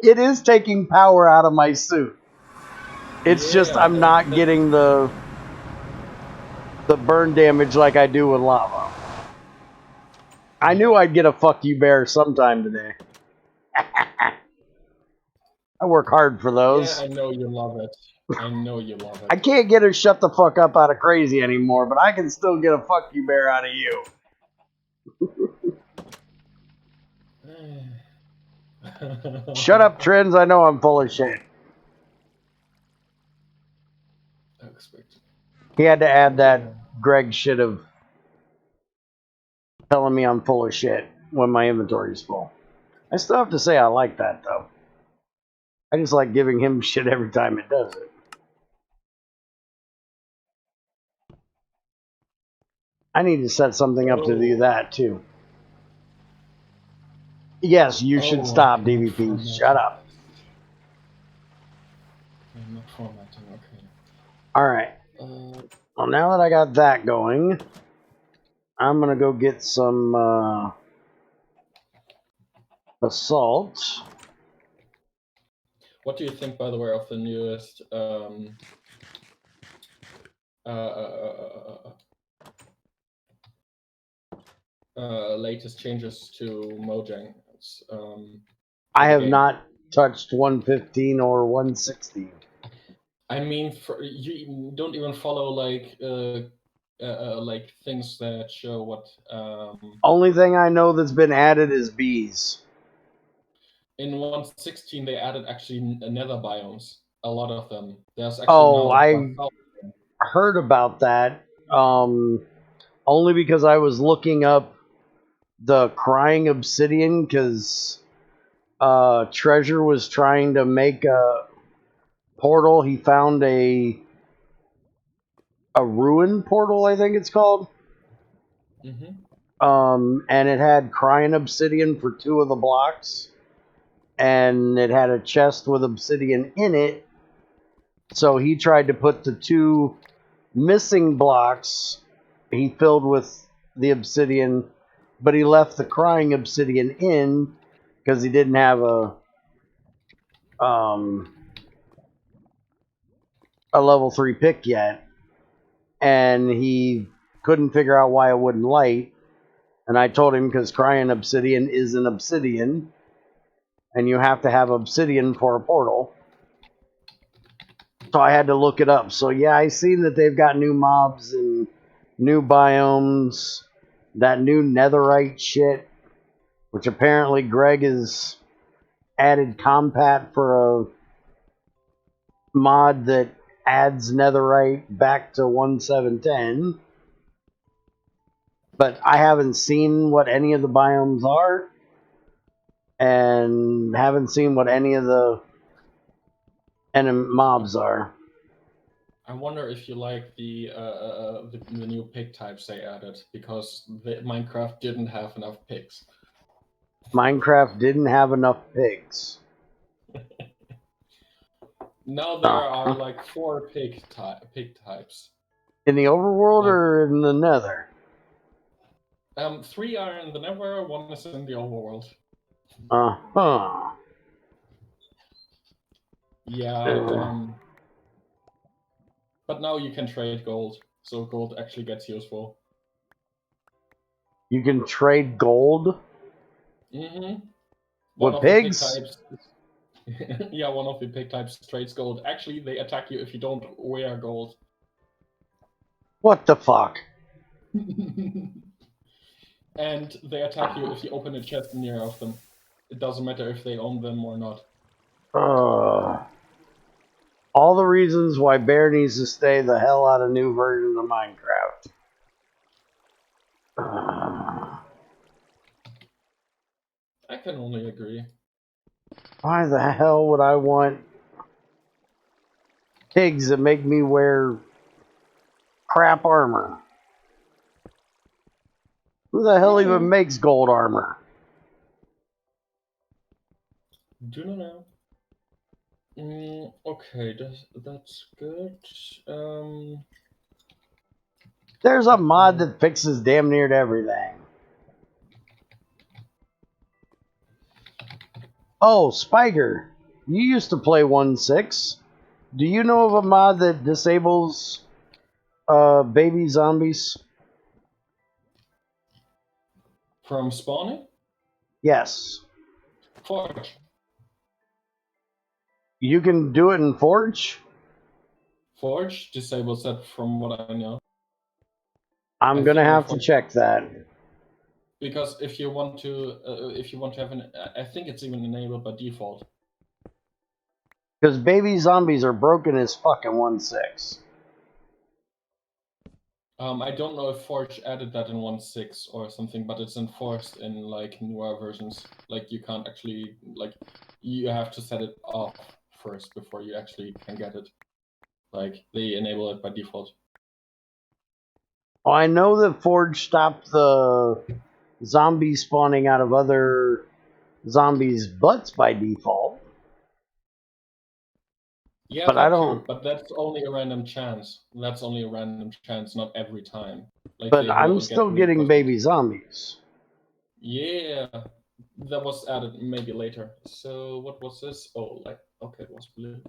It is taking power out of my suit. It's just I'm not getting the burn damage like I do with lava. I knew I'd get a fuck you bear sometime today. I work hard for those. Yeah, I know you love it. I know you love it. I can't get her shut the fuck up out of crazy anymore, but I can still get a fuck you bear out of you. Shut up, Trends. I know I'm full of shit. He had to add that Greg shit of telling me I'm full of shit when my inventory is full. I still have to say I like that, though. I just like giving him shit every time it does it. I need to set something up to do that, too. Yes, you should stop, DVP. Shut up. I'm not formatting, okay. Alright. Well, now that I got that going, I'm going to go get some assault. What do you think, by the way, of the newest latest changes to Mojang? I have not touched 115 or 116. I mean, you don't even follow like things that show what. Only thing I know that's been added is bees. In 116, they added actually nether biomes. A lot of them. There's actually I heard about that. Only because I was looking up the crying obsidian because Treasure was trying to make a portal. He found a ruin portal, I think it's called. And it had crying obsidian for 2 of the blocks, and it had a chest with obsidian in it. So he tried to put the 2 missing blocks he filled with the obsidian, but he left the crying obsidian in because he didn't have a level 3 pick yet, and he couldn't figure out why it wouldn't light. And I told him because crying obsidian is an obsidian, and you have to have obsidian for a portal. So I had to look it up. So yeah, I seen that they've got new mobs and new biomes, that new netherite shit, which apparently Greg has added compat for a mod that adds netherite back to 1.7.10. But I haven't seen what any of the biomes are, and haven't seen what any of the mobs are. I wonder if you like the new pig types they added, because Minecraft didn't have enough pigs. Minecraft didn't have enough pigs. Now there are like 4 pig types. In the overworld or in the nether? 3 are in the nether, 1 is in the overworld. Uh-huh. Yeah, but now you can trade gold, so gold actually gets useful. You can trade gold? With pigs? Yeah, one of the pig types trades gold. Actually, they attack you if you don't wear gold. What the fuck? And they attack you if you open a chest near of them. It doesn't matter if they own them or not. All the reasons why Bear needs to stay the hell out of new versions of Minecraft. I can only agree. Why the hell would I want pigs that make me wear crap armor? Who the hell Yeah. even makes gold armor? Do not know. Okay, that's good. There's a mod that fixes damn near everything. Oh, Spiker, you used to play 1.6. Do you know of a mod that disables baby zombies? From spawning? Yes. Forge. You can do it in Forge? Forge disables that from what I know. I'm I gonna think in have to Forge- check that. Because if you want to have an, I think it's even enabled by default. Because baby zombies are broken as fuck in 1.6. I don't know if Forge added that in 1.6 or something, but it's enforced in like newer versions. Like you can't actually you have to set it off first before you actually can get it. Like they enable it by default. Oh, I know that Forge stopped the zombies spawning out of other zombies' butts by default. Yeah, But I that don't. too. But that's only a random chance. That's only a random chance, not every time. Like But they I'm will get still getting reinforcement. baby zombies. Yeah, that was added maybe later. So what was this? Oh, like okay, it was blue.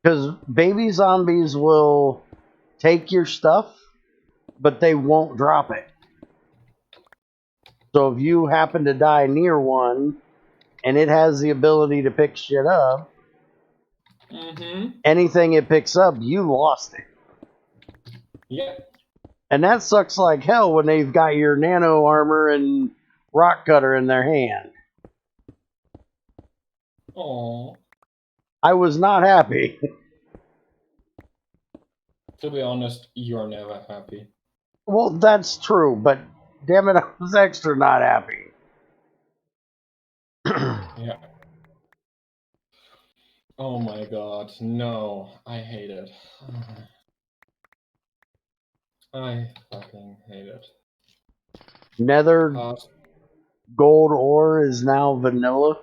Because baby zombies will take your stuff, but they won't drop it. So if you happen to die near one and it has the ability to pick shit up, anything it picks up, you lost it. Yeah. And that sucks like hell when they've got your nano armor and rock cutter in their hand. Oh. I was not happy. To be honest, you're never happy. Well, that's true, but damn it, I was extra not happy. Yeah. Oh my god, no. I hate it. I fucking hate it. Nether gold ore is now vanilla.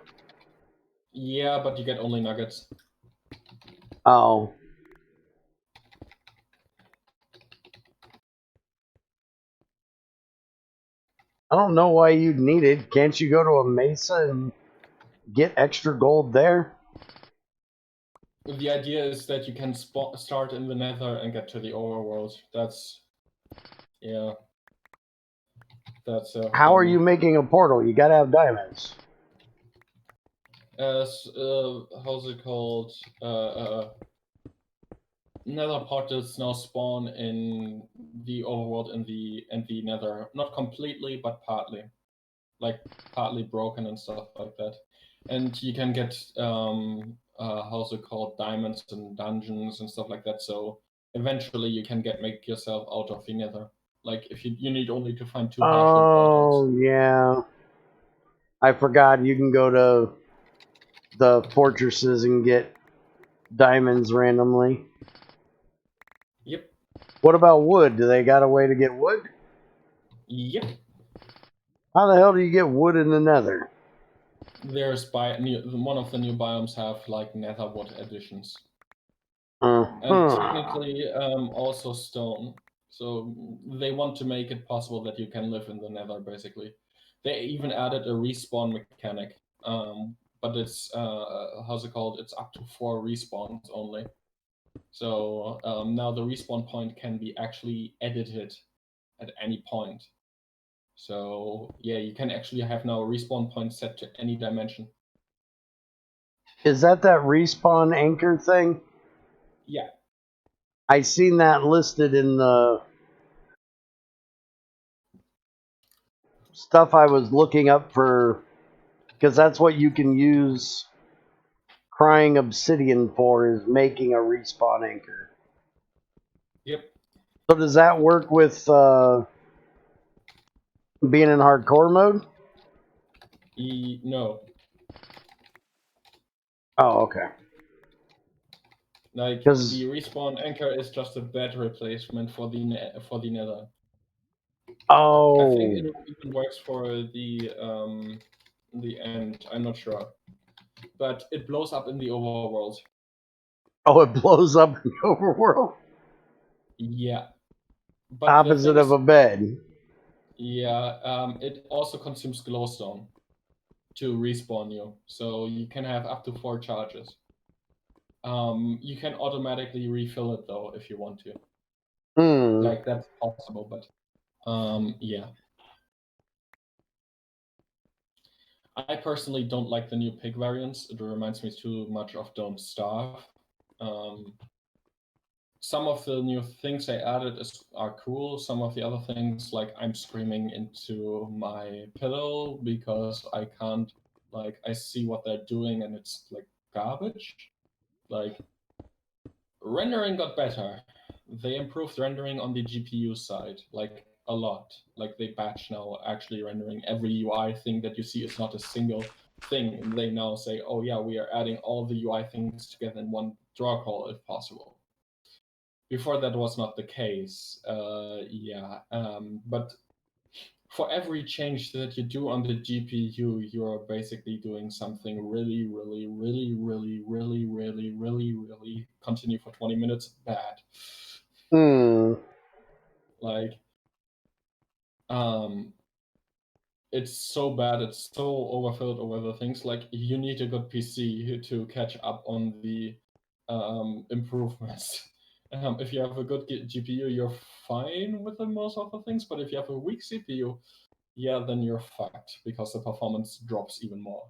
Yeah, but you get only nuggets. Oh. I don't know why you'd need it. Can't you go to a mesa and get extra gold there? The idea is that you can start in the nether and get to the overworld. That's... yeah. That's How are you making a portal? You gotta have diamonds. how's it called? Nether portals now spawn in the overworld and the nether. Not completely, but partly. Like partly broken and stuff like that. And you can get how's it called, diamonds and dungeons and stuff like that. So eventually you can make yourself out of the nether. Like if you need only to find 2 partial portals. Oh, yeah. I forgot you can go to the fortresses and get diamonds randomly. Yep. What about wood? Do they got a way to get wood? Yep. How the hell do you get wood in the nether? There's one of the new biomes have like netherwood additions. Uh-huh. And technically also stone. So they want to make it possible that you can live in the nether, basically. They even added a respawn mechanic, but it's how's it called? It's up to 4 respawns only. So now the respawn point can be actually edited at any point. So yeah, you can actually have now a respawn point set to any dimension. Is that respawn anchor thing? Yeah. I seen that listed in the stuff I was looking up for, because that's what you can use crying obsidian for, is making a respawn anchor. Yep. So does that work with being in hardcore mode? No. Oh, okay. Like Because the respawn anchor is just a bad replacement for the nether. I think Oh. it even works for the end. I'm not sure, but it blows up in the overworld. Oh, it blows up in the overworld? Yeah, but the Opposite thing of is, a bed. yeah, it also consumes glowstone to respawn you, so you can have up to 4 charges. You can automatically refill it though if you want to. Like that's possible, but yeah. I personally don't like the new pig variants. It reminds me too much of Don't Starve. Some of the new things they added are cool. Some of the other things, like I'm screaming into my pillow because I can't, like, I see what they're doing and it's like garbage. Like, rendering got better. They improved rendering on the GPU side, like a lot. Like they batch now actually rendering every UI thing that you see is not a single thing. And they now say, oh yeah, we are adding all the UI things together in one draw call if possible. Before that was not the case. But for every change that you do on the GPU, you're basically doing something really, really, really, really, really, really, really, really continue for 20 minutes bad. Like, it's so bad, it's so overfilled over the things. Like, you need a good PC to catch up on the improvements. If you have a good GPU, you're fine with the most of the things, but if you have a weak CPU, yeah, then you're fucked because the performance drops even more.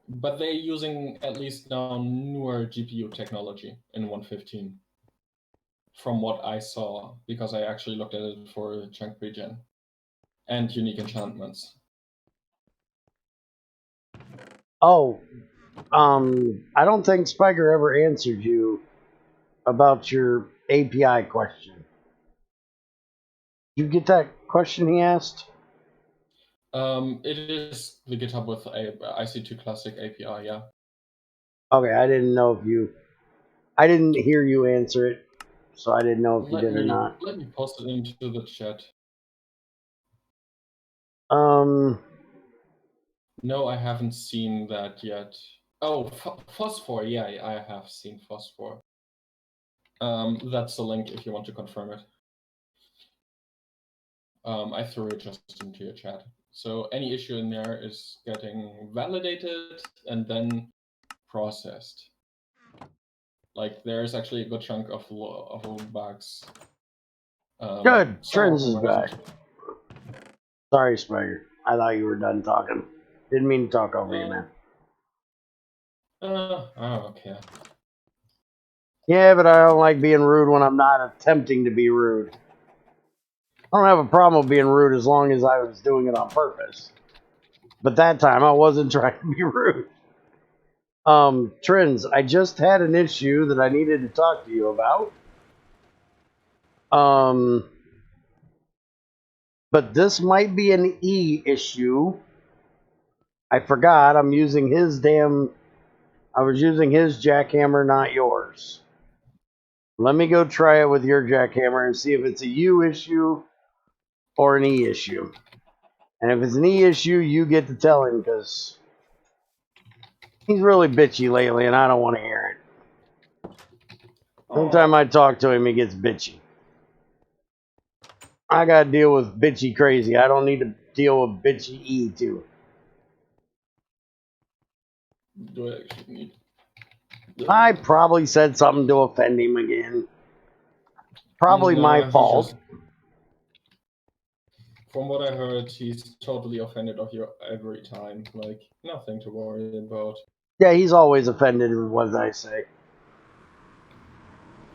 But they're using at least now newer GPU technology in 115. From what I saw, because I actually looked at it for chunk regen and unique enchantments. Oh, I don't think Spiker ever answered you about your API question. Did you get that question he asked? It is the GitHub with a IC2 Classic API, yeah. Okay, I didn't know if you... I didn't hear you answer it, so I didn't know if you did or not. Let me post it into the chat. No, I haven't seen that yet. Oh, Phosphor, yeah, I have seen Phosphor. That's the link if you want to confirm it. I threw it just into your chat. So any issue in there is getting validated and then processed. Like there's actually a good chunk of bugs. Good, Some of Trends them is are back. Sorry, Spiker. I thought you were done talking. Didn't mean to talk over you, man. Okay. Yeah, but I don't like being rude when I'm not attempting to be rude. I don't have a problem with being rude as long as I was doing it on purpose. But that time I wasn't trying to be rude. Trends, I just had an issue that I needed to talk to you about. But this might be an E issue. I forgot I was using his jackhammer, not yours. Let me go try it with your jackhammer and see if it's a U issue or an E issue. And if it's an E issue, you get to tell him because he's really bitchy lately and I don't want to hear it. Anytime I talk to him, he gets bitchy. I gotta deal with bitchy crazy. I don't need to deal with bitchy E too. Do I actually need? I probably said something to offend him again. Probably my fault. From what I heard, he's totally offended of you every time. Like, nothing to worry about. Yeah, he's always offended with what I say.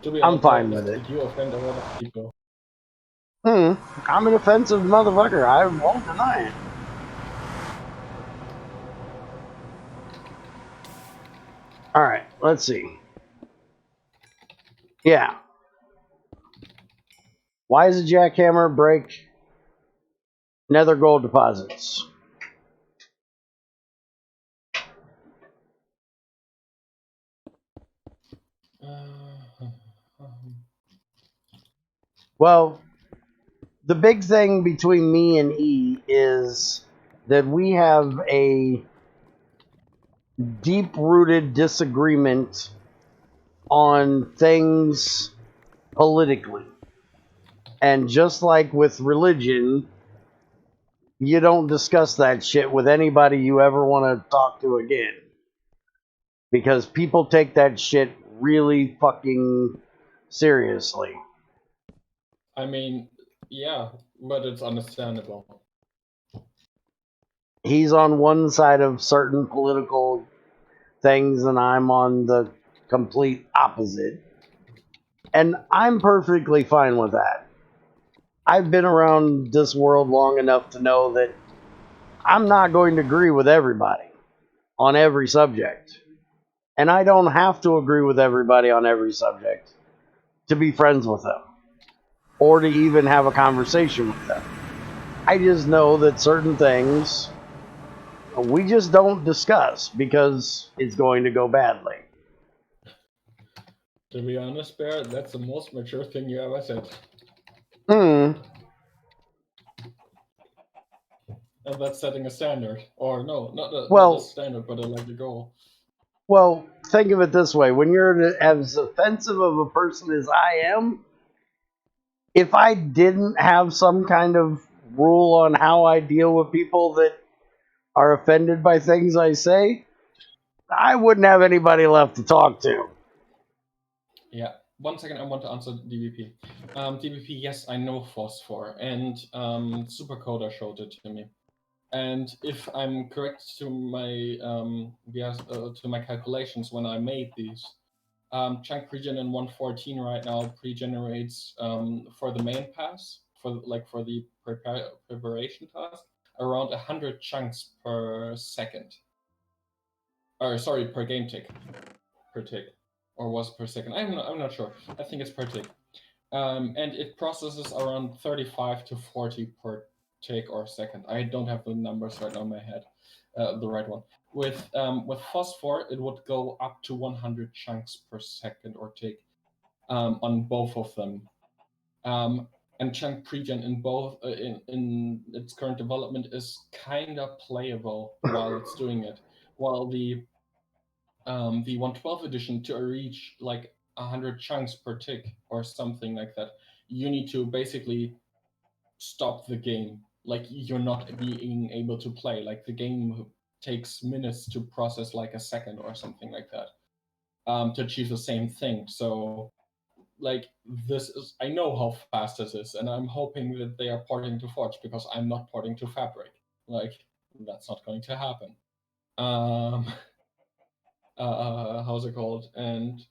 To be I'm honest, fine with it. you offend a lot of people. I'm an offensive motherfucker. I won't deny it. Alright, let's see. Yeah. Why does a jackhammer break nether gold deposits? Well, the big thing between me and E is that we have a deep-rooted disagreement on things politically. And just like with religion, you don't discuss that shit with anybody you ever want to talk to again. Because people take that shit really fucking seriously. I mean, yeah, but it's understandable. He's on one side of certain political things, and I'm on the complete opposite. And I'm perfectly fine with that. I've been around this world long enough to know that I'm not going to agree with everybody on every subject. And I don't have to agree with everybody on every subject to be friends with them or to even have a conversation with them. I just know that certain things we just don't discuss because it's going to go badly. To be honest, Bear, that's the most mature thing you ever said. Hmm. And that's setting a standard. Or no, not a Well, standard, but like a goal. Well, think of it this way. When you're as offensive of a person as I am, if I didn't have some kind of rule on how I deal with people that are offended by things I say, I wouldn't have anybody left to talk to. Yeah. 1 second, I want to answer DVP. DVP, yes, I know phosphor, and Supercoder showed it to me. And if I'm correct to my to my calculations when I made these, chunk pregen in 1.14 right now pre-generates for the main pass for the preparation task around 100 chunks per second. Or sorry, per game tick, per tick, or was it per second? I'm not sure. I think it's per tick. And it processes around 35 to 40 per tick or second. I don't have the numbers right now in my head, the right one. With phosphor, it would go up to 100 chunks per second or tick on both of them. And chunk pregen in both in its current development is kind of playable while it's doing it. While the 112 edition, to reach like 100 chunks per tick or something like that, you need to basically stop the game. Like, you're not being able to play. Like, the game takes minutes to process, like a second or something like that, to achieve the same thing. So, like, I know how fast this is, and I'm hoping that they are porting to Forge, because I'm not porting to Fabric. Like, that's not going to happen. How's it called? And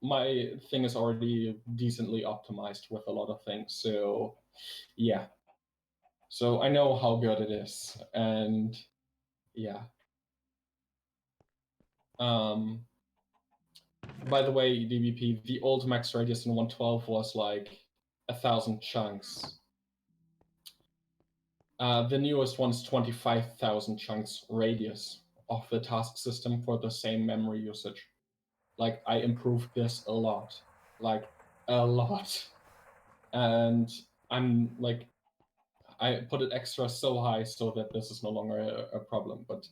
my thing is already decently optimized with a lot of things. So yeah. So I know how good it is. And yeah. By the way, DVP, the old max radius in 112 was like 1,000 chunks. The newest one's 25,000 chunks radius of the task system for the same memory usage. Like, I improved this a lot. Like, a lot. And I'm like, I put it extra so high so that this is no longer a problem. But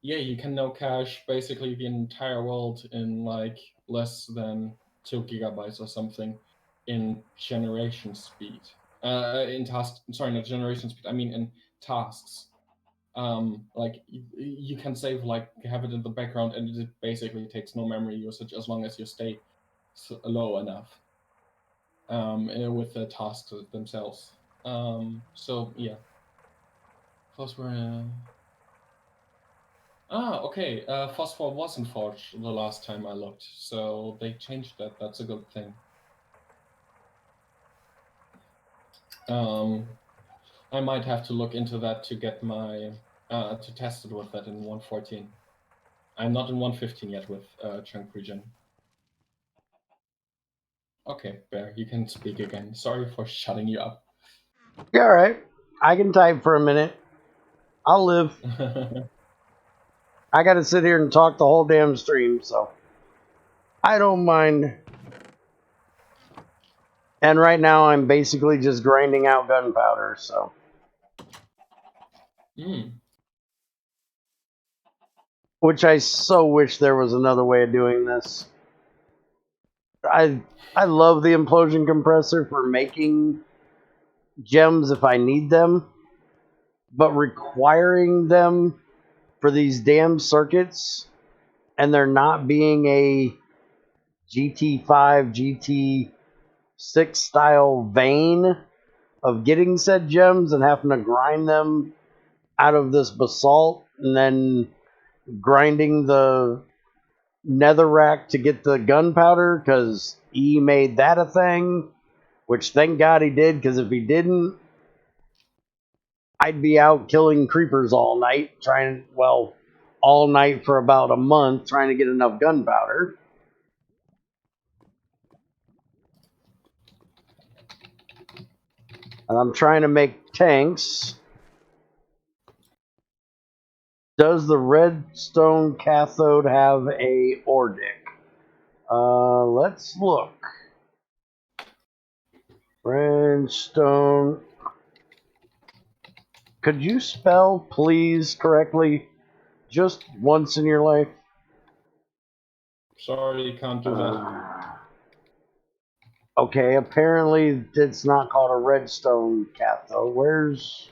yeah, you can now cache basically the entire world in like less than 2 gigabytes or something in generation speed. In task, sorry, not generation speed, I mean in tasks. Like, you can save, like, have it in the background, and it basically takes no memory usage as long as you stay low enough with the tasks themselves. So yeah, phosphor. Okay. Phosphor wasn't forged the last time I looked, so they changed that. That's a good thing. I might have to look into that to get my to test it with that in 1.14. I'm not in 1.15 yet with chunk pregen. Okay, Bear, you can speak again. Sorry for shutting you up. Yeah, all right. I can type for a minute. I'll live. I got to sit here and talk the whole damn stream, so I don't mind. And right now I'm basically just grinding out gunpowder, so. Which I so wish there was another way of doing this. I love the implosion compressor for making gems if I need them, but requiring them for these damn circuits and there not being a GT5, GT6 style vein of getting said gems and having to grind them out of this basalt and then grinding the netherrack to get the gunpowder because he made that a thing, which thank God he did, because if he didn't, I'd be out killing creepers all night, all night for about a month trying to get enough gunpowder. And I'm trying to make tanks. Does the redstone cathode have a Ordic? Let's look. Redstone. Could you spell, please, correctly just once in your life? Sorry, you can't do that. Okay, apparently it's not called a redstone cathode. Where's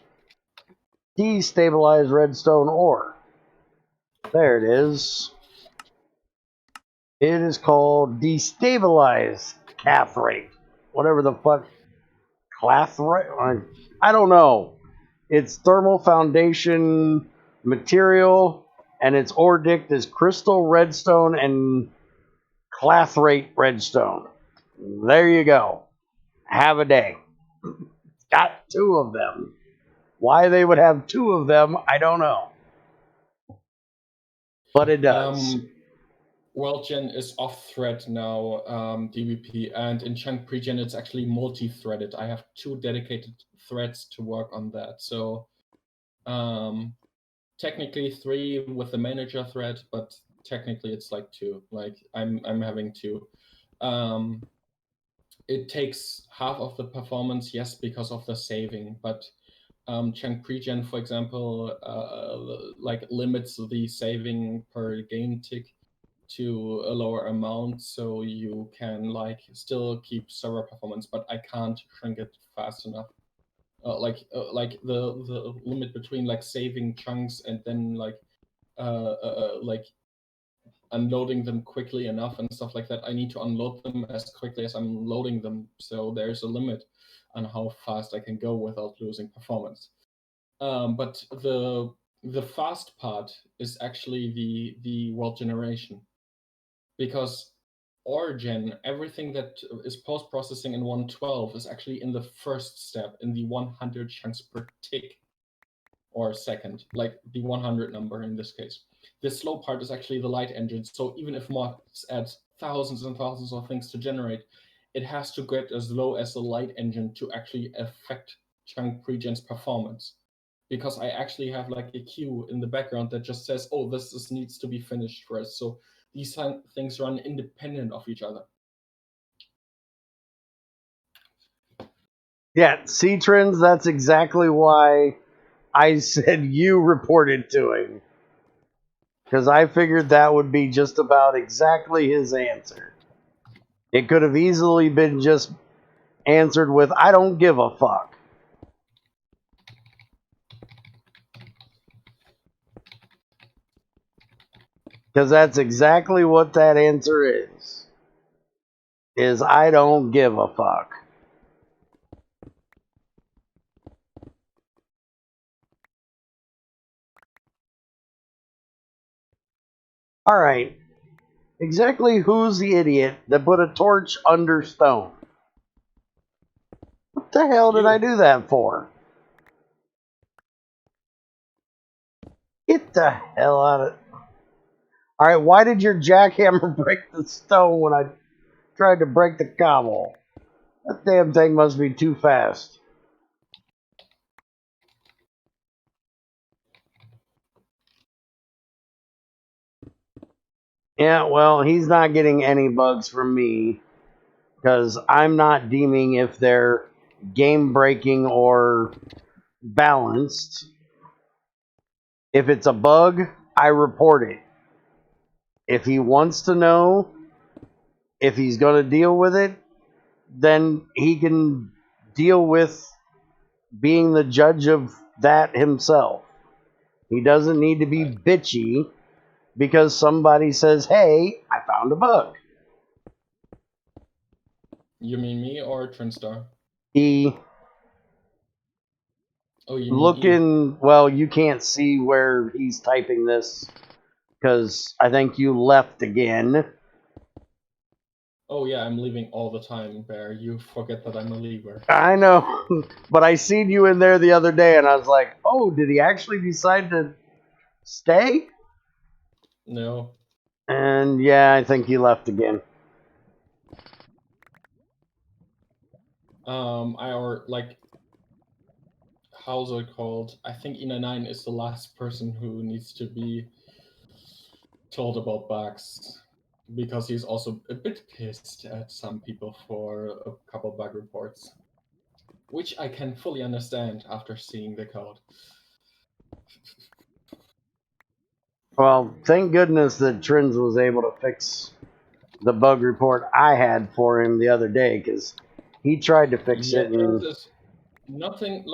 destabilized redstone ore? There it is. It is called destabilized cathrate. Whatever the fuck. Clathrate? I don't know. It's thermal foundation material, and its Ordict is crystal redstone and clathrate redstone. There you go. Have a day. Got two of them. Why they would have two of them, I don't know. But it does. WorldGen is off-thread now, DBP, and in Chunk Pregen it's actually multi-threaded. I have 2 dedicated threads to work on that. So technically 3 with the manager thread, but technically it's like 2. Like I'm having 2. It takes half of the performance, yes, because of the saving, but Chunk Pregen, for example, like limits the saving per game tick to a lower amount, so you can like still keep server performance, but I can't shrink it fast enough. Like the limit between like saving chunks and then like unloading them quickly enough and stuff like that. I need to unload them as quickly as I'm loading them, so there's a limit on how fast I can go without losing performance. But the fast part is actually the world generation, because Origin, everything that is post-processing in 112 is actually in the first step, in the 100 chunks per tick or second, like the 100 number in this case. The slow part is actually the light engine. So even if mods add thousands and thousands of things to generate, it has to get as low as the light engine to actually affect Chunk Pregen's performance. Because I actually have like a queue in the background that just says, oh, this needs to be finished first. So these things run independent of each other. Yeah, C-Trends, that's exactly why I said you reported to him. Because I figured that would be just about exactly his answer. It could have easily been just answered with, I don't give a fuck. Because that's exactly what that answer is I don't give a fuck. Alright, exactly who's the idiot that put a torch under stone? What the hell did I do that for? Get the hell out of... Alright, why did your jackhammer break the stone when I tried to break the cobble? That damn thing must be too fast. Yeah, well, he's not getting any bugs from me. because I'm not deeming if they're game breaking or balanced. If it's a bug, I report it. If he wants to know if he's going to deal with it, then he can deal with being the judge of that himself. He doesn't need to be bitchy because somebody says, hey, I found a bug. You mean me or Trinstar? He Oh, you mean E? well, you can't see where he's typing this because I think you left again. Oh yeah, I'm leaving all the time, Bear. You forget that I'm a leaver. I know, but I seen you in there the other day and I was like, oh, did he actually decide to stay? No. And yeah, I think he left again. How's it called? I think Ina9 is the last person who needs to be told about bugs, because he's also a bit pissed at some people for a couple bug reports, which I can fully understand after seeing the code. Well, thank goodness that Trins was able to fix the bug report I had for him the other day, because he tried to fix Yeah, it and Trins is nothing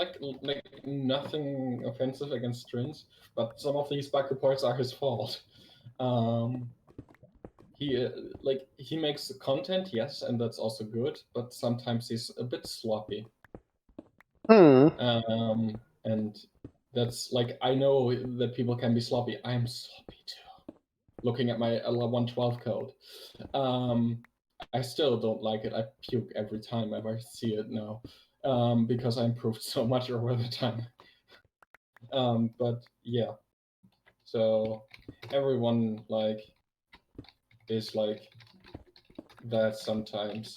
nothing offensive against Trins, but some of these bug reports are his fault. He makes content, yes, and that's also good, but sometimes he's a bit sloppy. And that's like, I know that people can be sloppy. I'm sloppy too. Looking at my L112 code, I still don't like it. I puke every time I see it now, because I improved so much over the time. But yeah, so everyone is like that sometimes.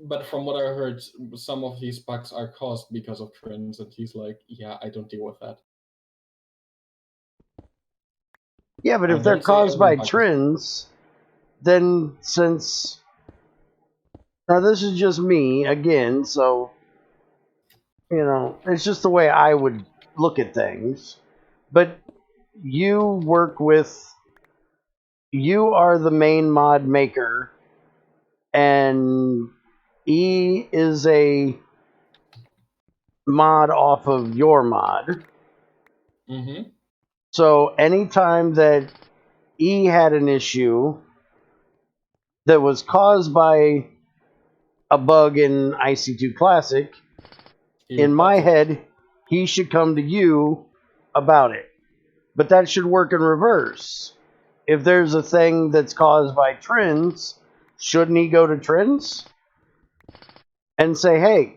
But from what I heard, some of these bugs are caused because of Trins, and he's like, yeah, I don't deal with that. yeah, but I if they're don't say caused every by bug is- Trins, then since now this is just me again, so you know, it's just the way I would look at things. But you are the main mod maker, and E is a mod off of your mod. Mm-hmm. So anytime that E had an issue that was caused by a bug in IC2 Classic, in my head, he should come to you about it. But that should work in reverse. If there's a thing that's caused by Trins, shouldn't he go to Trins and say, hey,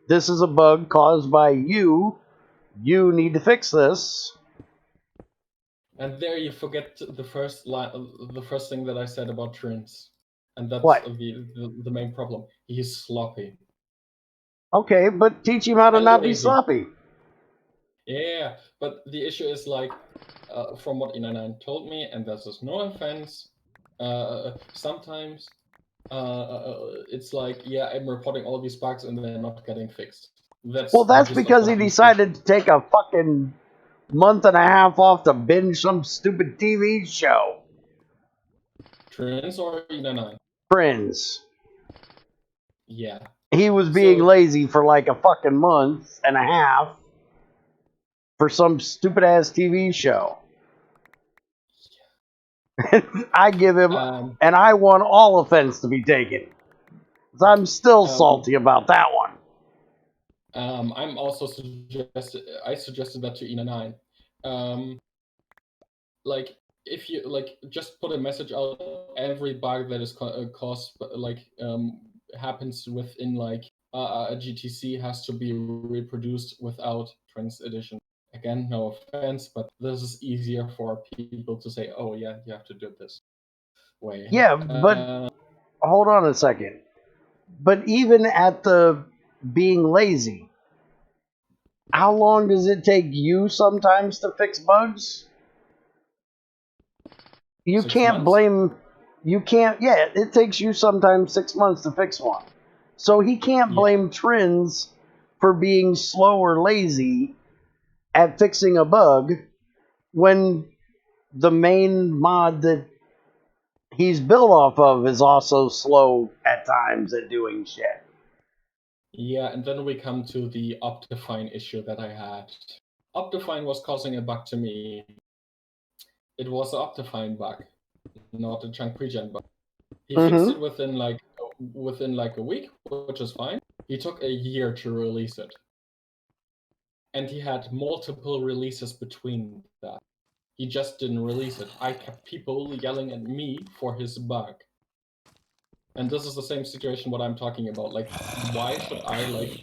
this is a bug caused by you. You need to fix this. And there you forget the first thing that I said about Trins, and that's What? the main problem. He's sloppy. Okay, but teach him how to And not be lazy. sloppy. Yeah, but the issue is from what Ina9 told me, and this is no offense, sometimes it's like, yeah, I'm reporting all these bugs and they're not getting fixed. That's because he decided to take a fucking month and a half off to binge some stupid TV show. Trins or Ina9? Friends. Yeah. He was being lazy for like a fucking month and a half for some stupid ass TV show. I give him, and I want all offense to be taken. I'm still salty about that one. I'm also suggested that to Ina9. If you just put a message out, every bug that is caused happens within a GTC has to be reproduced without Trans Edition. Again, no offense, but this is easier for people to say, oh yeah, you have to do it this way. Yeah, but hold on a second. But even at the being lazy, how long does it take you sometimes to fix bugs? You 6 can't months? blame. you can't. Yeah, it takes you sometimes 6 months to fix one. So he can't Yeah. blame Trins for being slow or lazy at fixing a bug when the main mod that he's built off of is also slow at times at doing shit. Yeah, and then we come to the Optifine issue that I had. Optifine was causing a bug to me. It was an Optifine bug, not a chunk pregen bug. He fixed it within like a week, which is fine. He took a year to release it. And he had multiple releases between that. He just didn't release it. I kept people yelling at me for his bug. And this is the same situation what I'm talking about. Like, why should I like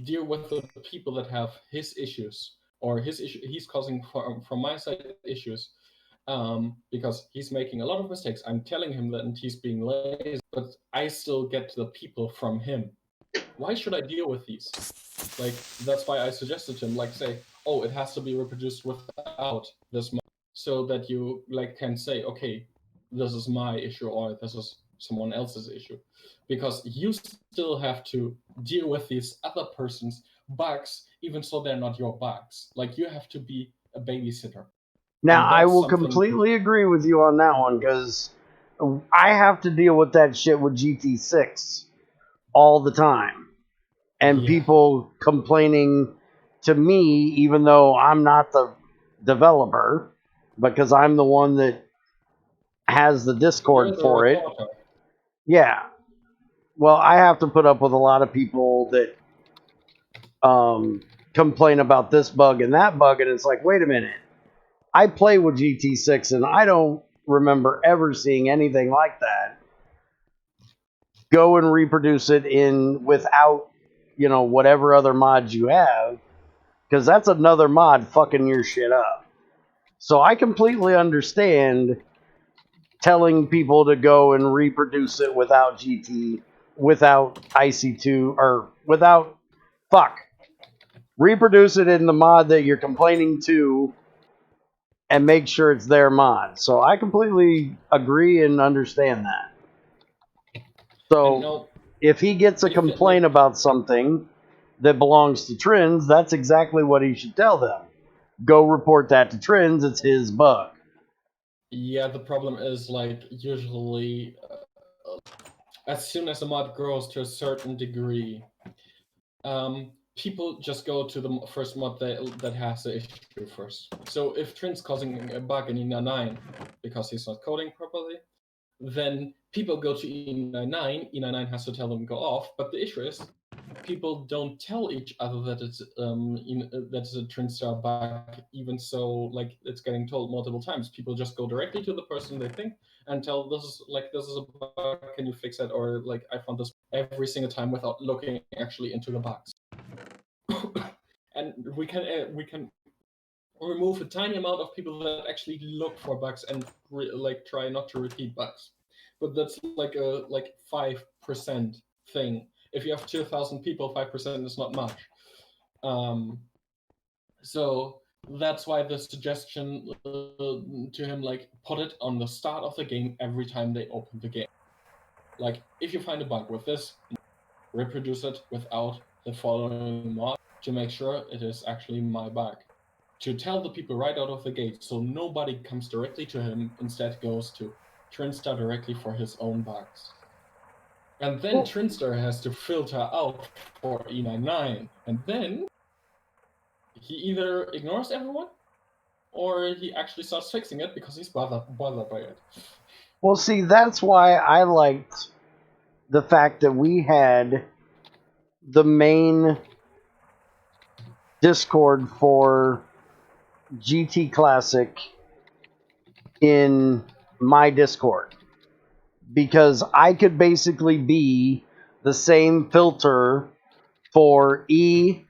deal with the people that have his issues or his issue? He's causing from my side issues because he's making a lot of mistakes. I'm telling him that and he's being lazy, but I still get the people from him. Why should I deal with these? Like, that's why I suggested to him, like, say, oh, it has to be reproduced without this mod, so that you like can say, okay, this is my issue or this is someone else's issue, because you still have to deal with these other person's bugs, even so they're not your bugs. Like, you have to be a babysitter. Now, And I that's will something- completely agree with you on that one because I have to deal with that shit with GT6 all the time. And Yeah. people complaining to me, even though I'm not the developer, because I'm the one that has the Discord You're the for it. reporter. Yeah. Well, I have to put up with a lot of people that complain about this bug and that bug, and it's like, wait a minute. I play with GT6 and I don't remember ever seeing anything like that. Go and reproduce it in without, whatever other mods you have, because that's another mod fucking your shit up. So I completely understand telling people to go and reproduce it without GT, without IC2, or without, reproduce it in the mod that you're complaining to and make sure it's their mod. So I completely agree and understand that. So if he gets a complaint about something that belongs to Trins, that's exactly what he should tell them. Go report that to Trins, it's his bug. Yeah, the problem is, like, usually as soon as a mod grows to a certain degree, people just go to the first mod that has the issue first. So if Trent's causing a bug in E99 because he's not coding properly, then people go to E99. E99 has to tell them go off. But the issue is, people don't tell each other that it's a Trinstar bug, even so, like, it's getting told multiple times. People just go directly to the person they think and tell, this is a bug, can you fix it? Or like, I found this every single time without looking actually into the bugs. And we can remove a tiny amount of people that actually look for bugs and try not to repeat bugs. But that's like a 5% thing. If you have 2,000 people, 5% is not much. So that's why the suggestion to him, like, put it on the start of the game every time they open the game. Like, if you find a bug with this, reproduce it without the following mod to make sure it is actually my bug. To tell the people right out of the gate, so nobody comes directly to him, instead goes to Trinstar directly for his own bugs. And then Trinstar has to filter out for E99, and then he either ignores everyone, or he actually starts fixing it because he's bothered by it. Well, see, that's why I liked the fact that we had the main Discord for GT Classic in my Discord, because I could basically be the same filter for E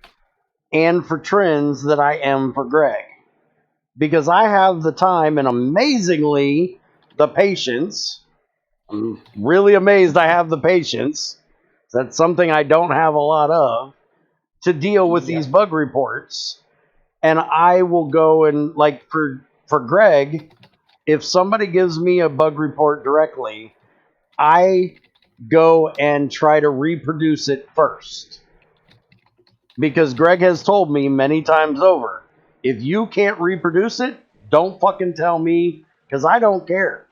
and for Trins that I am for Greg, because I have the time and amazingly the patience. I'm really amazed I have the patience. That's something I don't have a lot of, to deal with these bug reports. And I will go and, like, for Greg, if somebody gives me a bug report directly, I go and try to reproduce it first. Because Greg has told me many times over, if you can't reproduce it, don't fucking tell me, because I don't care.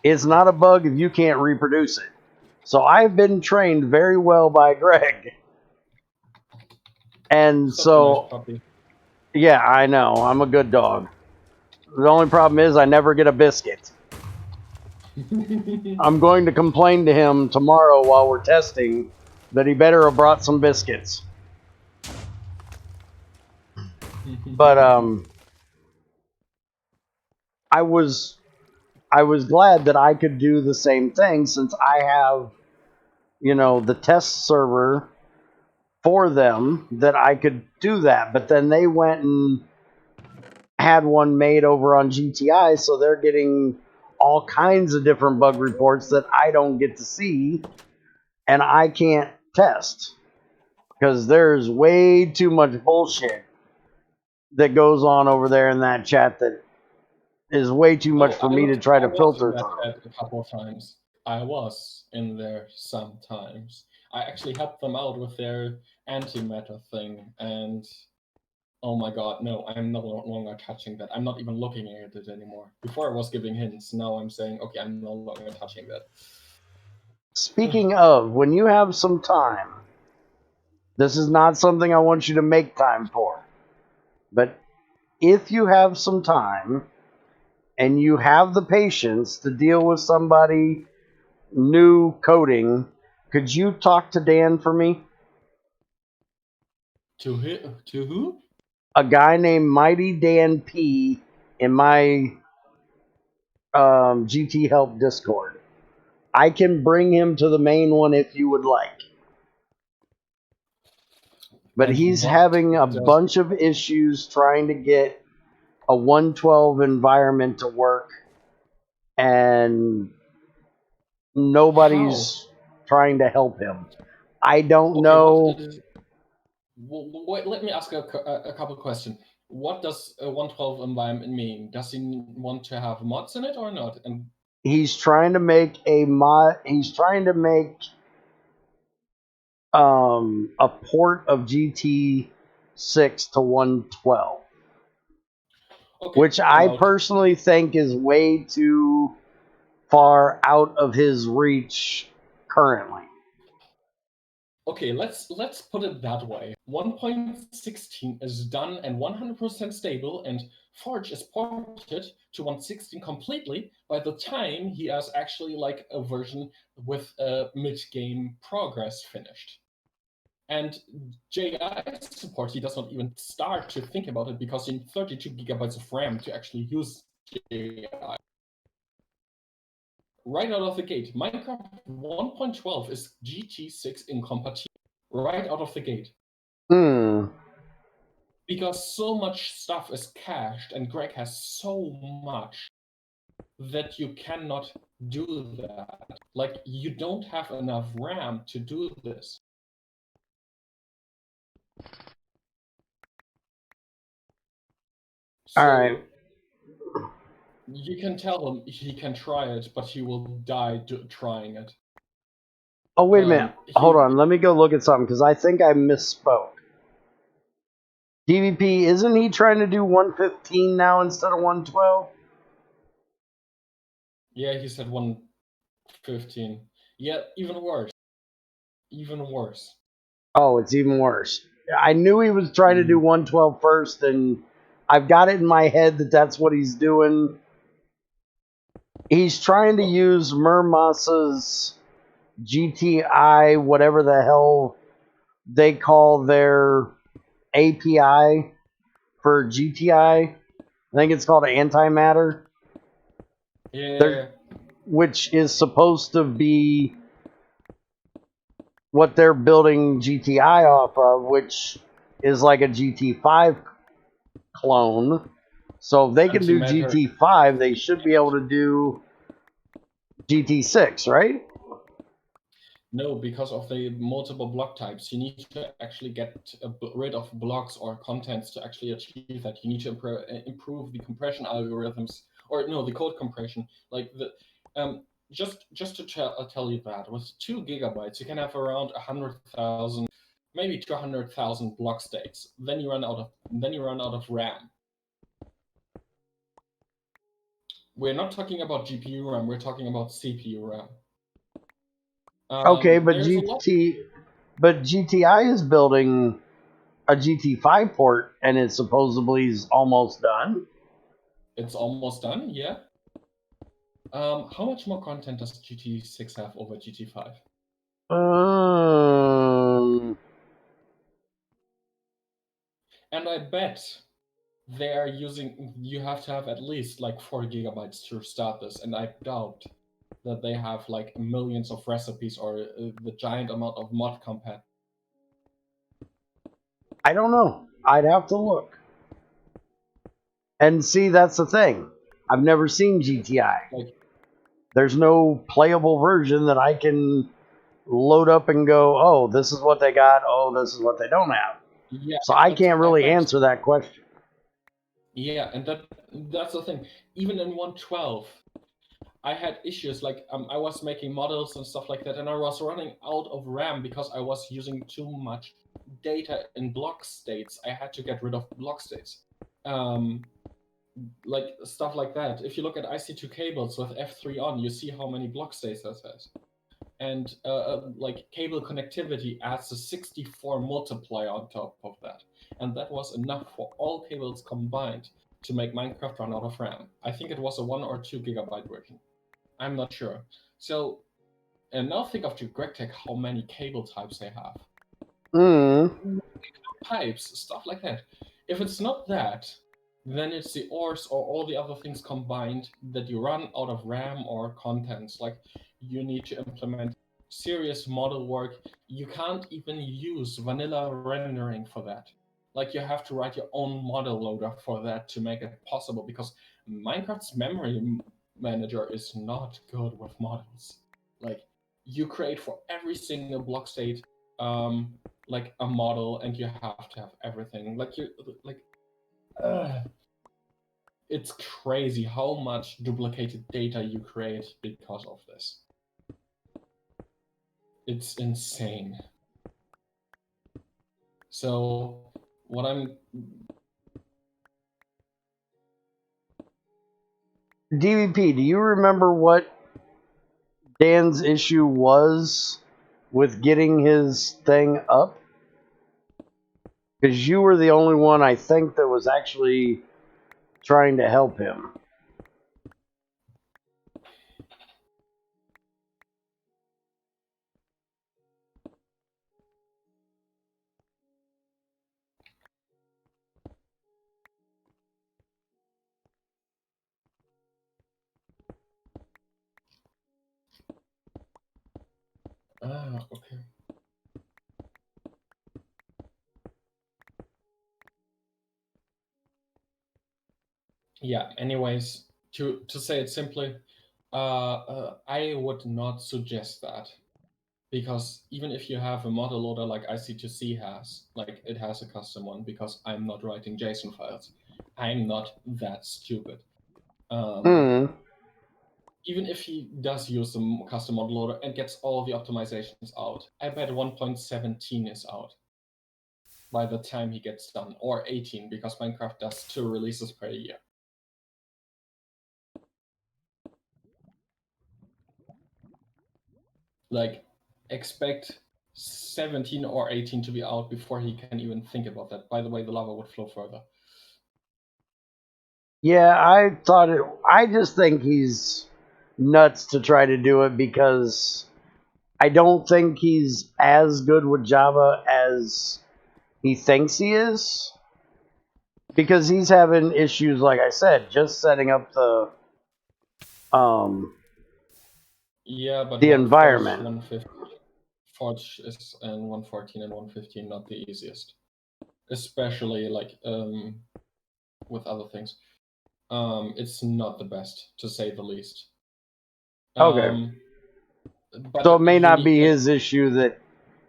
It's not a bug if you can't reproduce it. So I've been trained very well by Greg. And Such a nice so, puppy. yeah, I know. I'm a good dog. The only problem is I never get a biscuit. I'm going to complain to him tomorrow while we're testing that he better have brought some biscuits. But I was glad that I could do the same thing since I have, the test server for them that I could do that. But then they went and had one made over on GTI, so they're getting all kinds of different bug reports that I don't get to see and I can't test because there's way too much bullshit that goes on over there in that chat that is way too much for me to try to filter I was in that through. chat a couple of times. I was in there sometimes. I actually helped them out with their antimatter thing, and oh my god, no, I'm no longer touching that. I'm not even looking at it anymore. Before I was giving hints, now I'm saying, okay, I'm no longer touching that. Speaking of, when you have some time, this is not something I want you to make time for, but if you have some time and you have the patience to deal with somebody new coding, could you talk to Dan for me? To who? A guy named Mighty Dan P in my GT Help Discord. I can bring him to the main one if you would like. But And he's what having a does- bunch of issues trying to get a 112 environment to work, and nobody's trying to help him. I don't know. Wait, let me ask a couple questions. What does a 112 environment mean? Does he want to have mods in it or not? And He's trying to make a mod. He's trying to make a port of GT6 to 112, okay, which I personally think is way too far out of his reach currently. Okay, let's put it that way. 1.16 is done and 100% stable, and Forge is ported to 1.16 completely by the time he has actually like a version with a mid-game progress finished. And JI support, he does not even start to think about it because you need 32 gigabytes of RAM to actually use JI. Right out of the gate, Minecraft 1.12 is GT6 incompatible. Right out of the gate. Because so much stuff is cached and Greg has so much that you cannot do that. Like, you don't have enough RAM to do this. So, all right. You can tell him he can try it, but he will die trying it. Oh, wait a minute. Hold on. Let me go look at something because I think I misspoke. DVP, isn't he trying to do 115 now instead of 112? Yeah, he said 115. Yeah, even worse. Even worse. Oh, it's even worse. I knew he was trying to do 112 first, and I've got it in my head that that's what he's doing. He's trying to use Murmas's GTI, whatever the hell they call their API for GTI. I think it's called antimatter. Yeah. Which is supposed to be what they're building GTI off of, which is like a GT5 clone. So if they can do GT5, they should be able to do GT6, right? No, because of the multiple block types, you need to actually get rid of blocks or contents to actually achieve that. You need to improve the compression algorithms, or no, the code compression. Like just to tell you that with 2 gigabytes, you can have around 100,000, maybe 200,000 block states. Then you run out of RAM. We're not talking about GPU RAM. We're talking about CPU RAM. Okay, but there's a lot. but GTI is building a GT5 port, and it supposedly is almost done. It's almost done, yeah. How much more content does GT6 have over GT5? And I bet they are using. You have to have at least like 4 gigabytes to start this, and I doubt that they have like millions of recipes or the giant amount of mod compat. I don't know. I'd have to look. And see, that's the thing. I've never seen GTI. Like, There's no playable version that I can load up and go, oh, this is what they got. Oh, this is what they don't have. yeah, So I can't really bet. answer that question. Yeah, and that's the thing. Even in 112, I had issues like I was making models and stuff like that, and I was running out of RAM because I was using too much data in block states. I had to get rid of block states, like stuff like that. If you look at IC2 cables with F3 on, you see how many block states that has. And like cable connectivity adds a 64 multiplier on top of that, and that was enough for all cables combined to make Minecraft run out of RAM. I think it was a 1 or 2 gigabyte version. I'm not sure. So, and now think of GregTech how many cable types they have. Pipes, stuff like that. If it's not that, then it's the ores or all the other things combined that you run out of RAM or contents. Like you need to implement serious model work. You can't even use vanilla rendering for that. Like you have to write your own model loader for that to make it possible, because Minecraft's memory manager is not good with models. Like you create for every single block state like a model, and you have to have everything. Like you like it's crazy how much duplicated data you create because of this. It's insane. So what I'm DVP, do you remember what Dan's issue was with getting his thing up? Because you were the only one, I think, that was actually trying to help him. okay. Yeah, anyways, to say it simply, I would not suggest that, because even if you have a model loader like IC2C has, like it has a custom one, because I'm not writing JSON files, I'm not that stupid. Even if he does use the custom model loader and gets all the optimizations out, I bet 1.17 is out by the time he gets done, or 18, because Minecraft does 2 releases per year. Like, expect 17 or 18 to be out before he can even think about that. By the way, the lava would flow further. Yeah, I just think he's nuts to try to do it, because I don't think he's as good with Java as he thinks he is. Because he's having issues, like I said, just setting up the yeah, but the environment. 150 Forge is and 114 and 115 not the easiest, especially like with other things. It's not the best, to say the least. Okay. But So it may you not need be like, his issue that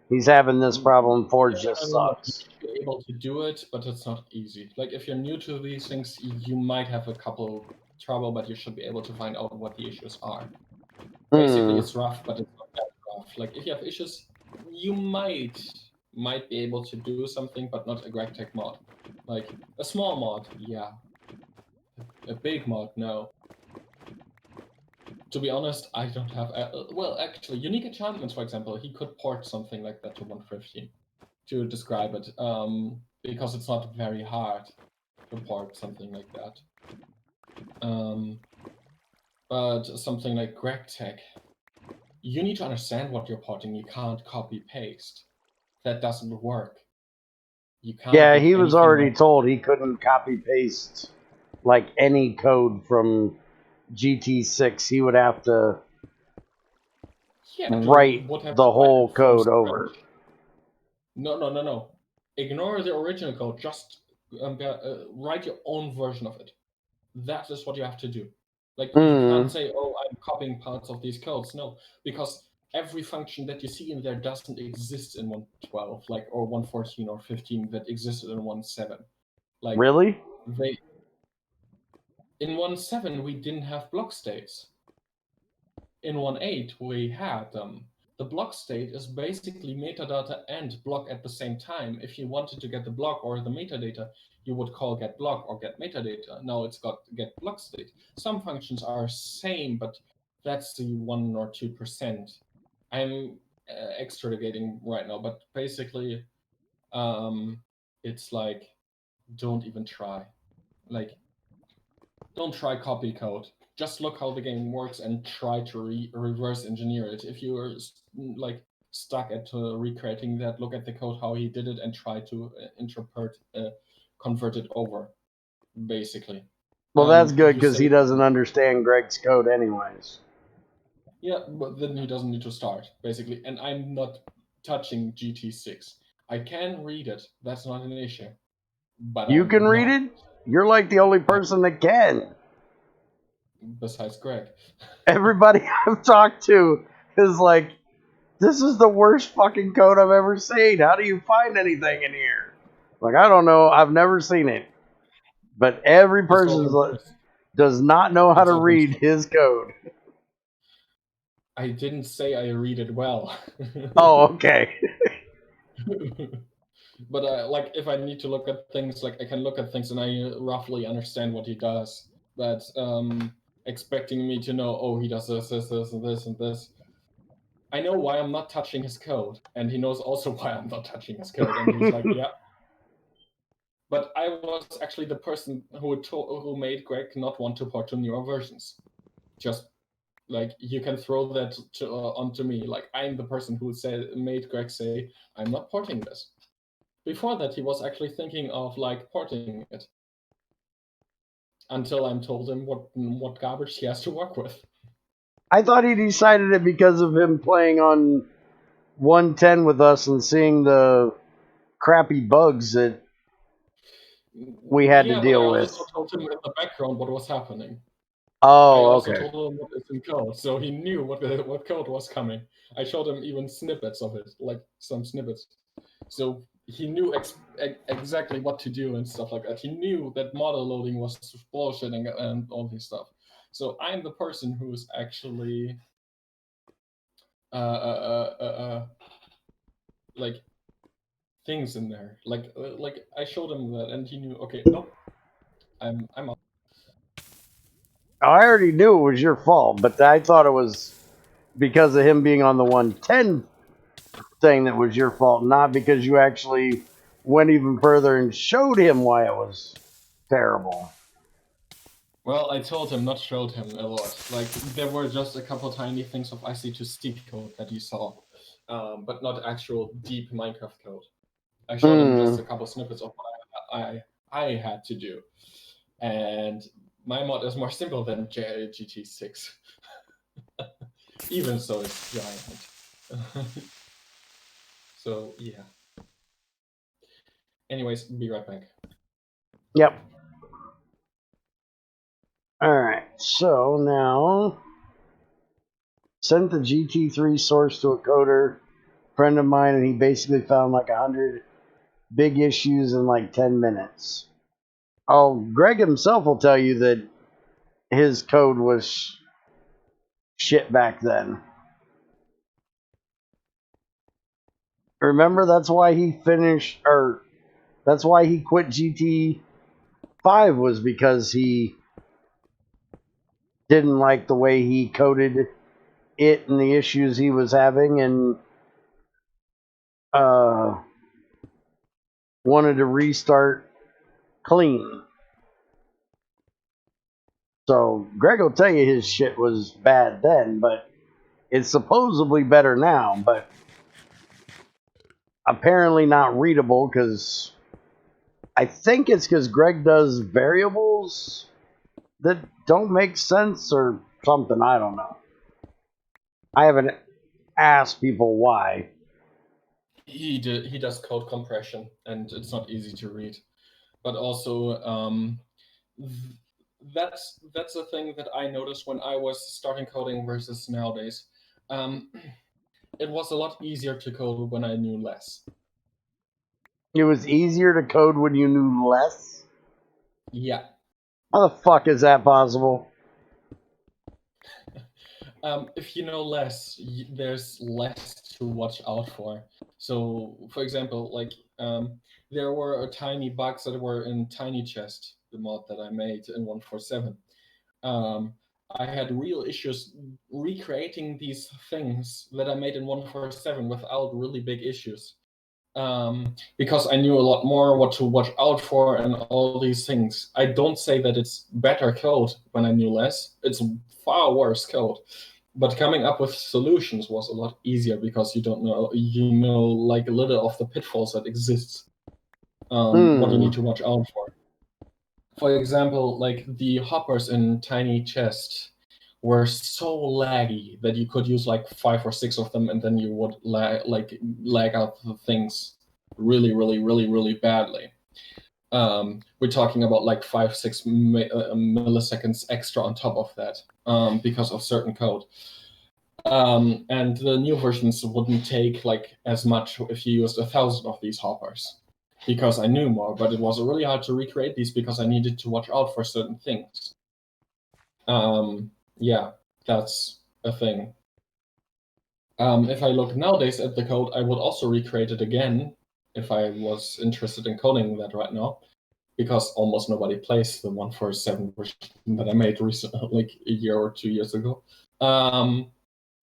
he's having this problem. Forge just no. You sucks. should be able to do it, but it's not easy. Like if you're new to these things, you might have a couple trouble, but you should be able to find out what the issues are. Basically, it's rough, but it's not that rough. Like if you have issues, you might be able to do something, but not a GregTech mod. Like a small mod, yeah. A big mod, no. To be honest, I don't have. Well, actually, unique enchantments, for example, he could port something like that to 115 to describe it, because it's not very hard to port something like that. But something like GregTech, you need to understand what you're porting. You can't copy paste. That doesn't work. You can't. Yeah, get he was anything already right. told he couldn't copy paste like any code from GT6. He would have to Yeah, write would have the to write whole it from code scratch. over. No. Ignore the original code. Just write your own version of it. That is what you have to do. Like you can't say, "Oh, I'm copying parts of these codes." No, because every function that you see in there doesn't exist in 1.12, like or 1.14 or 15 that existed in 1.7. Like Really? they in 1.7 we didn't have block states. In 1.8 we had them. The block state is basically metadata and block at the same time. If you wanted to get the block or the metadata, you would call get block or get metadata. Now it's got get block state. Some functions are same, but that's the 1 or 2%. I'm extragating right now, but basically, it's like, don't even try. Like, don't try copy code. Just look how the game works and try to reverse engineer it. If you are like stuck at recreating that, look at the code how he did it and try to convert it over, basically. Well, that's good You because he say, doesn't understand Greg's code anyways. yeah, but then he doesn't need to start, basically. And I'm not touching GT6. I can read it. That's not an issue. But You can I'm read not. it? You're like the only person that can. Besides Greg. Everybody I've talked to is like, this is the worst fucking code I've ever seen. How do you find anything in here? Like, I don't know. I've never seen it. But every It's open person source. does not know how It's to open read source. his code. I didn't say I read it well. Oh, okay. But like, if I need to look at things, like I can look at things and I roughly understand what he does. But expecting me to know, oh, he does this, this, this, and this, and this. I know why I'm not touching his code, and he knows also why I'm not touching his code, and he's like, yeah. But I was actually the person who made Greg not want to port to newer versions. Just like you can throw that onto me. Like I'm the person who made Greg say, I'm not porting this. Before that, he was actually thinking of like porting it. Until I'm told him what garbage he has to work with. I thought he decided it because of him playing on 110 with us and seeing the crappy bugs that we had to Yeah, but I deal with. also told him in the background what was happening. I Oh, also okay. told him what is in code, so he knew what code was coming. I showed him even snippets of it, like some snippets. So he knew exactly what to do and stuff like that. He knew that model loading was bullshit and all this stuff. So I'm the person who's actually like things in there. Like I showed him that, and he knew. Okay, nope. I'm out. I already knew it was your fault, but I thought it was because of him being on the 110 thing that was your fault, not because you actually went even further and showed him why it was terrible. Well, I told him, not showed him a lot. Like there were just a couple tiny things of IC2C code that he saw, but not actual deep Minecraft code. I showed him just a couple snippets of what I had to do, and my mod is more simple than GT6. Even so, it's giant. So yeah. Anyways, be right back. Yep. Alright, so now sent the GT3 source to a coder friend of mine, and he basically found like 100 big issues in like 10 minutes. Oh, Greg himself will tell you that his code was shit back then. Remember, that's why he that's why he quit GT5, was because he didn't like the way he coded it and the issues he was having, and wanted to restart clean. So Greg will tell you his shit was bad then, but it's supposedly better now, but apparently not readable, because I think it's because Greg does variables that don't make sense or something. I don't know. I haven't asked people why. He does code compression, and it's not easy to read. But also, that's a thing that I noticed when I was starting coding versus nowadays. It was a lot easier to code when I knew less. It was easier to code when you knew less? Yeah. How the fuck is that possible? If you know less, there's less to watch out for. So, for example, like there were tiny bugs that were in Tiny Chest, the mod that I made in 1.4.7. I had real issues recreating these things that I made in 1.4.7 without really big issues. Because I knew a lot more what to watch out for and all these things. I don't say that it's better code when I knew less. It's far worse code. But coming up with solutions was a lot easier because you know like a little of the pitfalls that exists. What you need to watch out for. For example, like the hoppers in Tiny Chest were so laggy that you could use like 5 or 6 of them, and then you would lag out the things really, really, really, really badly. We're talking about like 5-6 milliseconds extra on top of that because of certain code. And the new versions wouldn't take like as much if you used 1,000 of these hoppers, because I knew more, but it was really hard to recreate these because I needed to watch out for certain things. Yeah, that's a thing. If I look nowadays at the code, I would also recreate it again if I was interested in coding that right now, because almost nobody plays the 1.4.7 version that I made recently, like a year or 2 years ago.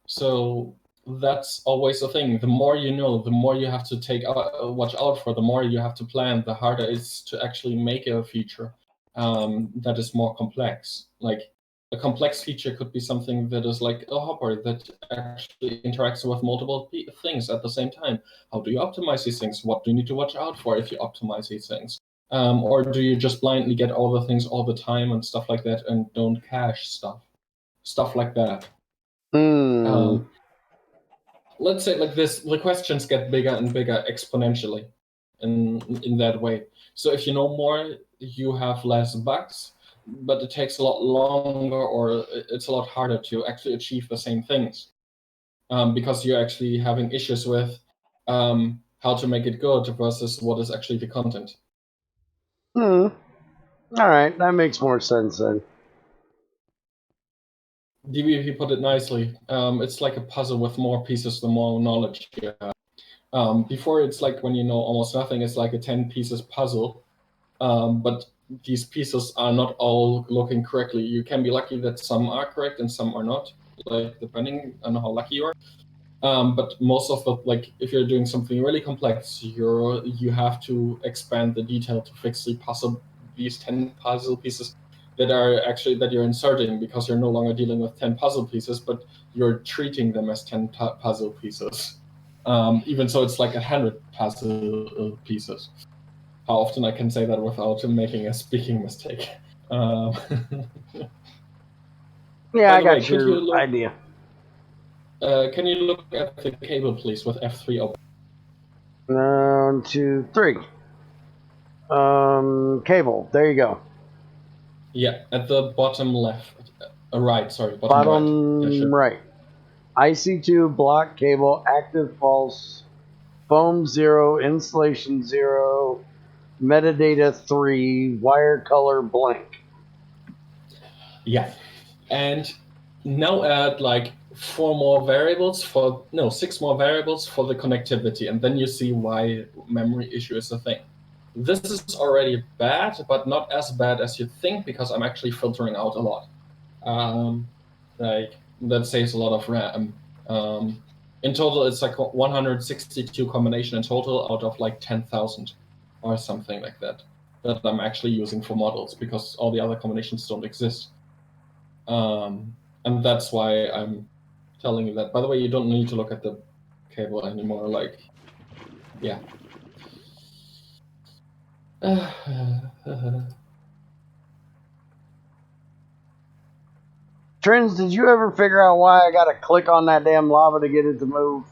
So that's always a thing. The more you know, the more you have to watch out for, the more you have to plan, the harder it is to actually make a feature that is more complex. Like a complex feature could be something that is like a hopper that actually interacts with multiple things at the same time. How do you optimize these things? What do you need to watch out for if you optimize these things? Or do you just blindly get all the things all the time and stuff like that and don't cache stuff like that? Let's say like this, the questions get bigger and bigger exponentially in that way. So if you know more, you have less bugs, but it takes a lot longer, or it's a lot harder to actually achieve the same things, because you're actually having issues with how to make it good versus what is actually the content. All right, that makes more sense then. DBP put it nicely. It's like a puzzle with more pieces, the more knowledge you have. Before, it's like when you know almost nothing, it's like a 10 pieces puzzle. But these pieces are not all looking correctly. You can be lucky that some are correct and some are not, like depending on how lucky you are. But most of the, like, if you're doing something really complex, you have to expand the detail to fix these 10 puzzle pieces that you're inserting, because you're no longer dealing with 10 puzzle pieces, but you're treating them as 10 puzzle pieces. Even so, it's like 100 puzzle pieces. How often I can say that without making a speaking mistake? Yeah, I got your idea. Can you look at the cable, please, with F3 open? 1, 2, 3. Cable. There you go. Yeah, at the bottom left, right. Sorry, bottom right. Yeah, sure. right. IC2 block cable, active false, foam 0, insulation 0, metadata 3, wire color blank. Yeah. And now add like 6 more variables for the connectivity, and then you see why memory issue is a thing. This is already bad, but not as bad as you think, because I'm actually filtering out a lot. Like that saves a lot of RAM. In total, it's like 162 combination in total out of like 10,000 or something like that I'm actually using for models, because all the other combinations don't exist. And that's why I'm telling you that. By the way, you don't need to look at the cable anymore. Like, yeah. Trends, did you ever figure out why I gotta click on that damn lava to get it to move?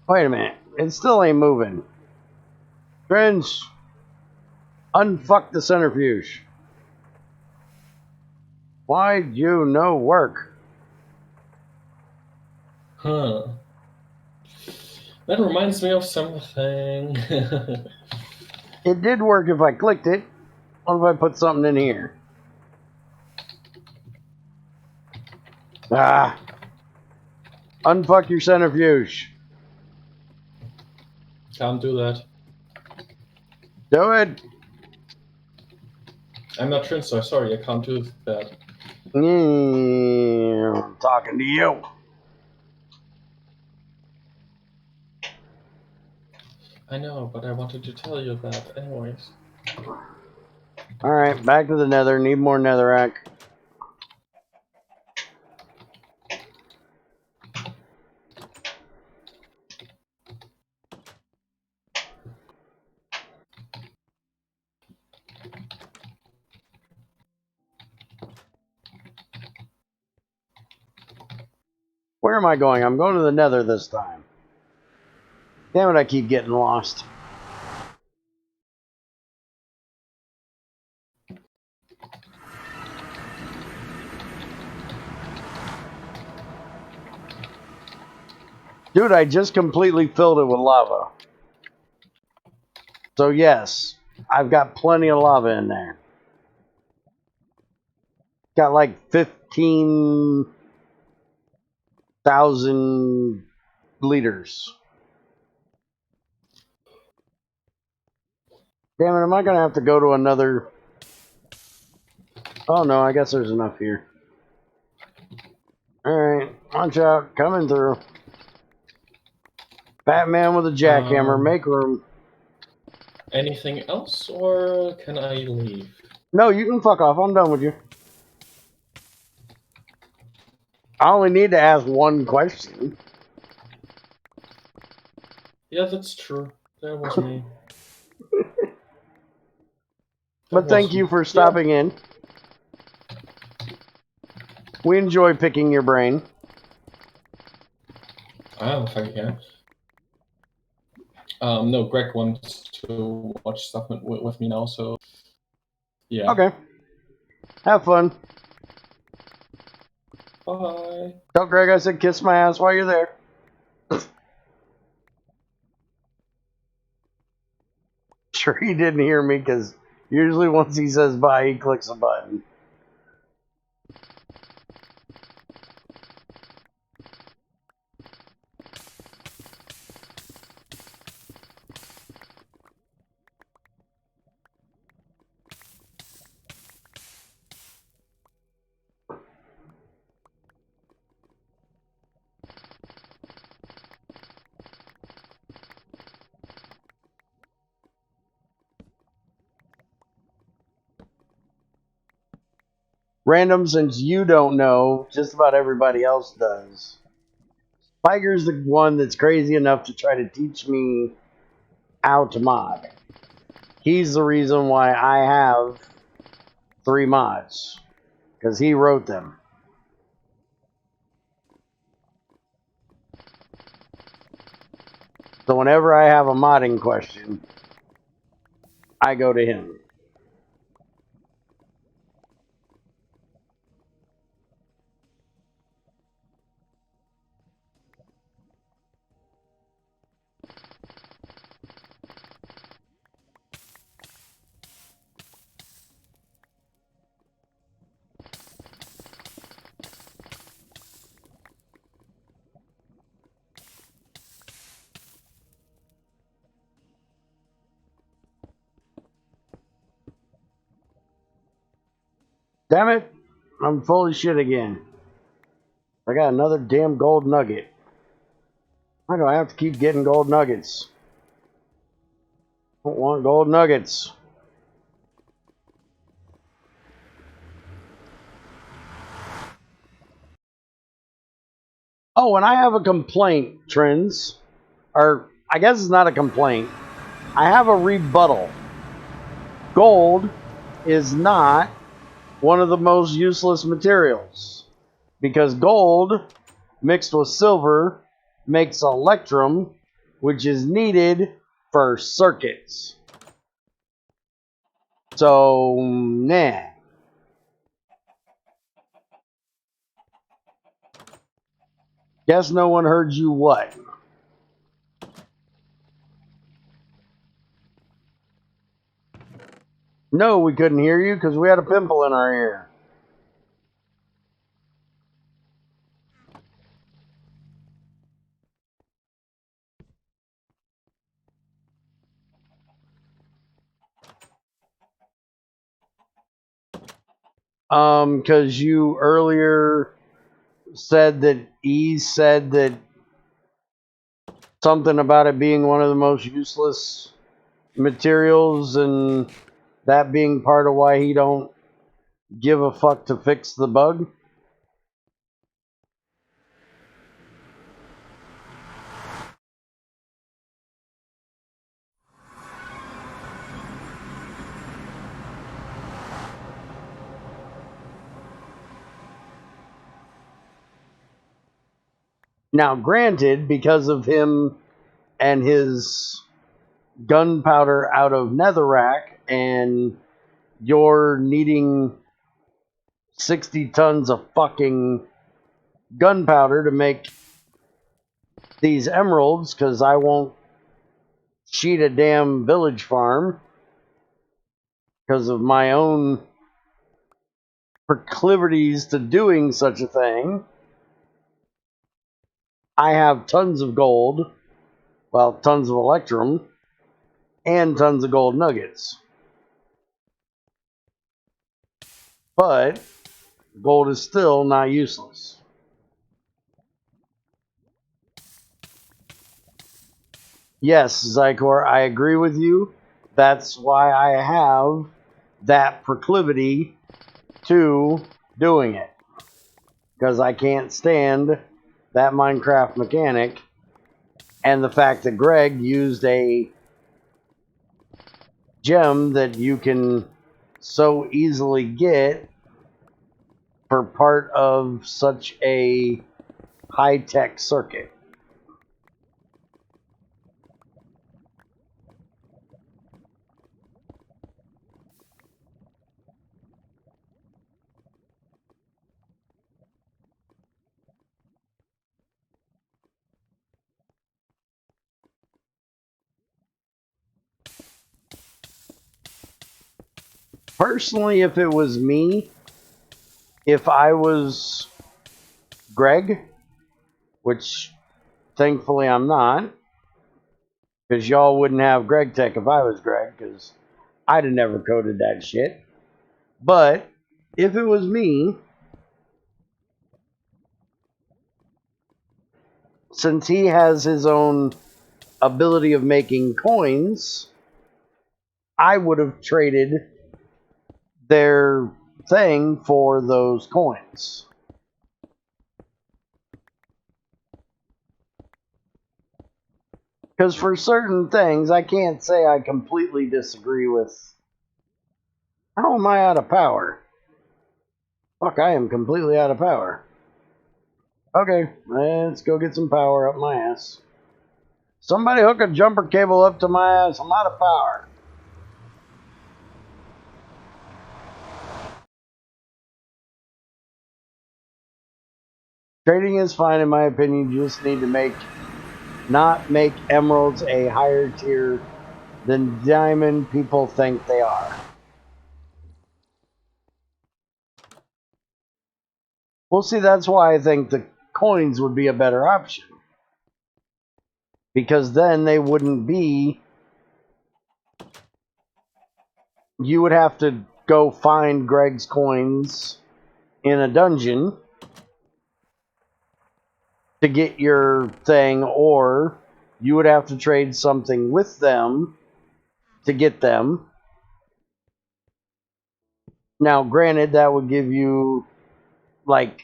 Wait a minute. It still ain't moving. Trends, unfuck the centrifuge. Why'd you no work? Huh. That reminds me of something. It did work if I clicked it. What if I put something in here? Ah. Unfuck your centrifuge. Can't do that. Do it. I'm not Trinstar, sorry, I can't do that. I'm talking to you. I know, but I wanted to tell you that anyways. Alright, back to the nether. Need more netherrack. Where am I going? I'm going to the nether this time. Damn it, I keep getting lost. Dude, I just completely filled it with lava. So yes, I've got plenty of lava in there. Got like 15,000 liters. Damn it, am I going to have to go to another... Oh no, I guess there's enough here. Alright, watch out, coming through. Batman with a jackhammer, make room. Anything else, or can I leave? No, you can fuck off, I'm done with you. I only need to ask one question. Yeah, that's true. That was me. But thank you for stopping in. We enjoy picking your brain. I don't think I can. No, Greg wants to watch stuff with me now, so yeah. Okay. Have fun. Bye. Tell Greg I said kiss my ass while you're there. Sure he didn't hear me, because usually once he says bye, he clicks a button. Random, since you don't know, just about everybody else does. Spiger's the one that's crazy enough to try to teach me how to mod. He's the reason why I have 3 mods, because he wrote them. So whenever I have a modding question, I go to him. Damn it! I'm full of shit again. I got another damn gold nugget. Why do I have to keep getting gold nuggets? I don't want gold nuggets. Oh, and I have a complaint, Trends. Or, I guess it's not a complaint. I have a rebuttal. Gold is not one of the most useless materials. Because gold mixed with silver makes electrum, which is needed for circuits. So, nah. Guess no one heard you what? No, we couldn't hear you because we had a pimple in our ear. Because you earlier said that E said that something about it being one of the most useless materials, and that being part of why he don't give a fuck to fix the bug. Now, granted, because of him and his gunpowder out of Netherrack, and you're needing 60 tons of fucking gunpowder to make these emeralds, because I won't cheat a damn village farm because of my own proclivities to doing such a thing. I have tons of gold, well, tons of electrum, and tons of gold nuggets. But gold is still not useless. Yes, Zykor, I agree with you. That's why I have that proclivity to doing it. Because I can't stand that Minecraft mechanic, and the fact that Greg used a gem that you can so easily get for part of such a high-tech circuit. Personally, if it was me, if I was Greg, which thankfully I'm not, because y'all wouldn't have GregTech if I was Greg, because I'd have never coded that shit. But if it was me, since he has his own ability of making coins, I would have traded their thing for those coins. Because for certain things, I can't say I completely disagree with. How am I out of power? Fuck, I am completely out of power. Okay, let's go get some power up my ass. Somebody hook a jumper cable up to my ass. I'm out of power. Trading is fine in my opinion. You just need to not make emeralds a higher tier than diamond people think they are. Well, see, that's why I think the coins would be a better option. Because then they wouldn't be... You would have to go find Greg's coins in a dungeon to get your thing, or you would have to trade something with them to get them. Now, granted, that would give you, like,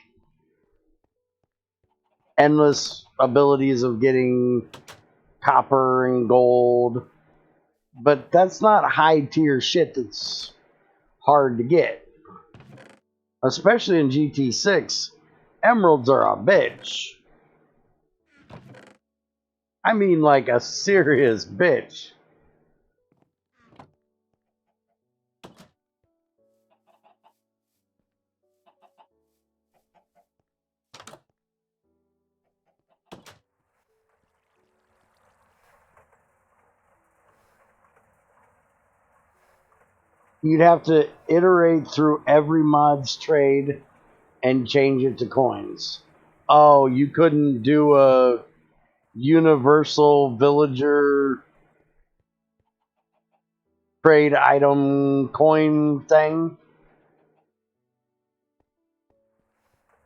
endless abilities of getting copper and gold, but that's not high tier shit that's hard to get. Especially in GT6, emeralds are a bitch. I mean, like a serious bitch. You'd have to iterate through every mod's trade and change it to coins. Oh, you couldn't do a universal villager trade item coin thing?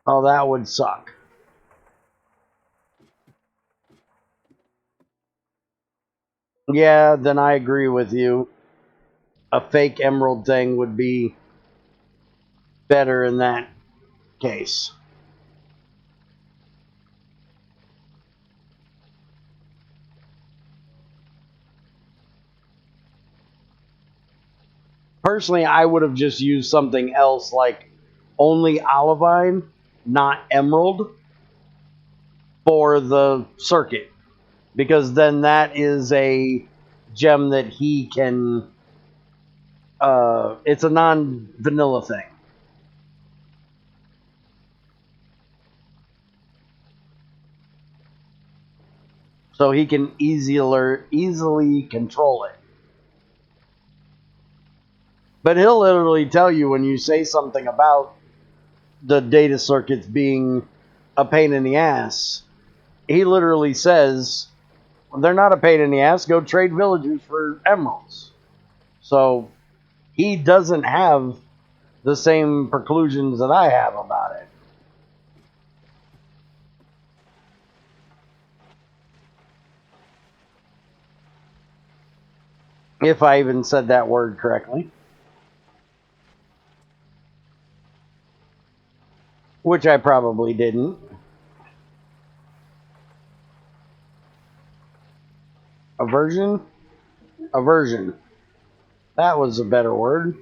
Oh, that would suck. Yeah, then I agree with you. A fake emerald thing would be better in that case. Personally, I would have just used something else like only olivine, not emerald, for the circuit. Because then that is a gem that he can... it's a non-vanilla thing. So he can easily control it. But he'll literally tell you when you say something about the data circuits being a pain in the ass. He literally says, they're not a pain in the ass, go trade villagers for emeralds. So he doesn't have the same preclusions that I have about it. If I even said that word correctly. Which I probably didn't. Aversion? Aversion. That was a better word.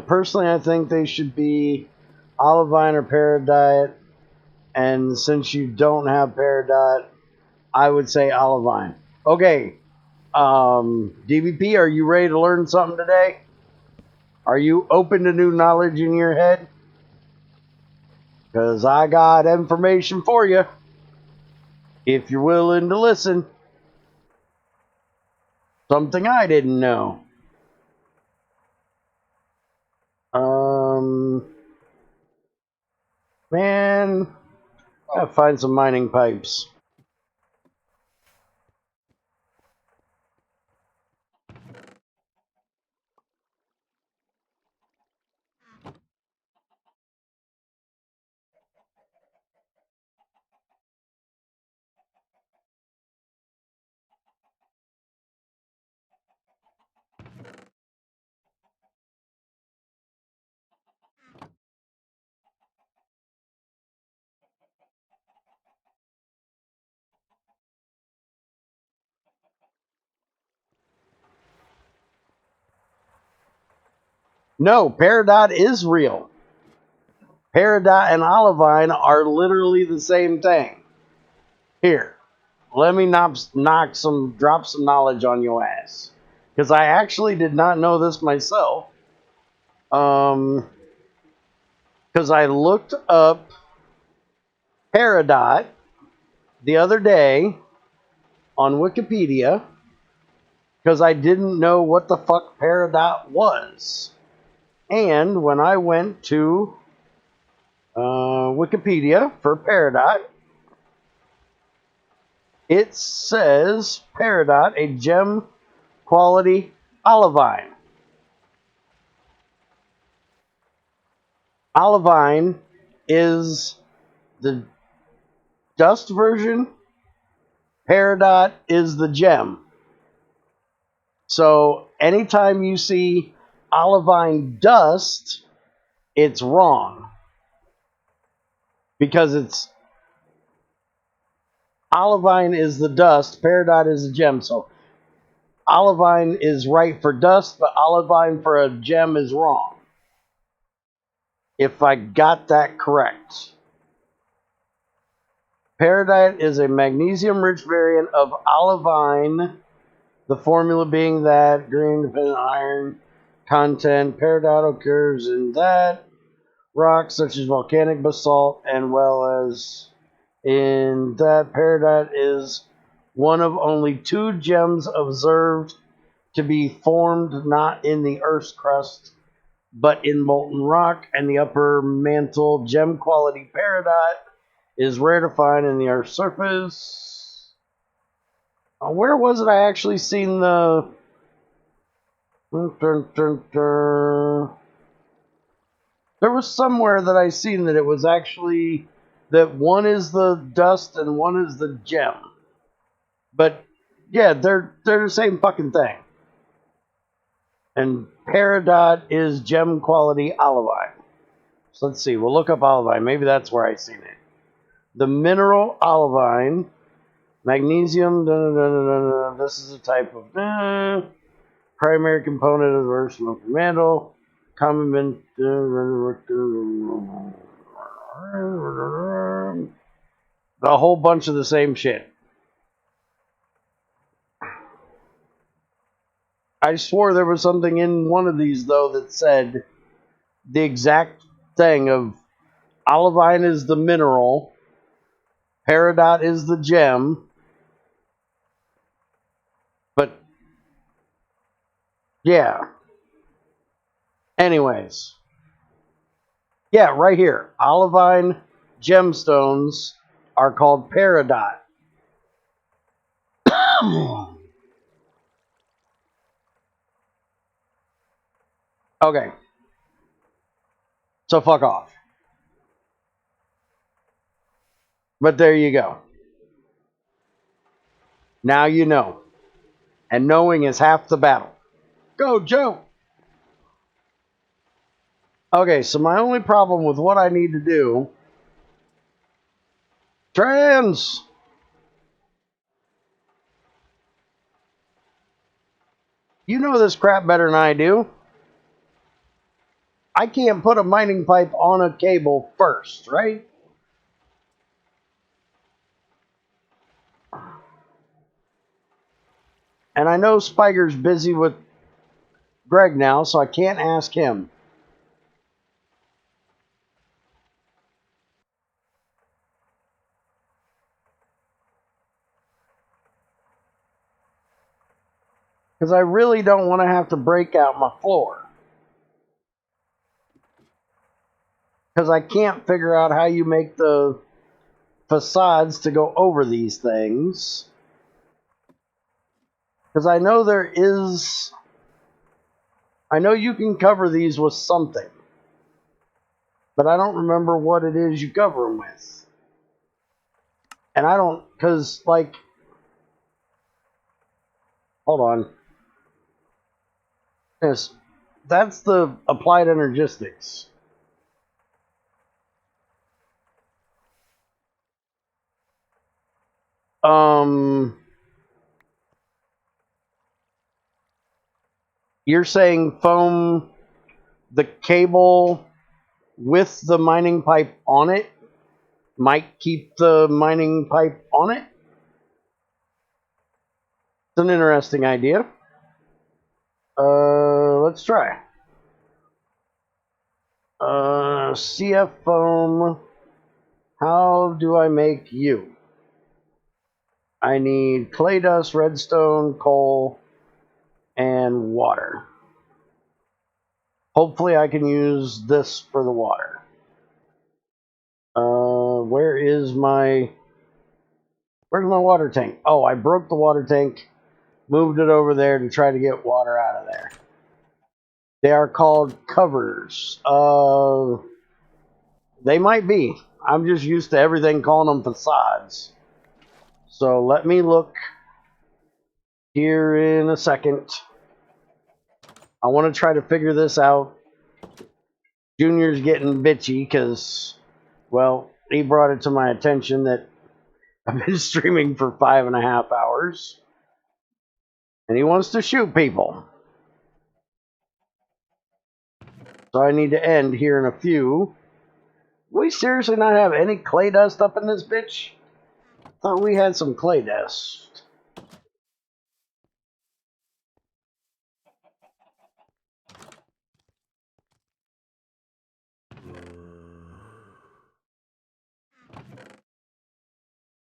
Personally, I think they should be olivine or peridot. And since you don't have peridot, I would say olivine. Okay. DVP, are you ready to learn something today? Are you open to new knowledge in your head? Because I got information for you. If you're willing to listen. Something I didn't know. Man, gotta find some mining pipes. No, peridot is real. Peridot and olivine are literally the same thing. Here, let me drop some knowledge on your ass. Because I actually did not know this myself. Because I looked up peridot the other day on Wikipedia. Because I didn't know what the fuck peridot was. And when I went to Wikipedia for peridot, it says peridot, a gem quality olivine. Olivine is the dust version. Peridot is the gem. So anytime you see olivine dust, it's wrong. Because it's olivine is the dust, peridot is the gem. So olivine is right for dust, but olivine for a gem is wrong. If I got that correct. Peridot is a magnesium-rich variant of olivine, the formula being that green-dependent iron content. Peridot occurs in that rocks such as volcanic basalt, and well as in that peridot is one of only 2 gems observed to be formed not in the Earth's crust, but in molten rock, and the upper mantle gem quality peridot is rare to find in the Earth's surface. Where was it I actually seen the... There was somewhere that I seen that it was actually... that one is the dust and one is the gem. But, yeah, they're the same fucking thing. And peridot is gem quality olivine. So let's see, we'll look up olivine. Maybe that's where I seen it. The mineral olivine, magnesium, this is a type of primary component of the versatile mantle, common a whole bunch of the same shit. I swore there was something in one of these though that said the exact thing of olivine is the mineral, peridot is the gem, but yeah. Anyways. Yeah, right here. Olivine gemstones are called peridot. Okay. So fuck off. But there you go. Now you know. And knowing is half the battle. Go, Joe! Okay, so my only problem with what I need to do... Trans! You know this crap better than I do. I can't put a mining pipe on a cable first, right? And I know Spiker's busy with Greg now, so I can't ask him. Because I really don't want to have to break out my floor. Because I can't figure out how you make the facades to go over these things. Because I know there is... I know you can cover these with something. But I don't remember what it is you cover them with. And I don't... Because, like... Hold on. Yes. That's the applied energistics. You're saying foam the cable with the mining pipe on it might keep the mining pipe on it? It's an interesting idea. Let's try. CF foam. How do I make you? I need clay dust, redstone, coal, and water. Hopefully I can use this for the water. Where's my water tank? Oh, I broke the water tank, moved it over there to try to get water out of there. They are called covers. They might be. I'm just used to everything calling them facades. So let me look here in a second. I want to try to figure this out. Junior's getting bitchy because, well, he brought it to my attention that I've been streaming for 5.5 hours. And he wants to shoot people. So I need to end here in a few. We seriously not have any clay dust up in this bitch? Thought we had some clay dust.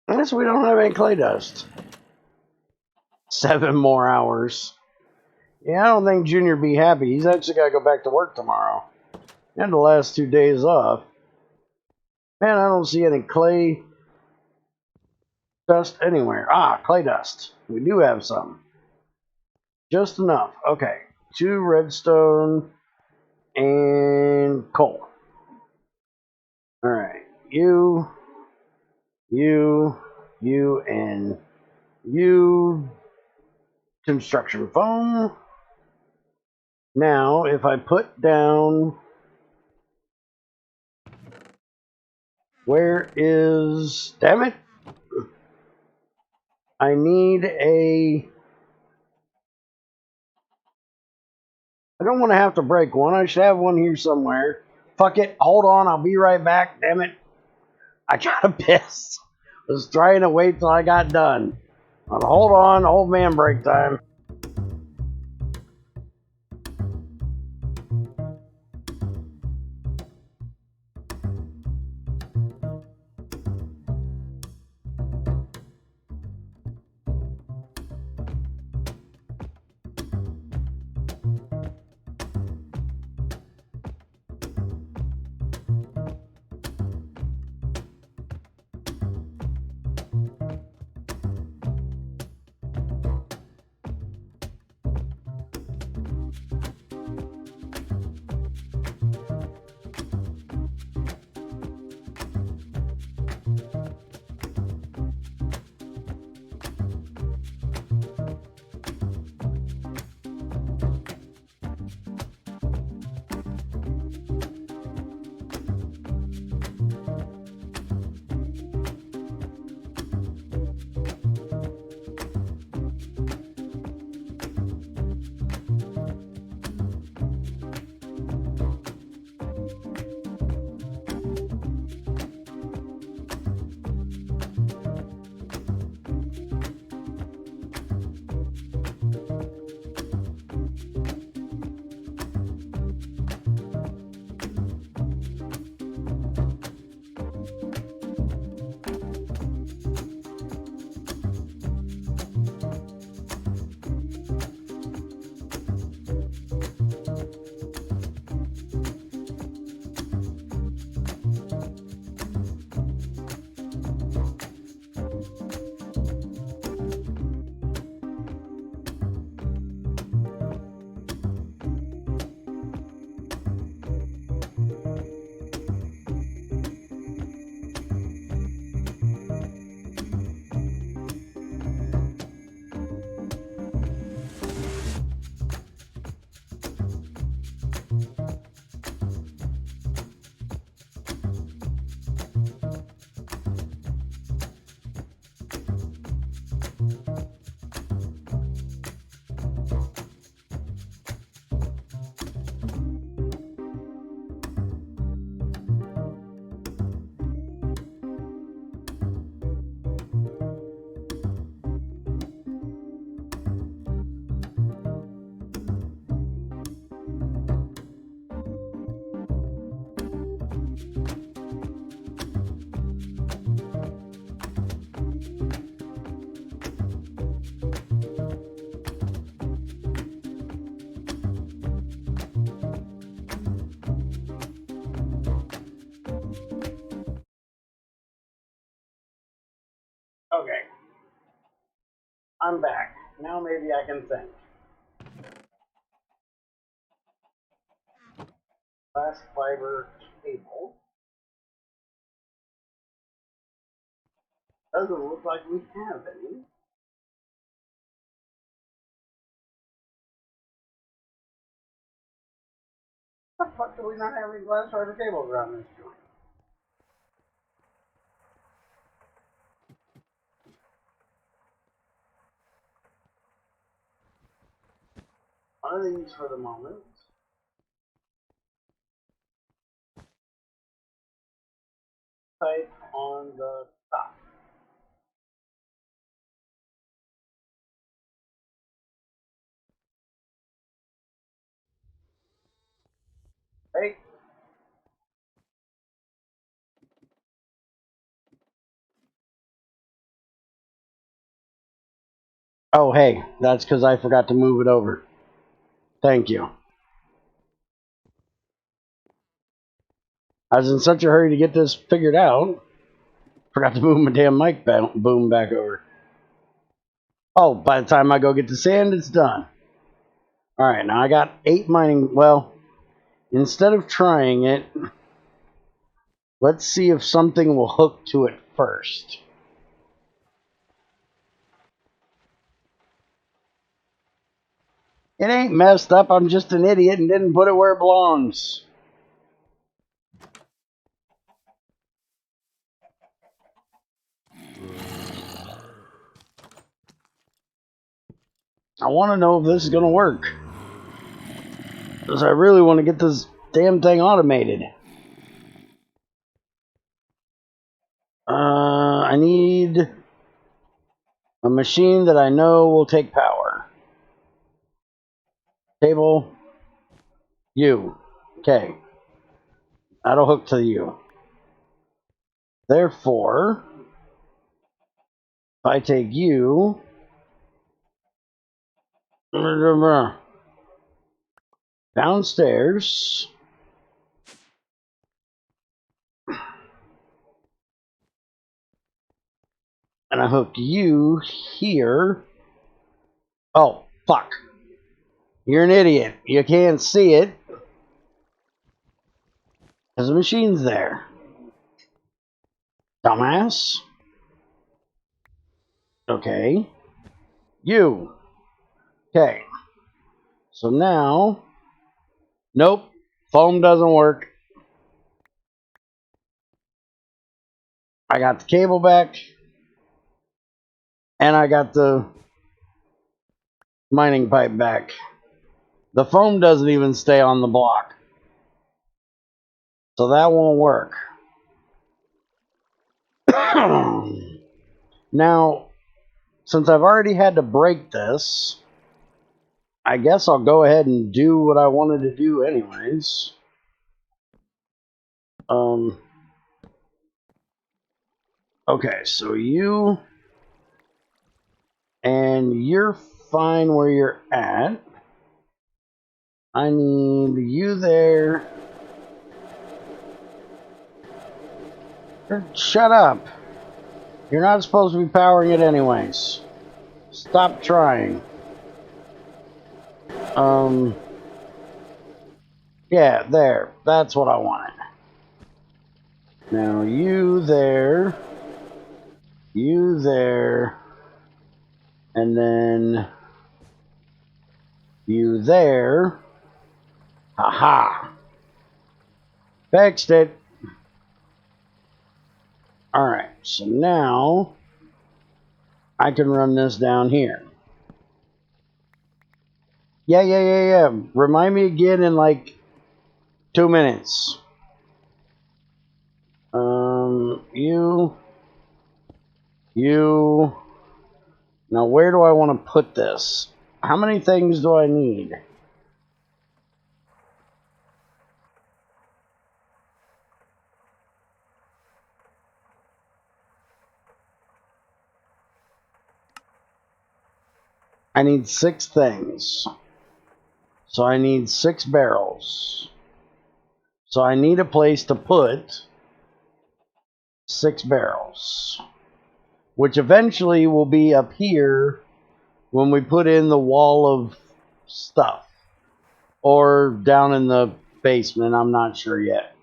I guess we don't have any clay dust. 7 more hours. Yeah, I don't think Junior be happy. He's actually got to go back to work tomorrow. And the last 2 days off. Man, I don't see any clay dust anywhere. Ah, clay dust. We do have some. Just enough. Okay. 2 redstone and coal. Alright. You, and you. Construction foam. Now, if I put down... Where is... Damn it! I need a... I don't want to have to break one. I should have one here somewhere. Fuck it. Hold on. I'll be right back. Damn it. I got pissed. I was trying to wait till I got done. But hold on. Old man break time. Okay. I'm back. Now maybe I can think. Glass fiber cable. Doesn't look like we have any. How the fuck do we not have any glass fiber cables around this joint? One of these for the moment. Type on the top. Hey. Oh, hey, that's because I forgot to move it over. Thank you. I was in such a hurry to get this figured out. Forgot to move my damn mic boom back over. Oh, by the time I go get the sand, it's done. Alright, now I got 8 mining. Well, instead of trying it, let's see if something will hook to it first. It ain't messed up. I'm just an idiot and didn't put it where it belongs. I want to know if this is going to work. Because I really want to get this damn thing automated. I need a machine that I know will take power. Table. You. Okay. That'll hook to you. Therefore, if I take you downstairs, and I hook you here. Oh, fuck. You're an idiot. You can't see it because the machine's there. Dumbass. Okay. You. Okay. So now, nope. Foam doesn't work. I got the cable back. And I got the mining pipe back. The foam doesn't even stay on the block. So that won't work. Now, since I've already had to break this, I guess I'll go ahead and do what I wanted to do anyways. Okay, so you and you're fine where you're at. I need you there. Shut up. You're not supposed to be powering it anyways. Stop trying. Yeah, there. That's what I wanted. Now you there. You there. And then you there. Haha. Fixed it. Alright, so now I can run this down here. Yeah. Remind me again in like 2 minutes. You. Now where do I want to put this? How many things do I need? I need 6 things. So I need 6 barrels. So I need a place to put 6 barrels. which eventually will be up here when we put in the wall of stuff. Or down in the basement, I'm not sure yet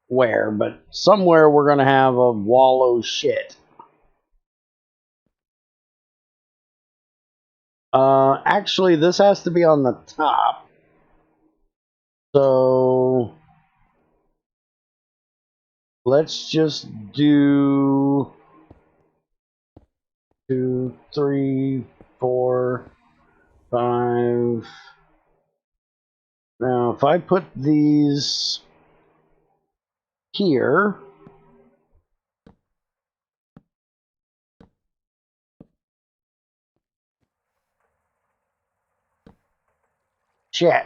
where, but somewhere we're going to have a wall of shit. Actually, this has to be on the top. So let's just do 2, 3, 4, 5. Now, if I put these here, shit.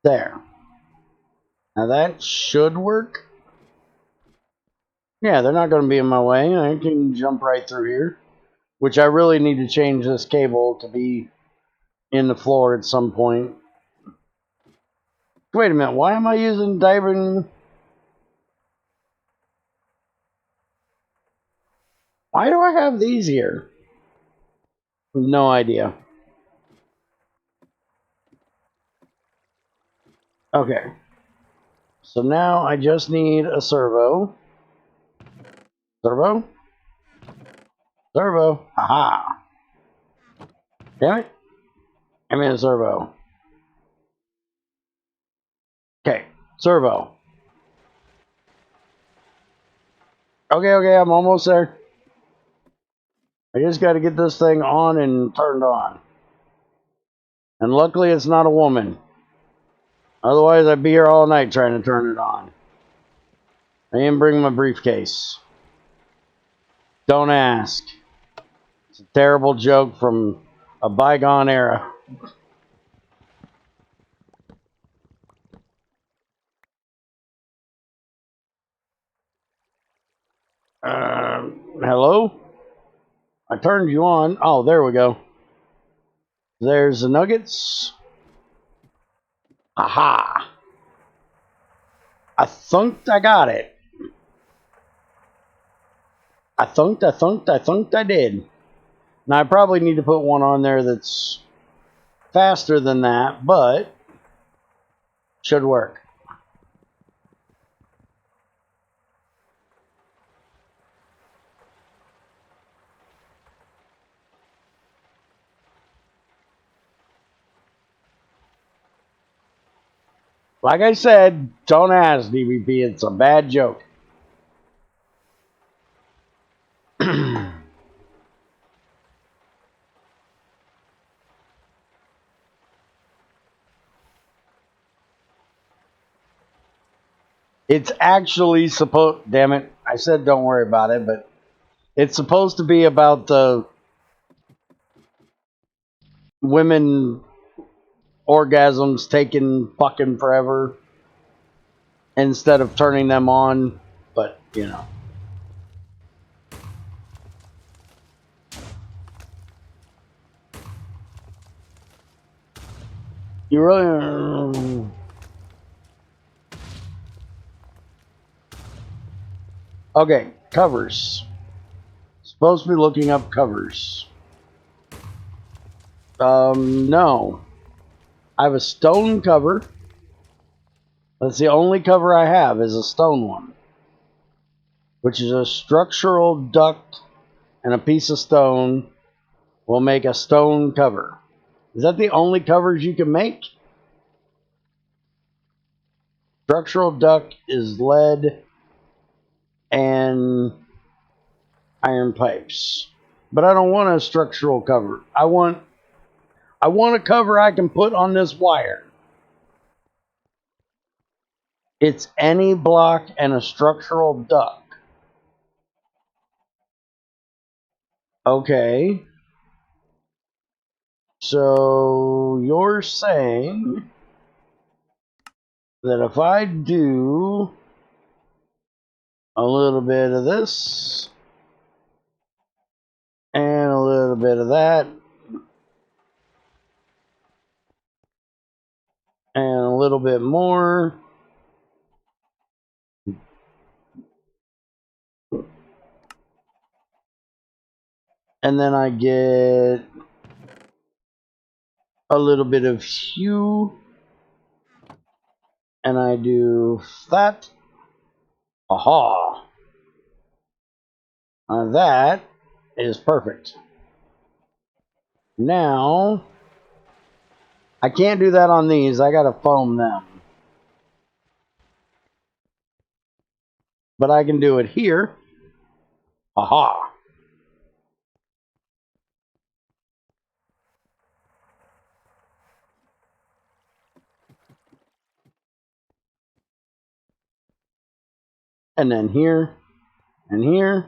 There. Now that should work. Yeah, they're not going to be in my way. I can jump right through here. Which I really need to change this cable to be in the floor at some point. Wait a minute, why am I using diving? Why do I have these here? No idea. Okay. So now I just need a servo. Servo? Servo. Aha. Damn it. I'm in a servo. Okay. Servo. Okay, I'm almost there. I just got to get this thing on and turned on. And luckily it's not a woman. Otherwise I'd be here all night trying to turn it on. I didn't bring my briefcase. Don't ask. It's a terrible joke from a bygone era. Hello? I turned you on. Oh, there we go. There's the nuggets. Aha! I thunked I got it. I thunked I did. Now I probably need to put one on there that's faster than that, but should work. Like I said, don't ask, DVP. It's a bad joke. It's actually supposed... Damn it. I said don't worry about it, but it's supposed to be about the women orgasms taking fucking forever instead of turning them on, but you know. You really... Okay, covers. Supposed to be looking up covers. No. I have a stone cover. That's the only cover I have is a stone one. Which is a structural duct and a piece of stone will make a stone cover. Is that the only covers you can make? Structural duct is lead and iron pipes. But I don't want a structural cover. I want a cover I can put on this wire. It's any block and a structural duct. Okay. So you're saying that if I do a little bit of this and a little bit of that little bit more. And then I get a little bit of hue. And I do that. Aha. That is perfect. Now, I can't do that on these. I gotta foam them. But I can do it here. Aha. And then here, and here,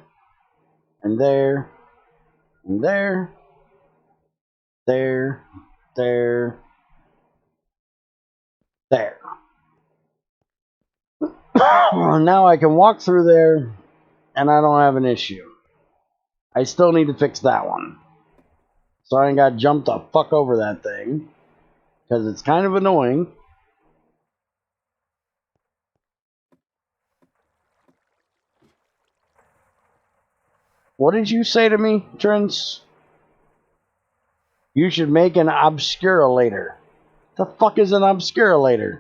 and there, and there, there, there, there. Now I can walk through there, and I don't have an issue. I still need to fix that one. So I ain't got to jump the fuck over that thing, because it's kind of annoying. What did you say to me, Trents? You should make an obscurulator. The fuck is an obscurulator?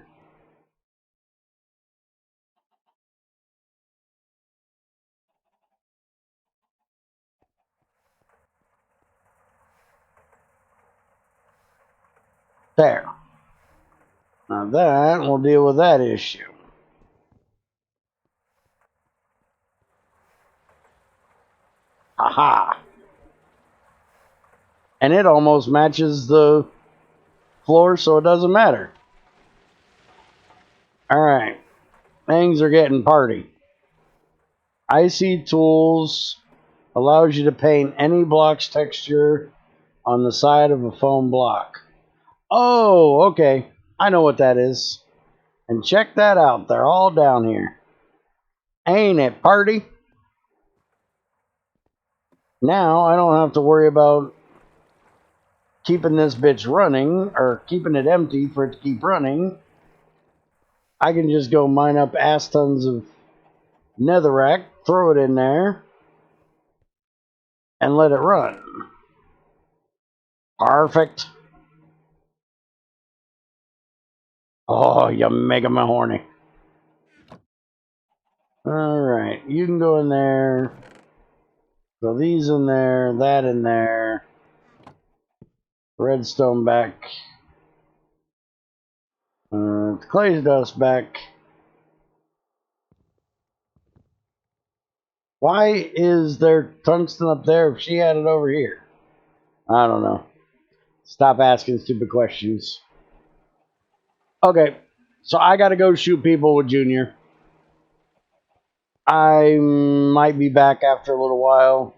There. Now that will deal with that issue. Aha. And it almost matches the floor, so it doesn't matter. Alright. Things are getting party. IC Tools allows you to paint any block's texture on the side of a foam block. Oh, okay. I know what that is. And check that out. They're all down here. Ain't it party? Now I don't have to worry about keeping this bitch running or keeping it empty for it to keep running. I can just go mine up ass tons of netherrack, throw it in there, and let it run. Perfect. Oh, you mega me horny. Alright, you can go in there. Throw these in there, that in there. Redstone back. Clay dust back. Why is there tungsten up there if she had it over here? I don't know. Stop asking stupid questions. Okay, so I gotta go shoot people with Junior. I might be back after a little while.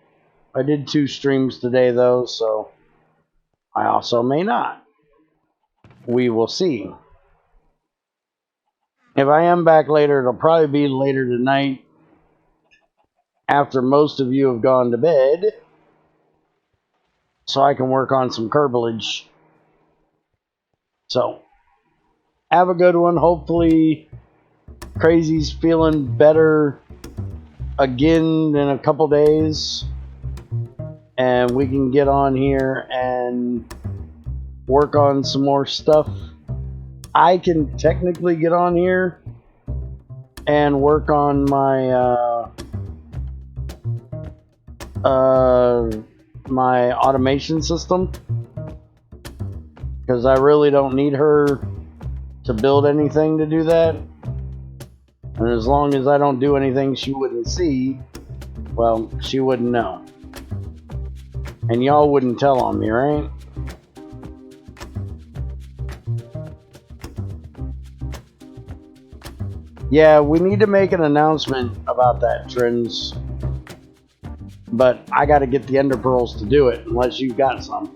I did 2 streams today though, so I also may not. We will see. If I am back later, it'll probably be later tonight after most of you have gone to bed, so I can work on some curvilage. So, have a good one. Hopefully, Crazy's feeling better again in a couple days, and we can get on here and work on some more stuff. I can technically get on here and work on my my automation system, because I really don't need her to build anything to do that. And as long as I don't do anything she wouldn't see, well, she wouldn't know. And y'all wouldn't tell on me, right? Yeah, we need to make an announcement about that, Trends. But I gotta get the ender pearls to do it, unless you've got some.